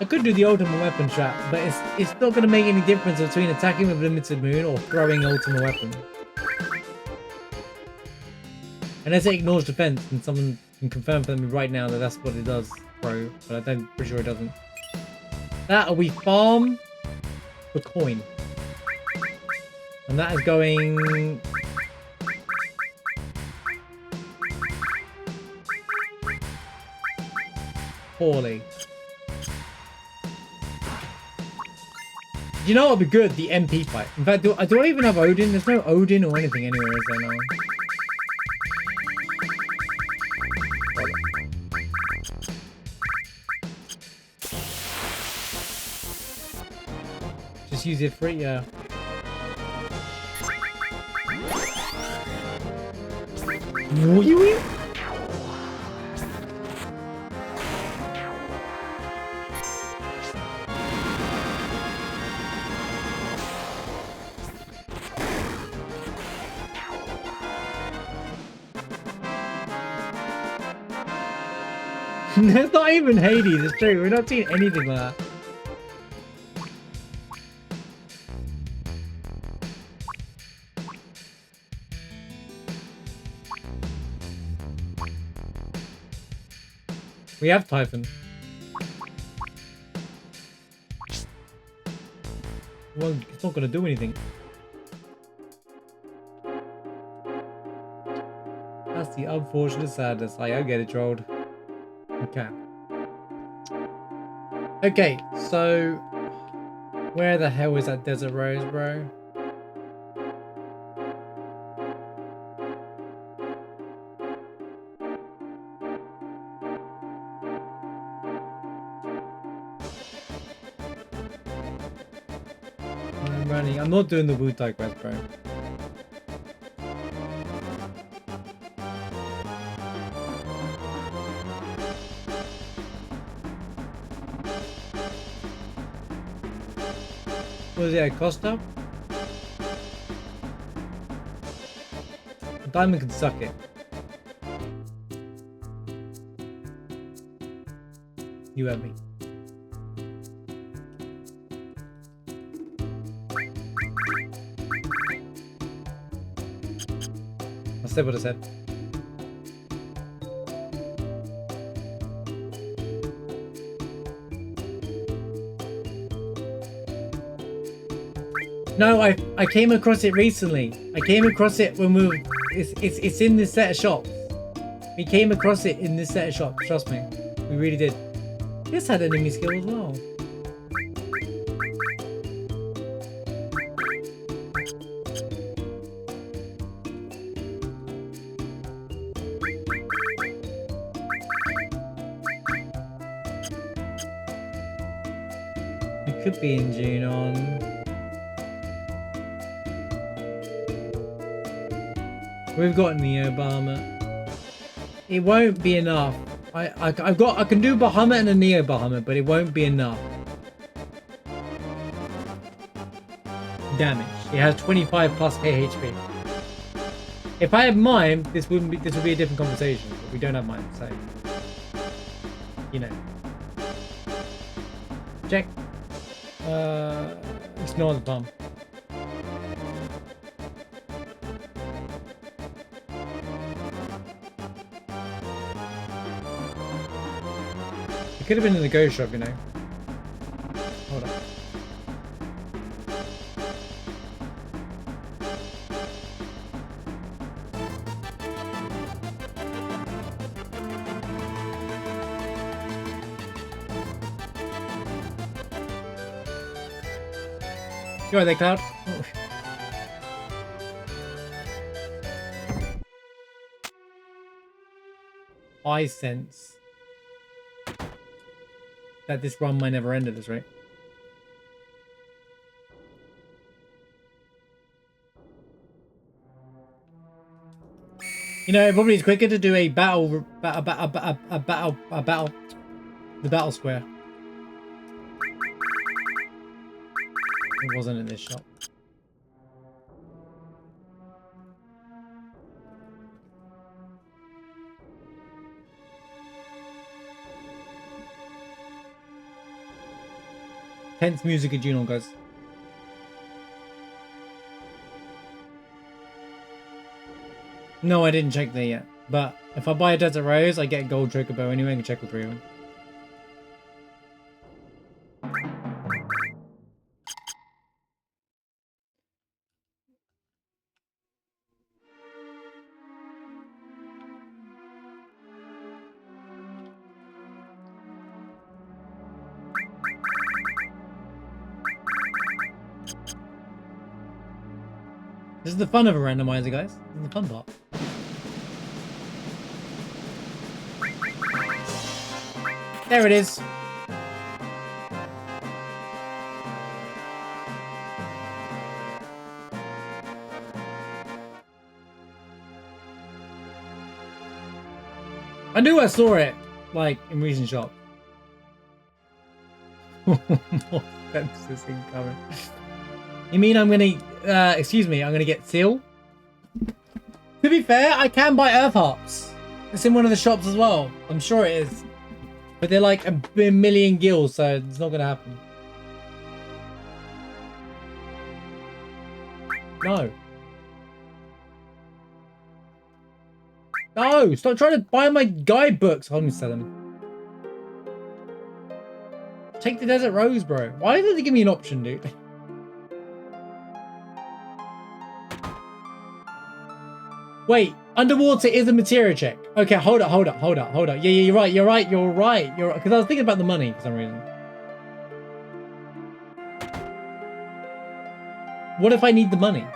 I could do the ultimate weapon trap, but it's not going to make any difference between attacking with limited moon or throwing ultimate weapon. Unless it ignores defense, and someone can confirm for me right now that that's what it does, bro. But I'm pretty sure it doesn't. That or we farm the coin. And that is going... poorly. You know what would be good? The MP fight. In fact, do I even have Odin? There's no Odin or anything anywhere, is there now? Just use it for it, yeah. Wee-wee? There's not even Hades, it's true. We're not seeing anything like that. We have Typhon. Well, it's not going to do anything. That's the unfortunate sadness. I get it, trolled. Okay. Okay, so... where the hell is that Desert Rose, bro? I'm running. I'm not doing the Wu-Tai quest, bro. Was it a Costa? Diamond can suck it. You and me. I said what I said. No, I came across it recently. I came across it when we were... It's in this set of shops. We came across it in this set of shops. Trust me. We really did. This had enemy skill as well. It could be in June on... We've got Neo Bahamut. It won't be enough. I can do Bahamut and a Neo Bahamut, but it won't be enough. Damage. It has 25 plus KHP. If I had mine, this would be a different conversation. But we don't have mine, so you know. Check. Ignore the bomb. It could have been in the ghost shop, you know. Hold on. You are there, Cloud? Oh. I sense that this run might never end at this rate. You know, it probably is quicker to do a battle, the battle square. It wasn't in this shop. Tense music at Juno, guys. No, I didn't check there yet. But if I buy a Desert Rose, I get a gold chocobo anyway. I can check all three of them. This is the fun of a randomizer, guys. This is the fun part. There it is. I knew I saw it, like, in recent shops. More fences incoming. You mean I'm gonna, excuse me, I'm gonna get Seal? To be fair, I can buy Earth Harps. It's in one of the shops as well. I'm sure it is. But they're like a million gills, so it's not gonna happen. No. No, stop trying to buy my guidebooks. Hold me, sell them. Take the Desert Rose, bro. Why did they give me an option, dude? Wait, underwater is a materia check. Okay, hold up. Yeah, you're right. Because I was thinking about the money for some reason. What if I need the money?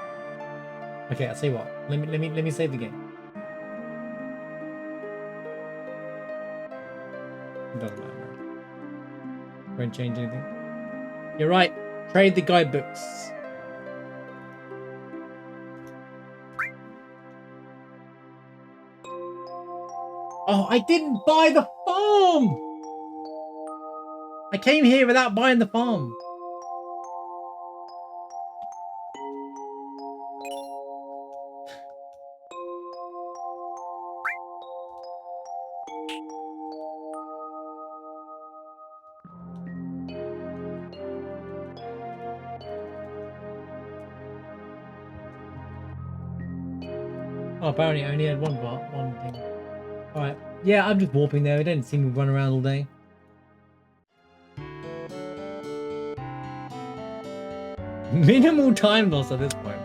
Okay, I'll say what. Let me save the game. It doesn't matter. Won't change anything. You're right. Trade the guidebooks. Oh, I didn't buy the farm! I came here without buying the farm. Oh, apparently I only had one thing. Alright. Yeah, I'm just warping there. I didn't see me run around all day. Minimal time loss at this point.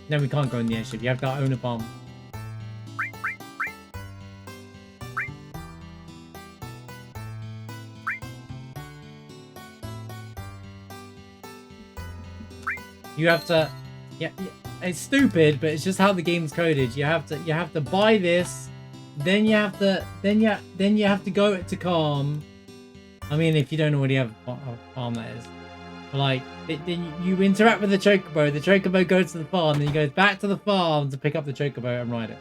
No, we can't go in the airship. You have to own a bomb. You have to, yeah, it's stupid, but it's just how the game's coded. You have to buy this, then you have to go to calm. I mean, if you don't already have a farm, that is. But like, then you interact with the chocobo goes to the farm, then he goes back to the farm to pick up the chocobo and ride it.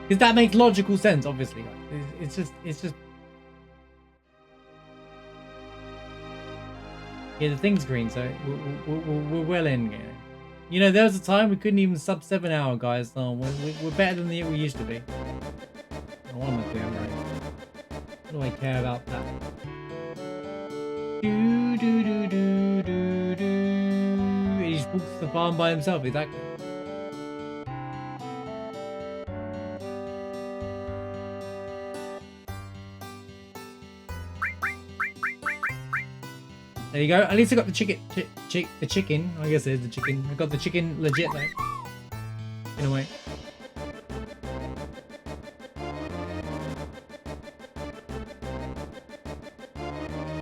Because that makes logical sense, obviously. It's just... Yeah, the thing's green, so we're well in here. You know, there was a time we couldn't even sub 7 hour, guys. So we're better than we used to be. Oh, what am I doing right? What do I care about that? He just walks the farm by himself, exactly. There you go. At least I got the chicken. The chicken. I guess it is the chicken. I got the chicken legit though. In a way.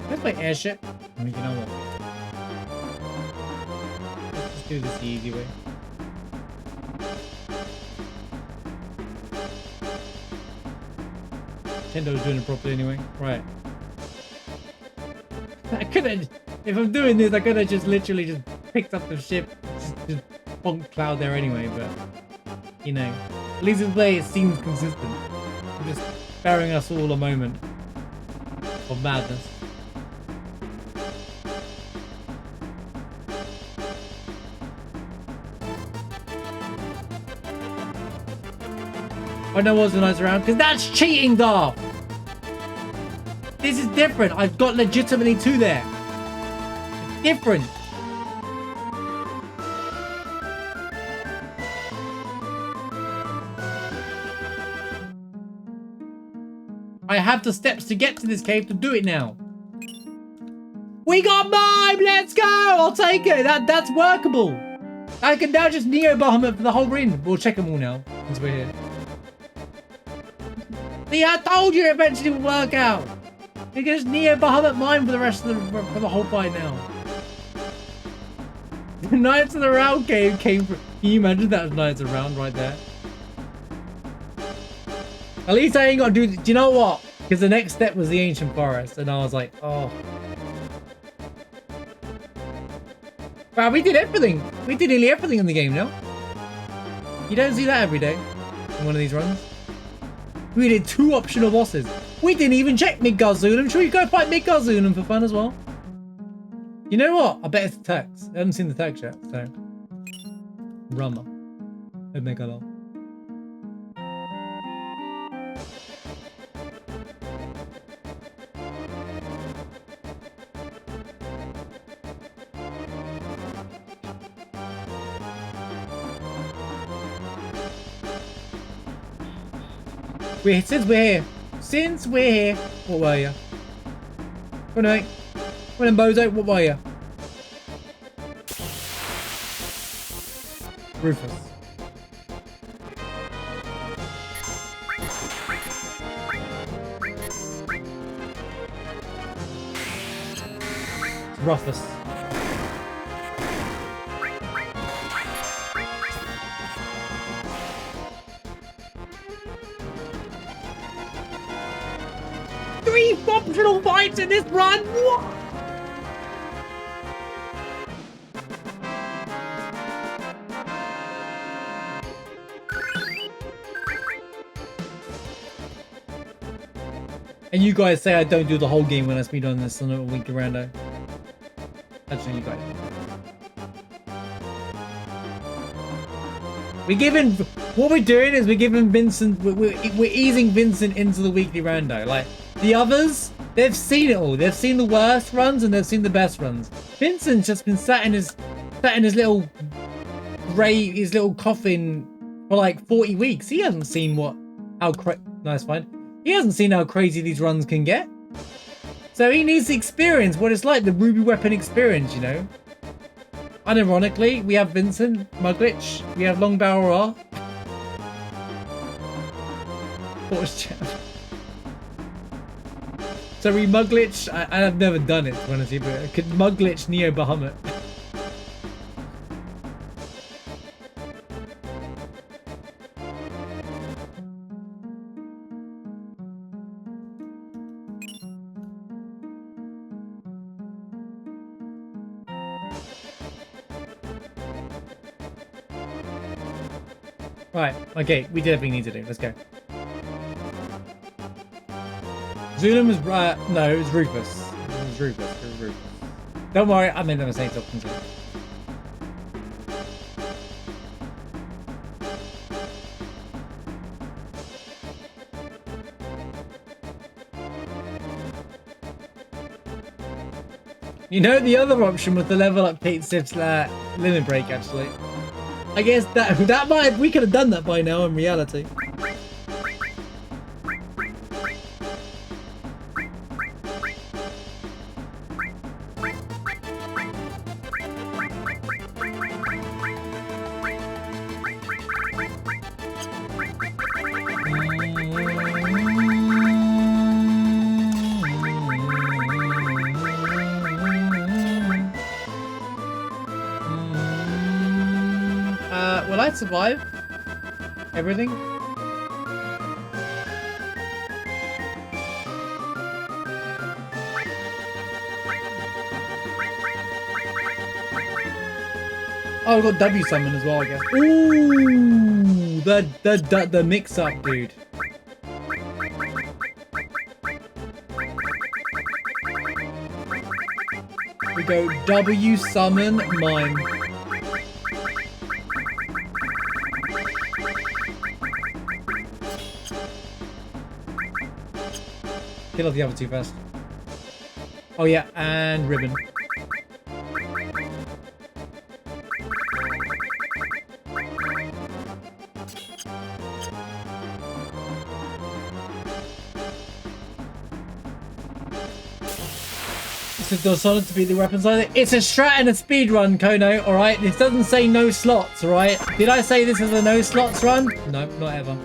Where's my airship? I mean, you know what? Let's do this the easy way. Nintendo's doing it properly anyway. Right. I could have, if I'm doing this, I could have just literally just picked up the ship, just bonked Cloud there anyway, but, you know, at least this way it seems consistent. I'm just sparing us all a moment of madness. I know what's nice around, because that's cheating, Darth! This is different. I've got legitimately 2 there. It's different. I have the steps to get to this cave to do it now. We got mine! Let's go! I'll take it. That's workable. I can now just Neo Bahamut for the whole ring. We'll check them all now once we're here. See, I told you eventually would work out. Because Neo Bahamut mine for the rest of for the whole fight now. The Knights of the Round cave came from. Can you imagine that was Knights of the Round right there? At least I ain't got to do. Do you know what? Because the next step was the Ancient Forest, and I was like, oh. Wow, we did everything. We did nearly everything in the game now. You don't see that every day in one of these runs. We did 2 optional bosses. We didn't even check Midgard-Zulum. Should we go fight Midgard-Zulum for fun as well? You know what? I bet it's the text. I haven't seen the text yet, so. Rama. Megalon. Since we're here, what were you? Come on, mate. Come on, Bozo, what were you? Rufus. Rufus. Three optional fights in this run? What? And you guys say I don't do the whole game when I speedrun this on a weekly rando. That's what you guys. We're giving. What we're doing is we're giving Vincent. We're easing Vincent into the weekly rando. Like The others, they've seen it all. They've seen the worst runs and they've seen the best runs. Vincent's just been sat in his little coffin for like 40 weeks. He hasn't seen He hasn't seen how crazy these runs can get. So he needs to experience what it's like, the Ruby Weapon experience, you know. Unironically, we have Vincent, Mugglitch, we have Long Barrel R. Force Jam. So we Mugglitch, I've never done it, honestly, but I could Mugglitch Neo Bahamut. Right, okay, we did everything we need to do. Let's go. Zulum was no, it was Rufus. It was Rufus. Don't worry, I made the mistake of Zulum. You know, the other option was the level up Kate Sif's limit break, actually. I guess we could have done that by now in reality. Will I survive everything? Oh, I've got W summon as well, I guess. Ooh, the mix up, dude. We go W summon mime. Kill off the other two first. Oh yeah, and ribbon. This is the solid to be the weapons either. It's a strat and a speed run, Kono, alright? This doesn't say no slots, alright? Did I say this is a no slots run? No, not ever.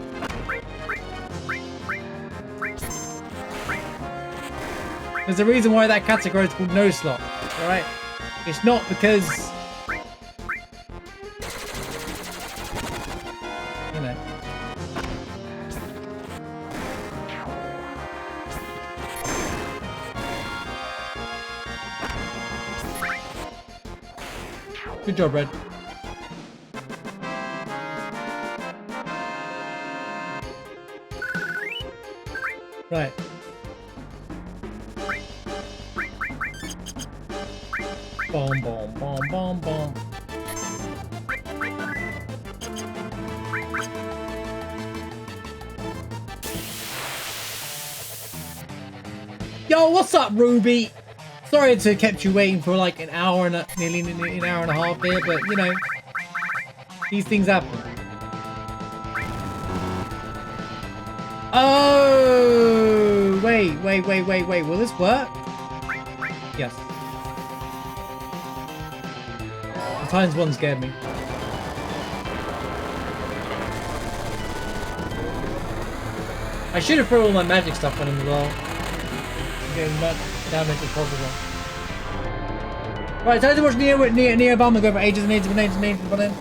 There's a reason why that category is called no slot, alright? It's not because... you know. Good job, Red. Right. Boom, boom, boom, boom, boom. Yo, what's up, Ruby? Sorry to have kept you waiting for like an hour and nearly an hour and a half here, but you know, these things happen. Oh, wait. Will this work? Yes. The times one scared me. I should have thrown all my magic stuff on him as well. Getting much damage as possible. Right, time to watch Neo Obama go for ages and ages and ages and ages and ages.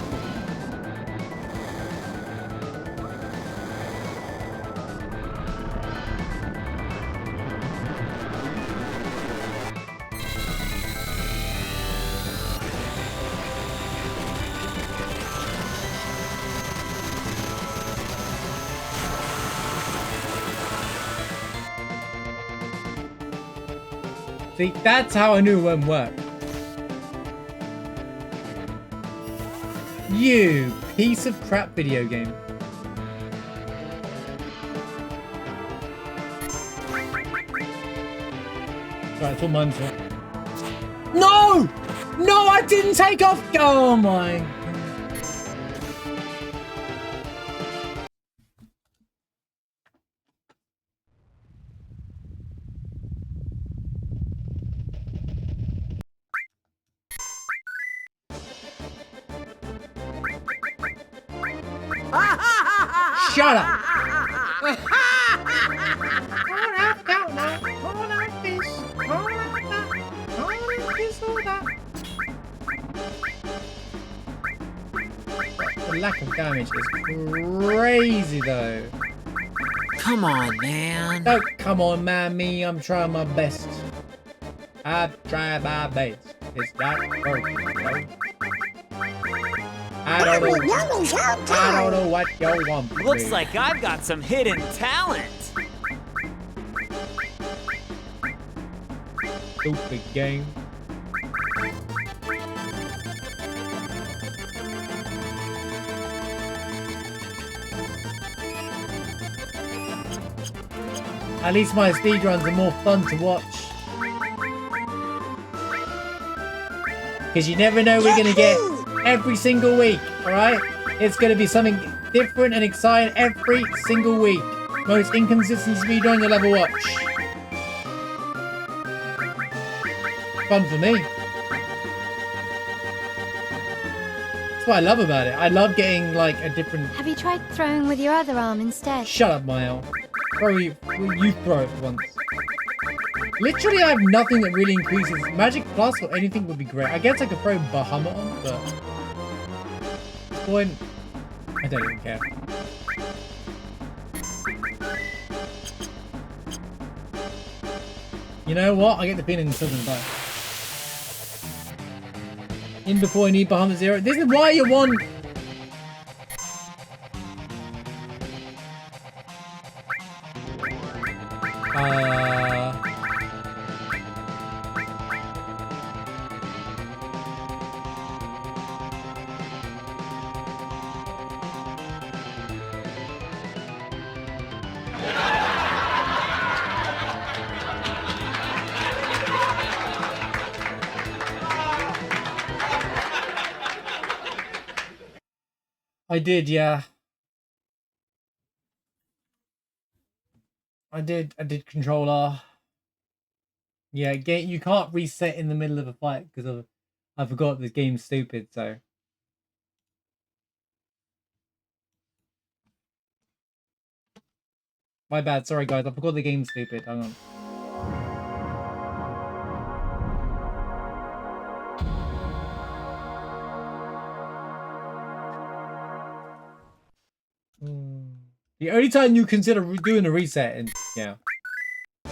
See, that's how I knew it wouldn't work. You piece of crap video game. Right, it's all mine. No! No, I didn't take off. Oh my. Shut up. The lack of damage is crazy though. Come on, man. Oh, come on, man, me. I'm trying my best. I try my best. It's not broken, you know? I don't know what you want. Looks like I've got some hidden talent. Stupid game. At least my speedruns are more fun to watch. Because you never know we're going to get every single week, alright? It's going to be something different and exciting every single week. Most inconsistent speedrun you'll ever watch. Fun for me. That's what I love about it. I love getting like a different... Have you tried throwing with your other arm instead? Shut up, Mael. You throw it once. Literally, I have nothing that really increases. Magic Plus or anything would be great. I guess I could throw Bahamut on, but... at this point, I don't even care. You know what? I get the feeling he's still gonna die. In before I need Bahamut 0. This is why you want... I did, yeah. I did Control R. Yeah, you can't reset in the middle of a fight because I forgot the game's stupid, so. My bad, sorry guys, I forgot the game's stupid. Hang on. The only time you consider doing a reset, and yeah. Do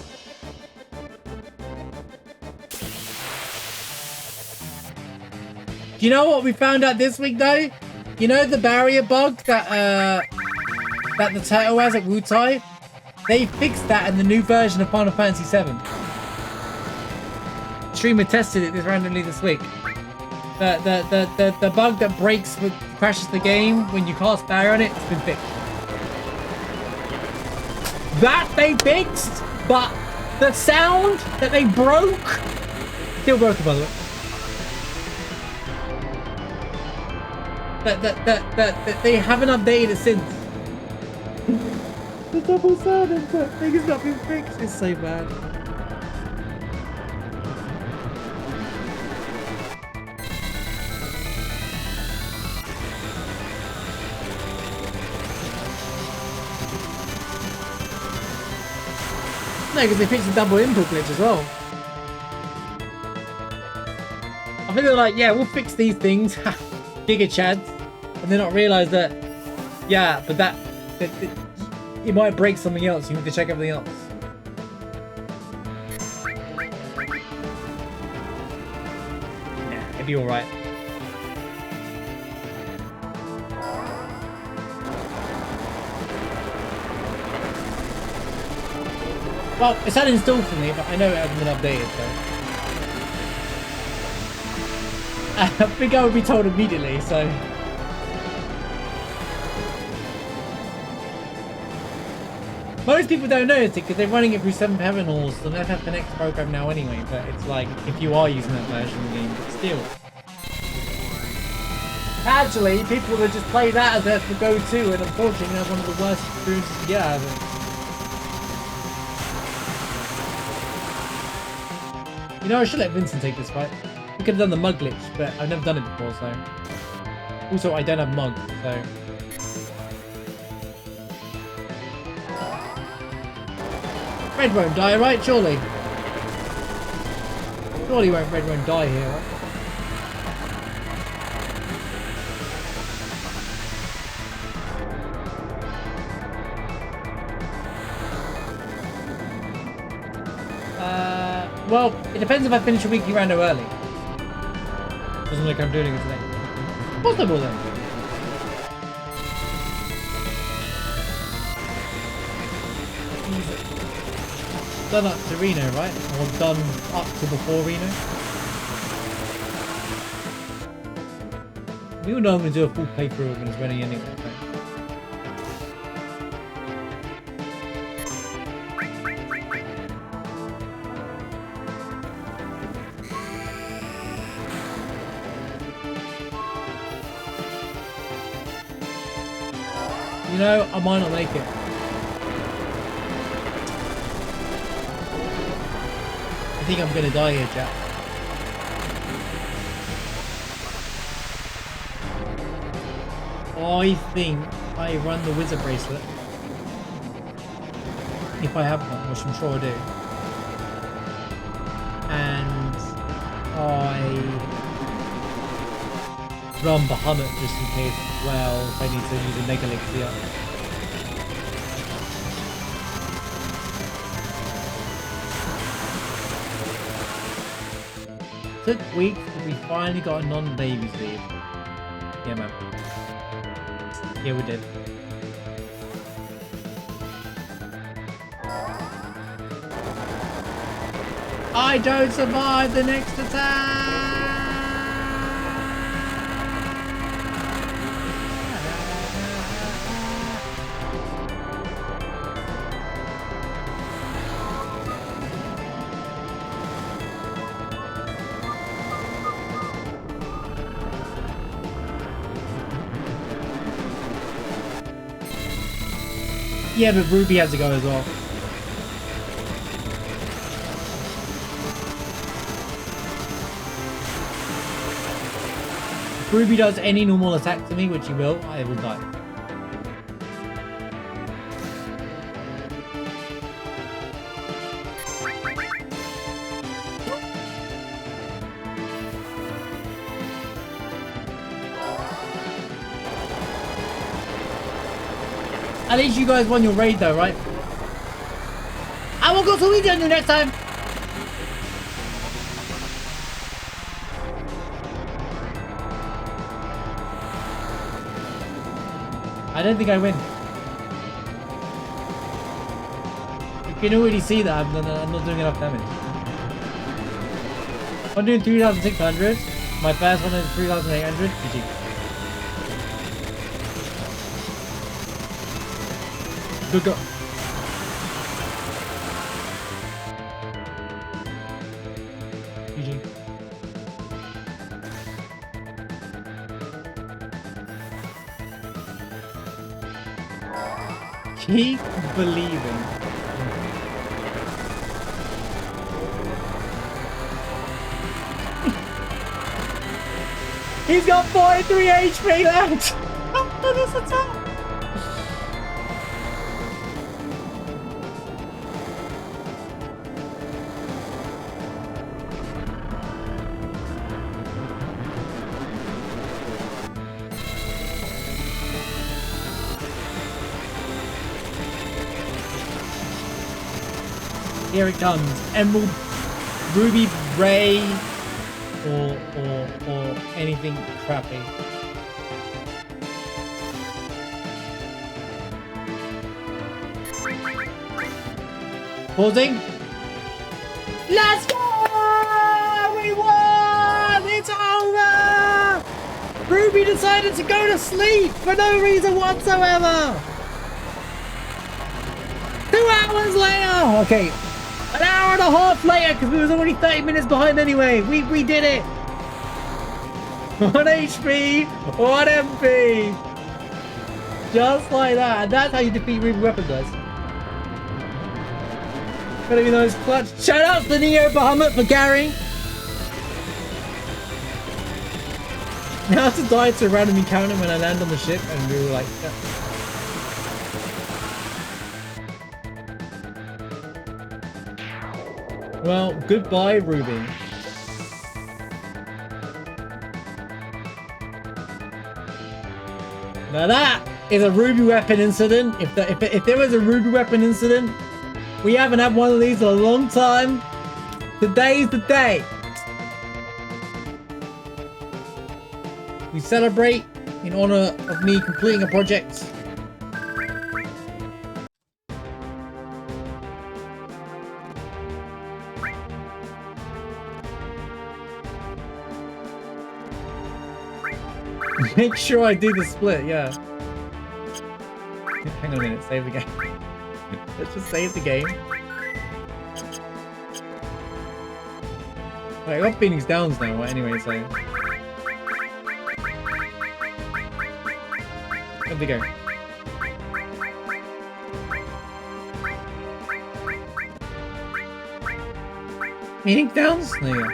you know what we found out this week though? You know the barrier bug that the turtle has at Wutai? They fixed that in the new version of Final Fantasy VII. Streamer tested it randomly this week. The bug that crashes the game when you cast barrier on it, it's been fixed. That they fixed, but the sound that they broke still broken, by the way. That they haven't updated it since. The double sound input thing has not been fixed. It's so bad. No, because they fixed the double input glitch as well. I think they're like, yeah, we'll fix these things, Giga Chads, and they not realize that, yeah, but that it might break something else. You need to check everything else. Yeah, it'd be all right. Well, it's had installed for me, but I know it hasn't been updated, so. I think I would be told immediately, so. Most people don't notice it because they're running it through 7th Heaven or some FFVIII program now anyway, but it's like, if you are using that version of the game, but still. Actually, people that just play that as their go-to, and unfortunately that's one of the worst experiences to get out of it. You know, I should let Vincent take this fight. We could have done the mug glitch, but I've never done it before, so. Also, I don't have mug, so. Red won't die, right? Surely. Surely Red won't die here, right? Well, it depends if I finish a weekly rando early. Doesn't look like I'm doing it today. Possible then. Done up to Reno, right? Or done up to before Reno? We all know I'm going to do a full playthrough when it's ready anyway. Right? You know, I might not make it. I think I'm gonna die here, Jack. I think I run the wizard bracelet. If I have one, which I'm sure I do. And I run Bahamut just in case, well, if I need to use a Mega Elixir. Took weeks, but we finally got a non-baby sleeve. Yeah, man. Yeah, we did. I don't survive the next attack! Yeah, but Ruby has to go as well. If Ruby does any normal attack to me, which he will, I will die. At least you guys won your raid though, right? I will go to Weekly on you next time! I don't think I win. You can already see that I'm not doing enough damage. I'm doing 3,600. My first one is 3,800. GG. Good go. GG. Keep believing. He's got 43 HP left after this attack. Here it comes. Emerald, Ruby, Ray, or anything crappy. Pausing. Let's go! We won! It's over! Ruby decided to go to sleep for no reason whatsoever. 2 hours later! Okay, an hour and a half later because we was already 30 minutes behind anyway. We did it! 1 HP, 1 MP! Just like that. And that's how you defeat Ruby Weapon, guys. Gotta be nice clutch. Shout out to Neo Bahamut for carrying. Now to die to a random encounter when I land on the ship and we were like, yeah. Well, goodbye, Ruby. Now that is a Ruby Weapon incident. If there was a Ruby Weapon incident, we haven't had one of these in a long time. Today's the day. We celebrate in honor of me completing a project. Make sure I do the split, yeah. Hang on a minute, save the game. Let's just save the game. Right, I got Phoenix Downs now, anyway, so... There we go. Phoenix Downs? There you go.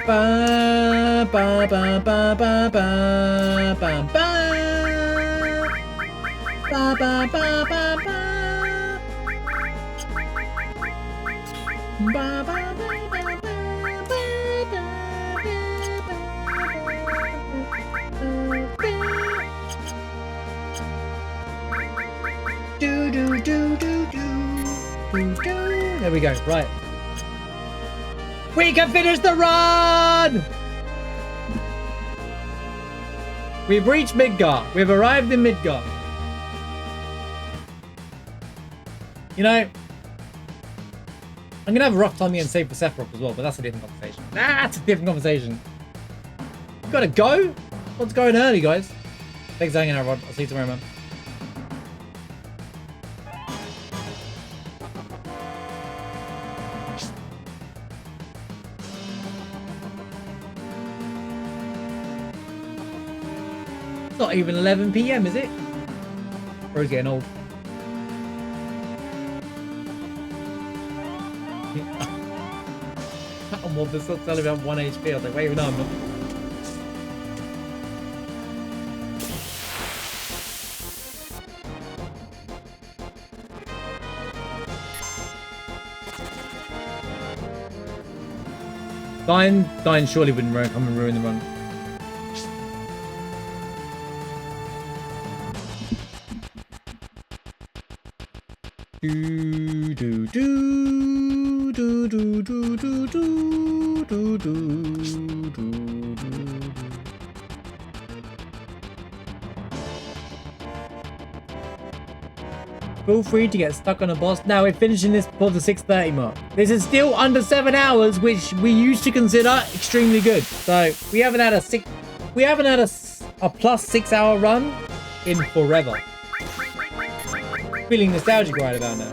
Ba ba ba ba ba ba ba ba ba ba ba ba ba ba ba do do do do do do. There we go. Right. We can finish the run! We've reached Midgar. We've arrived in Midgar. You know, I'm gonna have a rough time getting saved for Sephiroth as well, but that's a different conversation. That's a different conversation. Gotta go? Let's go in early, guys. Thanks for hanging out, Rod. I'll see you tomorrow, man. Not even 11 PM, is it? Bro's getting old. I'm more this only about 1 HP. I was like, wait, no, I'm not. Dying surely wouldn't come and ruin the run. Do do do do do do do do do do do. Feel free to get stuck on a boss. Now we're finishing this before the 6:30 mark. This is still under 7 hours, which we used to consider extremely good. So we haven't had a plus 6 hour run in forever. Feeling nostalgic right about now.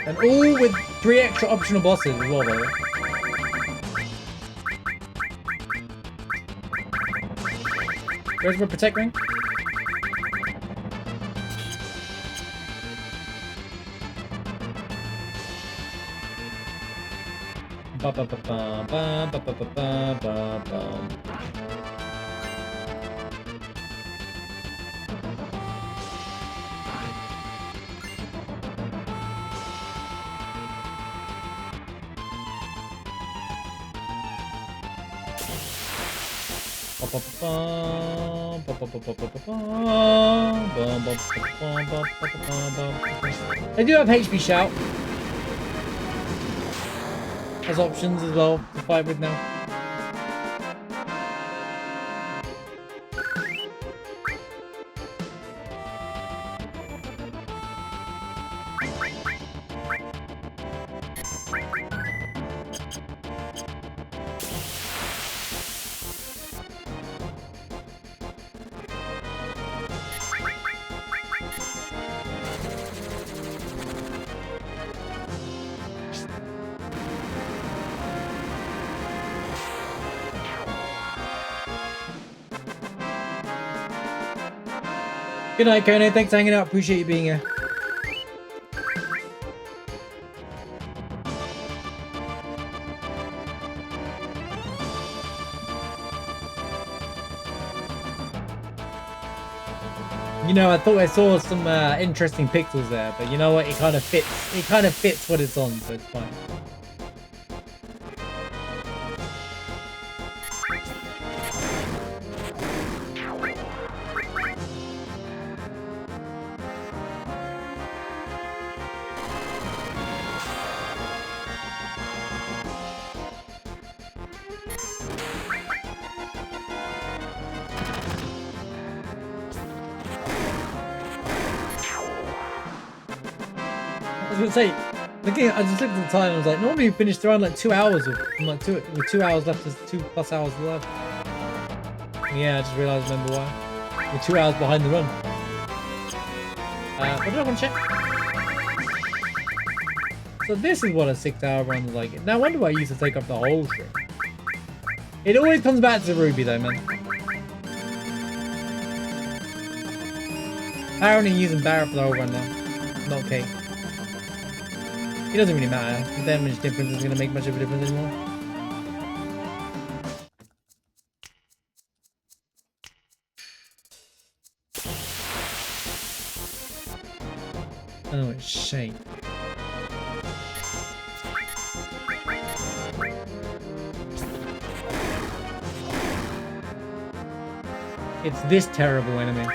And all with 3 extra optional bosses as well, though. Where's my protect ring? Ba ba ba ba ba ba ba ba ba ba. They do have HP shout as options as well to fight with now. Good night, Kone. Thanks for hanging out. Appreciate you being here. You know, I thought I saw some interesting pixels there, but you know what? It kind of fits. It kind of fits what it's on, so it's fine. I was gonna say, I just looked at the time. I was like, normally you finish around like 2 hours with with 2 hours left. There's 2+ hours left. Yeah, I just realised. Remember why? We're 2 hours behind the run. What did I want to check? So this is what a 6-hour run is like. Now I wonder why I used to take up the whole trip. It always comes back to Ruby though, man. I'm only using Barrett for the whole run now, not Kate. It doesn't really matter. The damage difference isn't going to make much of a difference anymore. Oh, it's shame. It's this terrible enemy.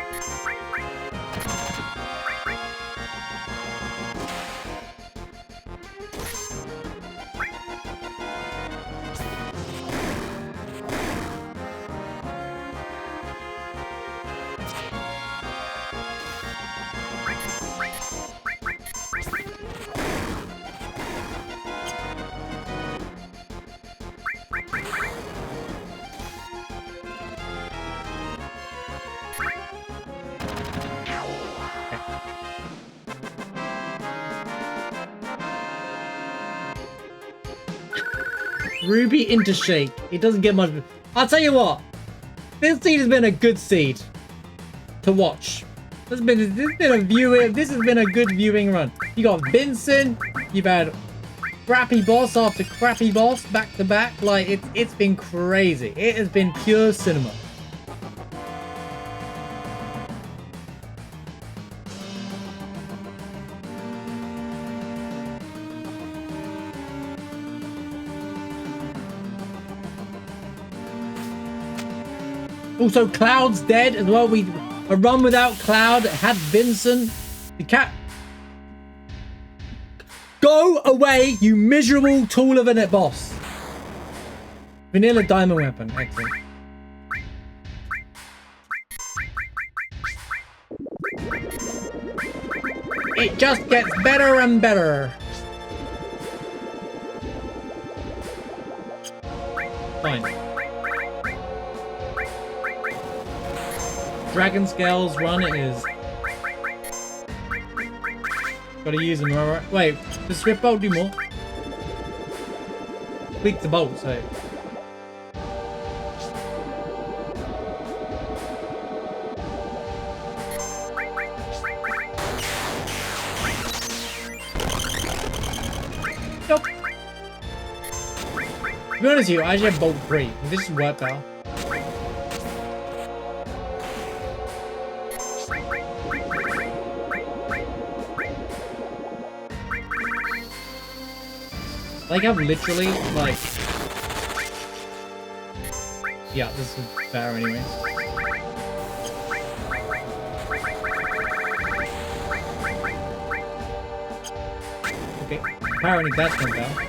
Ruby into Shake. It doesn't get much. I'll tell you what. This seed has been a good seed to watch. This has been a good viewing run. You got Vincent. You've had crappy boss after crappy boss back to back. Like it's been crazy. It has been pure cinema. Also, Cloud's dead as well. A run without Cloud had Vincent. The cat. Go away, you miserable tool of a boss. Vanilla diamond weapon. Excellent. It just gets better and better. Fine. Dragon Scales run it is. Gotta use them, alright. Wait, does Swift Bolt do more? Click the bolt, so. Nope. To be honest with you, I actually have Bolt 3. This is work out. Like I've literally, like, Yeah, this is better anyway. Okay, apparently that's not bad.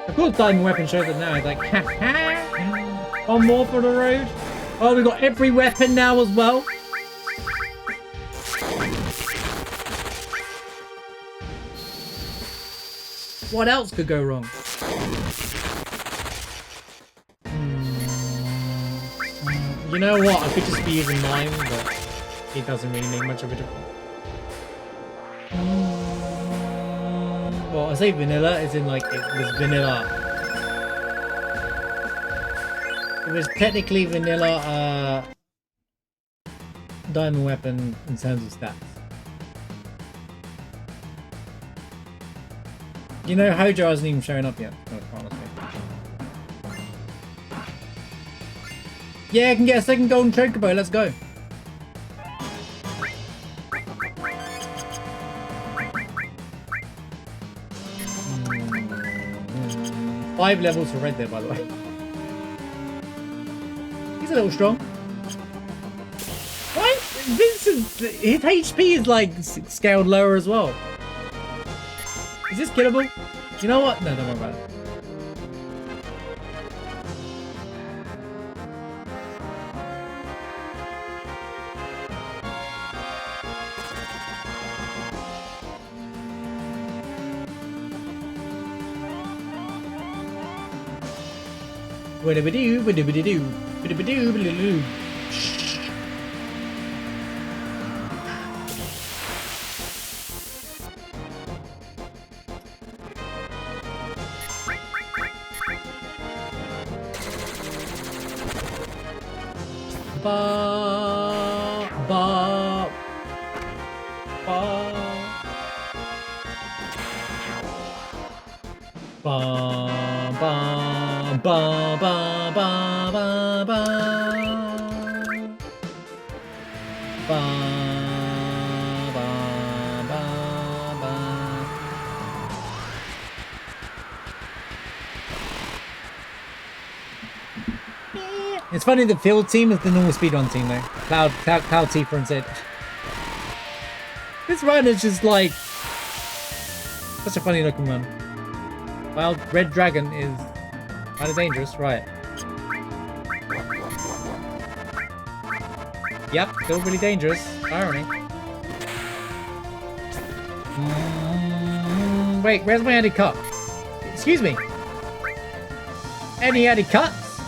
Of course, Diamond Weapon shows it now. It's like, ha ha. One more for the road. Oh, we got every weapon now as well. What else could go wrong? You know what? I could just be using mine, but it doesn't really make much of a difference. Well, I say vanilla, as in like it was vanilla. It was technically vanilla diamond weapon in terms of stats. You know, Hojo hasn't even shown up yet, honestly. Yeah, I can get a second golden chocobo, let's go. Five levels for red there, by the way. He's a little strong. Why? Vincent, his HP is like scaled lower as well. Is this killable? You know what? No, don't worry about it. What-a-ba-doo, what-a-ba-doo, what-a-ba-doo, what-a-ba-doo. Ba, ba, ba. Ba, ba, ba, ba, ba, ba, ba. Ba, ba, ba, ba. It's funny the field team is the normal speedrun team though. Cloud, Tifa and Zed. This run is just like such a funny looking run. Well, Red Dragon is kind of dangerous, right? Yep, still really dangerous. Irony. Wait, where's my added cut? Excuse me. Any added cuts?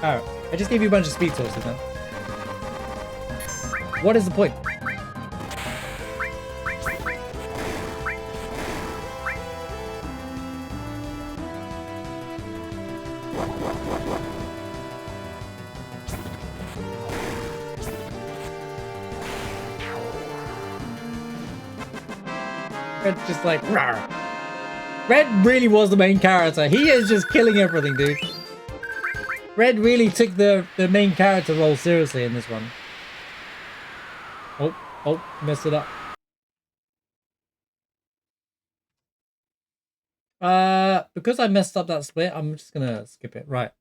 Oh, I just gave you a bunch of speed sources then. What is the point? Red's just like, rawr. Red really was the main character. He is just killing everything, dude. Red really took the main character role seriously in this one. Oh, messed it up. Because I messed up that split, I'm just gonna skip it. Right.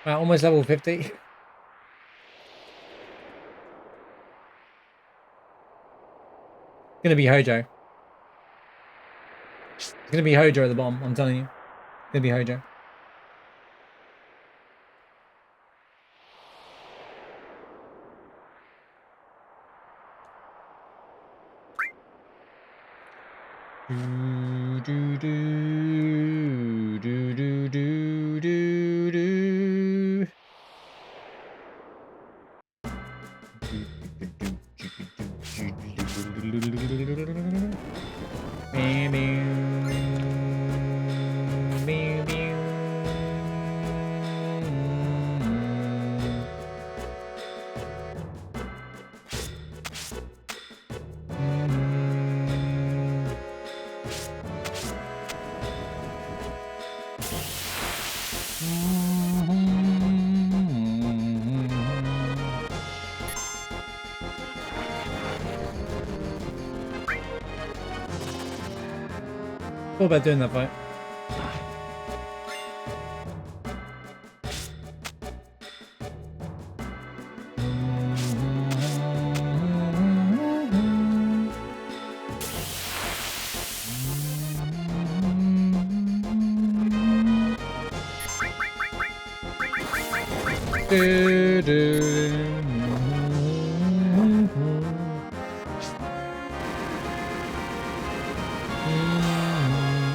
Almost level 50. Gonna be Hojo. It's gonna be Hojo at the bottom, I'm telling you. It's gonna be Hojo. Do, do, do, do, do, do, do. Thought about doing that fight.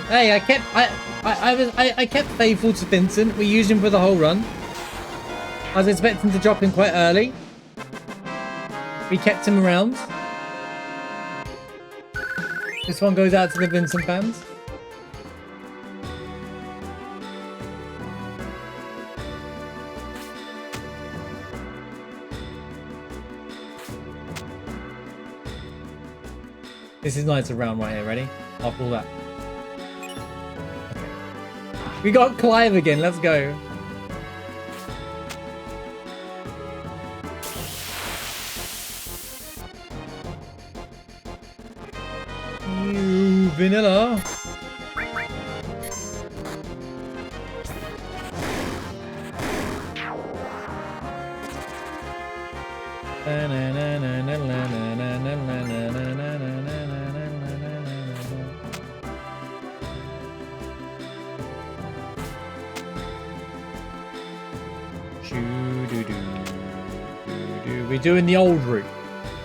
Hey, I kept faithful to Vincent. We used him for the whole run. I was expecting to drop him quite early. We kept him around. This one goes out to the Vincent fans. This is nice around right here. Ready? After all that. Okay. We got Clive again. Let's go. You vanilla. We're doing the old route.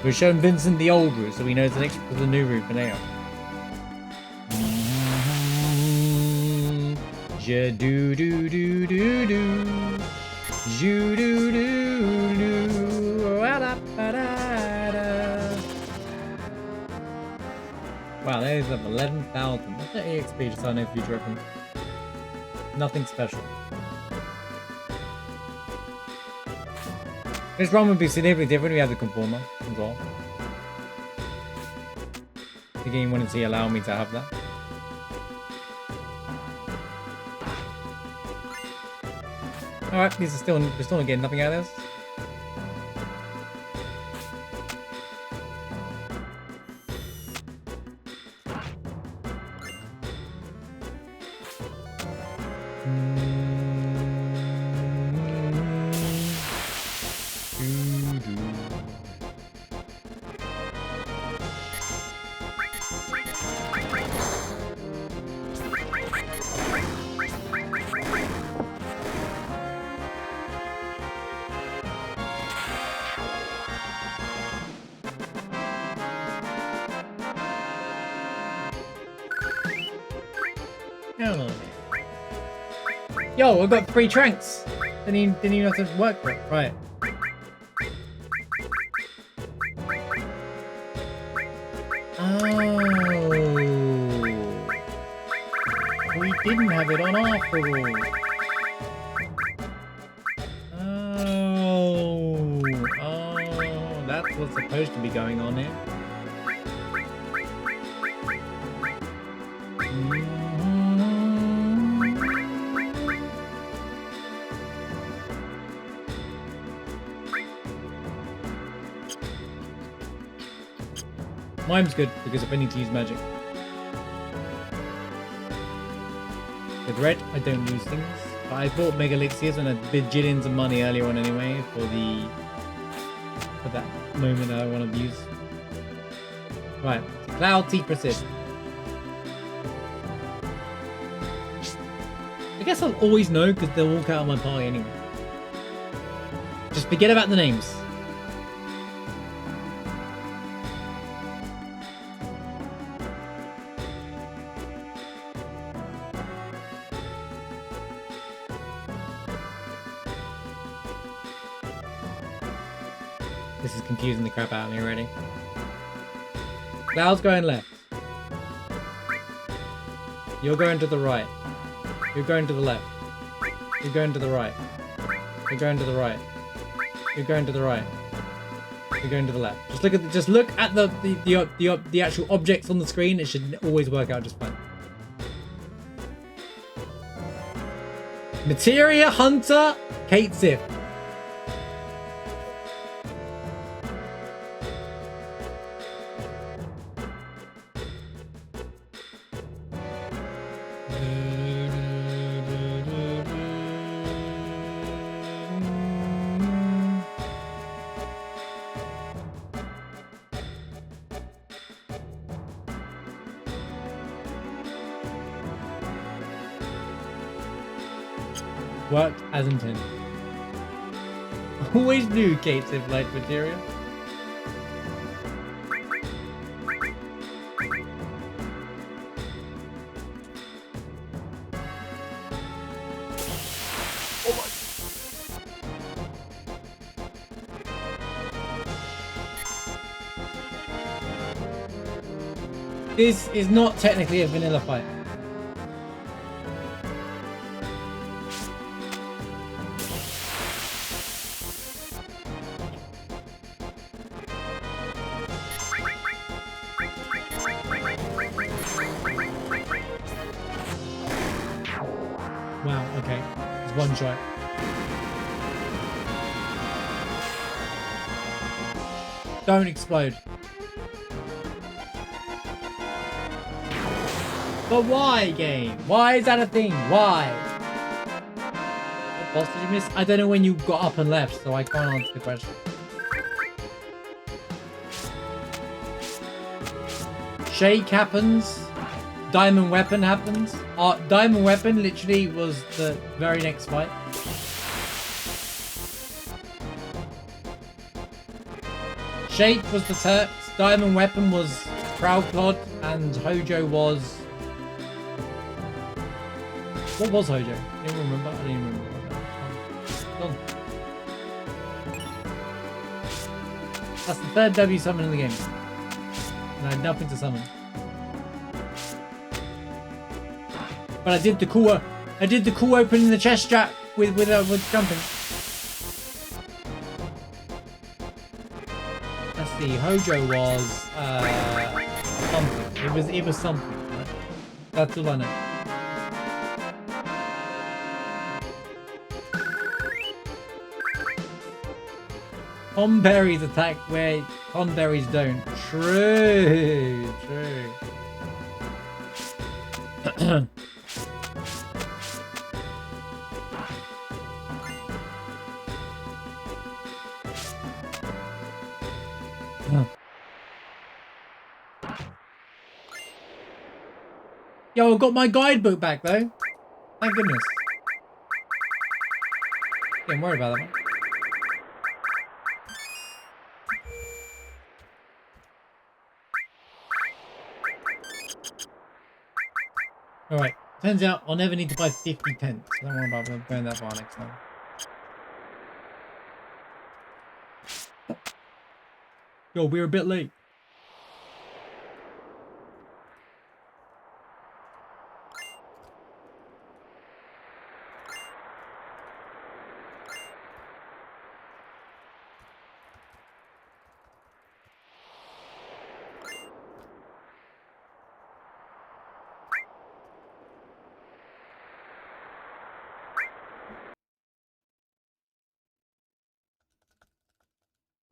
We're showing Vincent the old route so he knows the next for the new route for now. Ja do do do do do. Ju do do do. Wow, that is up 11,000. What's that EXP just on a future reference? Nothing special. This run would be significantly different. We have the conformer as well. The game wouldn't allow me to have that. Alright, we're still not getting nothing out of this. Yo, I got 3 tranks. Didn't even have to work for it. Right. Oh. We didn't have it on after all. Oh, that's what's supposed to be going on here. Mine's good because if I need to use magic. With red, I don't lose things. But I bought Mega Elixirs and I bid bajillions of money earlier on anyway for that moment that I want to use. Right, Cloud T Persist. I guess I'll always know because they'll walk out of my party anyway. Just forget about the names. This is confusing the crap out of me already. Cloud's going left. You're going to the right. You're going to the left. You're going to the right. You're going to the right. You're going to the right. You're going to the left. Just look at the actual objects on the screen. It should always work out just fine. Materia, Hunter, Kate Sif. Worked as intended. Always knew Kate said light materia. This is not technically a vanilla fight. Wow, okay. It's one shot. Don't explode. But why, game? Why is that a thing? Why? What boss did you miss? I don't know when you got up and left, so I can't answer the question. Shake happens. Diamond Weapon happens. Diamond Weapon literally was the very next fight. Shake was the Turks. Diamond Weapon was Proudclod, and Hojo was... What was Hojo? I don't remember. I don't even remember. Done. That's the third W summon in the game. And I had nothing to summon. But I did the cool. I did the cool opening the chest strap with jumping. Let's see. Hojo was something. It was something. Right? That's all I know. Conberries attack where conberries don't. True. Yo, I got my guidebook back though. Thank goodness. Don't worry about that one. Alright, turns out I'll never need to buy 50 tents. Don't worry about going that far next time. Yo, we're a bit late.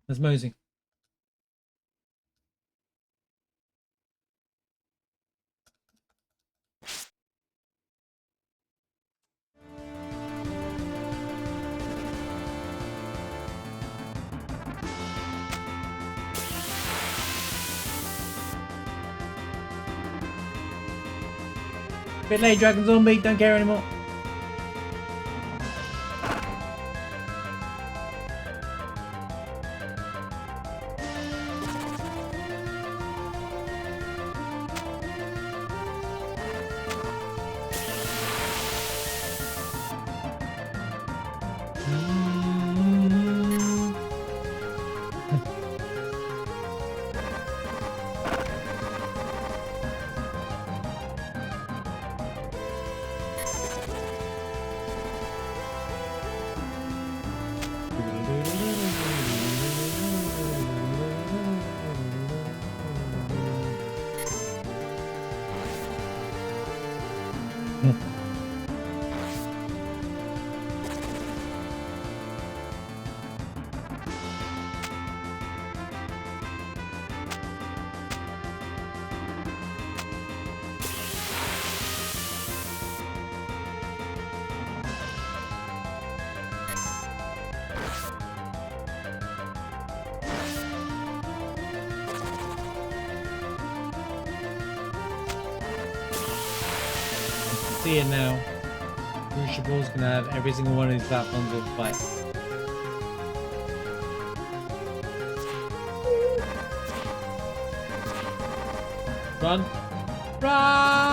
There's Mosey. Bit late, Dragon Zombie. Don't care anymore. See it now. Crucibles can have every single one of these platforms with fight. Run! Run!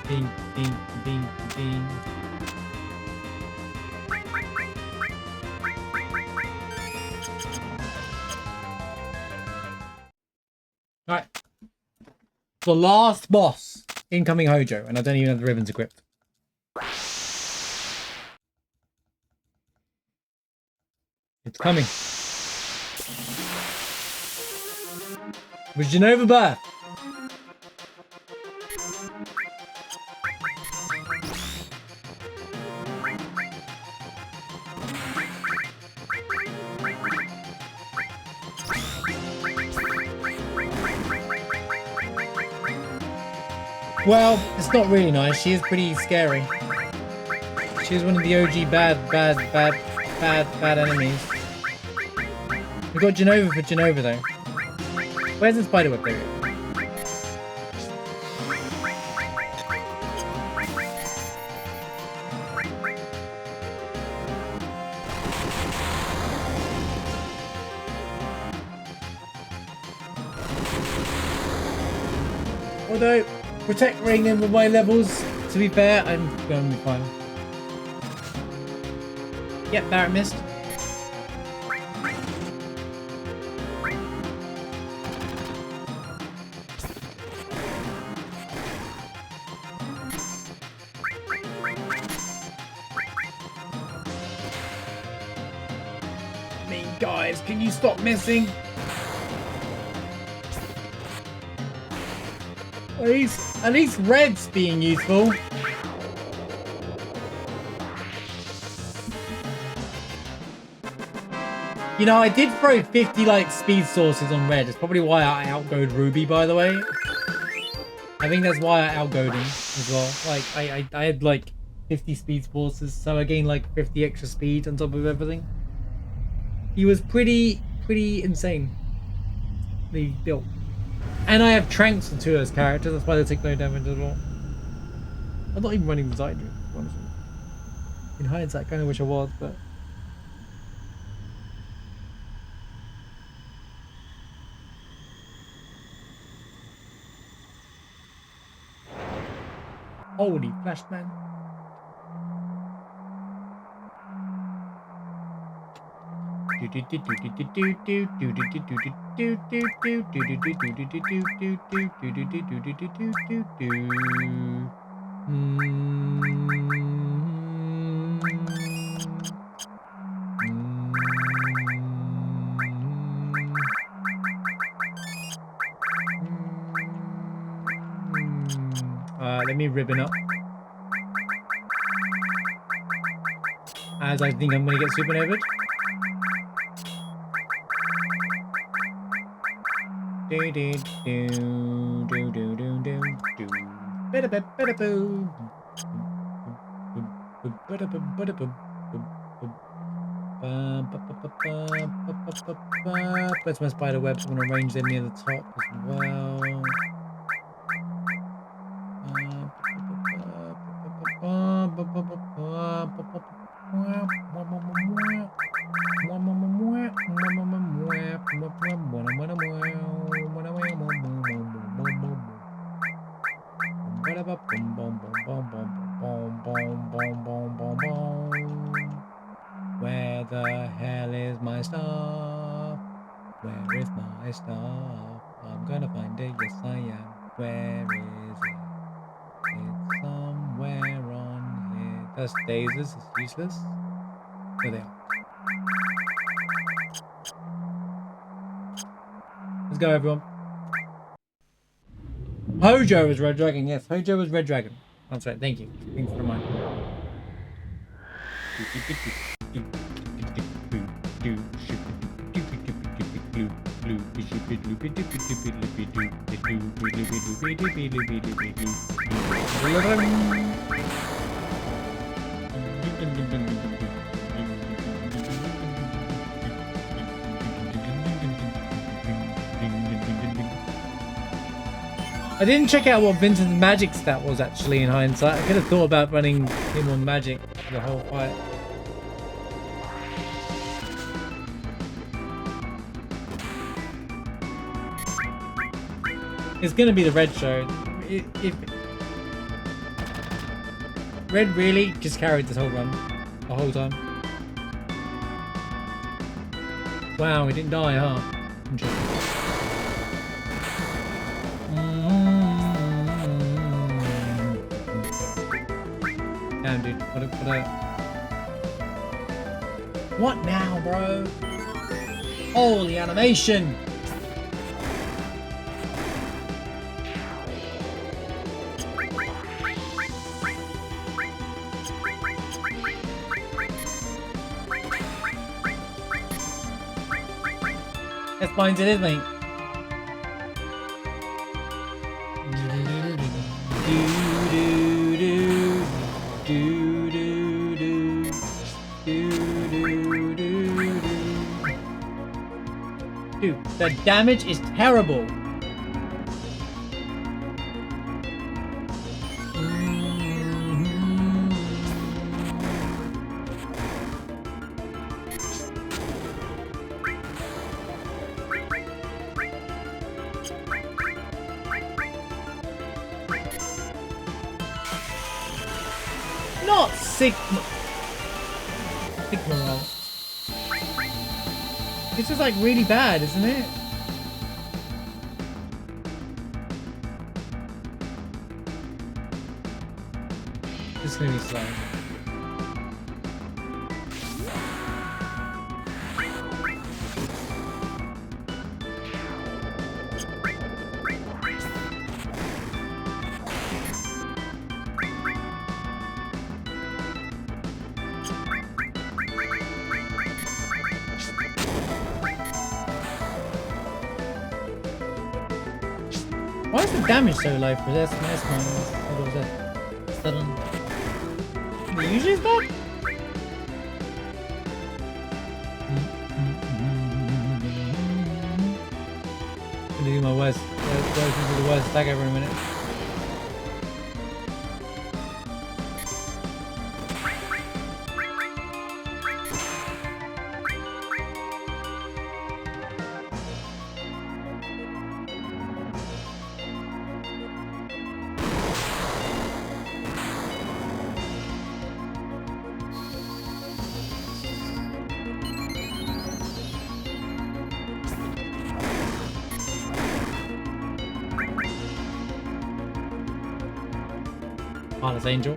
Bing, bing, bing, bing. Alright. The last boss. Incoming Hojo, and I don't even have the ribbons equipped. It's coming. With Genova Birth. Well, it's not really nice. She is pretty scary. She is one of the OG bad enemies. We've got Genova for Genova though. Where's the spiderweb there? Although protect ring in with my levels, to be fair, I'm going to be fine. Yep, Barrett missed. I mean, guys, can you stop missing? At least red's being useful. You know, I did throw 50 like speed sources on red. It's probably why I outgoed Ruby, by the way. I think that's why I outgoed him as well. Like I had like 50 speed sources, so I gained like 50 extra speed on top of everything. He was pretty insane. The built. And I have Tranks for 2 of those characters, that's why they take no damage at all. I'm not even running the Zydra, honestly. In hindsight, I kind of wish I was, but... Holy Flashman. Let me ribbon up. As I think I'm going to get supernovaed. Do do do do do do do do. Bada bada bada boom. Bada bada bada boom. Where's my spider webs? I'm going to arrange them near the top as well. Where the hell is my stuff? Where is my stuff? I'm gonna find it, yes I am. Where is it? It's somewhere on here. That's Daisies, it's useless. There they are. Let's go, everyone. Hojo was Red Dragon, yes. Hojo was Red Dragon. That's right, thank you. Thanks for the reminder. I didn't check out what Vincent's magic stat was actually in hindsight. I could have thought about running him on magic for the whole fight. It's gonna be the red show. If red really just carried this whole run, the whole time. Wow, he didn't die, huh? Interesting. Damn, dude. What now, bro? Holy animation! That's finds it, isn't it? Dude, the damage is terrible. Not Sigma. Sigma roll. It's just like really bad, isn't it? This is gonna be slow. Why is the damage so low for this? What was that? Sudden. Usually is bad? I'm gonna do my worst. The worst attack ever in a minute. Harness Angel.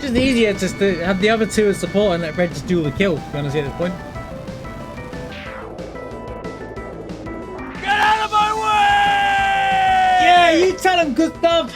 It's just easier just to have the other two as support and let Red just do all the kill, to be honest at this point. Get out of my way! Yeah, you tell him good stuff!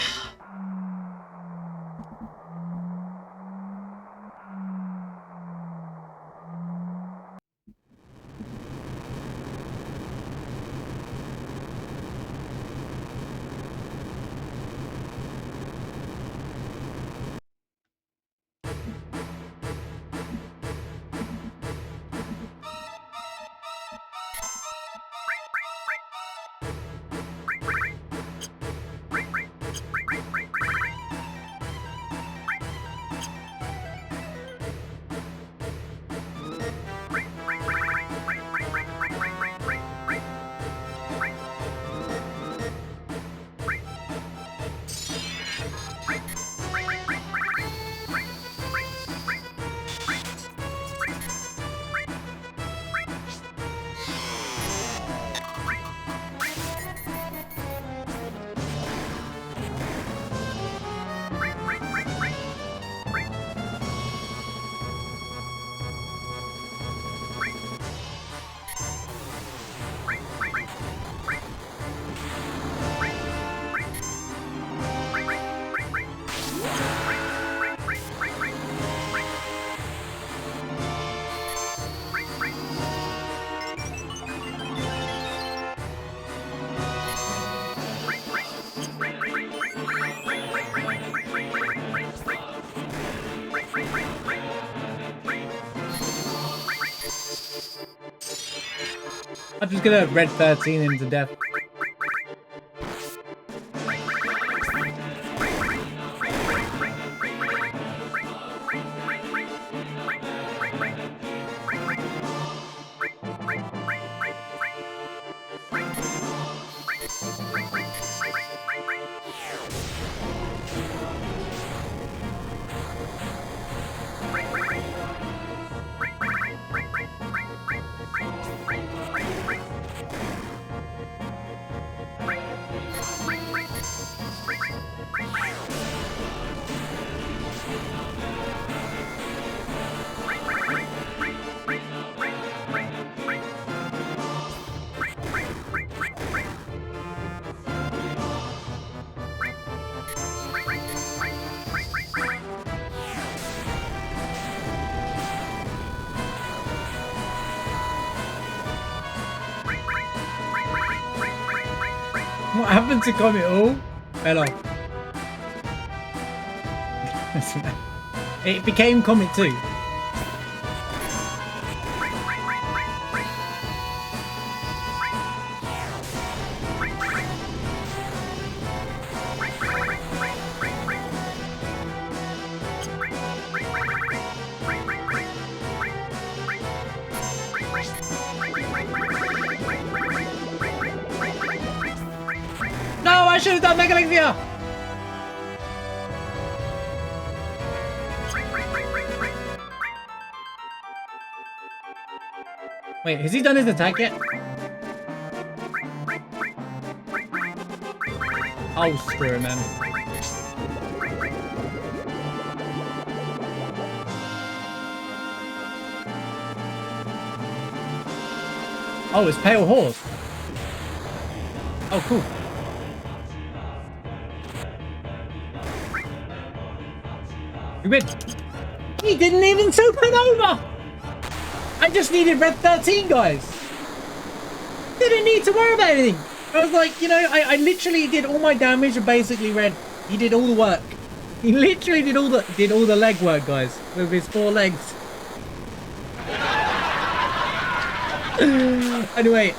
I'm just gonna red 13 him to death. What happened to Comet All? Hello. It became Comet 2. No, I should have done Megalexia! Wait, has he done his attack yet? Oh, screw him, man. Oh, it's Pale Horse. Oh, cool. You win. He didn't even supernova! I just needed red 13, guys. Didn't need to worry about anything. I was like, you know, I literally did all my damage and basically red. He did all the work. He literally did all the leg work, guys, with his 4 legs. Anyway,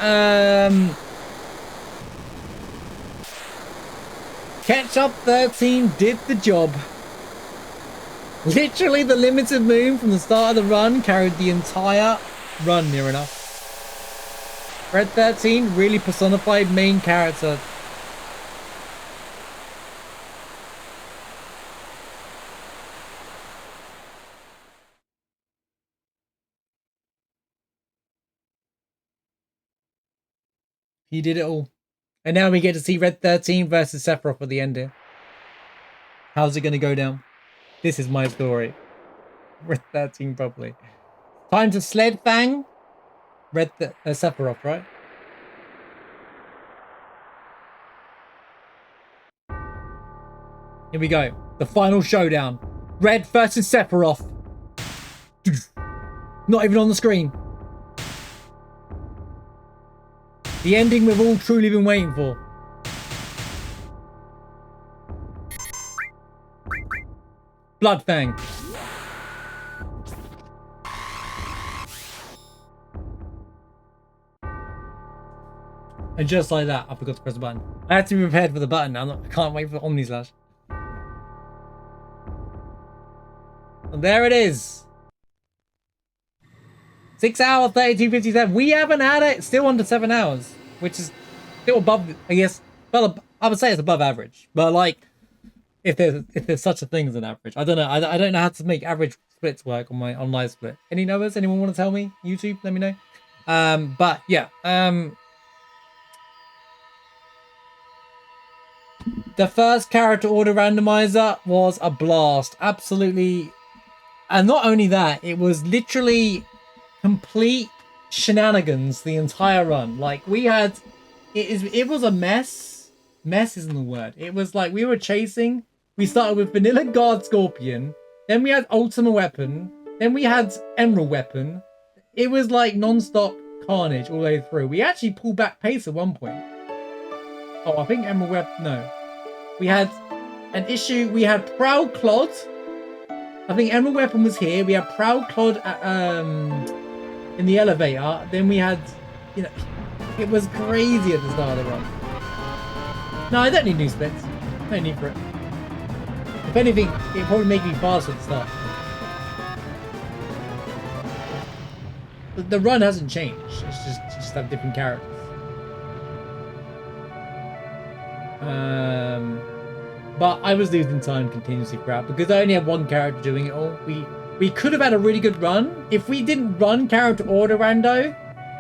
Ketchup 13 did the job. Literally, the limited moon from the start of the run carried the entire run near enough. Red 13 really personified main character. He did it all. And now we get to see Red 13 versus Sephiroth at the end here. How's it going to go down? This is my story. Red 13 properly. Time to Sled Fang. Red Sephiroth, right? Here we go. The final showdown. Red versus Sephiroth. Not even on the screen. The ending we've all truly been waiting for. Bloodfang. And just like that, I forgot to press the button. I had to be prepared for the button. I can't wait for Omnislash. And there it is. 6 hours, 32:57. We haven't had it. Still under 7 hours, which is still above, I guess. Well, I would say it's above average. But like, if there's such a thing as an average, I don't know. I don't know how to make average splits work on live split. Any knowers? Anyone want to tell me? YouTube, let me know. But yeah. The first character order randomizer was a blast. Absolutely. And not only that, it was literally complete shenanigans the entire run. Like, we had... It was a mess. Mess isn't the word. It was like we were chasing. We started with Vanilla Guard Scorpion. Then we had Ultima Weapon. Then we had Emerald Weapon. It was like non-stop carnage all the way through. We actually pulled back pace at one point. Oh, I think Emerald Weapon... No. We had an issue. We had Proud Clod. I think Emerald Weapon was here. We had Proud Clod in the elevator. Then we had, you know, It was crazy at the start of the run. No, I don't need new splits. No need for it. If anything, it'd probably make me faster at the start. The run hasn't changed. It's just have different characters. But I was losing time continuously throughout because I only had one character doing it all. We could have had a really good run. If we didn't run character order rando,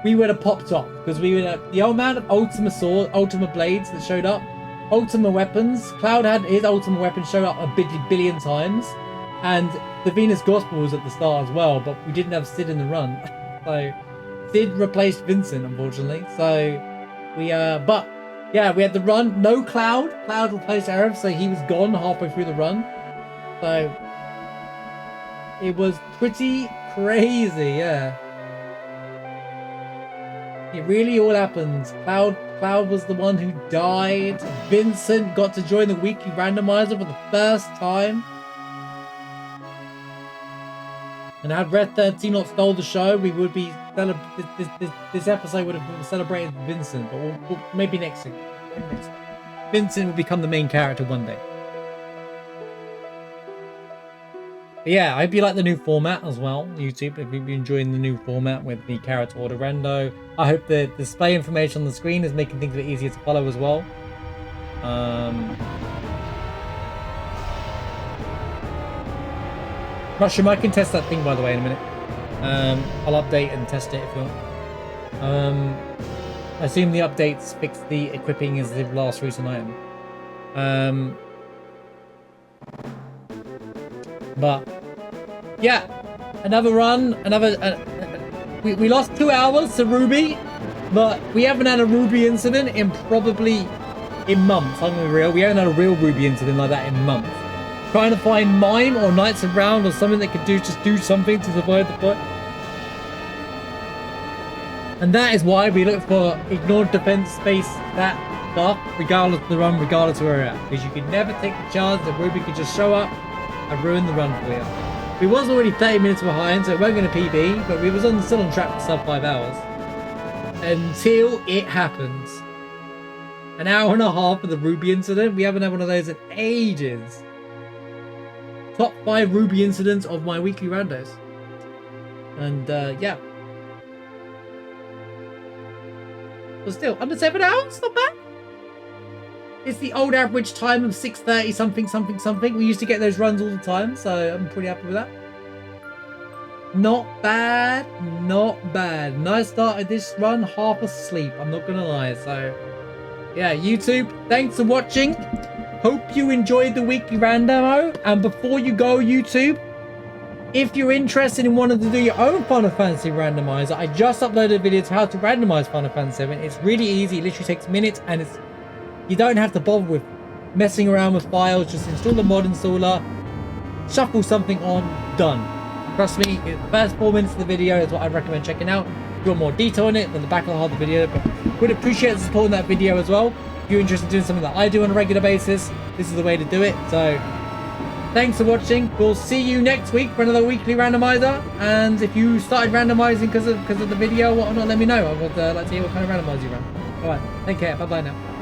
we would have popped off because we would have the amount of Ultima sword, Ultima blades that showed up, Ultima weapons. Cloud had his Ultima weapon show up a billion times, and the Venus Gospel was at the start as well. But we didn't have Sid in the run, so Sid replaced Vincent, unfortunately. So we but yeah, we had the run. No Cloud. Cloud replaced Arab, so he was gone halfway through the run. So it was pretty crazy, yeah. It really all happened. Cloud was the one who died. Vincent got to join the weekly randomizer for the first time. And had Red 13 not stole the show, we would be this episode would have celebrated Vincent, but we'll maybe next week. Vincent will become the main character one day. But yeah, I hope you like the new format as well, YouTube. If you're enjoying the new format with the character order rando, I hope the display information on the screen is making things a bit easier to follow as well. Mushroom, I can test that thing by the way in a minute. I'll update and test it if you want. I assume the updates fix the equipping as the last recent item. But yeah, another run, we lost 2 hours to Ruby, but we haven't had a Ruby incident in months. I'm gonna be real. We haven't had a real Ruby incident like that in months. Trying to find Mime or Knights of Round or something that could do something to survive the fight. And that is why we look for ignored defense space, that stuff, regardless of the run, regardless of where we're at. Because you could never take the chance that Ruby could just show up and ruin the run for you. We was already 30 minutes behind, so it weren't going to PB, but we was still on track for sub 5 hours. Until it happens. An hour and a half for the Ruby incident. We haven't had one of those in ages. Top 5 Ruby incidents of my weekly randos. And yeah. But still, under 7 hours, not bad. It's the old average time of 6:30 something. We used to get those runs all the time, so I'm pretty happy with that. Not bad, not bad. And I started this run half asleep, I'm not gonna lie. So yeah, YouTube, thanks for watching. Hope you enjoyed the weekly random. And before you go, YouTube, if you're interested in wanting to do your own Final Fantasy randomizer, I just uploaded a video to how to randomize Final Fantasy VII. It's really easy. It literally takes minutes, and you don't have to bother with messing around with files. Just install the mod installer, shuffle something on, done. Trust me, the first 4 minutes of the video is what I'd recommend checking out. If you want more detail on it, then the back of the video. But would appreciate the support in that video as well. If you're interested in doing something that I do on a regular basis, this is the way to do it. So thanks for watching. We'll see you next week for another weekly randomizer. And if you started randomizing because of the video or whatnot, let me know. I would like to hear what kind of randomizer you run. Alright, take care. Bye bye now.